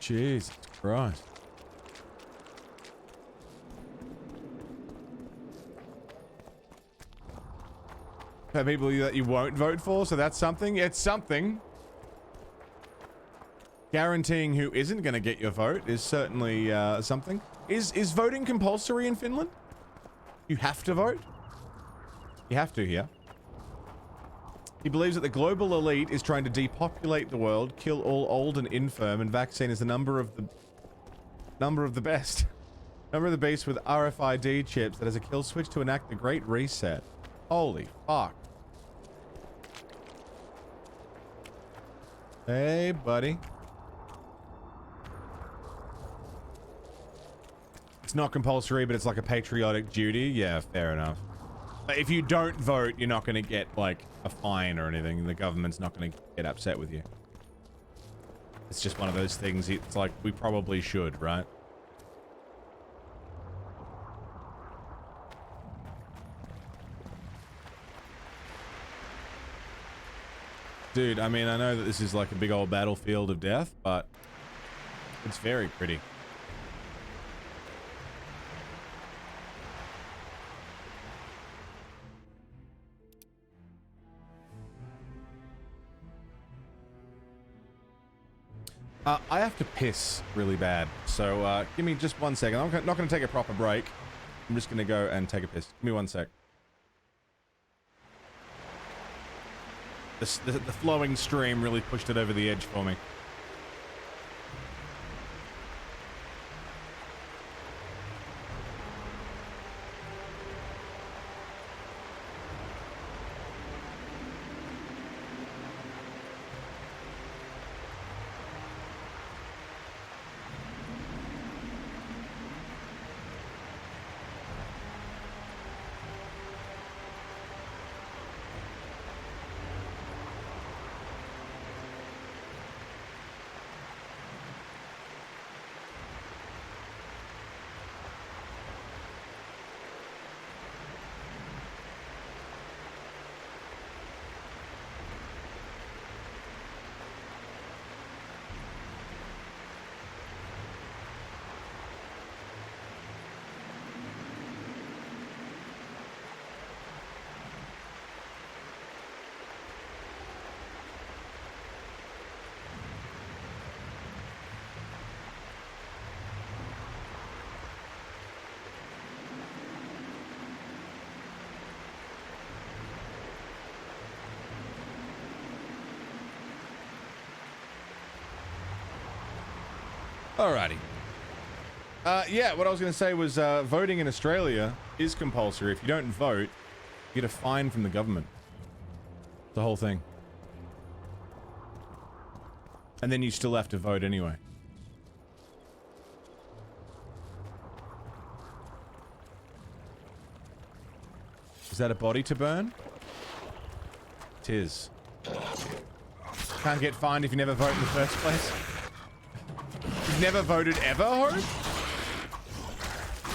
Jesus Christ. There are people that you won't vote for, so that's something. It's something. Guaranteeing who isn't going to get your vote is certainly something. Is voting compulsory in Finland? You have to vote? You have to here. He believes that the global elite is trying to depopulate the world, kill all old and infirm, and vaccine is the number of the best. Number of the beast with RFID chips that has a kill switch to enact the Great Reset. Holy fuck. Hey, buddy. It's not compulsory, but it's like a patriotic duty. Yeah, fair enough. But if you don't vote, you're not going to get, like, a fine or anything. The government's not going to get upset with you. It's just one of those things. It's like, we probably should, right? Dude, I mean, I know that this is like a big old battlefield of death, but it's very pretty. I have to piss really bad, so give me just 1 second. I'm not going to take a proper break. I'm just going to go and take a piss. Give me 1 sec. The flowing stream really pushed it over the edge for me. Alrighty. Yeah, what I was going to say was voting in Australia is compulsory. If you don't vote, you get a fine from the government. The whole thing. And then you still have to vote anyway. Is that a body to burn? Tis. Can't get fined if you never vote in the first place. You've never voted ever, Hope?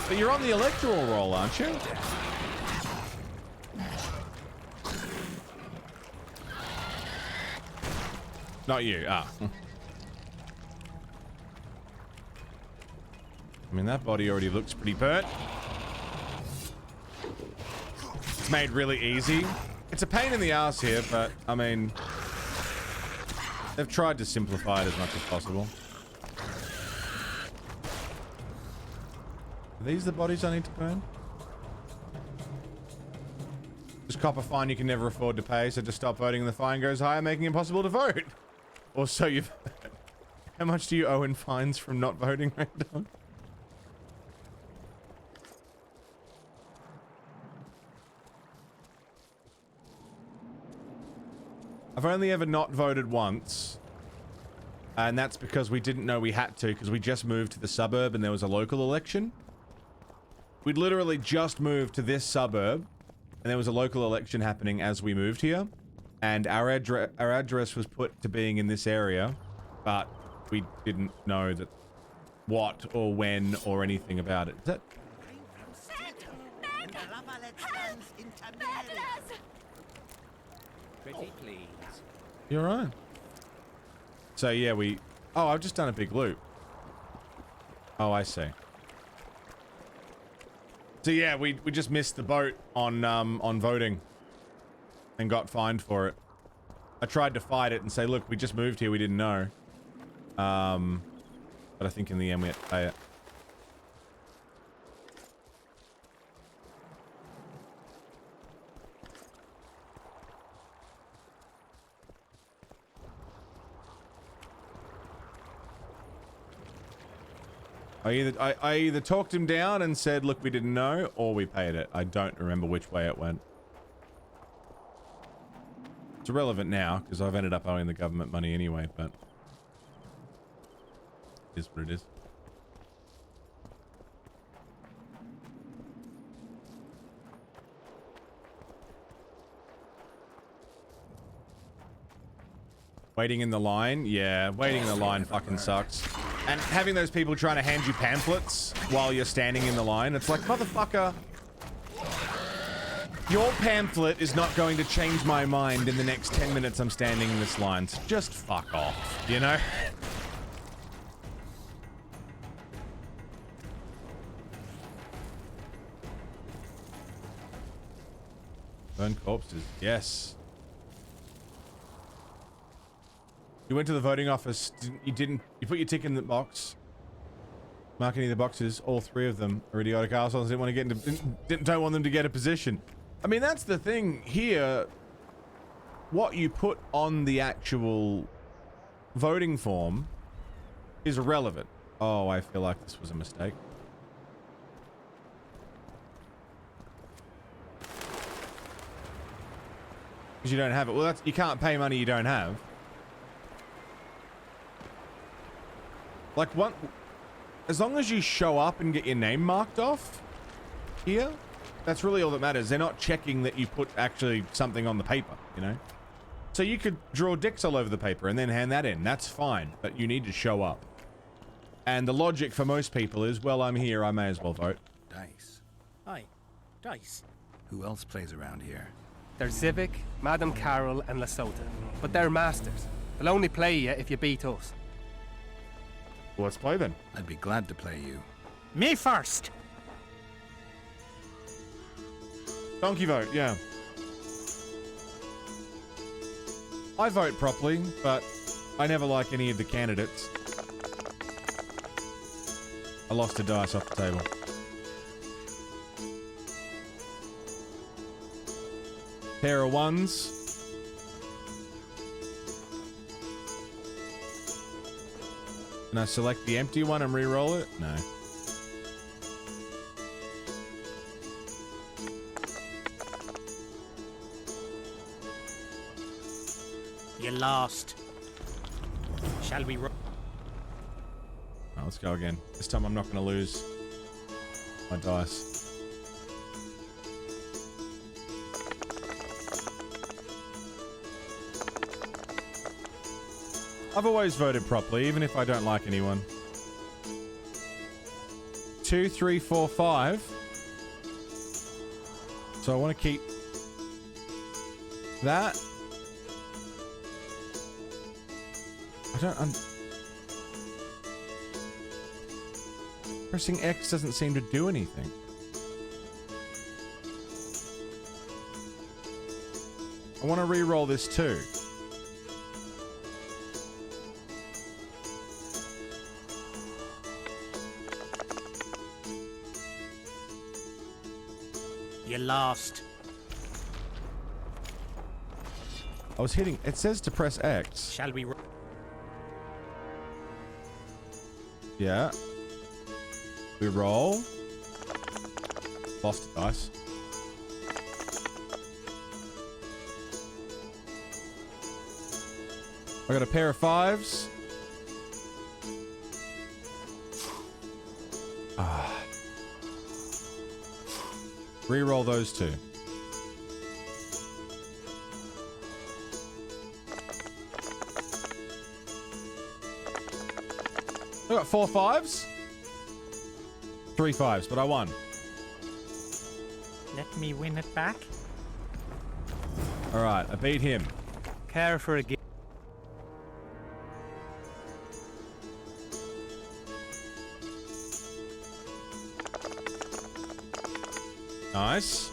But you're on the electoral roll, aren't you? Not you, ah. I mean, that body already looks pretty burnt. It's made really easy. It's a pain in the ass here, but, I mean, they've tried to simplify it as much as possible. Are these the bodies I need to burn? Just cop a fine you can never afford to pay, so just stop voting and the fine goes higher, making it impossible to vote. Or so you've heard. How much do you owe in fines from not voting, Random? I've only ever not voted once. And that's because we didn't know we had to, because we just moved to the suburb and there was a local election. We'd literally just moved to this suburb and there was a local election happening as we moved here. And our address was put to being in this area, but we didn't know that what or when or anything about it. Is that... Pretty please. You're right. So yeah, we... Oh, I've just done a big loop. Oh, I see. So yeah, we just missed the boat on voting. And got fined for it. I tried to fight it and say, look, we just moved here, we didn't know. But I think in the end we had to pay it. I either talked him down and said, look, we didn't know, or we paid it. I don't remember which way it went. It's irrelevant now, because I've ended up owing the government money anyway, but... it is what it is. Waiting in the line? Yeah, waiting in the line fucking sucks. And having those people trying to hand you pamphlets while you're standing in the line, it's like, motherfucker, your pamphlet is not going to change my mind in the next 10 minutes I'm standing in this line. So just fuck off, you know? Burn corpses, yes. You went to the voting office, you put your tick in the box. Mark any of the boxes, all three of them are idiotic assholes, don't want them to get a position. I mean, that's the thing here. What you put on the actual voting form is irrelevant. Oh, I feel like this was a mistake. Because you don't have it. Well, you can't pay money you don't have. Like, as long as you show up and get your name marked off here, that's really all that matters. They're not checking that you put actually something on the paper, you know? So you could draw dicks all over the paper and then hand that in. That's fine, but you need to show up. And the logic for most people is, well, I'm here, I may as well vote. Dice. Aye, dice. Who else plays around here? There's Civic, Madame Carroll, and Lesota. But they're masters. They'll only play you if you beat us. Well, let's play then. I'd be glad to play you. Me first. Donkey vote, yeah. I vote properly, but I never like any of the candidates. I lost a dice off the table. Pair of ones. Can I select the empty one and re-roll it? No. You lost. Shall we roll? Oh, let's go again. This time I'm not going to lose my dice. I've always voted properly, even if I don't like anyone. 2, 3, 4, 5. So I want to keep that. Pressing X doesn't seem to do anything. I want to re-roll this too. You lost. I was hitting. It says to press X. Shall we? Yeah. We roll. Lost dice. I got a pair of 5s. Reroll those 2. I got 4 5s. 3 5s, but I won. Let me win it back. All right, I beat him. Care for a game. Nice.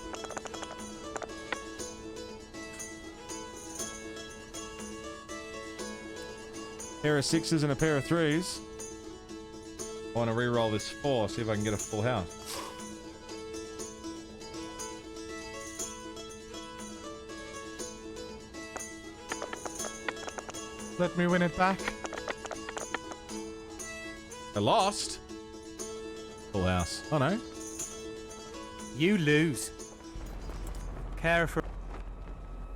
Pair of 6s and a pair of 3s. I want to re-roll this 4, see if I can get a full house. Let me win it back. I lost. Full house. Oh no. You lose. Care for.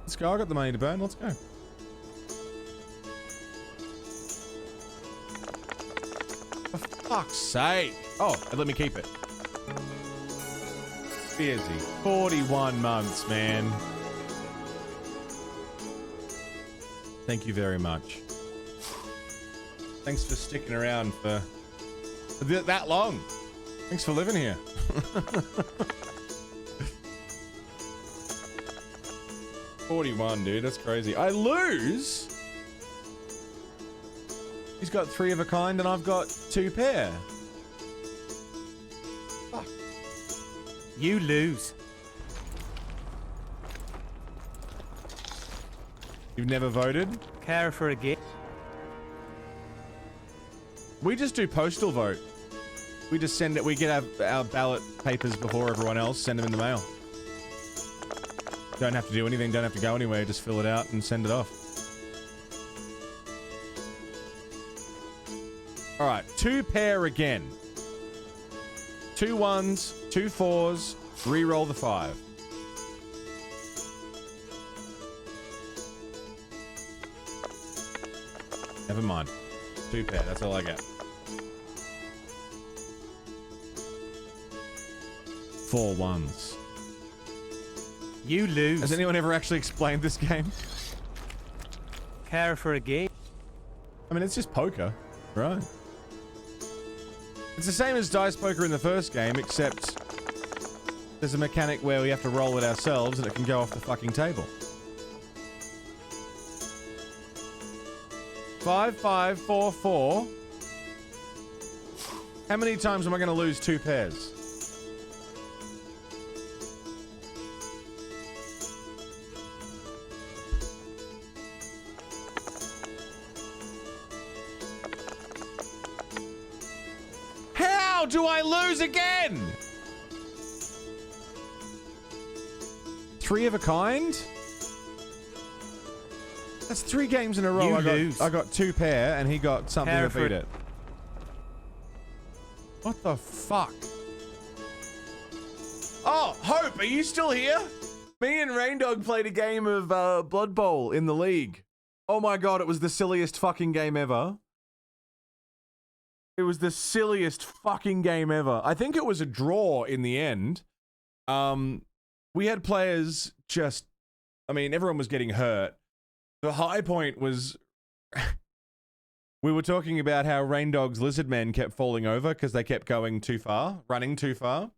Let's go. I got the money to burn. Let's go. For fuck's sake. Oh, let me keep it. Busy. 41 months, man. Thank you very much. Thanks for sticking around for that long. Thanks for living here. 41, dude. That's crazy. I lose? He's got 3 of a kind and I've got 2 pair. Fuck. You lose. You've never voted? Care for a game. We just do postal vote. We just send it. We get our ballot papers before everyone else. Send them in the mail. Don't have to do anything. Don't have to go anywhere. Just fill it out and send it off. All right, 2 pair again. 2 1s, 2 4s. Re-roll the 5. Never mind. 2 pair. That's all I get. 4 1s. You lose. Has anyone ever actually explained this game? Care for a game. I mean, it's just poker, right? It's the same as dice poker in the first game, except there's a mechanic where we have to roll it ourselves and it can go off the fucking table. 5 5 4 4. How many times am I going to lose 2 pairs? How do I lose again? 3 of a kind? That's 3 games in a row. I got 2 pair and he got something to beat it. What the fuck? Oh, Hope, are you still here? Me and Raindog played a game of Blood Bowl in the league. Oh my god, it was the silliest fucking game ever. It was the silliest fucking game ever. I think it was a draw in the end. We had players just... I mean, everyone was getting hurt. The high point was... we were talking about how Raindog's lizard men kept falling over because they kept going too far, running too far.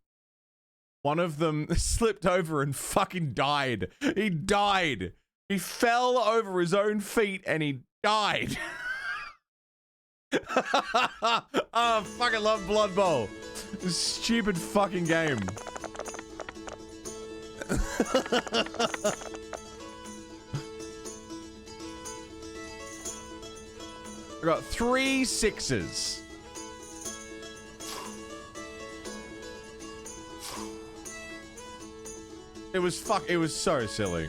One of them slipped over and fucking died. He died. He fell over his own feet and he died. Oh, fucking love Blood Bowl. This stupid fucking game. I got 3 6s. It was so silly.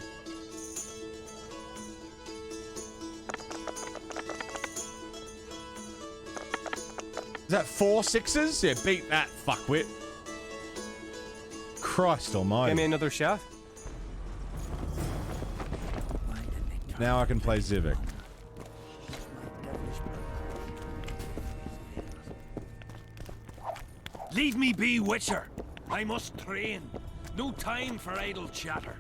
Is that 4 6s? Yeah, beat that, fuckwit. Christ almighty. Give me another shot. Now I can play Zivik. Leave me be, Witcher. I must train. No time for idle chatter.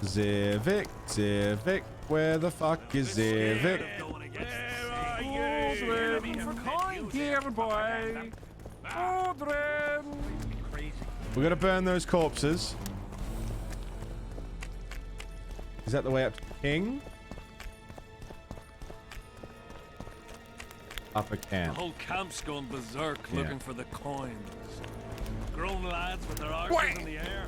Zivik, Zivik, where the fuck is Zivik? Dear boy. We gotta burn those corpses. Is that the way up to the king? Upper The camp. whole camp's gone berserk Yeah. looking for the coins. Grown lads with their arses in the air.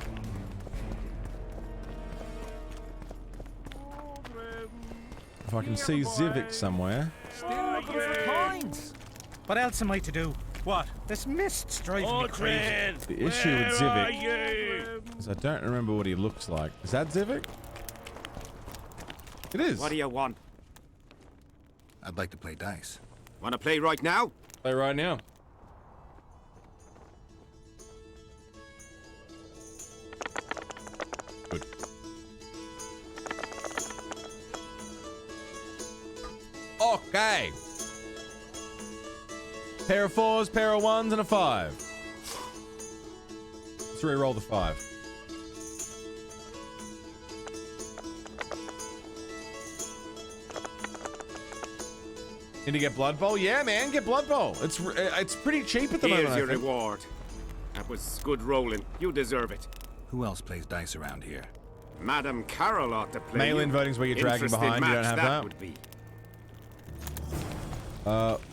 If I can see Zivik somewhere. Still looking for coins. What else am I to do? What? This mist's driving me crazy. The issue with Zivik is I don't remember what he looks like. Is that Zivik? It is. What do you want? I'd like to play dice. Want to play right now? Play right now. Good. Okay. Pair of 4s, pair of 1s, and a 5. Let's re-roll the 5. Need to get Blood Bowl? Yeah, man, get Blood Bowl. It's pretty cheap at the moment. Here's your I think. reward. That was good rolling. You deserve it. Who else plays dice around here? Madam Carol ought to play. Mail-in you. voting's where you're dragging Interesting behind. You don't match have that? would be.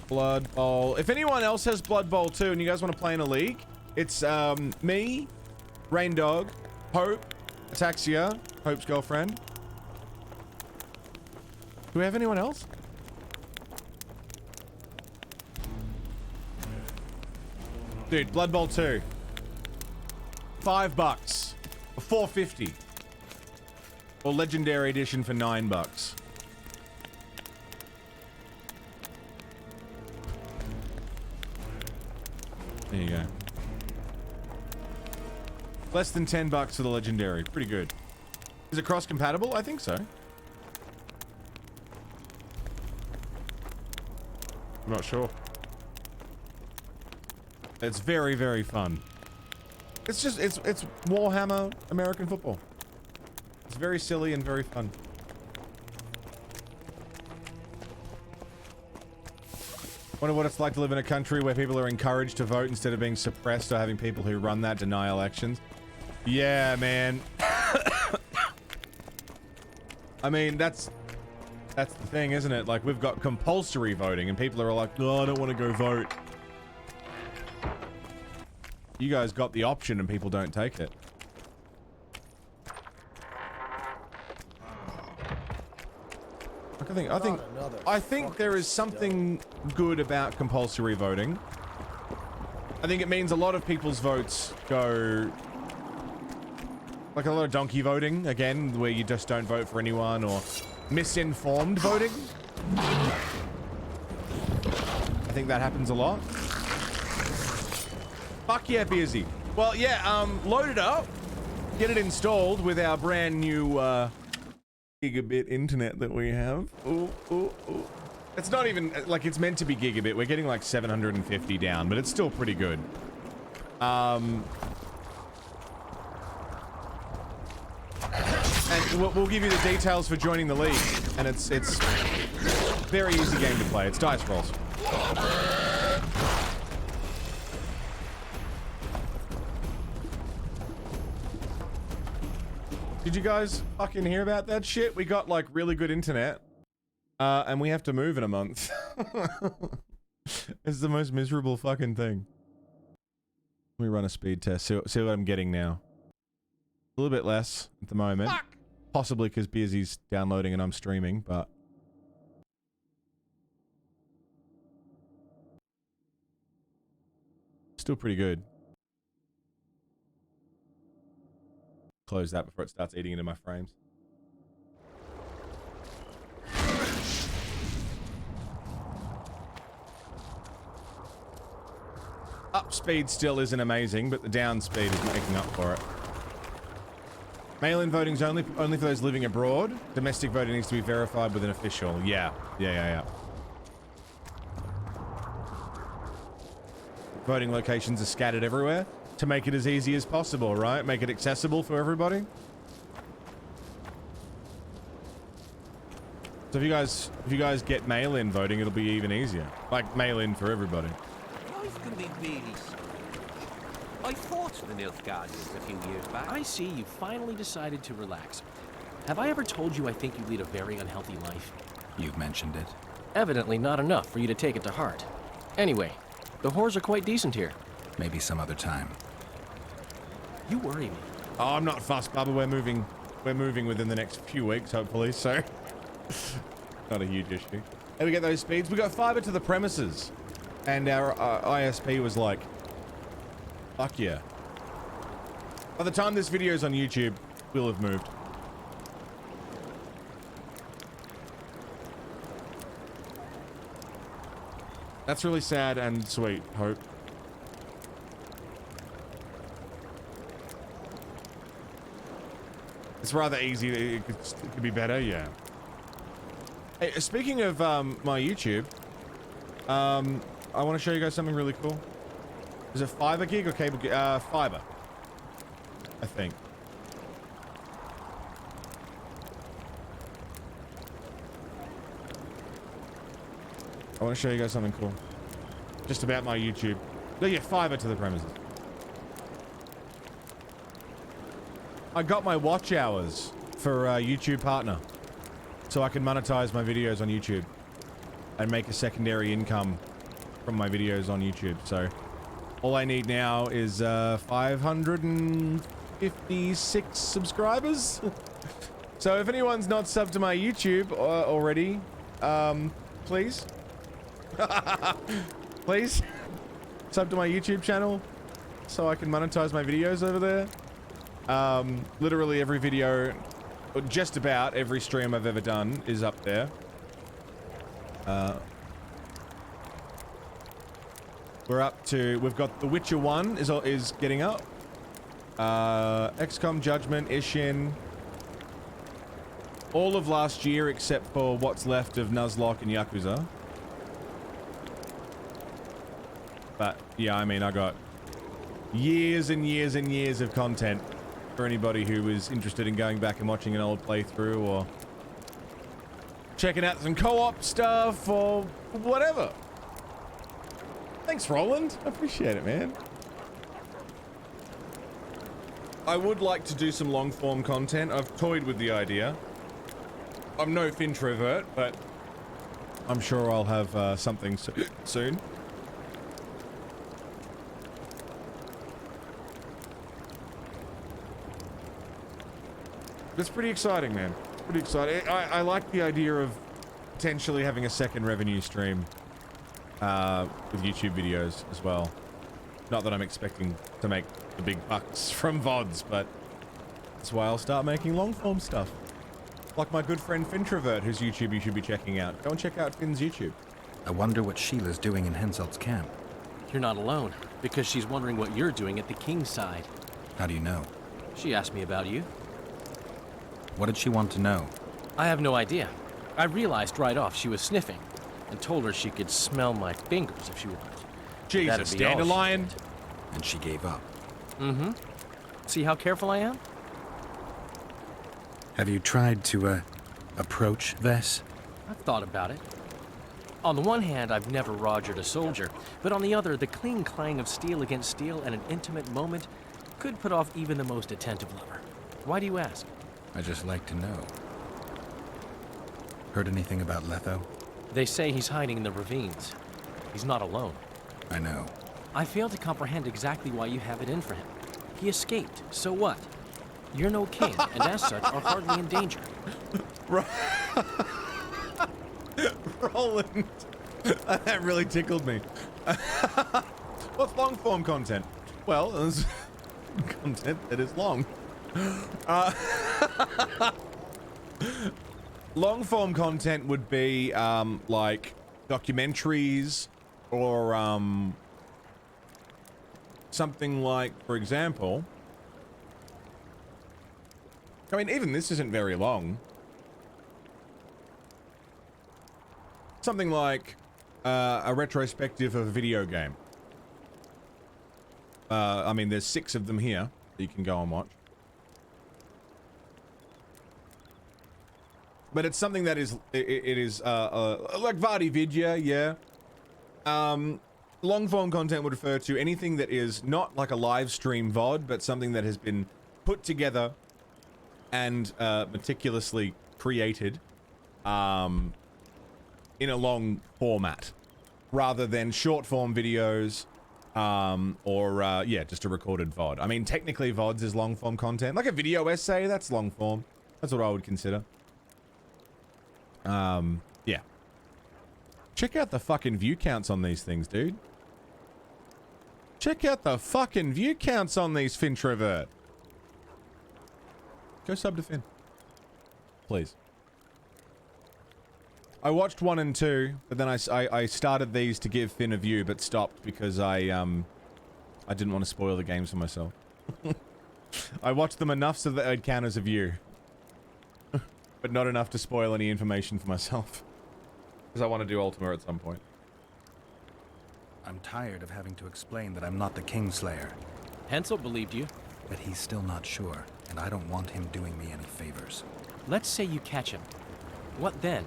Blood Bowl. If anyone else has Blood Bowl too, and you guys want to play in a league, it's me, Rain Dog, Hope, Ataxia, Hope's girlfriend. Do we have anyone else? Dude, Blood Bowl 2. $5. Or $4.50. Or Legendary Edition for $9. There you go. Less than $10 for the Legendary. Pretty good. Is it cross-compatible? I think so. I'm not sure. It's very, very fun. It's just, it's Warhammer American football. It's very silly and very fun. Wonder what it's like to live in a country where people are encouraged to vote instead of being suppressed or having people who run that deny elections. Yeah, man. I mean, that's the thing, isn't it? Like, we've got compulsory voting and people are like, oh, I don't want to go vote. You guys got the option and people don't take it. I think there is something good about compulsory voting. I think it means a lot of people's votes go, like a lot of donkey voting, again, where you just don't vote for anyone, or misinformed voting. I think that happens a lot. Fuck yeah, Beersy. Well, yeah, load it up, get it installed with our brand new gigabit internet that we have. Ooh, ooh, ooh. It's not even, like, it's meant to be gigabit. We're getting like 750 down, but it's still pretty good. And we'll give you the details for joining the league. And it's very easy game to play. It's dice rolls. Did you guys fucking hear about that shit? We got like really good internet. And we have to move in a month. It's the most miserable fucking thing. Let me run a speed test. See what I'm getting now. A little bit less at the moment. Fuck. Possibly because Beersy's downloading and I'm streaming, but... Still pretty good. Close that before it starts eating into my frames. Up speed still isn't amazing, but the down speed is making up for it. Mail-in voting's only for those living abroad. Domestic voting needs to be verified with an official. Yeah. Voting locations are scattered everywhere to make it as easy as possible, right? Make it accessible for everybody. So if you guys get mail-in voting, it'll be even easier. Like mail-in for everybody. Life can be really strange. I fought the Nilfgaardians a few years back. I see you finally decided to relax. Have I ever told you I think you lead a very unhealthy life? You've mentioned it. Evidently not enough for you to take it to heart. Anyway, the whores are quite decent here. Maybe some other time. You worry me. Oh, I'm not fussed, Bubba. We're moving within the next few weeks, hopefully, so not a huge issue. And we get those speeds. We got fiber to the premises. And our ISP was like, fuck yeah. By the time this video's on YouTube, we'll have moved. That's really sad and sweet, Hope. It's rather easy. It could be better, yeah. Hey, speaking of my YouTube, I want to show you guys something really cool. Is it fiber gig or cable gig? Fiber, I think. I want to show you guys something cool. Just about my YouTube. No, yeah, fiber to the premises. I got my watch hours for YouTube Partner, so I can monetize my videos on YouTube and make a secondary income from my videos on YouTube. So all I need now is 556 subscribers. So if anyone's not subbed to my YouTube already, please, please sub to my YouTube channel so I can monetize my videos over there. Literally every video, or just about every stream I've ever done is up there. We're up to, we've got The Witcher 1 is getting up. XCOM Judgment, Ishin. All of last year except for what's left of Nuzlocke and Yakuza. But yeah, I mean, I got years and years and years of content for anybody who is interested in going back and watching an old playthrough or checking out some co-op stuff or whatever. Thanks, Roland. I appreciate it, man. I would like to do some long-form content. I've toyed with the idea. I'm no Fintrovert, but I'm sure I'll have something soon. It's pretty exciting, man. Pretty exciting. I like the idea of potentially having a second revenue stream with YouTube videos as well. Not that I'm expecting to make the big bucks from VODs, but that's why I'll start making long-form stuff. Like my good friend Fintrovert, whose YouTube you should be checking out. Go and check out Finn's YouTube. I wonder what Sheila's doing in Henselt's camp. You're not alone, because she's wondering what you're doing at the king's side. How do you know? She asked me about you. What did she want to know? I have no idea. I realized right off she was sniffing, and told her she could smell my fingers if she wanted. Jesus, Dandelion! And she gave up. Mm-hmm. See how careful I am? Have you tried to, approach Vess? I've thought about it. On the one hand, I've never rogered a soldier, but on the other, the cling clang of steel against steel at an intimate moment could put off even the most attentive lover. Why do you ask? I just like to know. Heard anything about Letho? They say he's hiding in the ravines. He's not alone. I know. I fail to comprehend exactly why you have it in for him. He escaped, so what? You're no king, and as such, are hardly in danger. Roland, that really tickled me. What's long-form content? Well, there's content that is long. Long-form content would be like documentaries or something like, for example, I mean, even this isn't very long. Something like a retrospective of a video game. I mean, there's 6 of them here that you can go and watch. But it's something that is, it is, like Vardy Vidya, yeah. Long form content would refer to anything that is not like a live stream VOD, but something that has been put together and meticulously created in a long format, rather than short form videos or yeah, just a recorded VOD. I mean, technically VODs is long form content, like a video essay. That's long form. That's what I would consider. Yeah. Check out the fucking view counts on these things, dude. Check out the fucking view counts on these, Fintrovert. Go sub to Finn. Please. I watched 1 and 2, but then I started these to give Finn a view, but stopped because I didn't want to spoil the games for myself. I watched them enough so that I'd count as a view. But not enough to spoil any information for myself. Because I want to do Ultima at some point. I'm tired of having to explain that I'm not the Kingslayer. Hensel believed you. But he's still not sure, and I don't want him doing me any favors. Let's say you catch him. What then?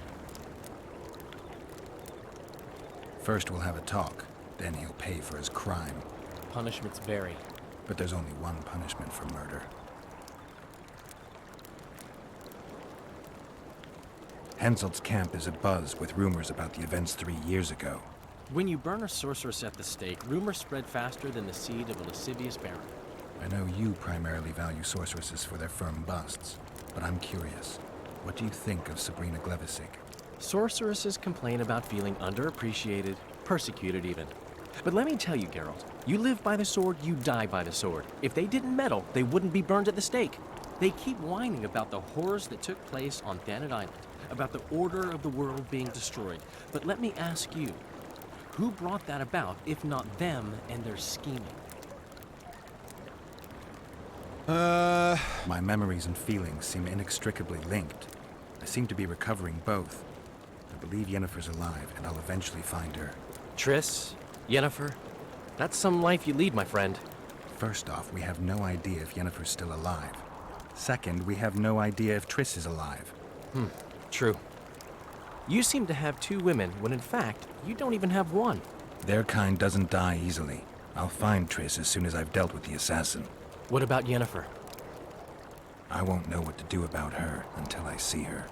First we'll have a talk, then he'll pay for his crime. Punishments vary. But there's only one punishment for murder. Henselt's camp is abuzz with rumors about the events 3 years ago. When you burn a sorceress at the stake, rumors spread faster than the seed of a lascivious baron. I know you primarily value sorceresses for their firm busts, but I'm curious. What do you think of Sabrina Glevisic? Sorceresses complain about feeling underappreciated, persecuted even. But let me tell you, Geralt, you live by the sword, you die by the sword. If they didn't meddle, they wouldn't be burned at the stake. They keep whining about the horrors that took place on Thanet Island, about the order of the world being destroyed. But let me ask you, who brought that about, if not them and their scheming? My memories and feelings seem inextricably linked. I seem to be recovering both. I believe Yennefer's alive, and I'll eventually find her. Triss? Yennefer? That's some life you lead, my friend. First off, we have no idea if Yennefer's still alive. Second, we have no idea if Triss is alive. True. You seem to have 2 women, when in fact, you don't even have one. Their kind doesn't die easily. I'll find Triss as soon as I've dealt with the assassin. What about Yennefer? I won't know what to do about her until I see her.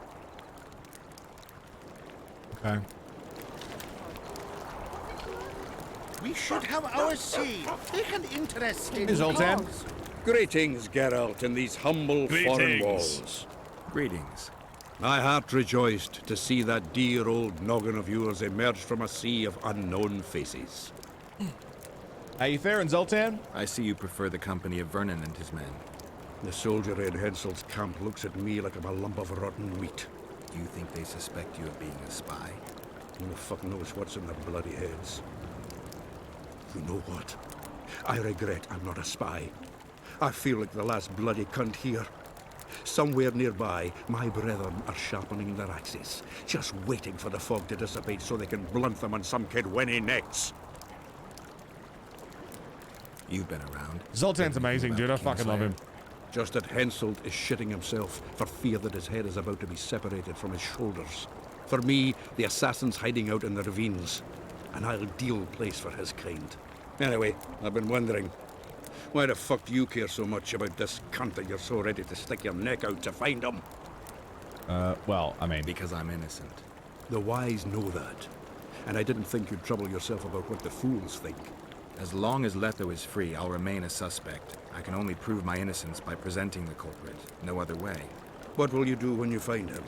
Okay. We should have our say. Take an interest in Zoltan. cause. Greetings, Geralt, in these humble foreign Greetings. walls. Greetings. My heart rejoiced to see that dear old noggin of yours emerge from a sea of unknown faces. How you faring, Zoltan? I see you prefer the company of Vernon and his men. The soldier in Hensel's camp looks at me like I'm a lump of rotten wheat. Do you think they suspect you of being a spy? Who the fuck knows what's in their bloody heads? You know what? I regret I'm not a spy. I feel like the last bloody cunt here. Somewhere nearby, my brethren are sharpening their axes, just waiting for the fog to dissipate so they can blunt them on some kid when he necks. You've been around. Zoltan's amazing, dude. I fucking love him. Just that Henselt is shitting himself for fear that his head is about to be separated from his shoulders. For me, the assassin's hiding out in the ravines. An ideal place for his kind. Anyway, I've been wondering, why the fuck do you care so much about this cunt that you're so ready to stick your neck out to find him? Well, I mean... Because I'm innocent. The wise know that. And I didn't think you'd trouble yourself about what the fools think. As long as Letho is free, I'll remain a suspect. I can only prove my innocence by presenting the culprit. No other way. What will you do when you find him?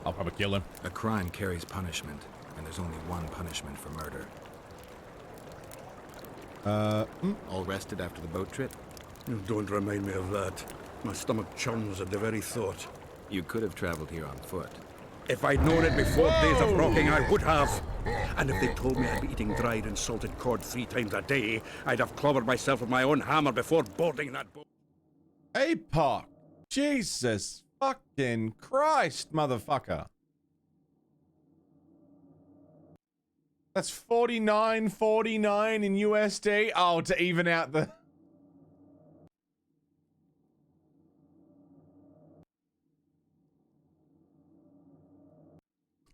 I'll probably kill him. A crime carries punishment, and there's only one punishment for murder. All rested after the boat trip? Don't remind me of that. My stomach churns at the very thought. You could have traveled here on foot. If I'd known it before days of rocking, I would have. And if they told me I'd be eating dried and salted cod 3 times a day, I'd have clobbered myself with my own hammer before boarding that boat. APOC. Jesus fucking Christ, motherfucker. That's 49.49 in USD. Oh, to even out the...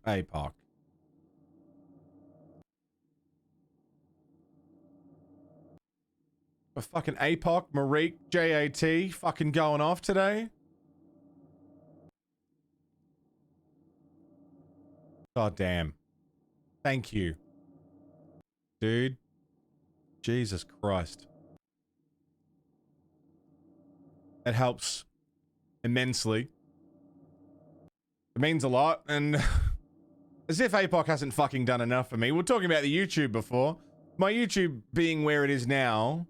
APOC. A fucking APOC, Marique, JAT, fucking going off today. God damn. Thank you. Dude. Jesus Christ. It helps immensely. It means a lot, and as if APOC hasn't fucking done enough for me. We were talking about the YouTube before. My YouTube being where it is now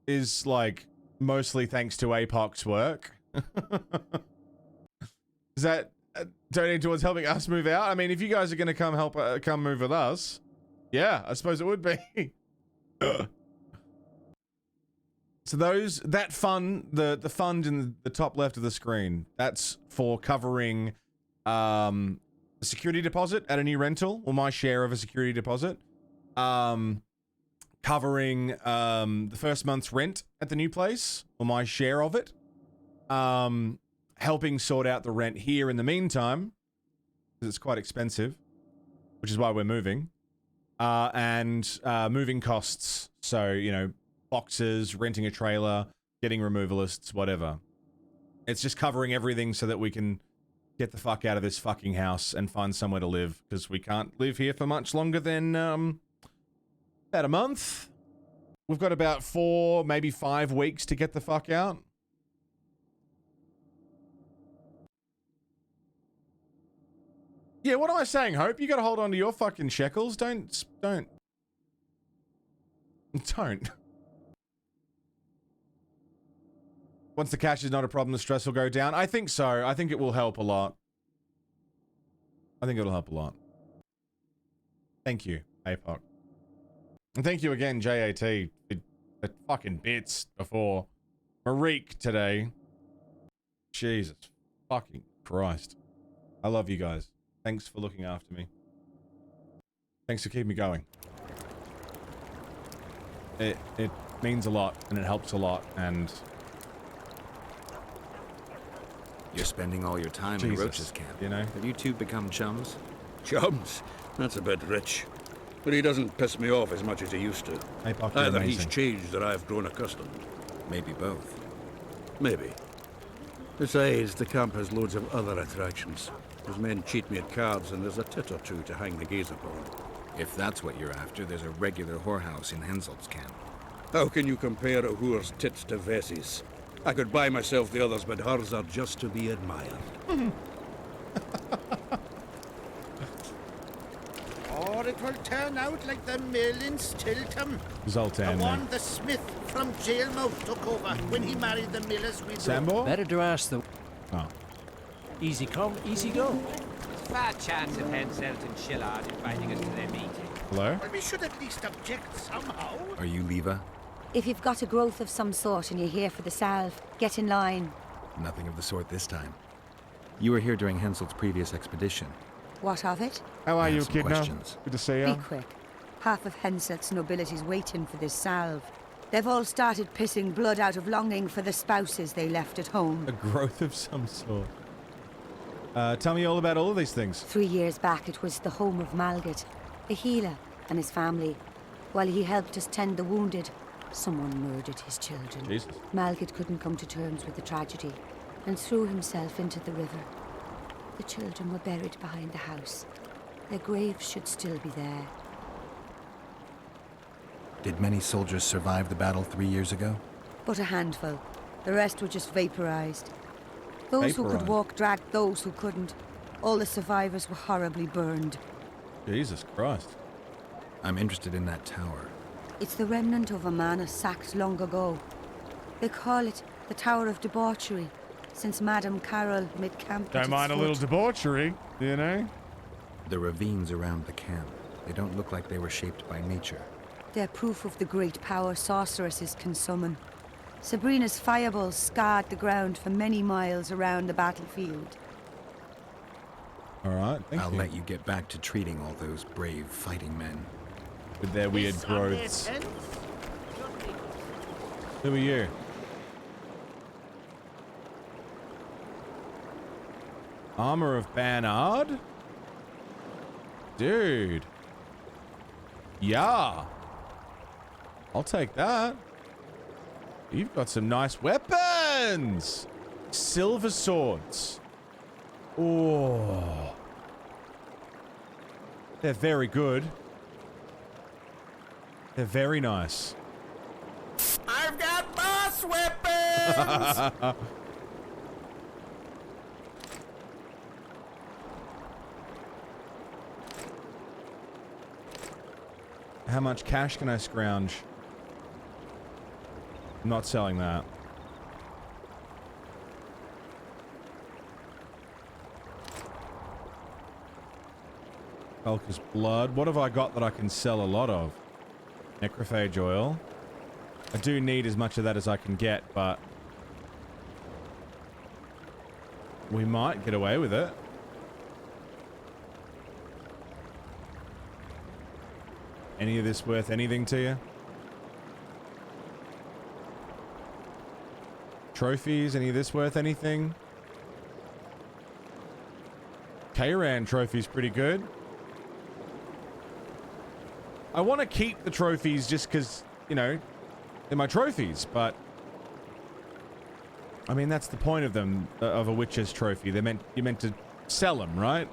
is, like, mostly thanks to APOC's work. Is that donating towards helping us move out? I mean, if you guys are going to come help, come move with us, yeah, I suppose it would be. So that fund, the fund in the top left of the screen, that's for covering a security deposit at a new rental, or my share of a security deposit. Covering the first month's rent at the new place, or my share of it. Helping sort out the rent here in the meantime, because it's quite expensive, which is why we're moving. And moving costs, so, you know, boxes, renting a trailer, getting removalists, whatever. It's just covering everything so that we can get the fuck out of this fucking house and find somewhere to live, because we can't live here for much longer than about a month. We've got about 4, maybe 5 weeks to get the fuck out. Yeah, what am I saying, Hope? You gotta hold on to your fucking shekels. Don't. Once the cash is not a problem, the stress will go down. I think so. I think it will help a lot. I think it'll help a lot. Thank you, APOC. And thank you again, JAT. The fucking bits before. Marique today. Jesus fucking Christ. I love you guys. Thanks for looking after me. Thanks for keeping me going. It means a lot, and it helps a lot, and... You're spending all your time in Roach's camp. You know? Have you two become chums? Chums? That's a bit rich. But he doesn't piss me off as much as he used to. Either he's changed or I've grown accustomed. Maybe both. Maybe. Besides, the camp has loads of other attractions. His men cheat me at cards, and there's a tit or two to hang the gaze upon. If that's what you're after, there's a regular whorehouse in Henselt's camp. How can you compare a whore's tits to Vessie's? I could buy myself the others, but hers are just to be admired. Or it will turn out like the mill in Stilton. Zoltan, the one the smith from Jailmouth took over when he married the miller's widow. Sambo? Better to ask the... Oh. Easy come, easy go. There's far chance of Henselt and Shillard inviting us to their meeting. Hello? Well, we should at least object somehow. Are you Leva? If you've got a growth of some sort and you're here for the salve, get in line. Nothing of the sort this time. You were here during Henselt's previous expedition. What of it? How are you, some Echidna? questions. Good to see you. Be quick. Half of Henselt's nobility's waiting for this salve. They've all started pissing blood out of longing for the spouses they left at home. A growth of some sort. Tell me all about all of these things. 3 years back, it was the home of Malgat, a healer, and his family. While he helped us tend the wounded, someone murdered his children. Jesus. Malgat couldn't come to terms with the tragedy and threw himself into the river. The children were buried behind the house. Their graves should still be there. Did many soldiers survive the battle 3 years ago? But a handful. The rest were just vaporized. Those who could Vaporized? walk dragged those who couldn't. All the survivors were horribly burned. Jesus Christ. I'm interested in that tower. It's the remnant of a manor sacked long ago. They call it the Tower of Debauchery, since Madame Carol made camp at Don't its mind a foot. little debauchery, you know? The ravines around the camp, they don't look like they were shaped by nature. They're proof of the great power sorceresses can summon. Sabrina's fireballs scarred the ground for many miles around the battlefield. All right, thank I'll you. let you get back to treating all those brave fighting men. With their weird growths. Who are you? Armor of Banard? Dude. Yeah. I'll take that. You've got some nice weapons. Silver swords. Oh. They're very good. They're very nice. I've got boss weapons! How much cash can I scrounge? I'm not selling that. Elka's blood. What have I got that I can sell a lot of? Necrophage oil. I do need as much of that as I can get, but we might get away with it. Any of this worth anything to you? Trophies, any of this worth anything? Kairan trophy's pretty good. I want to keep the trophies just because, you know, they're my trophies, but I mean, that's the point of them, of a Witcher's trophy. You're meant to sell them, right?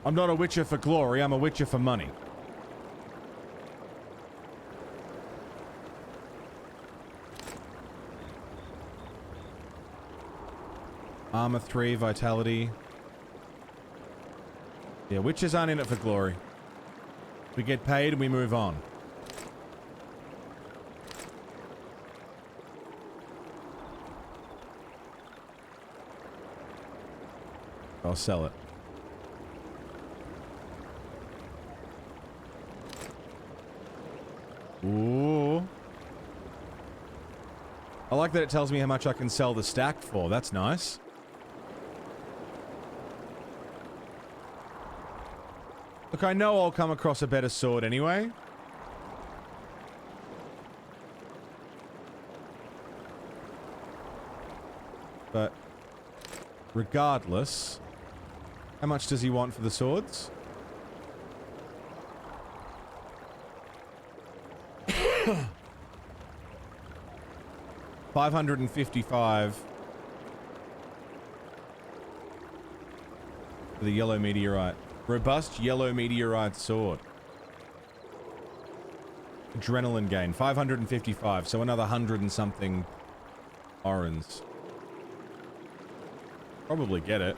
I'm not a Witcher for glory, I'm a Witcher for money. Armor 3, Vitality. Yeah, Witchers aren't in it for glory. We get paid and we move on. I'll sell it. Ooh. I like that it tells me how much I can sell the stack for. That's nice. Look, I know I'll come across a better sword anyway. But regardless, how much does he want for the swords? $555 for the yellow meteorite. Robust yellow meteorite sword. Adrenaline gain. 555, so another 100 and something orens. Probably get it.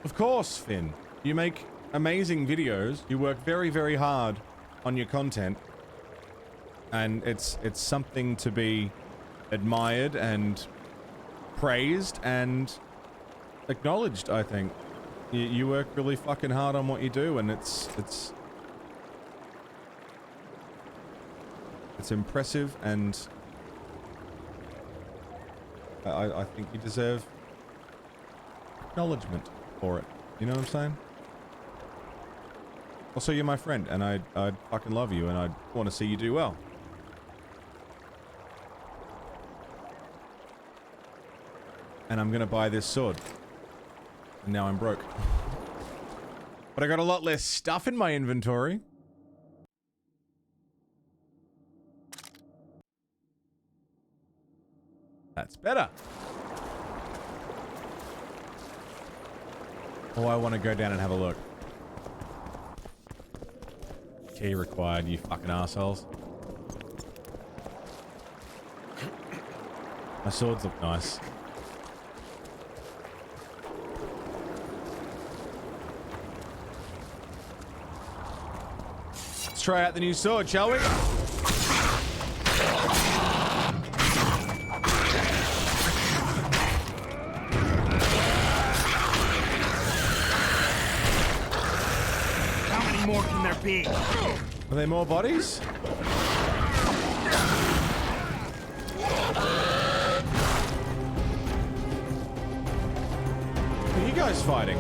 Of course, Finn. You make amazing videos. You work very, very hard on your content. And it's something to be admired and praised and acknowledged, I think. You work really fucking hard on what you do, and it's impressive, and I think you deserve acknowledgement for it. You know what I'm saying? Also, you're my friend, and I fucking love you, and I want to see you do well. And I'm gonna buy this sword. And now I'm broke. But I got a lot less stuff in my inventory. That's better. Oh, I want to go down and have a look. Key required, you fucking assholes. My swords look nice. Let's try out the new sword, shall we? be. Are there more bodies? Who are you guys fighting?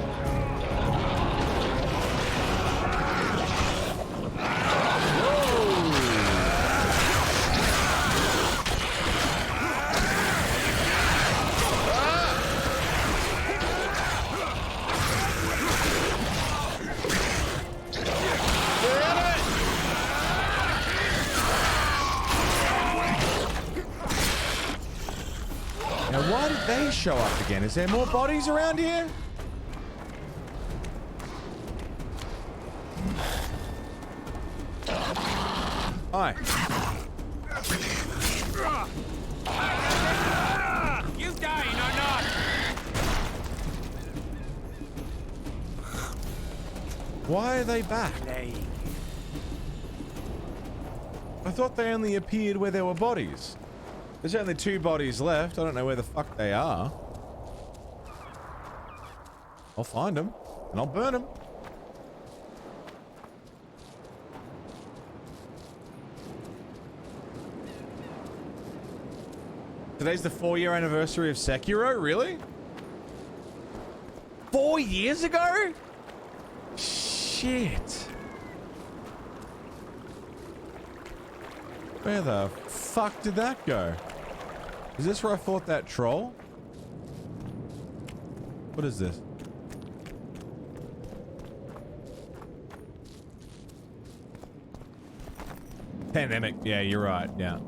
Now, why did they show up again? Is there more bodies around here? Hi. You dying or not? Why are they back? I thought they only appeared where there were bodies. There's only 2 bodies left. I don't know where the fuck they are. I'll find them, and I'll burn them. Today's the 4-year anniversary of Sekiro? Really? 4 years ago? Shit. Where the fuck did that go? Is this where I fought that troll? What is this? Pandemic. Yeah, you're right. Yeah.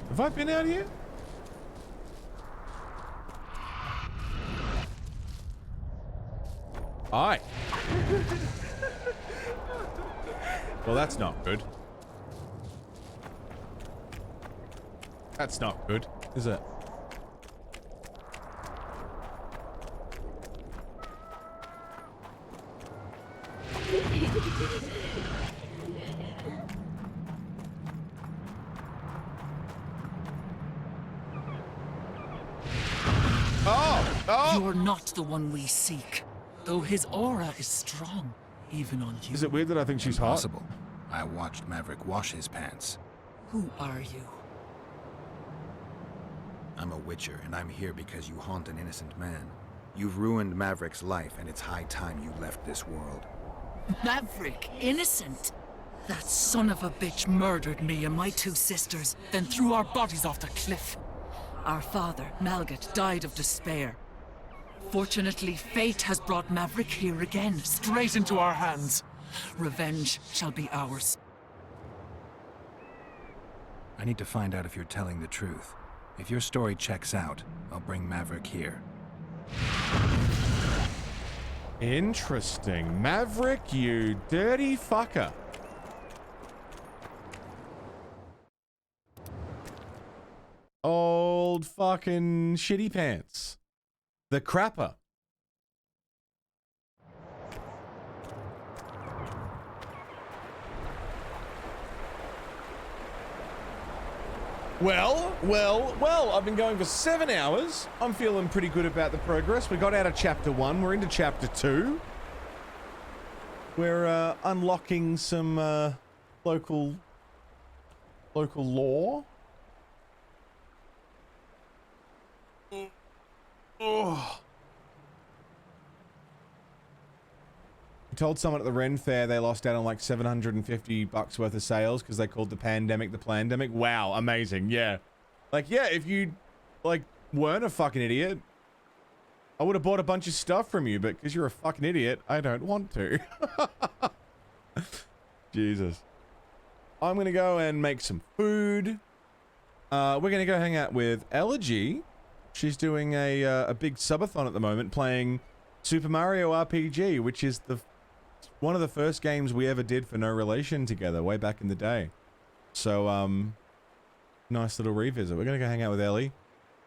Have I been out here? Aye. Well, that's not good. That's not good, is it? You're not the one we seek, though his aura is strong, even on you. Is it weird that I think she's hot? Possible. I watched Maverick wash his pants. Who are you? I'm a Witcher, and I'm here because you haunt an innocent man. You've ruined Maverick's life, and it's high time you left this world. Maverick, innocent? That son of a bitch murdered me and my 2 sisters, then threw our bodies off the cliff. Our father, Malgat, died of despair. Fortunately, fate has brought Maverick here again, straight into our hands. Revenge shall be ours. I need to find out if you're telling the truth. If your story checks out, I'll bring Maverick here. Interesting. Maverick, you dirty fucker. Old fucking shitty pants. The crapper. Well, I've been going for 7 hours. I'm feeling pretty good about the progress. We got out of chapter 1. We're into chapter 2. We're unlocking some local lore. Oh. I told someone at the Ren Fair they lost out on like $750 worth of sales because they called the pandemic the plandemic. Wow, amazing. Yeah. Like, yeah, if you, like, weren't a fucking idiot, I would have bought a bunch of stuff from you, but because you're a fucking idiot, I don't want to. Jesus. I'm going to go and make some food. We're going to go hang out with Elegy. She's doing a big subathon at the moment, playing Super Mario RPG, which is one of the first games we ever did for No Relation together, way back in the day. So, nice little revisit. We're gonna go hang out with Ellie.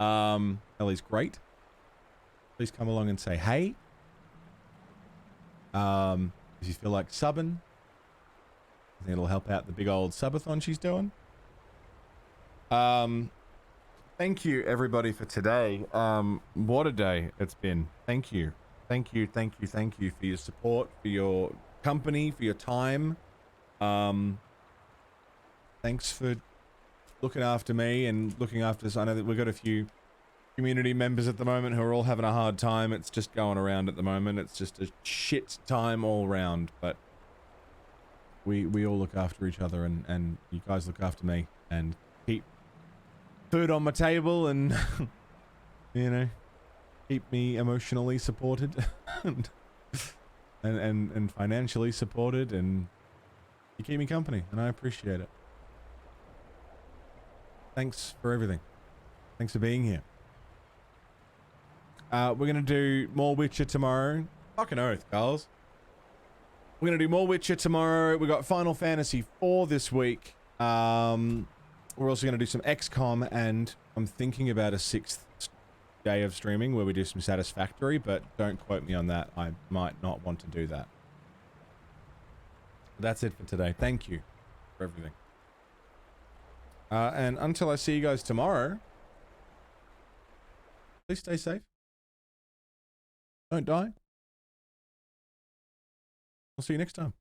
Ellie's great. Please come along and say hey. If you feel like subbing, I think it'll help out the big old subathon she's doing. Thank you everybody for today. What a day it's been. Thank you. Thank you for your support, for your company, for your time. Thanks for looking after me and looking after us. I know that we've got a few community members at the moment who are all having a hard time. It's just going around at the moment. It's just a shit time all round, but we all look after each other, and you guys look after me and keep food on my table and you know, keep me emotionally supported and financially supported, and you keep me company, and I appreciate it. Thanks for everything. Thanks for being here. We're gonna do more Witcher tomorrow. Fucking oath, Carls. We're gonna do more Witcher tomorrow. We got Final Fantasy IV this week. We're also gonna do some XCOM, and I'm thinking about a 6th day of streaming where we do some Satisfactory, but don't quote me on that. I might not want to do that. But that's it for today. Thank you for everything. And until I see you guys tomorrow, please stay safe. Don't die. I'll see you next time.